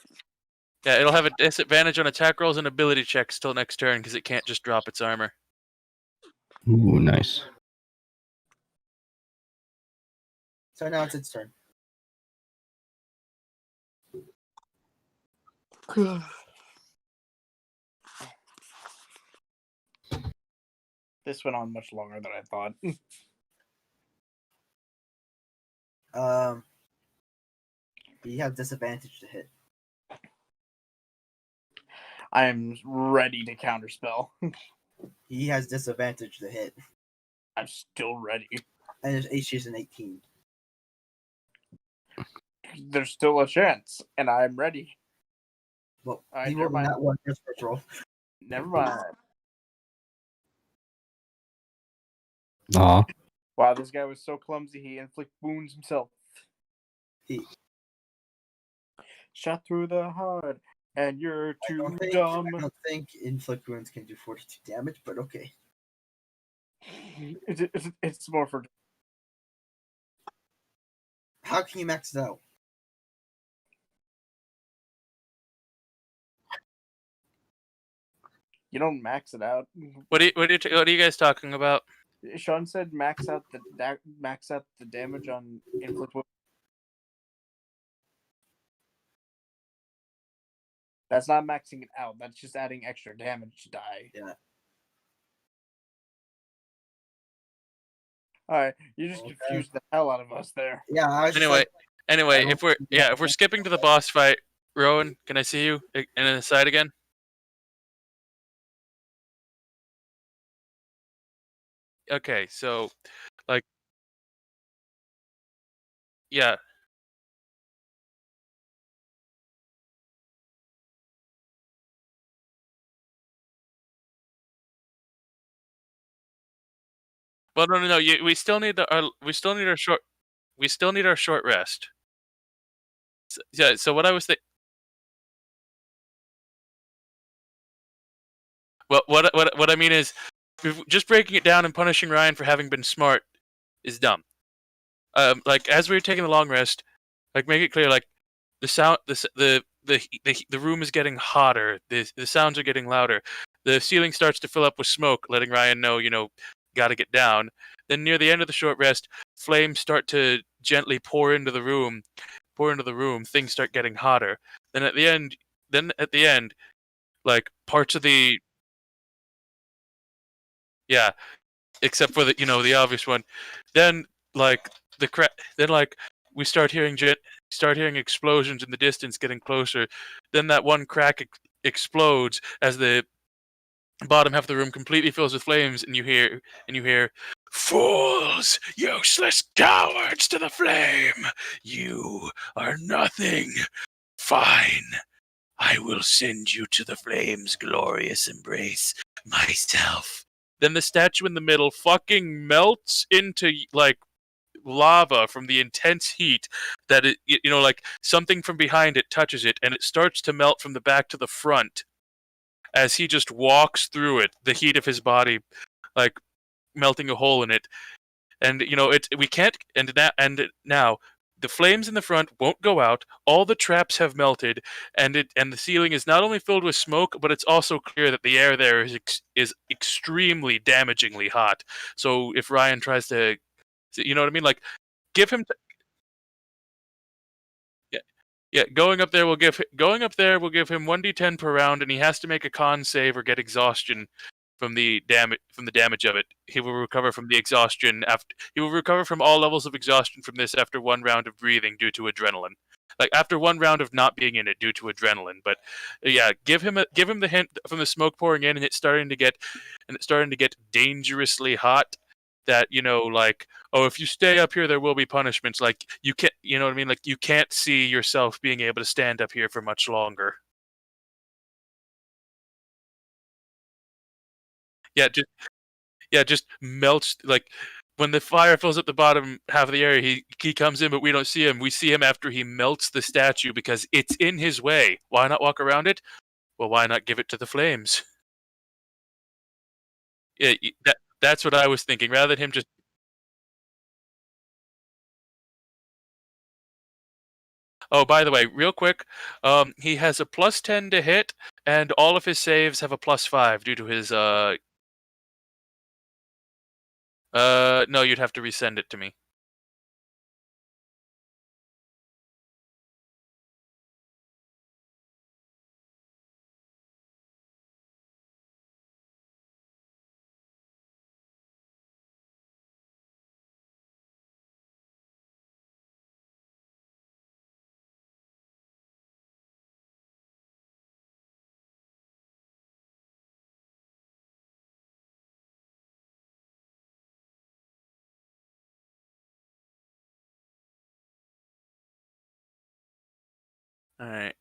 Yeah, it'll have a disadvantage on attack rolls and ability checks till next turn because it can't just drop its armor. Ooh, nice. So now it's its turn. This went on much longer than I thought. He has disadvantage to hit. I am ready to counterspell. He has disadvantage to hit, I'm still ready. and his AC is an 18. There's still a chance, and I'm ready. Well, Alright, he never rolled mind. that one just first roll. Never mind. Aw. Wow, this guy was so clumsy, he inflict wounds himself. He- Shot through the heart, and you're I too don't think- dumb. I don't think inflict wounds can do 42 damage, but okay. It's more for. How can you max it out? You don't max it out. What are you guys talking about? Sean said max out the damage on inflict wounds. That's not maxing it out. That's just adding extra damage die. Yeah. All right, you just Okay. confused the hell out of us there. Yeah. I was just Anyway, like, anyway, I if we're skipping to the boss fight, Rowan, can I see you in the side again? Okay, so like yeah. Well, no. We still need our short. We still need our short rest. Yeah. So what I was thinking. Well, what I mean is, just breaking it down and punishing Ryan for having been smart is dumb. Like as we were taking the long rest, like make it clear, like the sound, the room is getting hotter. The sounds are getting louder. The ceiling starts to fill up with smoke, letting Ryan know, got to get down. Then near the end of the short rest, flames start to gently pour into the room. Things start getting hotter. Then at the end, like parts of the yeah, except for the obvious one. Then like then like we start hearing explosions in the distance getting closer. Then that one crack explodes as the bottom half of the room completely fills with flames, and you hear fools, useless cowards to the flame. You are nothing. Fine. I will send you to the flames' glorious embrace myself. Then the statue in the middle fucking melts into like lava from the intense heat that like something from behind it touches it and it starts to melt from the back to the front as he just walks through it, the heat of his body like melting a hole in it. And we can't and now the flames in the front won't go out. All the traps have melted, and the ceiling is not only filled with smoke, but it's also clear that the air there is extremely damagingly hot. So if Ryan tries to, you know what I mean, like give him. Yeah, going up there will give him 1d10 per round, and he has to make a con save or get exhaustion from the damage of it. He will recover from the exhaustion he will recover from all levels of exhaustion from this after one round of breathing due to adrenaline. Like after one round of not being in it due to adrenaline. But yeah, give him the hint from the smoke pouring in, and it's starting to get dangerously hot. That like, oh, if you stay up here there will be punishments. Like you can't, you know what I mean, like you can't see yourself being able to stand up here for much longer. Just melts. Like when the fire fills up the bottom half of the area, he comes in, but we don't see him. We see him after he melts the statue because it's in his way. Why not walk around it? Well, why not give it to the flames? Yeah, that's what I was thinking. Rather than him just. Oh, by the way, real quick, he has a +10 to hit, and all of his saves have a +5 due to his no, you'd have to resend it to me. All right.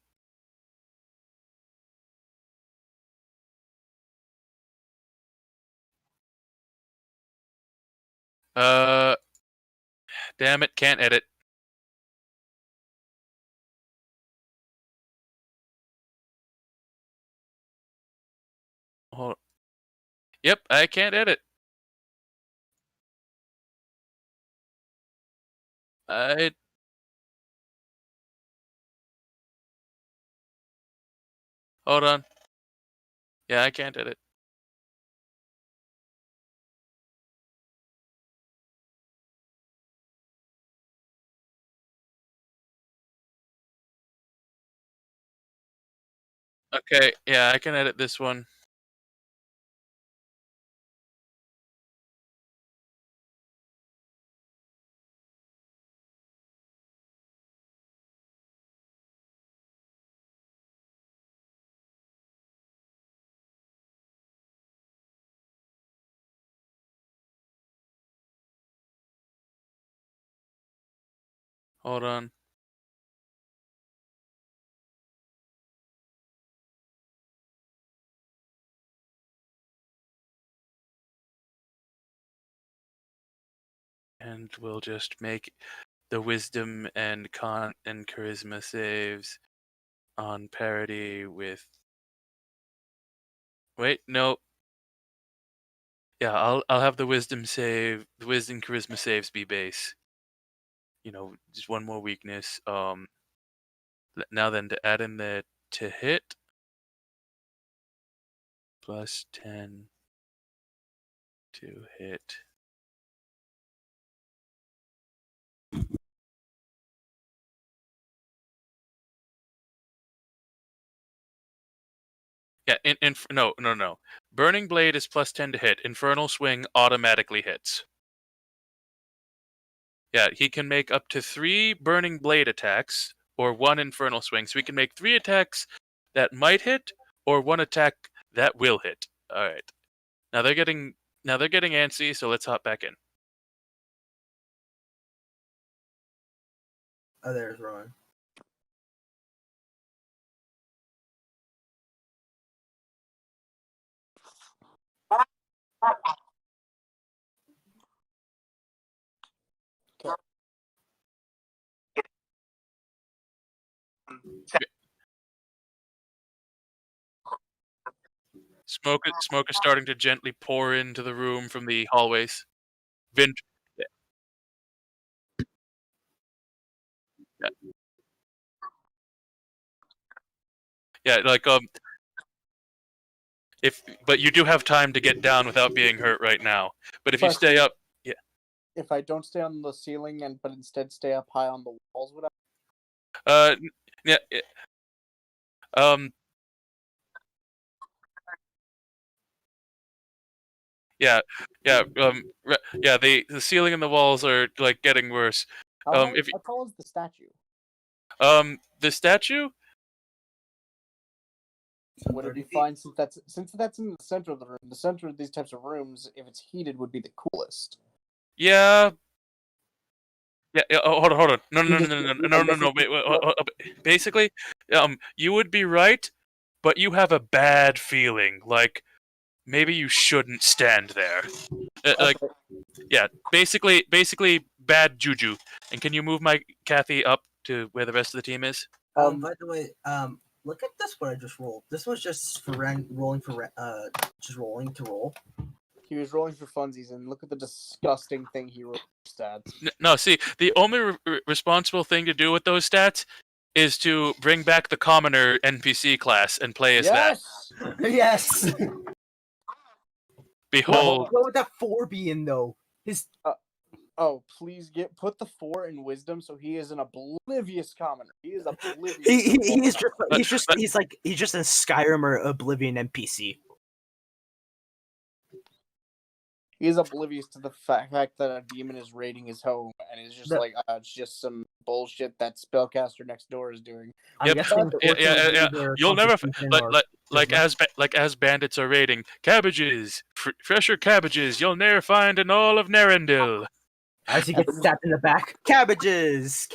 Uh, damn it, can't edit. Hold. Yep, I can't edit. I. Hold on. Yeah, I can't edit. Okay, yeah, I can edit this one. Hold on. And we'll just make the wisdom and charisma saves on parity with. Wait, no. Yeah, I'll have the wisdom charisma saves be base. Just one more weakness. Now then, to add in the to hit plus 10 to hit. Yeah, no. Burning Blade is plus 10 to hit. Infernal Swing automatically hits. Yeah, he can make up to 3 Burning Blade attacks or 1 Infernal Swing. So he can make 3 attacks that might hit or 1 attack that will hit. All right. Now they're getting antsy, so let's hop back in. Oh, there's Rowan. Smoke is starting to gently pour into the room from the hallways. Yeah. Yeah, like but you do have time to get down without being hurt right now. But if you stay up, yeah. If I don't stay on the ceiling but instead stay up high on the walls, would I? Yeah. Yeah. The ceiling and the walls are like getting worse. How tall is the statue? The statue. Would it be fine since that's in the center of the room? The center of these types of rooms, if it's heated, would be the coolest. Yeah. Yeah. Hold on. No. Wait. Basically, you would be right, but you have a bad feeling. Like maybe you shouldn't stand there. Yeah. Basically, bad juju. And can you move my Kathy up to where the rest of the team is? By the way, look at this. What I just rolled. This was just for rolling to roll. He was rolling for funsies, and look at the disgusting thing he rolled for stats. No, see, the only responsible thing to do with those stats is to bring back the commoner NPC class and play as that. Yes. Behold. What would that 4 be in though? His. Please put the 4 in wisdom, so he is an oblivious commoner. He is oblivious. He's just a Skyrim or Oblivion NPC. He is oblivious to the fact that a demon is raiding his home, and he's just it's just some bullshit that spellcaster next door is doing. Yep. Yeah. You'll never as bandits are raiding cabbages, fresher cabbages. You'll never find in all of Narendil. As he gets stabbed in the back, cabbages.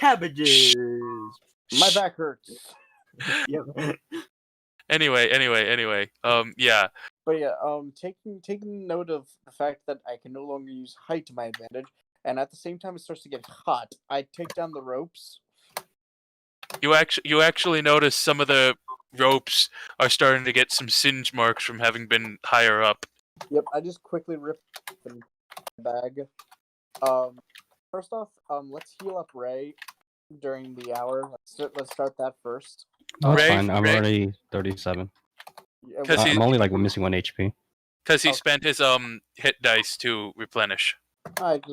My back hurts. Yep. Anyway. Yeah. But yeah, taking note of the fact that I can no longer use height to my advantage, and at the same time it starts to get hot, I take down the ropes. You actually notice some of the ropes are starting to get some singe marks from having been higher up. Yep, I just quickly rip the bag. First off, let's heal up Ray during the hour. Let's start that first. Oh, that's fine. I'm already 37. I'm only missing 1 HP. Because he spent his hit dice to replenish. Alright,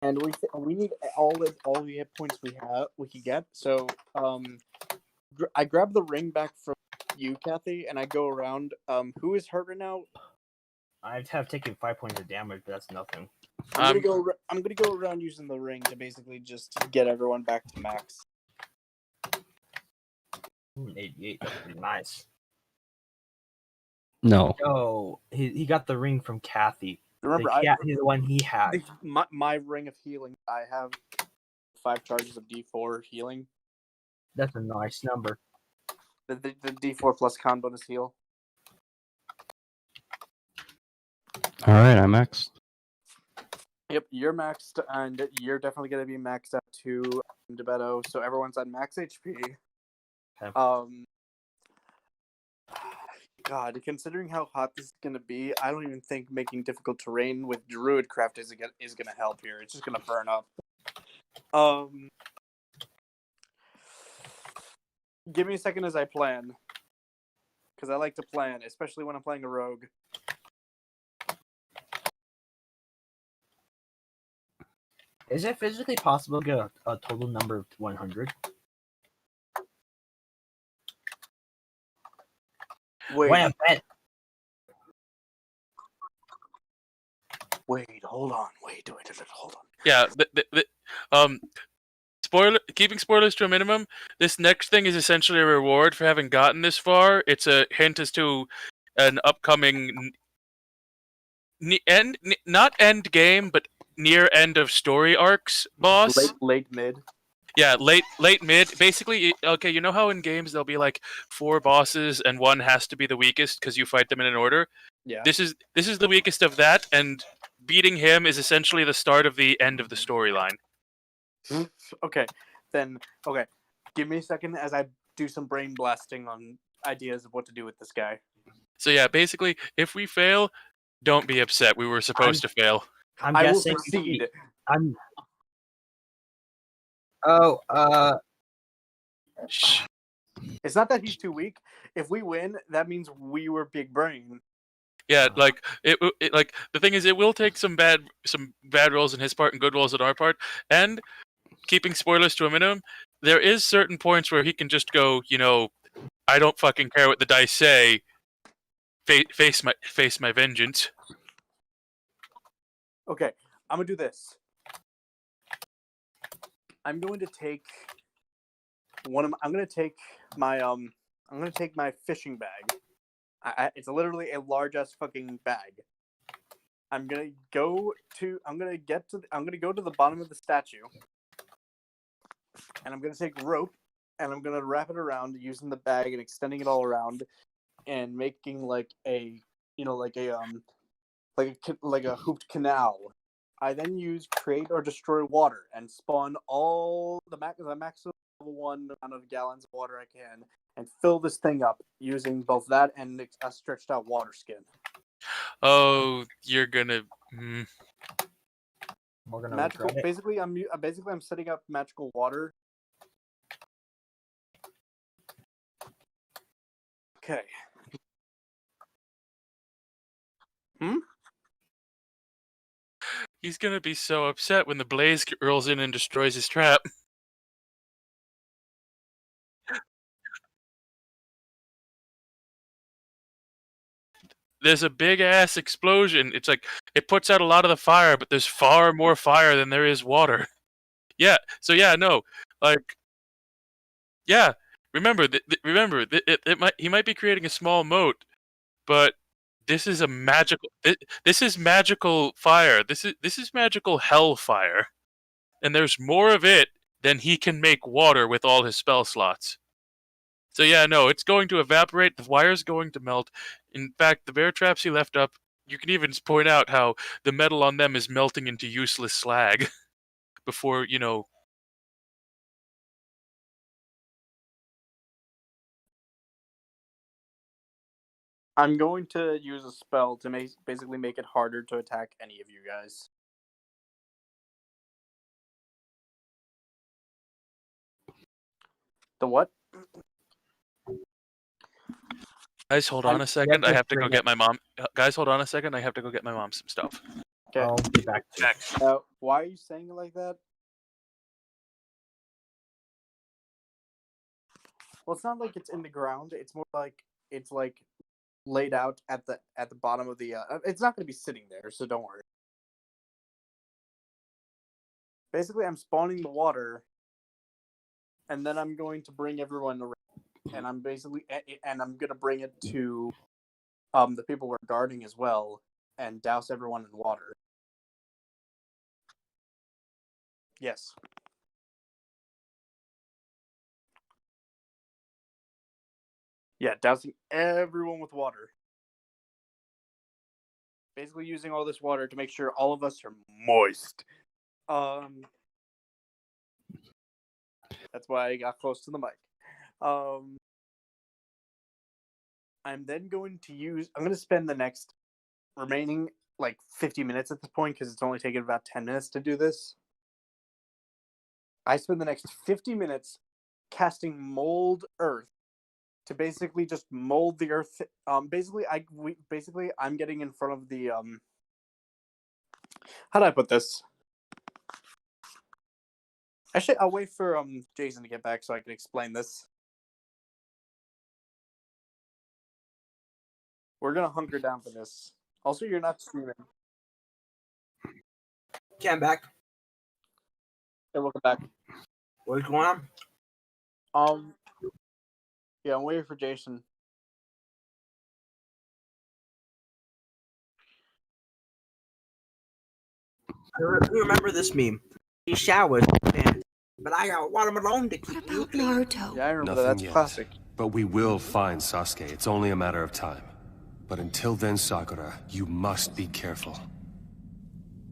and we need all the hit points we can get. So I grab the ring back from you, Kathy, and I go around. Who is hurt right now? I have taken 5 points of damage, but that's nothing. I'm gonna go around using the ring to basically just get everyone back to max. 88, that's pretty nice. No. Oh, he got the ring from Kathy. Remember, he's the one he had. My ring of healing. I have 5 charges of D4 healing. That's a nice number. The D4 plus con bonus heal. All right, I'm maxed. Yep, you're maxed, and you're definitely gonna be maxed out too, Debeto. So everyone's at max HP. Okay. God, considering how hot this is gonna be, I don't even think making difficult terrain with Druidcraft is gonna help here. It's just gonna burn up. Give me a second as I plan, because I like to plan, especially when I'm playing a rogue. Is it physically possible to get a total number of 100? Wait, Wham, bet. hold on, hold on. Yeah, keeping spoilers to a minimum, this next thing is essentially a reward for having gotten this far. It's a hint as to an upcoming not end game, but near end of story arcs boss. Late mid. Yeah, late mid. Basically, okay, you know how in games there'll be like 4 bosses and one has to be the weakest because you fight them in an order. Yeah. This is the weakest of that, and beating him is essentially the start of the end of the storyline. Okay, then okay. Give me a second as I do some brain blasting on ideas of what to do with this guy. So yeah, basically, if we fail, don't be upset. We were supposed to fail. I'm I will guessing. succeed. Shh. It's not that he's too weak. If we win, that means we were big brain. Yeah, like like the thing is, it will take some bad rolls on his part and good rolls on our part. And keeping spoilers to a minimum, there is certain points where he can just go, I don't fucking care what the dice say. Face my vengeance. Okay, I'm gonna do this. I'm going to take I'm gonna take my fishing bag. It's literally a large ass fucking bag. I'm gonna go to the bottom of the statue, and I'm gonna take rope, and I'm gonna wrap it around using the bag and extending it all around, and making like a hooped canal. I then use create or destroy water and spawn all the maximum level 1 amount of gallons of water I can, and fill this thing up using both that and a stretched out water skin. Oh, you're gonna. We're gonna Magical. regret it. Basically, I'm setting up magical water. Okay. He's gonna be so upset when the blaze rolls in and destroys his trap. There's a big ass explosion. It's like it puts out a lot of the fire, but there's far more fire than there is water. Yeah. So yeah, no, like, yeah. Remember, he might be creating a small moat, but this is a magical. This is magical fire. This is magical hellfire, and there's more of it than he can make water with all his spell slots. So yeah, no, it's going to evaporate. The wire's going to melt. In fact, the bear traps he left up, you can even point out how the metal on them is melting into useless slag before, I'm going to use a spell to basically make it harder to attack any of you guys. The what? Guys, hold on a second. I have to go get my mom. Guys, hold on a second. I have to go get my mom some stuff. Okay. I'll be back. Why are you saying it like that? Well, it's not like it's in the ground. It's more like it's like laid out at the bottom of the. It's not going to be sitting there, so don't worry. Basically, I'm spawning the water, and then I'm going to bring everyone around, and I'm going to bring it to the people we're guarding as well, and douse everyone in water. Yes. Yeah, dousing everyone with water. basically using all this water to make sure all of us are moist. That's why I got close to the mic. I'm then going to spend the next remaining like 50 minutes at this point because it's only taken about 10 minutes to do this. I spend the next 50 minutes casting Mold Earth to basically just mold the Earth. I'm getting in front of the how do I put this? Actually, I'll wait for Jason to get back so I can explain this. We're gonna hunker down for this. Also, you're not streaming. Okay, I'm back. Hey, welcome back. What's going on? Yeah, I'm waiting for Jason. You remember this meme? He showers, man, but I got watermelon to keep you clean. Naruto? Yeah, I remember that. Nothing That's yet. classic. But we will find Sasuke. It's only a matter of time. But until then, Sakura, you must be careful.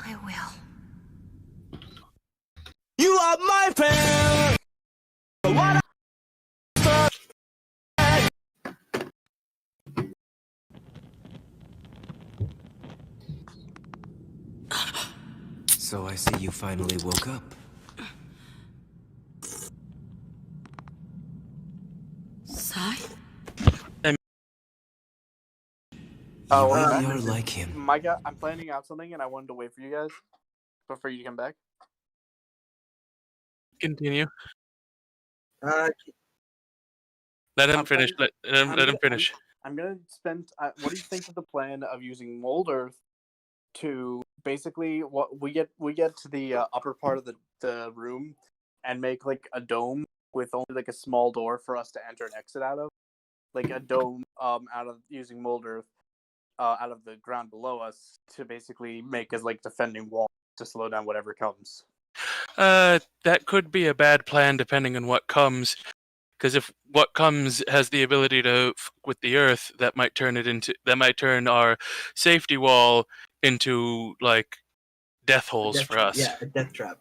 I will. You are my friend. What So I see you finally woke up. Sai? Oh, You welcome really back. are like him. Micah, I'm planning out something, and I wanted to wait for you guys before you come back. Continue. Uh, Let him I'm finish. planning- Let him finish. I'm gonna spend. What do you think of the plan of using Mold Earth to basically what we get to the upper part of the room and make like a dome with only like a small door for us to enter and exit out of, like a dome out of using Mold Earth out of the ground below us to basically make as like defending wall to slow down whatever comes. That could be a bad plan depending on what comes. Because if what comes has the ability to f with the Earth, that might turn our safety wall into like death holes for us. Yeah, a death trap.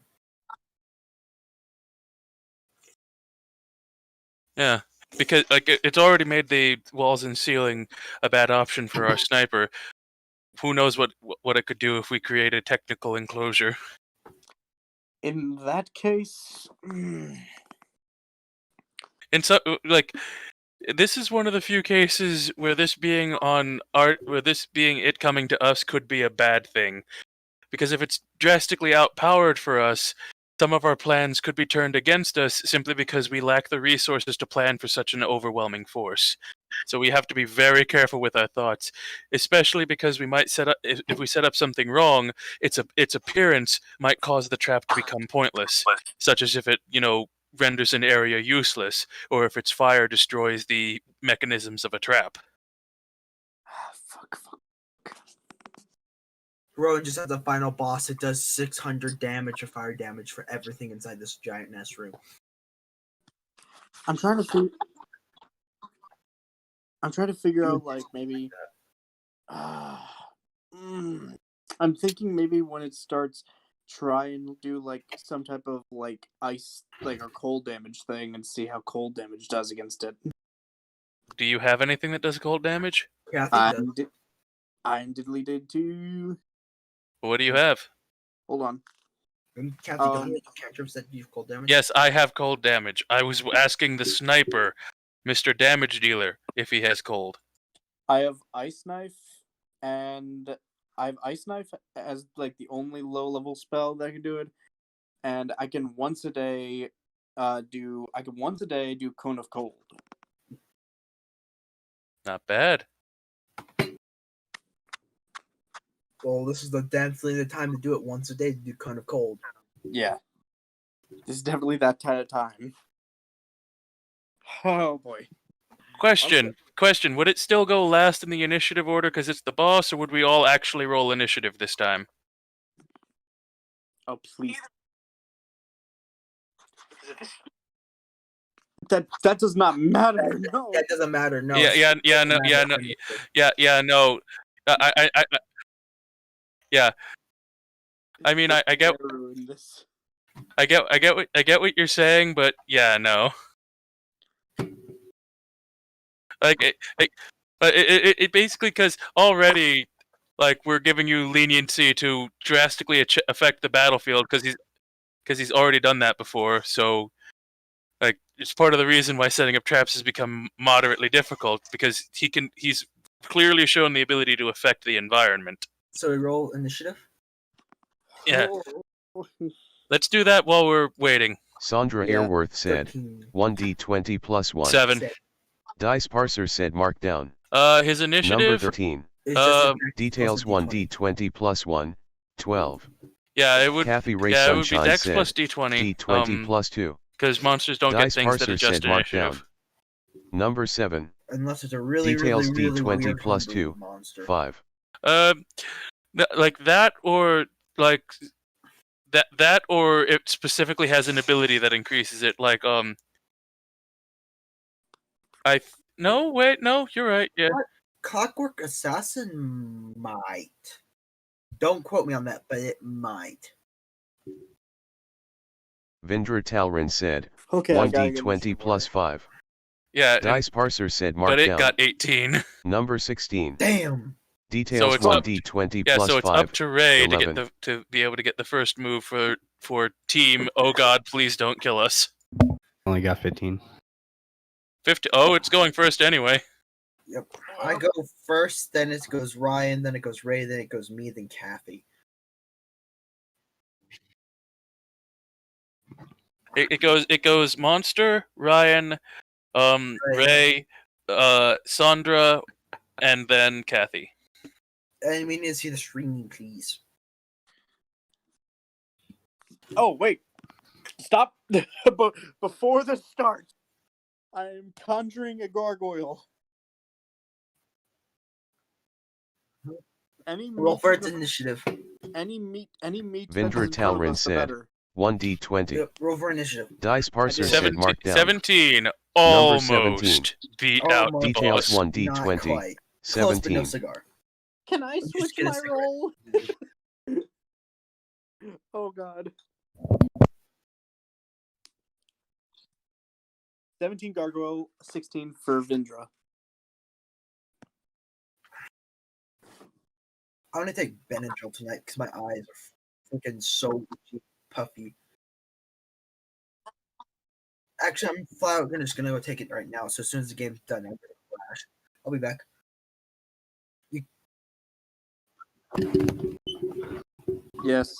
Yeah, because like it's already made the walls and ceiling a bad option for our sniper. Who knows what it could do if we create a technical enclosure? In that case, And so, like, this is one of the few cases where this being it coming to us could be a bad thing. Because if it's drastically outpowered for us, some of our plans could be turned against us simply because we lack the resources to plan for such an overwhelming force. So we have to be very careful with our thoughts, especially because we might if we set up something wrong, its appearance might cause the trap to become pointless, such as if it, renders an area useless, or if its fire destroys the mechanisms of a trap. fuck. Rowan just has the final boss. It does 600 damage or fire damage for everything inside this giant nest room. I'm trying to figure out like maybe. I'm thinking maybe when it starts, try and do like some type of like ice, like a cold damage thing, and see how cold damage does against it. Do you have anything that does cold damage? Yeah, I think I diddly did too. What do you have? Hold on. Kathy, don't you have cantrips that do cold damage? Yes, I have cold damage. I was asking the sniper, Mr. Damage Dealer, if he has cold. I have Ice Knife, and I have Ice Knife as like the only low level spell that can do it, and I can once a day do Cone of Cold. Not bad. Well, this is definitely the time to do it once a day to do kind of cold. Yeah. This is definitely that kind of time. Oh boy. Question. Would it still go last in the initiative order because it's the boss, or would we all actually roll initiative this time? Oh, please. That does not matter. No. That doesn't matter. No. No. I Yeah. I mean, I get this. I get what you're saying, but yeah, no. Like it basically, because already, like, we're giving you leniency to drastically affect the battlefield because he's already done that before. So, like, it's part of the reason why setting up traps has become moderately difficult, because he's clearly shown the ability to affect the environment. So we roll initiative. Yeah. Let's do that while we're waiting. Sandra Yeah, Airworth said, 13. 1d20 plus 1. 7. Dice Parser said Markdown. His Number initiative. 13. It's just a Details plus a 1d20 plus 1. 12. Yeah, it would. Kathy Ray Yeah, it would be Sunshine Dex said, plus D20. D20 plus 2. Because monsters don't Dice get things that Parser adjust said initiative. Markdown. Number 7. Unless it's a really, Details really, really D20 weird plus homebrew 2. monster. 5. Like that, or like that, or it specifically has an ability that increases it. Like no, wait, no, you're right. Yeah. What? Clockwork Assassin might. Don't quote me on that, but it might. Vindra Talrin said, Okay, 1d20 plus 5. Yeah. Dice Parser said Markdown. But it got 18. Number 16. Damn. Details So it's 1d20 Yeah, plus so it's 5. up to Ray 11. to be able to get the first move for team. Oh God, please don't kill us. Only got 15. 50. Oh, it's going first anyway. Yep. I go first, then it goes Ryan, then it goes Ray, then it goes me, then Kathy. It goes Monster, Ryan, Ray, Sandra, and then Kathy. I mean, is he the streaming, please? Oh wait, stop! Before this starts, I am conjuring a gargoyle. Roll for its initiative. Any meat. Vindra Talrin said, 1d20. Yep, roll for initiative. Dice Parser said Markdown. 17. Number Almost 17. beat out the Details boss. 1d20. Close, but no 17. cigar. Can I Just switch get a my cigarette. role? Oh God. 17 gargoyle, 16 for Vindra. I'm gonna take Benadryl tonight because my eyes are freaking so itchy, puffy. Actually, I'm flat out just gonna go take it right now. So as soon as the game's done, I'm gonna flash. I'll be back. Yes.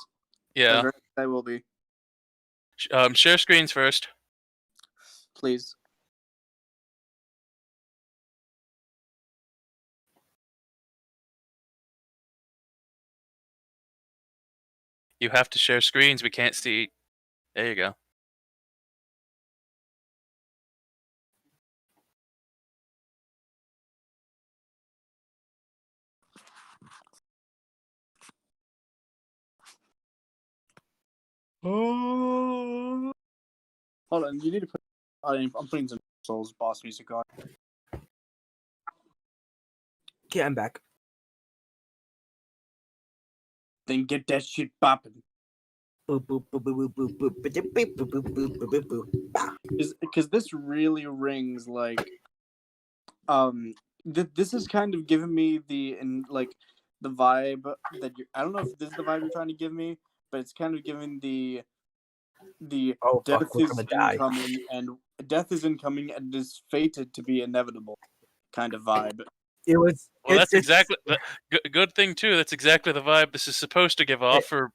Yeah. I will be. Share screens first. Please. You have to share screens. We can't see. There you go. Oh. Hold on, you need to put. I'm putting some Souls boss music on. Okay, I'm back. Then get that shit bopping. Because this really rings like, this is kind of giving me the vibe that I don't know if this is the vibe you're trying to give me, but it's kind of giving the death is incoming and death is incoming and is fated to be inevitable kind of vibe. It was. Well, that's exactly the good thing too. That's exactly the vibe this is supposed to give off for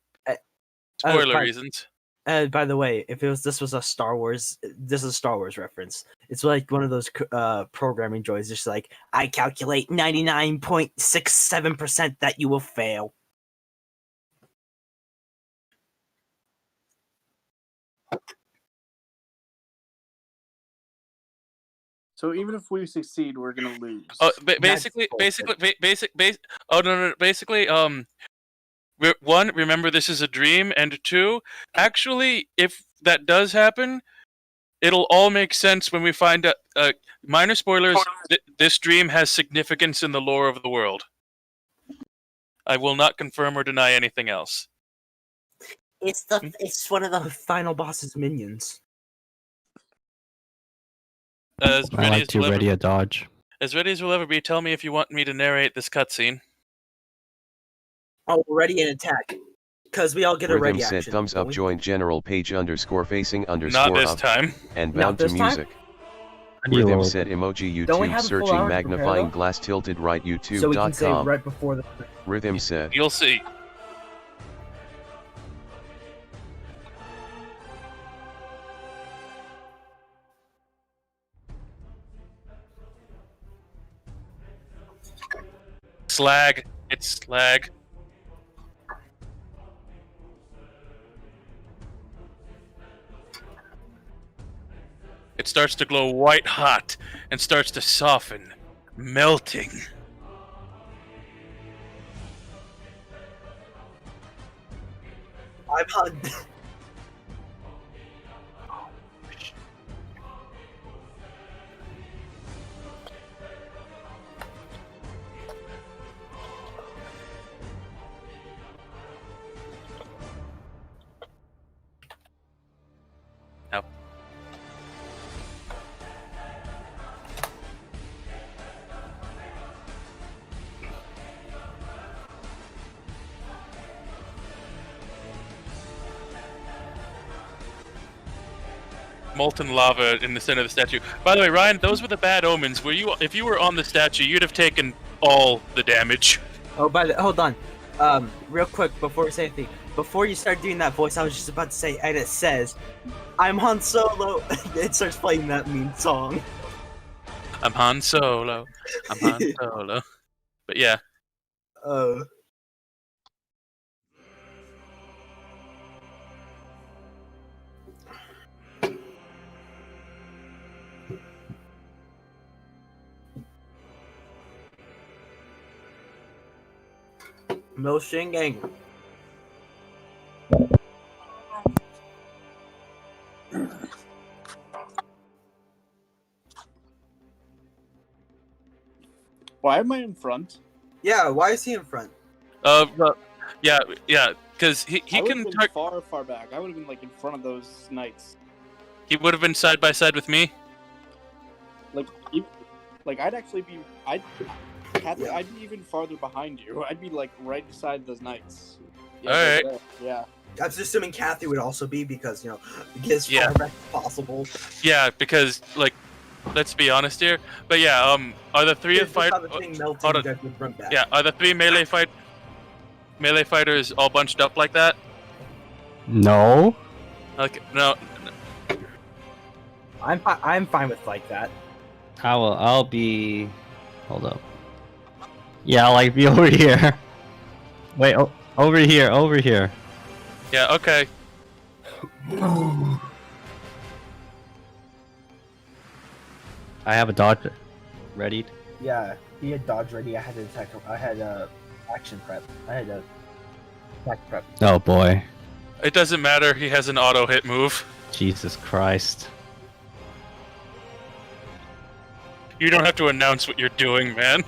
spoiler reasons. By the way, if this was a Star Wars, this is a Star Wars reference. It's like one of those programming joys. Just like, I calculate 99.67% that you will fail. So even if we succeed, we're gonna lose. Basically. Oh no. Basically, one, remember this is a dream, and two, actually, if that does happen, it'll all make sense when we find out. Minor spoilers: this dream has significance in the lore of the world. I will not confirm or deny anything else. It's one of the final boss's minions. As I ready like as to we'll ready ever, a dodge. as ready as we'll ever be. Tell me if you want me to narrate this cutscene. Oh, ready and attack. Because we all get a Rhythm ready said action. thumbs don't up we? joined general page underscore facing Not underscore this up time. and Not bound to this time? music. How do you Rhythm load said it? emoji Don't we YouTube have a full searching hour to prepare, magnifying though? glass tilted right So we can say youtube.com. right before the. Rhythm said. You'll see. Slag. It's slag. It starts to glow white hot and starts to soften, melting. I'm on. Now, molten lava in the center of the statue. By the way, Ryan, those were the bad omens. If you were on the statue, you'd have taken all the damage. Oh, hold on. Real quick before we say anything. Before you start doing that voice, I was just about to say, and it says, "I'm Han Solo." It starts playing that mean song. I'm Han Solo. I'm Han Solo. But yeah. No Shingang. Why am I in front? Yeah, why is he in front? Yeah, because he I can would've been far back. I would have been like in front of those knights. He would have been side by side with me. Like I'd actually be Kathy, I'd be even farther behind you. I'd be like right beside those knights. Yeah, Alright. Yeah. I'm just assuming Kathy would also be because, you know, get as Yeah. far back as possible. Yeah, because like, let's be honest here. But yeah, are the three Just fight? how the thing melted, hold you on. guys would run back. Yeah, are the three melee fighters all bunched up like that? No. Like no. I'm fine with like that. I'll be. Hold up. Yeah, I'll like be over here. Wait, over here. Yeah. Okay. I have a dodge ready. Yeah, he had dodge ready. I had to attack. I had action prep. I had a attack prep. Oh boy. It doesn't matter. He has an auto hit move. Jesus Christ. You don't have to announce what you're doing, man.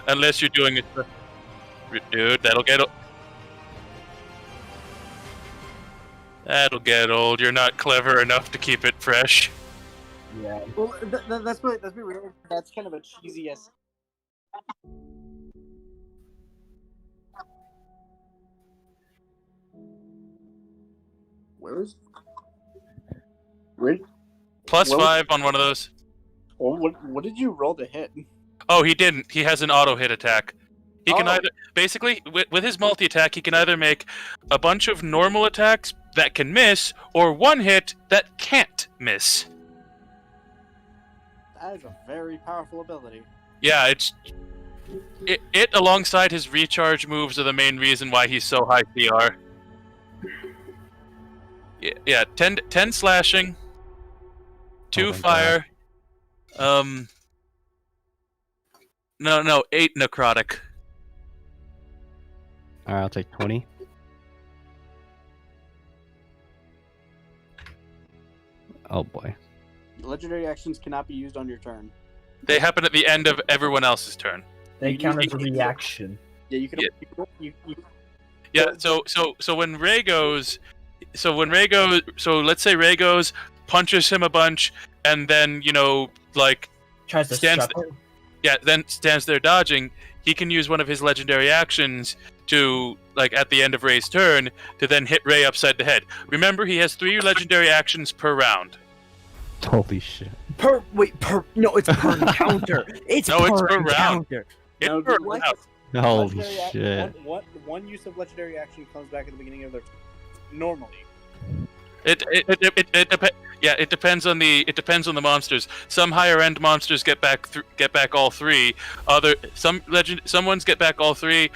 Unless you're doing it. Dude, that'll get old. You're not clever enough to keep it fresh. Yeah. Well, that's be real. That's kind of a cheesy ass. Where's? Where? Plus Well- 5 on one of those. Oh, what did you roll to hit? Oh, he didn't. He has an auto hit attack. He can Oh. either basically with his multi attack, he can either make a bunch of normal attacks that can miss, or one hit that can't miss. That is a very powerful ability. Yeah, it alongside his recharge moves are the main reason why he's so high CR. Yeah, 10 slashing, 2 Oh my fire. No, 8 necrotic. Alright, I'll take 20. Oh boy. Legendary actions cannot be used on your turn. They happen at the end of everyone else's turn. They count as a reaction. Yeah, you can. Yeah. You So when Ray goes, so let's say Ray goes, punches him a bunch, and then like Tries to stands. shove it. Yeah, then stands there dodging. He can use one of his legendary actions to, like, at the end of Ray's turn, to then hit Ray upside the head. Remember, he has 3 legendary actions per round. Holy shit. No, it's per encounter. It's No, per it's per round. encounter. It's No, per what? round. Holy legendary ac- shit. one use of legendary action comes back at the beginning of their normally. It depends on the monsters. Some higher end monsters get back all 3. Some ones get back all 3.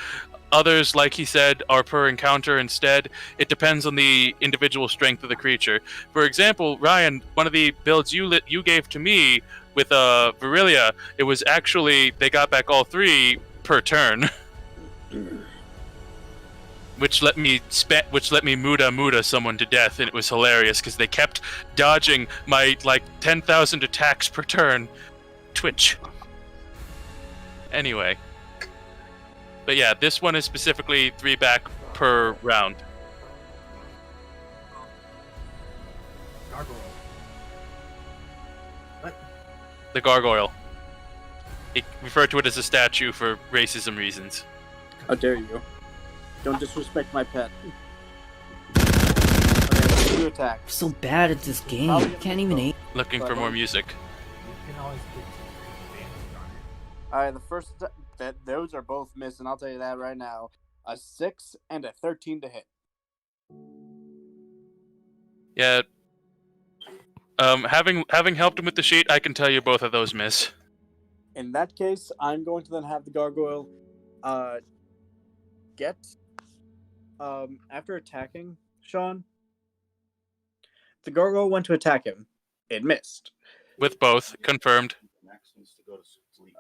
Others, like he said, are per encounter instead. It depends on the individual strength of the creature. For example, Ryan, one of the builds you gave to me with Virilia, it was actually they got back all 3 per turn. Which let me Muda someone to death, and it was hilarious because they kept dodging my 10,000 attacks per turn. Twitch. Anyway, but yeah, this one is specifically 3 back per round. Gargoyle. What? The gargoyle. He referred to it as a statue for racism reasons. How dare you? Don't disrespect my pet. Okay, 2 attacks. I'm so bad at this game. Probably Can't even aim. Looking for more music. You can always get advantage on it. Alright, the first those are both missing. I'll tell you that right now. A 6 and a 13 to hit. Yeah. Having helped him with the sheet, I can tell you both of those miss. In that case, I'm going to then have the gargoyle get after attacking Sean. The gargoyle went to attack him. It missed. With both confirmed. Max needs to go to sleep.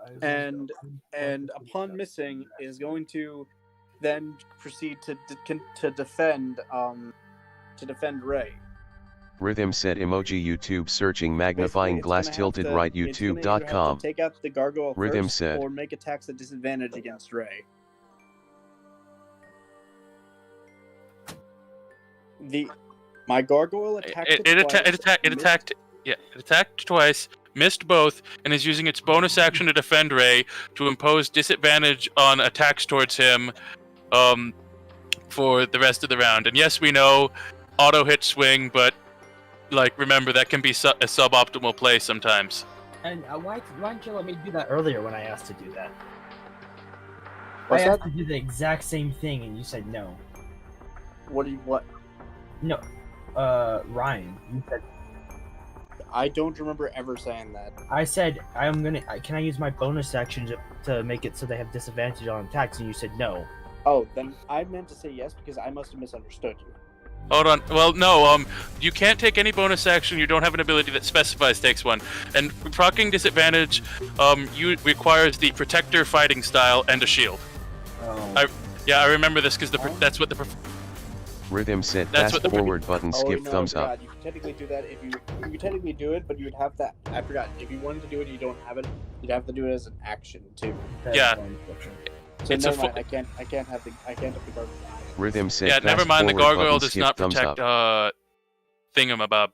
And upon missing is going to then proceed to defend Ray. Rhythm said emoji YouTube searching magnifying Basically, glass it's gonna tilted have to- right it's gonna either have to youtube.com. Take out the gargoyle Rhythm first, said. or make attacks at disadvantage against Ray. My gargoyle attacked It attacked twice, missed both, and is using its bonus action to defend Ray to impose disadvantage on attacks towards him for the rest of the round. And yes, we know auto hit swing, but remember that can be a suboptimal play sometimes. And why didn't you let me do that earlier when I asked to do that? What's I asked that? to do the exact same thing and you said no. What? No, Ryan, you said. I don't remember ever saying that. I said can I use my bonus action to make it so they have disadvantage on attacks, and you said no. Oh, then I meant to say yes because I must have misunderstood you. Hold on. Well, no. You can't take any bonus action. You don't have an ability that specifies takes one. And proccing disadvantage, requires the protector fighting style and a shield. Oh. I remember this because that's what the. Rhythm said That's fast what the- forward button skip no, thumbs I up. forgot. You can technically do that if you can technically do it, but you would have that. I forgot. If you wanted to do it, and you don't have it. You'd have to do it as an action too. Yeah. So It's never a mind. I can't have the gargoyle. Rhythm said Yeah, fast never mind. The forward gargoyle button does skip not thumbs protect up. thingamabob.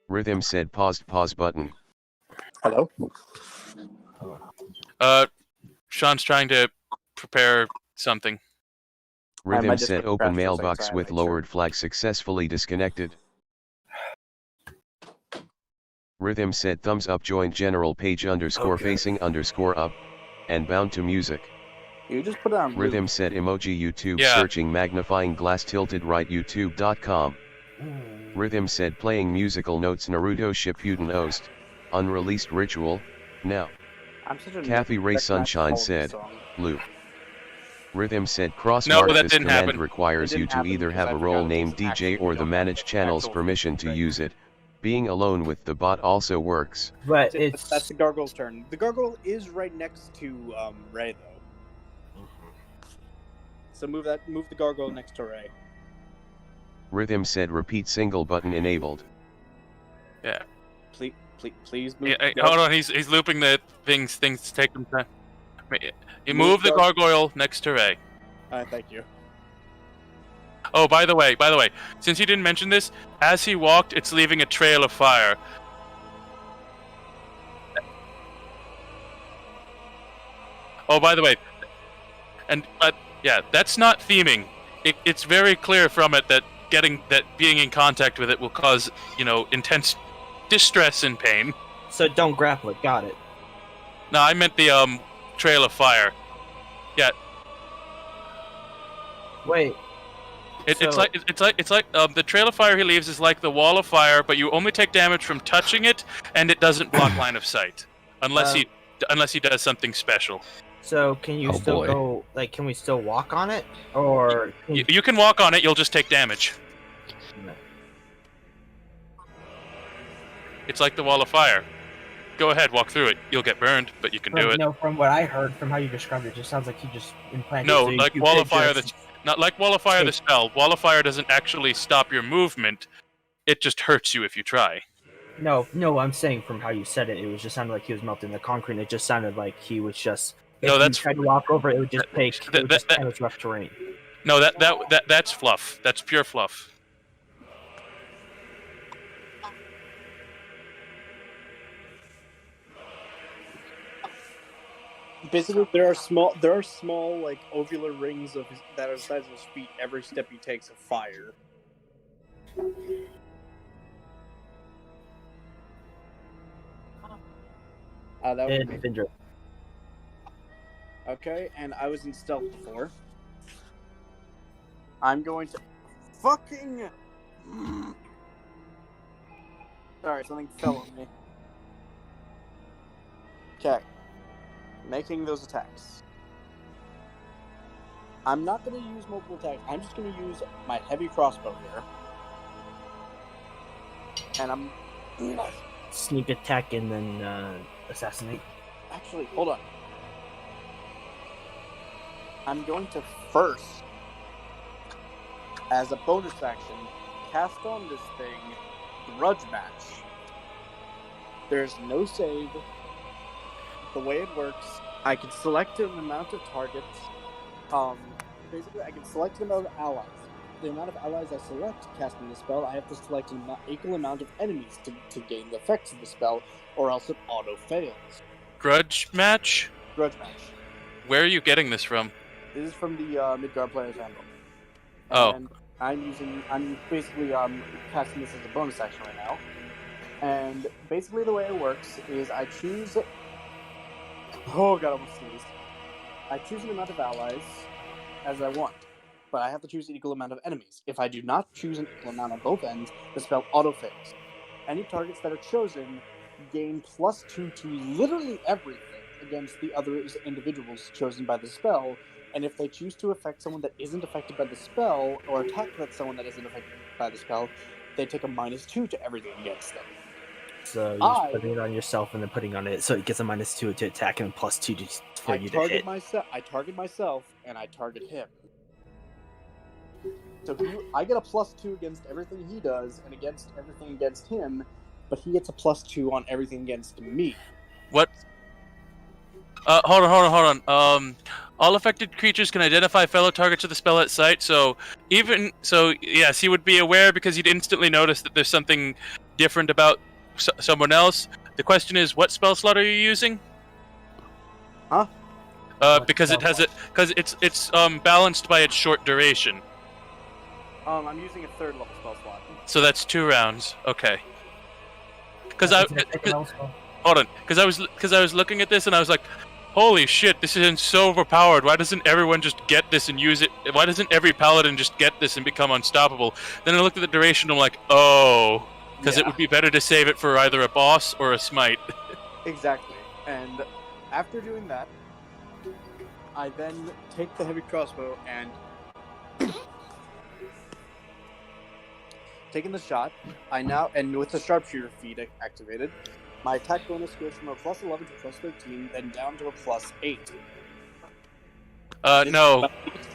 Rhythm said pause button. Hello. Sean's trying to prepare something. Rhythm might just said get open crashed for a second, mailbox so I with make sure. lowered flag successfully disconnected. Rhythm said thumbs up joined general page _ facing _ up, and bound to music. You just put it on. Rhythm said emoji YouTube Yeah. searching magnifying glass tilted right youtube.com. Rhythm said playing musical notes Naruto Shippuden Ost, unreleased ritual, now. I'm such a Kathy Ray that's not Sunshine the said, song. loop. Rhythm said cross No, mark that this didn't command happen. requires It you didn't to happen either because have I a forgot role it named was DJ actually or the don't managed have channel's actual permission to thing. use it. Being alone with the bot also works. But That's the gargoyle's turn. The gargoyle is right next to Ray though. So move the gargoyle next to Ray. Rhythm said repeat single button enabled. Yeah. Please move. Yeah, hold on, he's looping the things to take some time. You move the gargoyle next to Ray. Thank you. Oh, by the way, since you didn't mention this, as he walked, it's leaving a trail of fire. Oh, by the way, and yeah, that's not theming. It's very clear from it that being in contact with it will cause, intense distress and pain. So don't grapple it. Got it. No, I meant the trail of fire. Yeah. Wait. It's like the trail of fire he leaves is like the wall of fire, but you only take damage from touching it, and it doesn't block line of sight unless he does something special. So can you still go? Like, can we still walk on it, or you can walk on it? You'll just take damage. No. It's like the wall of fire. Go ahead, walk through it. You'll get burned, but you can do it. No, from what I heard, from how you described it, it just sounds like you just implanted. No, like wall of fire. Not like Wall of Fire the spell. Wall of Fire doesn't actually stop your movement. It just hurts you if you try. No, I'm saying from how you said it, it was just sounded like he was melting the concrete. And it just sounded like he was just. No, that's. Tried to walk over it. It would just take. It would just damage rough terrain. No, that's fluff. That's pure fluff. Basically, there are small like ovular rings that are the size of his feet. Every step he takes of fire. That would be Vindra. Okay, and I was in stealth before. I'm going to fucking. Sorry, something fell on me. Okay. Making those attacks. I'm not going to use multiple attacks. I'm just going to use my heavy crossbow here. And I'm... Sneak attack and then assassinate. Actually, hold on. I'm going to first, as a bonus action, cast on this thing, Grudge Match. There's no save. The way it works, I can select an amount of targets. Basically, I can select an amount of allies. The amount of allies I select casting the spell, I have to select an equal amount of enemies to gain the effects of the spell, or else it auto-fails. Grudge Match? Grudge Match. Where are you getting this from? This is from the Midgard Player's Handbook. Oh. And I'm basically casting this as a bonus action right now. And basically the way it works is I choose... Oh god, I almost sneezed. I choose an amount of allies as I want, but I have to choose an equal amount of enemies. If I do not choose an equal amount on both ends, the spell auto-fails. Any targets that are chosen gain +2 to literally everything against the other individuals chosen by the spell, and if they choose to affect someone that isn't affected by the spell, or attack someone that isn't affected by the spell, they take a -2 to everything against them. So you're just putting it on yourself and then putting on it, so it gets a -2 to attack and +2 for you to hit. I target myself, and I target him. So I get a +2 against everything he does, and against everything against him, but he gets a +2 on everything against me. What? Hold on. All affected creatures can identify fellow targets of the spell at sight, yes, he would be aware because he'd instantly notice that there's something different about someone else. The question is, what spell slot are you using? Huh? Because it's balanced by its short duration. I'm using a 3rd level spell slot. So that's 2 rounds. Okay. Because I was looking at this and I was like, holy shit, this isn't so overpowered. Why doesn't everyone just get this and use it? Why doesn't every paladin just get this and become unstoppable? Then I looked at the duration and I'm like, oh, because it would be better to save it for either a boss or a smite. Exactly. And after doing that, I then take the heavy crossbow and taking the shot, and with the sharpshooter feat activated, my attack bonus goes from a +11 to +13, then down to a +8. No.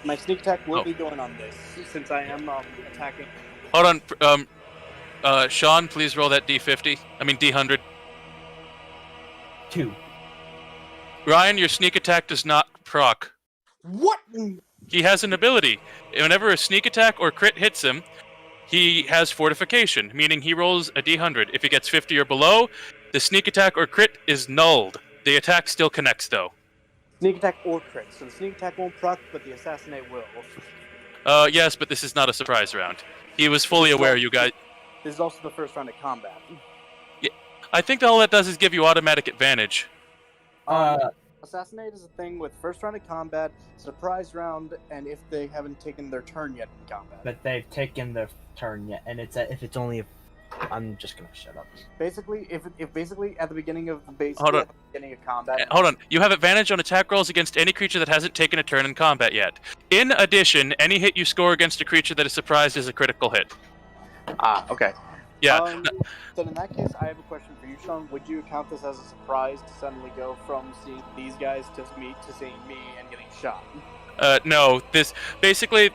My sneak attack will be going on this, since I am attacking. Hold on. Sean, please roll that D50. I mean D100. 2. Ryan, your sneak attack does not proc. What? He has an ability. Whenever a sneak attack or crit hits him, he has fortification, meaning he rolls a D100. If he gets 50 or below, the sneak attack or crit is nulled. The attack still connects, though. Sneak attack or crit. So the sneak attack won't proc, but the assassinate will. Yes, but this is not a surprise round. He was fully aware you guys... This is also the first round of combat. Yeah, I think all that does is give you automatic advantage. Assassinate is a thing with first round of combat, surprise round, and if they haven't taken their turn yet in combat. But they've taken their turn yet, and if it's only I'm just gonna shut up. Basically, if basically at the beginning of beginning of combat. Hold on. You have advantage on attack rolls against any creature that hasn't taken a turn in combat yet. In addition, any hit you score against a creature that is surprised is a critical hit. Ah, okay. Yeah. Then in that case, I have a question for you, Sean. Would you count this as a surprise to suddenly go from seeing these guys to seeing me and getting shot? No. This basically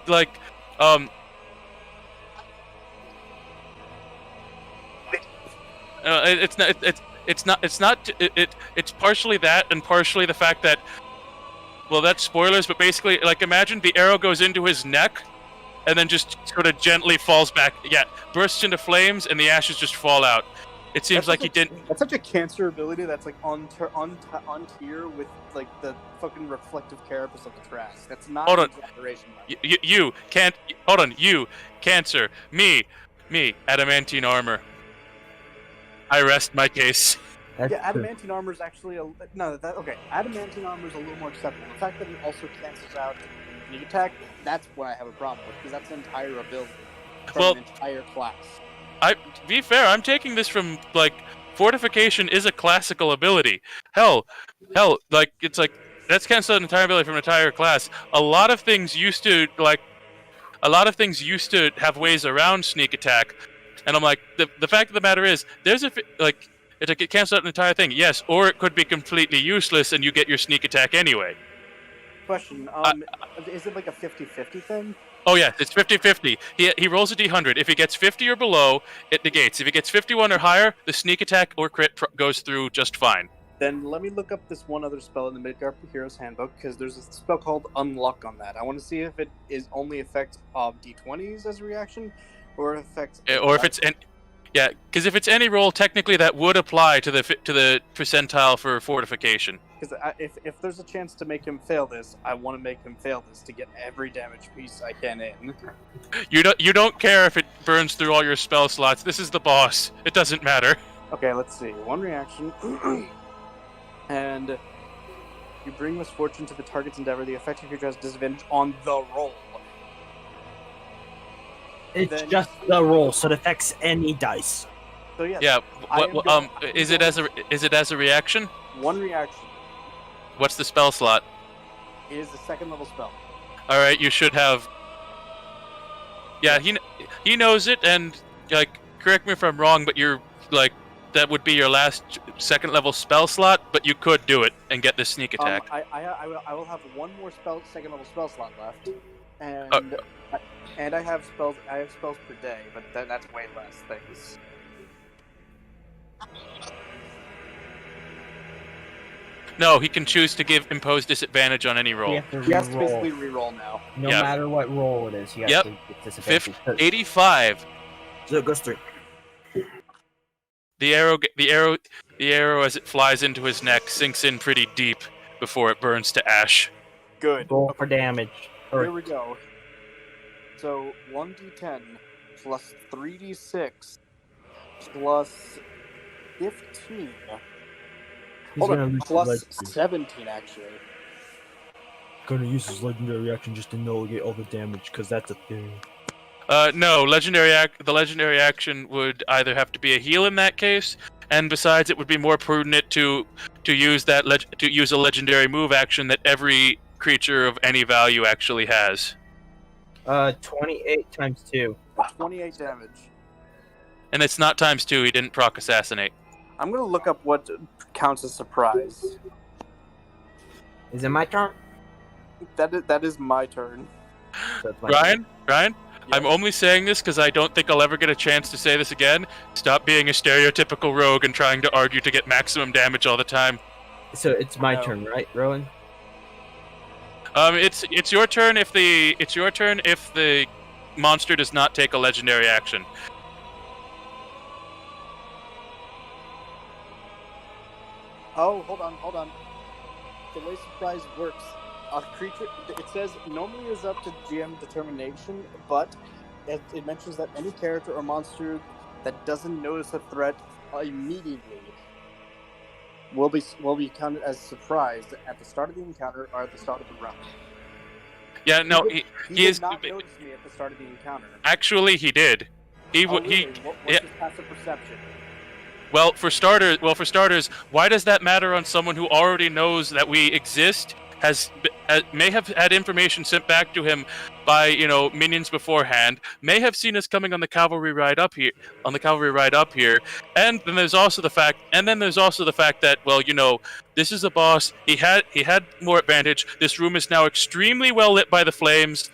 it's partially that and partially the fact that, well, that's spoilers, but basically, imagine the arrow goes into his neck and then just sort of gently falls back. Yeah, bursts into flames and the ashes just fall out. It seems like he didn't... That's such a cancer ability that's on tier with the fucking reflective carapace of the Trask. That's not an exaggeration. You can't... Hold on, you, cancer, me, adamantine armor. I rest my case. Yeah, adamantine armor is actually adamantine armor is a little more acceptable. The fact that it also cancels out sneak attack, that's what I have a problem with, because that's an entire ability from an entire class. To be fair, I'm taking this from, fortification is a classical ability. Hell, it's that's canceled an entire ability from an entire class. A lot of things used to have ways around sneak attack, and I'm like, the fact of the matter is, there's it cancels out an entire thing, yes, or it could be completely useless and you get your sneak attack anyway. Question, is it like a 50-50 thing? Oh yeah, it's 50-50. He rolls a d100. If he gets 50 or below, it negates. If he gets 51 or higher, the sneak attack or crit goes through just fine. Then let me look up this one other spell in the Midgard Heroes Handbook, because there's a spell called Unlock on that. I want to see if it is only affects d20s as a reaction, or affects... Or if it's... Yeah, because if it's any roll, technically that would apply to the percentile for fortification. Because if there's a chance to make him fail this, I want to make him fail this to get every damage piece I can in. You don't care if it burns through all your spell slots. This is the boss. It doesn't matter. Okay, let's see. One reaction, and you bring misfortune to the target's endeavor. The affected creature has disadvantage on the roll. It's just the roll, so it affects any dice. So yes, yeah. Is it as a reaction? One reaction. What's the spell slot? It is a second level spell. All right, you should have. Yeah, he knows it, and correct me if I'm wrong, but you're that would be your last second level spell slot, but you could do it and get the sneak attack. I will have one more second level spell slot left, and I have spells per day, but that's way less things. No, he can choose to impose disadvantage on any roll. He has to basically re-roll now. No matter what roll it is, he has to get disadvantage. 85. So it goes through. The arrow as it flies into his neck sinks in pretty deep before it burns to ash. Good. Roll for damage. Here we go. So 1d10 plus 3d6 plus 15. Hold on, plus 17 actually. Gonna use his legendary action just to negate all the damage, because that's a thing. No, the legendary action would either have to be a heal in that case, and besides, it would be more prudent to use a legendary move action that every creature of any value actually has. 28 times 2. 28 damage. And it's not times 2. He didn't proc assassinate. I'm gonna look up what counts as surprise. Is it my turn? That is my turn. Ryan, I'm only saying this because I don't think I'll ever get a chance to say this again. Stop being a stereotypical rogue and trying to argue to get maximum damage all the time. So it's my No. turn, right, Rowan? It's your turn if the monster does not take a legendary action. Oh, hold on. The way surprise works, a creature. It says normally is up to GM determination, but it mentions that any character or monster that doesn't notice a threat immediately will be counted as surprised at the start of the encounter or at the start of the round. Yeah, no, he he is. did not notice me at the start of the encounter. Actually, he did. What's his passive perception? Well, for starters, why does that matter on someone who already knows that we exist? May have had information sent back to him by minions beforehand. May have seen us coming on the cavalry ride up here. And then there's also the fact. That this is a boss. He had more advantage. This room is now extremely well lit by the flames.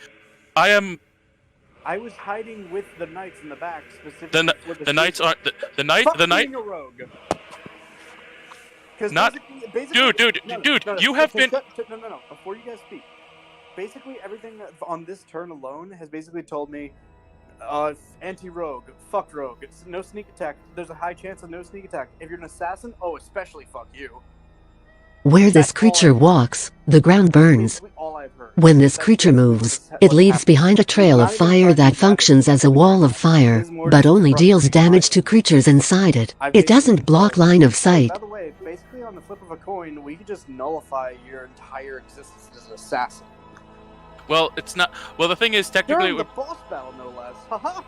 I was hiding with the knights in the back, specifically. The knights aren't the knight. Being a rogue. Not, dude. You have been. No. Before you guys speak, basically everything on this turn alone has basically told me, anti-rogue, fuck rogue. It's no sneak attack. There's a high chance of no sneak attack. If you're an assassin, especially fuck you. Where this creature walks, the ground burns. When this creature moves, it leaves behind a trail of fire that functions as a wall of fire, but only deals damage to creatures inside it. It doesn't block line of sight. By the way, basically on the flip of a coin, we could just nullify your entire existence as an assassin. Well, it's not. Well, the thing is, technically, during the boss battle, no less. Haha.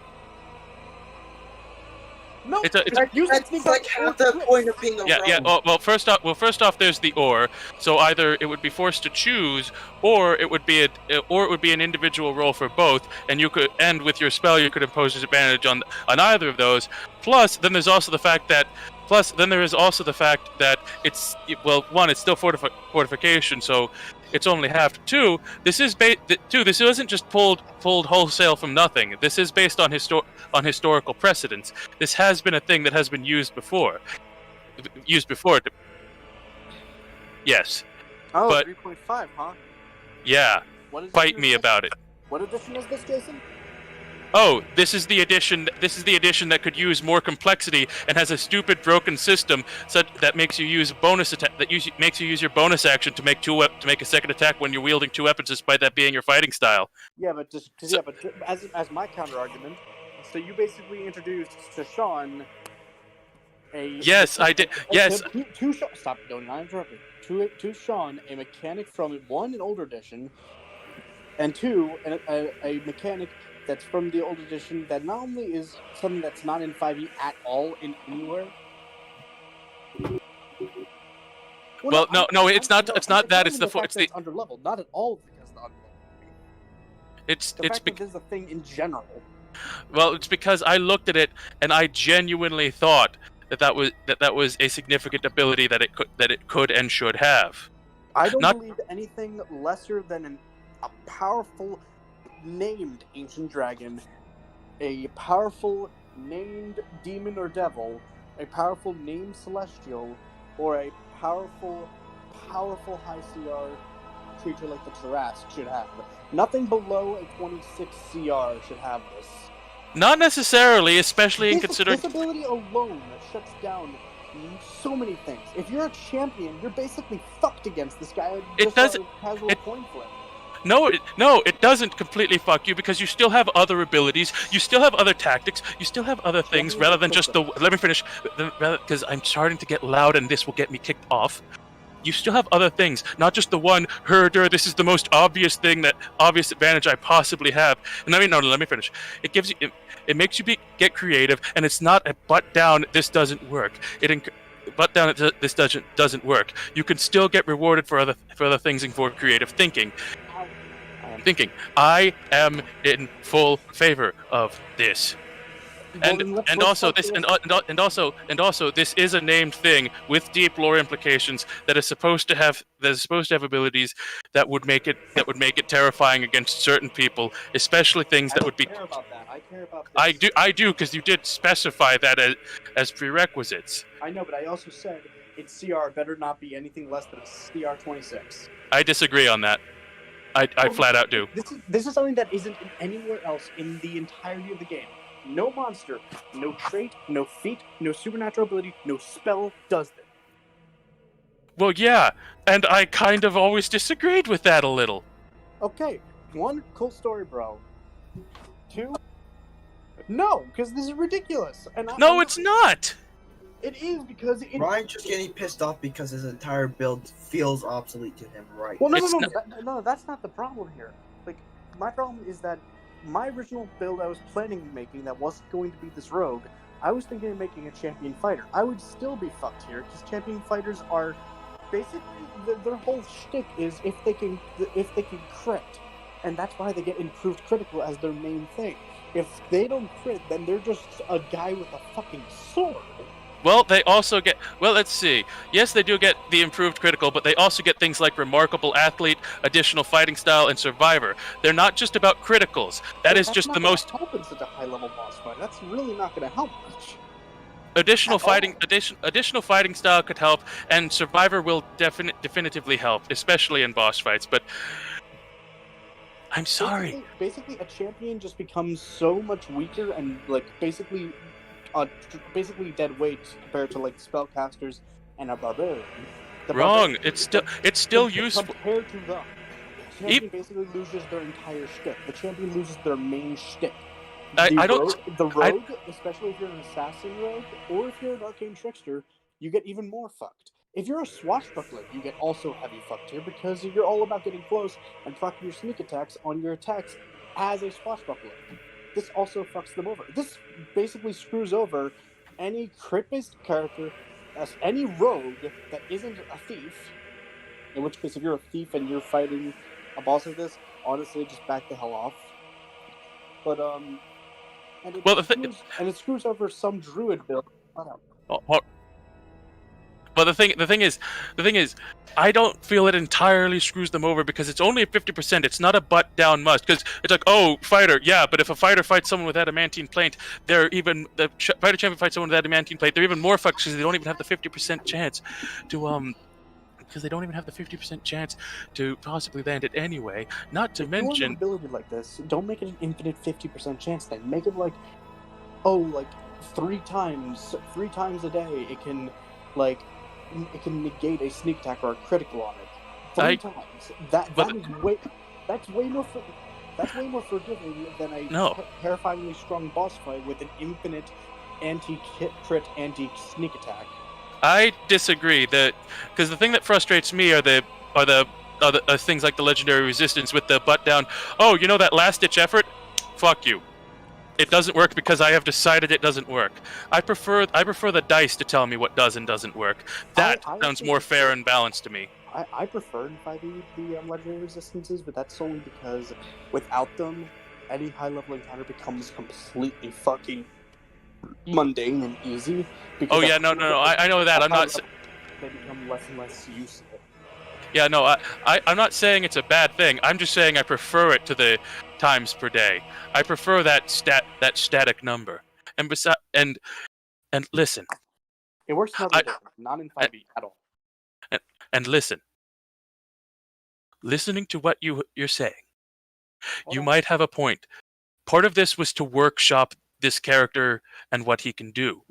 No, that's like half the point of being a rogue. Yeah. Well, first off, there's the or. So either it would be forced to choose, or it would be an individual roll for both. And you could, and with your spell, you could impose disadvantage on either of those. Plus, then there's also the fact that. It's one, it's still fortification, so it's only half. Two, this isn't just pulled wholesale from nothing. This is based on historical precedents. This has been a thing that has been used before. Yes. Oh, but 3.5, huh? Yeah. Fight me about it. What edition is this, Jason? Oh, this is the edition that could use more complexity and has a stupid broken system such that makes you use bonus attack makes you use your bonus action to make a second attack when you're wielding two weapons, despite that being your fighting style. Yeah, but as my counter argument, so you basically introduced to Sean Yes, I did. Yes. Stop! Don't interrupt me. To Sean, a mechanic from one, an older edition, and two, a mechanic that's from the old edition that not only is something that's not in 5e at all in anywhere. Well, no, it's not. It's not that. It's the underleveled. Not at all because the underleveled. It's because there's a thing in general. Well, it's because I looked at it and I genuinely thought that was a significant ability that it could and should have. I don't believe anything lesser than a powerful named ancient dragon, a powerful named demon or devil, a powerful named celestial, or a powerful high CR creature like the Tarrasque should have. Nothing below a 26 CR should have this. Not necessarily, especially in considering... This ability alone shuts down so many things. If you're a champion, you're basically fucked against this guy. It doesn't... Casual coin flip. No, it doesn't completely fuck you, because you still have other abilities, you still have other tactics, you still have other things rather than just the... Let me finish, because I'm starting to get loud and this will get me kicked off. You still have other things, not just the one, herder, this is the most obvious advantage I possibly have. And let me finish. It gives you... It makes you get creative, and it's not a butt down, this doesn't work. This doesn't work. You can still get rewarded for other things and for creative thinking. I am in full favor of this. And also this is a named thing with deep lore implications that is supposed to have abilities that would make it terrifying against certain people, especially things that would be. I care about that. I care about this. I do because you did specify that as prerequisites. I know, but I also said its CR better not be anything less than a CR 26. I disagree on that. I flat out do. This is something that isn't anywhere else in the entirety of the game. No monster, no trait, no feat, no supernatural ability, no spell does this. Well, yeah, and I kind of always disagreed with that a little. Okay, 1, cool story, bro. 2, no, because this is ridiculous. And it's not. It is because Ryan's just getting pissed off because his entire build feels obsolete to him, right? Well, no, that's not the problem here. Like, my problem is that my original build I was planning on making that wasn't going to be this rogue, I was thinking of making a champion fighter. I would still be fucked here because champion fighters are basically their whole shtick is if they can crit, and that's why they get improved critical as their main thing. If they don't crit, then they're just a guy with a fucking sword. Well, they also get... Well, let's see. Yes, they do get the improved critical, but they also get things like Remarkable Athlete, Additional Fighting Style, and Survivor. They're not just about criticals. That's just the most... help in such a high-level boss fight. That's really not going to help much. Additional fighting style could help, and Survivor will definitively help, especially in boss fights, but... I'm sorry. Basically, a champion just becomes so much weaker and, like, basically dead weight compared to like spellcasters and a barbarian. Wrong. It's still useful. Compared to them, the champion basically loses their entire shtick. The champion loses their main shtick. The rogue, especially if you're an assassin rogue, or if you're an arcane trickster, you get even more fucked. If you're a swashbuckler, you get also heavy fucked here because you're all about getting close and proccing your sneak attacks on your attacks as a swashbuckler. This also fucks them over. This basically screws over any crit-based character, as any rogue that isn't a thief. In which case, if you're a thief and you're fighting a boss like this, honestly, just back the hell off. But it screws over some druid build. But the thing is, I don't feel it entirely screws them over because it's only a 50%. It's not a butt down must because it's like, oh, fighter, yeah, but if a fighter fights someone with adamantine plate, the fighter champion fights someone with adamantine plate, they're even more fucked because they don't even have the 50% chance to because they don't even have the 50% chance to possibly land it anyway. Not to mention, you want an ability like this, don't make it an infinite 50% chance. Then make it like, three times a day it can negate a sneak attack or a critical on it. 3 times. That's way more forgiving than a terrifyingly strong boss fight with an infinite anti-crit, anti-sneak attack. I disagree. Because the thing that frustrates me are the things like the legendary resistance with the butt down. Oh, you know that last ditch effort? Fuck you. It doesn't work because I have decided it doesn't work. I prefer the dice to tell me what does and doesn't work. That sounds more fair and balanced to me. I prefer in 5e the legendary resistances, but that's solely because without them, any high-level encounter becomes completely fucking mundane and easy. Oh yeah, no. I know that. I'm not. They become less and less useful. Yeah, no. I'm not saying it's a bad thing. I'm just saying I prefer it to the times per day. I prefer that static number. And listen. It works in other games, not in 5e at all. And listen. Listening to what you're saying, you might have a point. Part of this was to workshop this character and what he can do.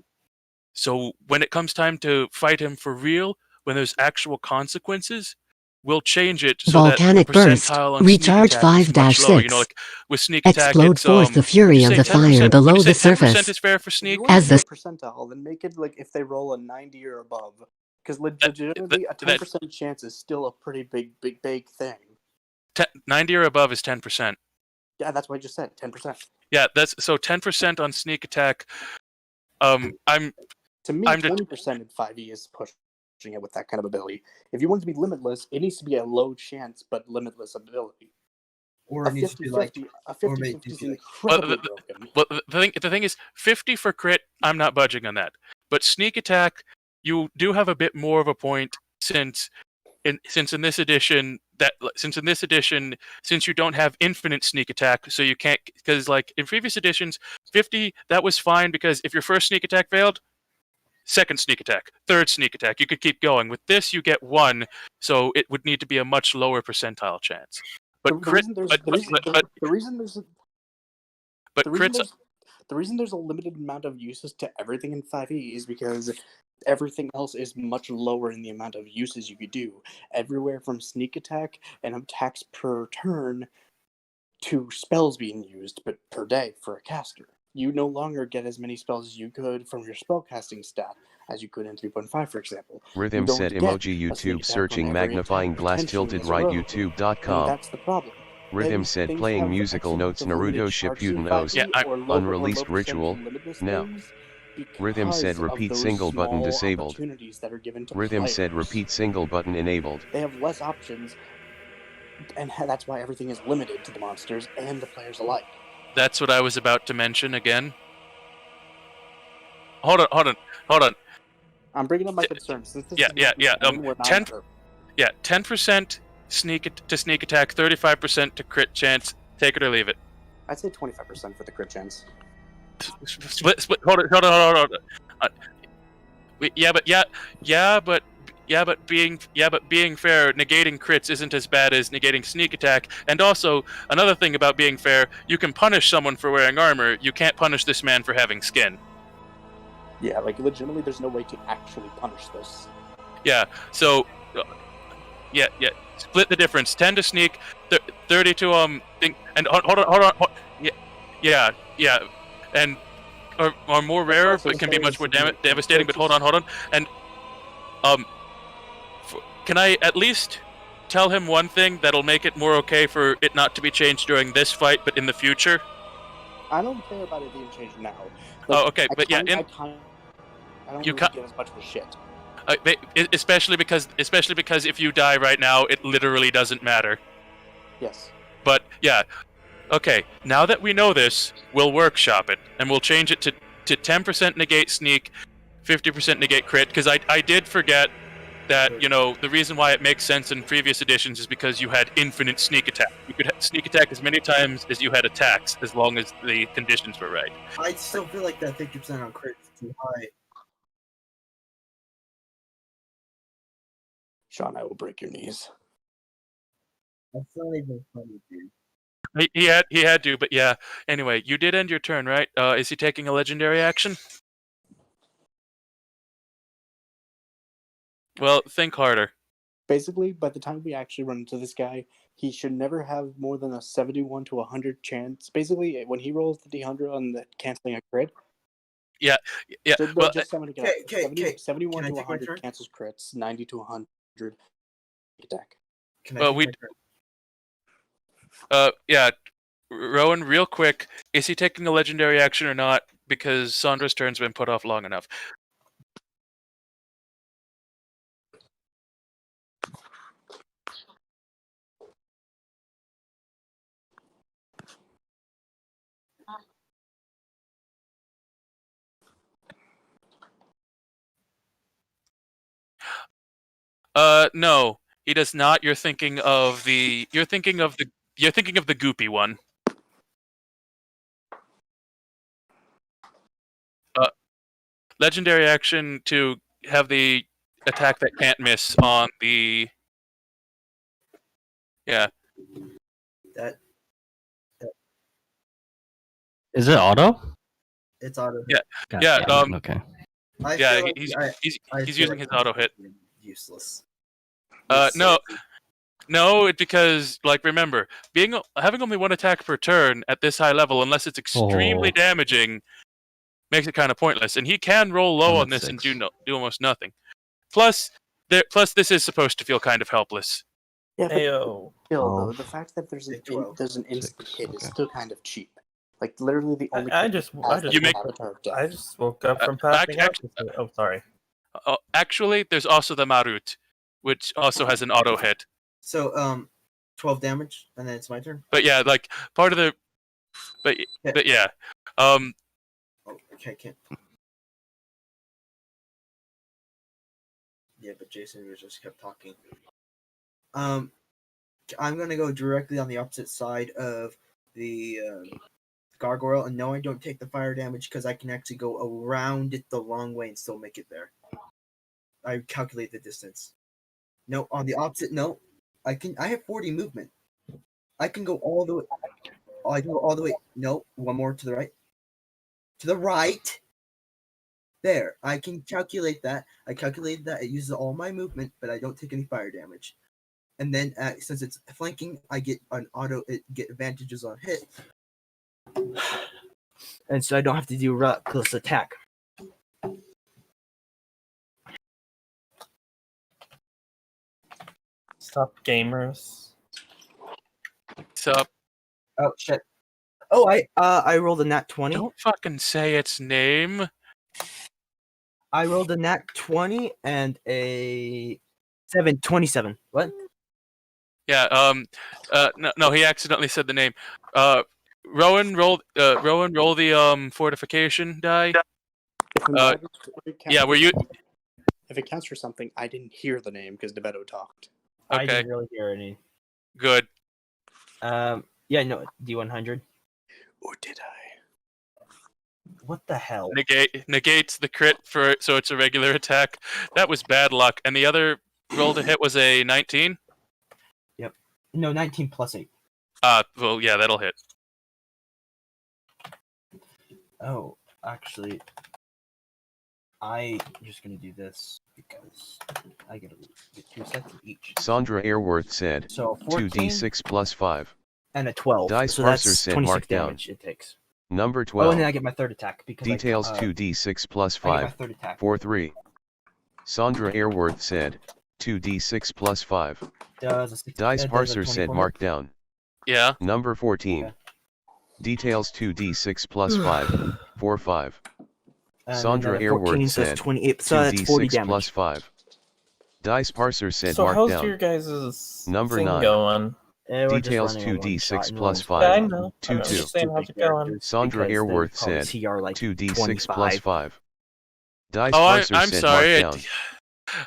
So when it comes time to fight him for real, when there's actual consequences, we'll change it so Volcanic that the burst. percentile on Recharge sneak attack is much 5-6. lower. You know, like with sneak attack, Explode it's, forth the fury of the fire below the surface. 10% is fair for sneak. As the percentile, then make it like if they roll a 90 or above, because legitimately a 10% chance is still a pretty big thing. 90 or above is 10%. Yeah, that's what I just said. 10%. Yeah, that's so 10% on sneak attack. To me, 20% in 5e is pushing it with that kind of ability. If you want it to be limitless, it needs to be a low chance but limitless ability. or A it needs to be like, 50-50. A or 50-50 maybe is be like, incredibly broken. Well, the thing is, 50 for crit, I'm not budging on that. But sneak attack, you do have a bit more of a point since in this edition since you don't have infinite sneak attack, so you can't, because like in previous editions, 50 that was fine because if your first sneak attack failed, second sneak attack, third sneak attack, you could keep going. With this, you get one, so it would need to be a much lower percentile chance. But The reason there's a limited amount of uses to everything in 5e is because everything else is much lower in the amount of uses you could do. Everywhere from sneak attack and attacks per turn to spells being used, but per day for a caster. You no longer get as many spells as you could from your spellcasting stat as you could in 3.5, for example. Rhythm said emoji YouTube searching magnifying glass tilted right youtube.com. That's the problem. Rhythm said playing musical notes Naruto Shippuden O's unreleased ritual now. Rhythm said repeat single button disabled. Rhythm said repeat single button enabled. They have less options, and that's why everything is limited to the monsters and the players alike. That's what I was about to mention again. Hold on. I'm bringing up my concerns. Since this 10% sneak attack, 35% to crit chance. Take it or leave it. I'd say 25% for the crit chance. Split. Hold on. But being fair, negating crits isn't as bad as negating sneak attack. And also, another thing about being fair, you can punish someone for wearing armor. You can't punish this man for having skin. Yeah, like legitimately, there's no way to actually punish this. Yeah. So, yeah. Split the difference. 10 to sneak, 30 to thing. And hold on. Yeah. And are more rare, but can be much more devastating. But hold on. And can I at least tell him one thing that'll make it more okay for it not to be changed during this fight, but in the future? I don't care about it being changed now. Okay, but I don't really give as much of a shit. Especially because if you die right now, it literally doesn't matter. Yes. But yeah, okay. Now that we know this, we'll workshop it and we'll change it to 10% negate sneak, 50% negate crit. Because I did forget that the reason why it makes sense in previous editions is because you had infinite sneak attack. You could sneak attack as many times as you had attacks, as long as the conditions were right. I still feel like that 50% on crit is too high. Sean, I will break your knees. That's not even funny, dude. He had to, but yeah. Anyway, you did end your turn, right? Is he taking a legendary action? Well, think harder. Basically, by the time we actually run into this guy, he should never have more than a 71 to 100 chance. Basically, when he rolls the D100 on the canceling a crit. Yeah. So well, just 71 to 100 cancels crits, 90 to 100 attack. Yeah. Rowan, real quick, is he taking a legendary action or not? Because Sandra's turn's been put off long enough. No, he does not. You're thinking of the goopy one. Legendary action to have the attack that can't miss on the. Yeah. That. Is it auto? It's auto. Yeah. God Yeah. damn it, okay. Yeah, he's using his auto hit. Useless. No, it's because remember, having only one attack per turn at this high level, unless it's extremely damaging, makes it kind of pointless. And he can roll low on this and do almost nothing. Plus this is supposed to feel kind of helpless. Yeah, but though, the fact that there's an instant hit is still kind of cheap. Like literally the only. I just woke up from passing out. Oh, sorry. Actually, there's also the Marut, which also has an auto hit. So 12 damage, and then it's my turn. But yeah, like part of the, but yeah, Oh, okay, I can't. Yeah, but Jason just kept talking. I'm gonna go directly on the opposite side of the gargoyle, and no, I don't take the fire damage because I can actually go around it the long way and still make it there. I calculate the distance. No, on the opposite. No, I have 40 movement. I can go all the way. I can go all the way. No, one more to the right. To the right. There, I can calculate that. I calculated that it uses all my movement, but I don't take any fire damage. And then since it's flanking, I get get advantages on hit, and so I don't have to do close attack. Stop, gamers. Sup? Oh shit! Oh, I rolled a nat 20. Don't fucking say its name. I rolled a nat 20 and a 27. What? Yeah. No, he accidentally said the name. Rowan, roll the fortification die. Yeah, were you? If it counts for something, I didn't hear the name because DeVetto talked. I Okay. didn't really hear any. Good. Yeah, no, D100. Or did I? What the hell? Negates the crit so it's a regular attack. That was bad luck. And the other roll to hit was a 19. Yep. No, 19 plus 8. Well, yeah, that'll hit. Oh, actually, I'm just gonna do this because I get 2 sets of each. Sandra Airworth said, So 14 2d6 plus 5. And a 12. Dice so Parser that's said 26 mark down. damage it takes. Number Oh, 12. and then I get my third attack because Details 2d6 plus I get my 5. third attack. 4-3. Sandra Airworth said, 2d6 plus 5. Dice Parser said mark down. Yeah. Number 14. Okay. Details 2d6 plus 5. 4-5. And Sandra then 14, Airworth so said, that's 28, so that's 40 2d6 damage. plus 5. Dice Parser said So mark how's down. your guys' Number thing 9. going? Details 2d6 plus 5. Yeah, I know. I'm 2-2. just saying, how's it going? Sandra because they Airworth probably said, CR like 2d6 plus 25. 5. Dice Oh, Parser I'm said sorry. mark down.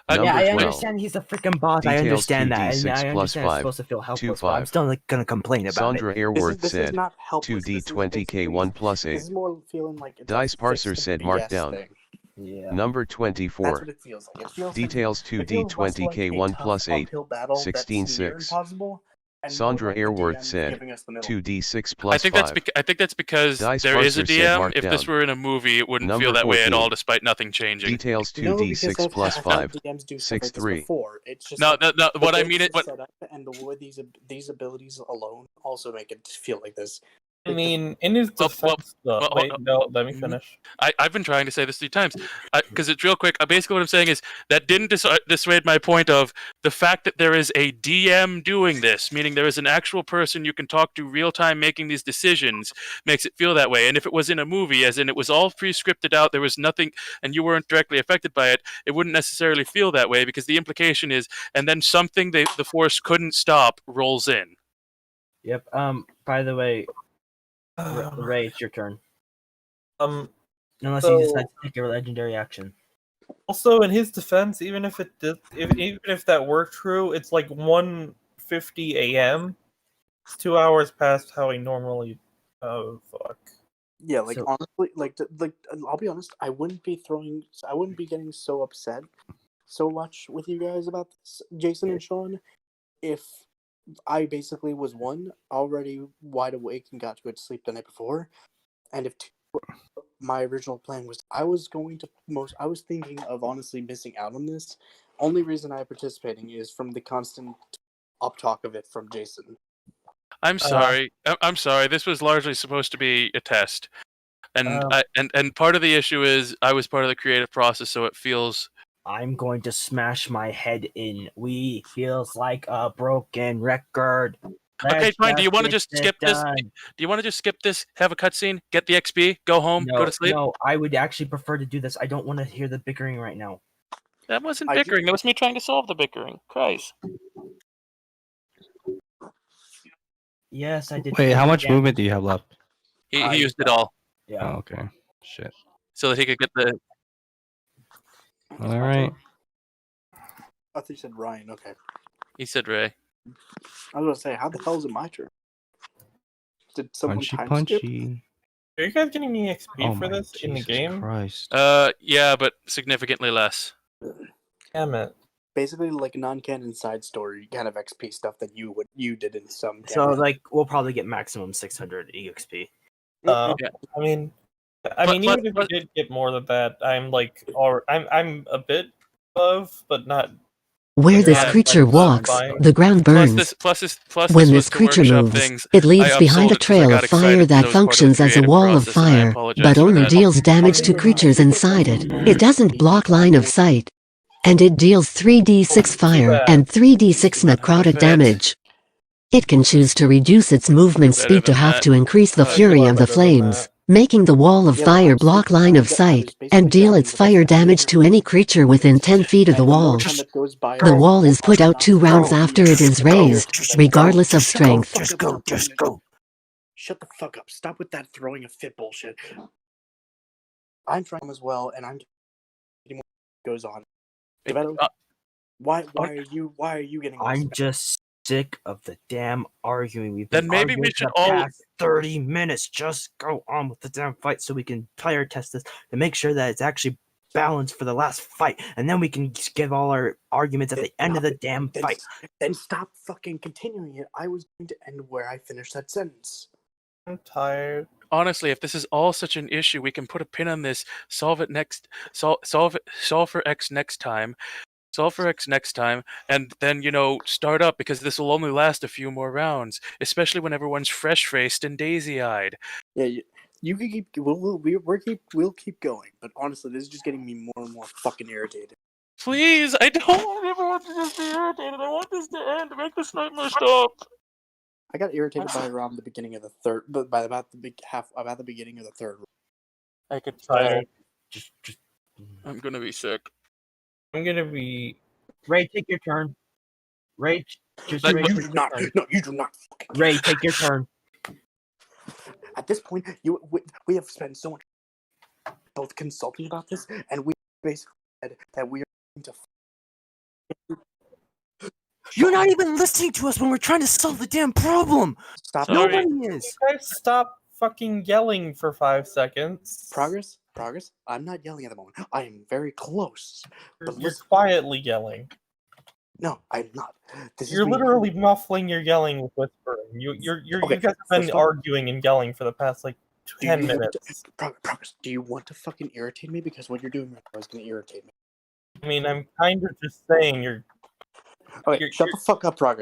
Yeah, Number I 12. understand he's a freaking boss. I Details understand that. And 2d6 I plus understand it's 5. supposed to feel helpless, 2-5. but I'm still like gonna complain about Sandra it. Airworth This is said, not helpless. This is 2d20k1 plus 8. This is more feeling like it's Dice a Parser fixed said mark BS down. thing. Yeah. Number That's 24. what it feels like. It feels Details like, it feels less like a 2d20k1 tough plus 8. uphill battle that's near 16-6. impossible, and more Sandra like the Airworth DM's said, giving us the middle. 2d6 I plus think 5. that's because Dice there is a Parser said DM. mark If this down. were in a movie, it wouldn't Number feel that way at 14. all, despite nothing changing. Details No, because 2d6 I've plus had 5. DMs do stuff like this 6-3. before. It's just No, like, no. the What I way mean this it. What set up and the way these abilities alone also make it feel like this. I mean, in his Well, defense, though. well, Wait, no, let me finish. I've been trying to say this 3 times because it's real quick. Basically, what I'm saying is that didn't dissuade my point of the fact that there is a DM doing this, meaning there is an actual person you can talk to real time making these decisions, makes it feel that way. And if it was in a movie, as in it was all pre-scripted out, there was nothing, and you weren't directly affected by it, it wouldn't necessarily feel that way because the implication is, and then something the Force couldn't stop rolls in. Yep. By the way, Ray, it's your turn. Unless you decide to take a legendary action. Also, in his defense, even if even if that were true, it's like 1:50 a.m. It's 2 hours past how he normally. Oh fuck. Yeah, like So- honestly, like I'll be honest, I wouldn't be getting so upset so much with you guys about this, Jason and Sean, if I basically was already wide awake and got to go to sleep the night before, and if my original plan was I was thinking of honestly missing out on this. Only reason I'm participating is from the constant up talk of it from Jason. I'm sorry. I'm sorry. This was largely supposed to be a test, and and part of the issue is I was part of the creative process, so it feels. I'm going to smash my head in. We feels like a broken record. Okay, fine. Do you want to get just skip this? done. Do you want to just skip this? Have a cutscene, get the XP, go home, go to sleep. No, I would actually prefer to do this. I don't want to hear the bickering right now. That wasn't bickering. That was me trying to solve the bickering. Christ. Yes, I did. Wait, how much Yeah. movement do you have left? He used it all. Yeah. Oh, okay. Shit. So that he could get the. All right. I thought you said Ryan. Okay. He said Ray. I was gonna say, how the hell is it my turn? Did someone Punchy, time skip? punchy. Are you guys getting any XP Oh for my this in the Jesus game? Christ. Yeah, but significantly less. Damn it. Basically, like non-canon side story kind of XP stuff that you did in some. So canon. like we'll probably get maximum 600 EXP. I mean, But- even if you did get more than that, I'm like, I'm a bit above, but not. Where this not, creature like, walks, fine. the ground burns. When this creature moves, it leaves behind a trail of fire that functions as a wall of fire, but only deals damage to creatures inside it. It doesn't block line of sight. And it deals 3d6 fire and 3d6 necrotic damage. It can choose to reduce its movement speed to have to increase the fury of the flames, making the wall of fire block line of sight, and deal its fire damage to any creature within 10 feet of the wall. The wall is put out 2 rounds after it is raised, regardless of strength. Just go. Shut the fuck up. Stop with that throwing a fit bullshit. I'm trying as well, and I'm getting what goes on. Why are you getting? I'm just sick of the damn arguing. We've Then been maybe arguing we for should the all- past 30 minutes. Just go on with the damn fight so we can player test this to make sure that it's actually balanced for the last fight, and then we can just give all our arguments at the end of the damn fight. Then stop fucking continuing it. I was going to end where I finished that sentence. I'm tired. Honestly, if this is all such an issue, we can put a pin on this. Solve for X next time. Solve for X next time, and then start up because this will only last a few more rounds, especially when everyone's fresh-faced and daisy-eyed. Yeah, you can keep. We'll keep going. But honestly, this is just getting me more and more fucking irritated. Please, I don't want everyone to just be irritated. I want this to end. Make this nightmare stop. I got irritated by around the beginning of the third, but by about the beginning of the third. I could try. I'm gonna be sick. I'm gonna be. Ray, take your turn. Ray, just You Ray, do take your not. turn. No, you do not. Ray, take your turn. At this point, we have spent so much both consulting about this, and we basically said that we are going to. You're not even listening to us when we're trying to solve the damn problem. Stop. Nobody is. You guys stop fucking yelling for 5 seconds. Progress. I'm not yelling at the moment. I am very close. But You're quietly yelling. No, I'm not. You're literally muffling your yelling with whispering. You guys have been arguing and yelling for the past 10 minutes. Progress. Do you want to fucking irritate me? Because what you're doing right now is going to irritate me. I mean, I'm kind of just saying you're. Okay, shut the fuck up, Progress.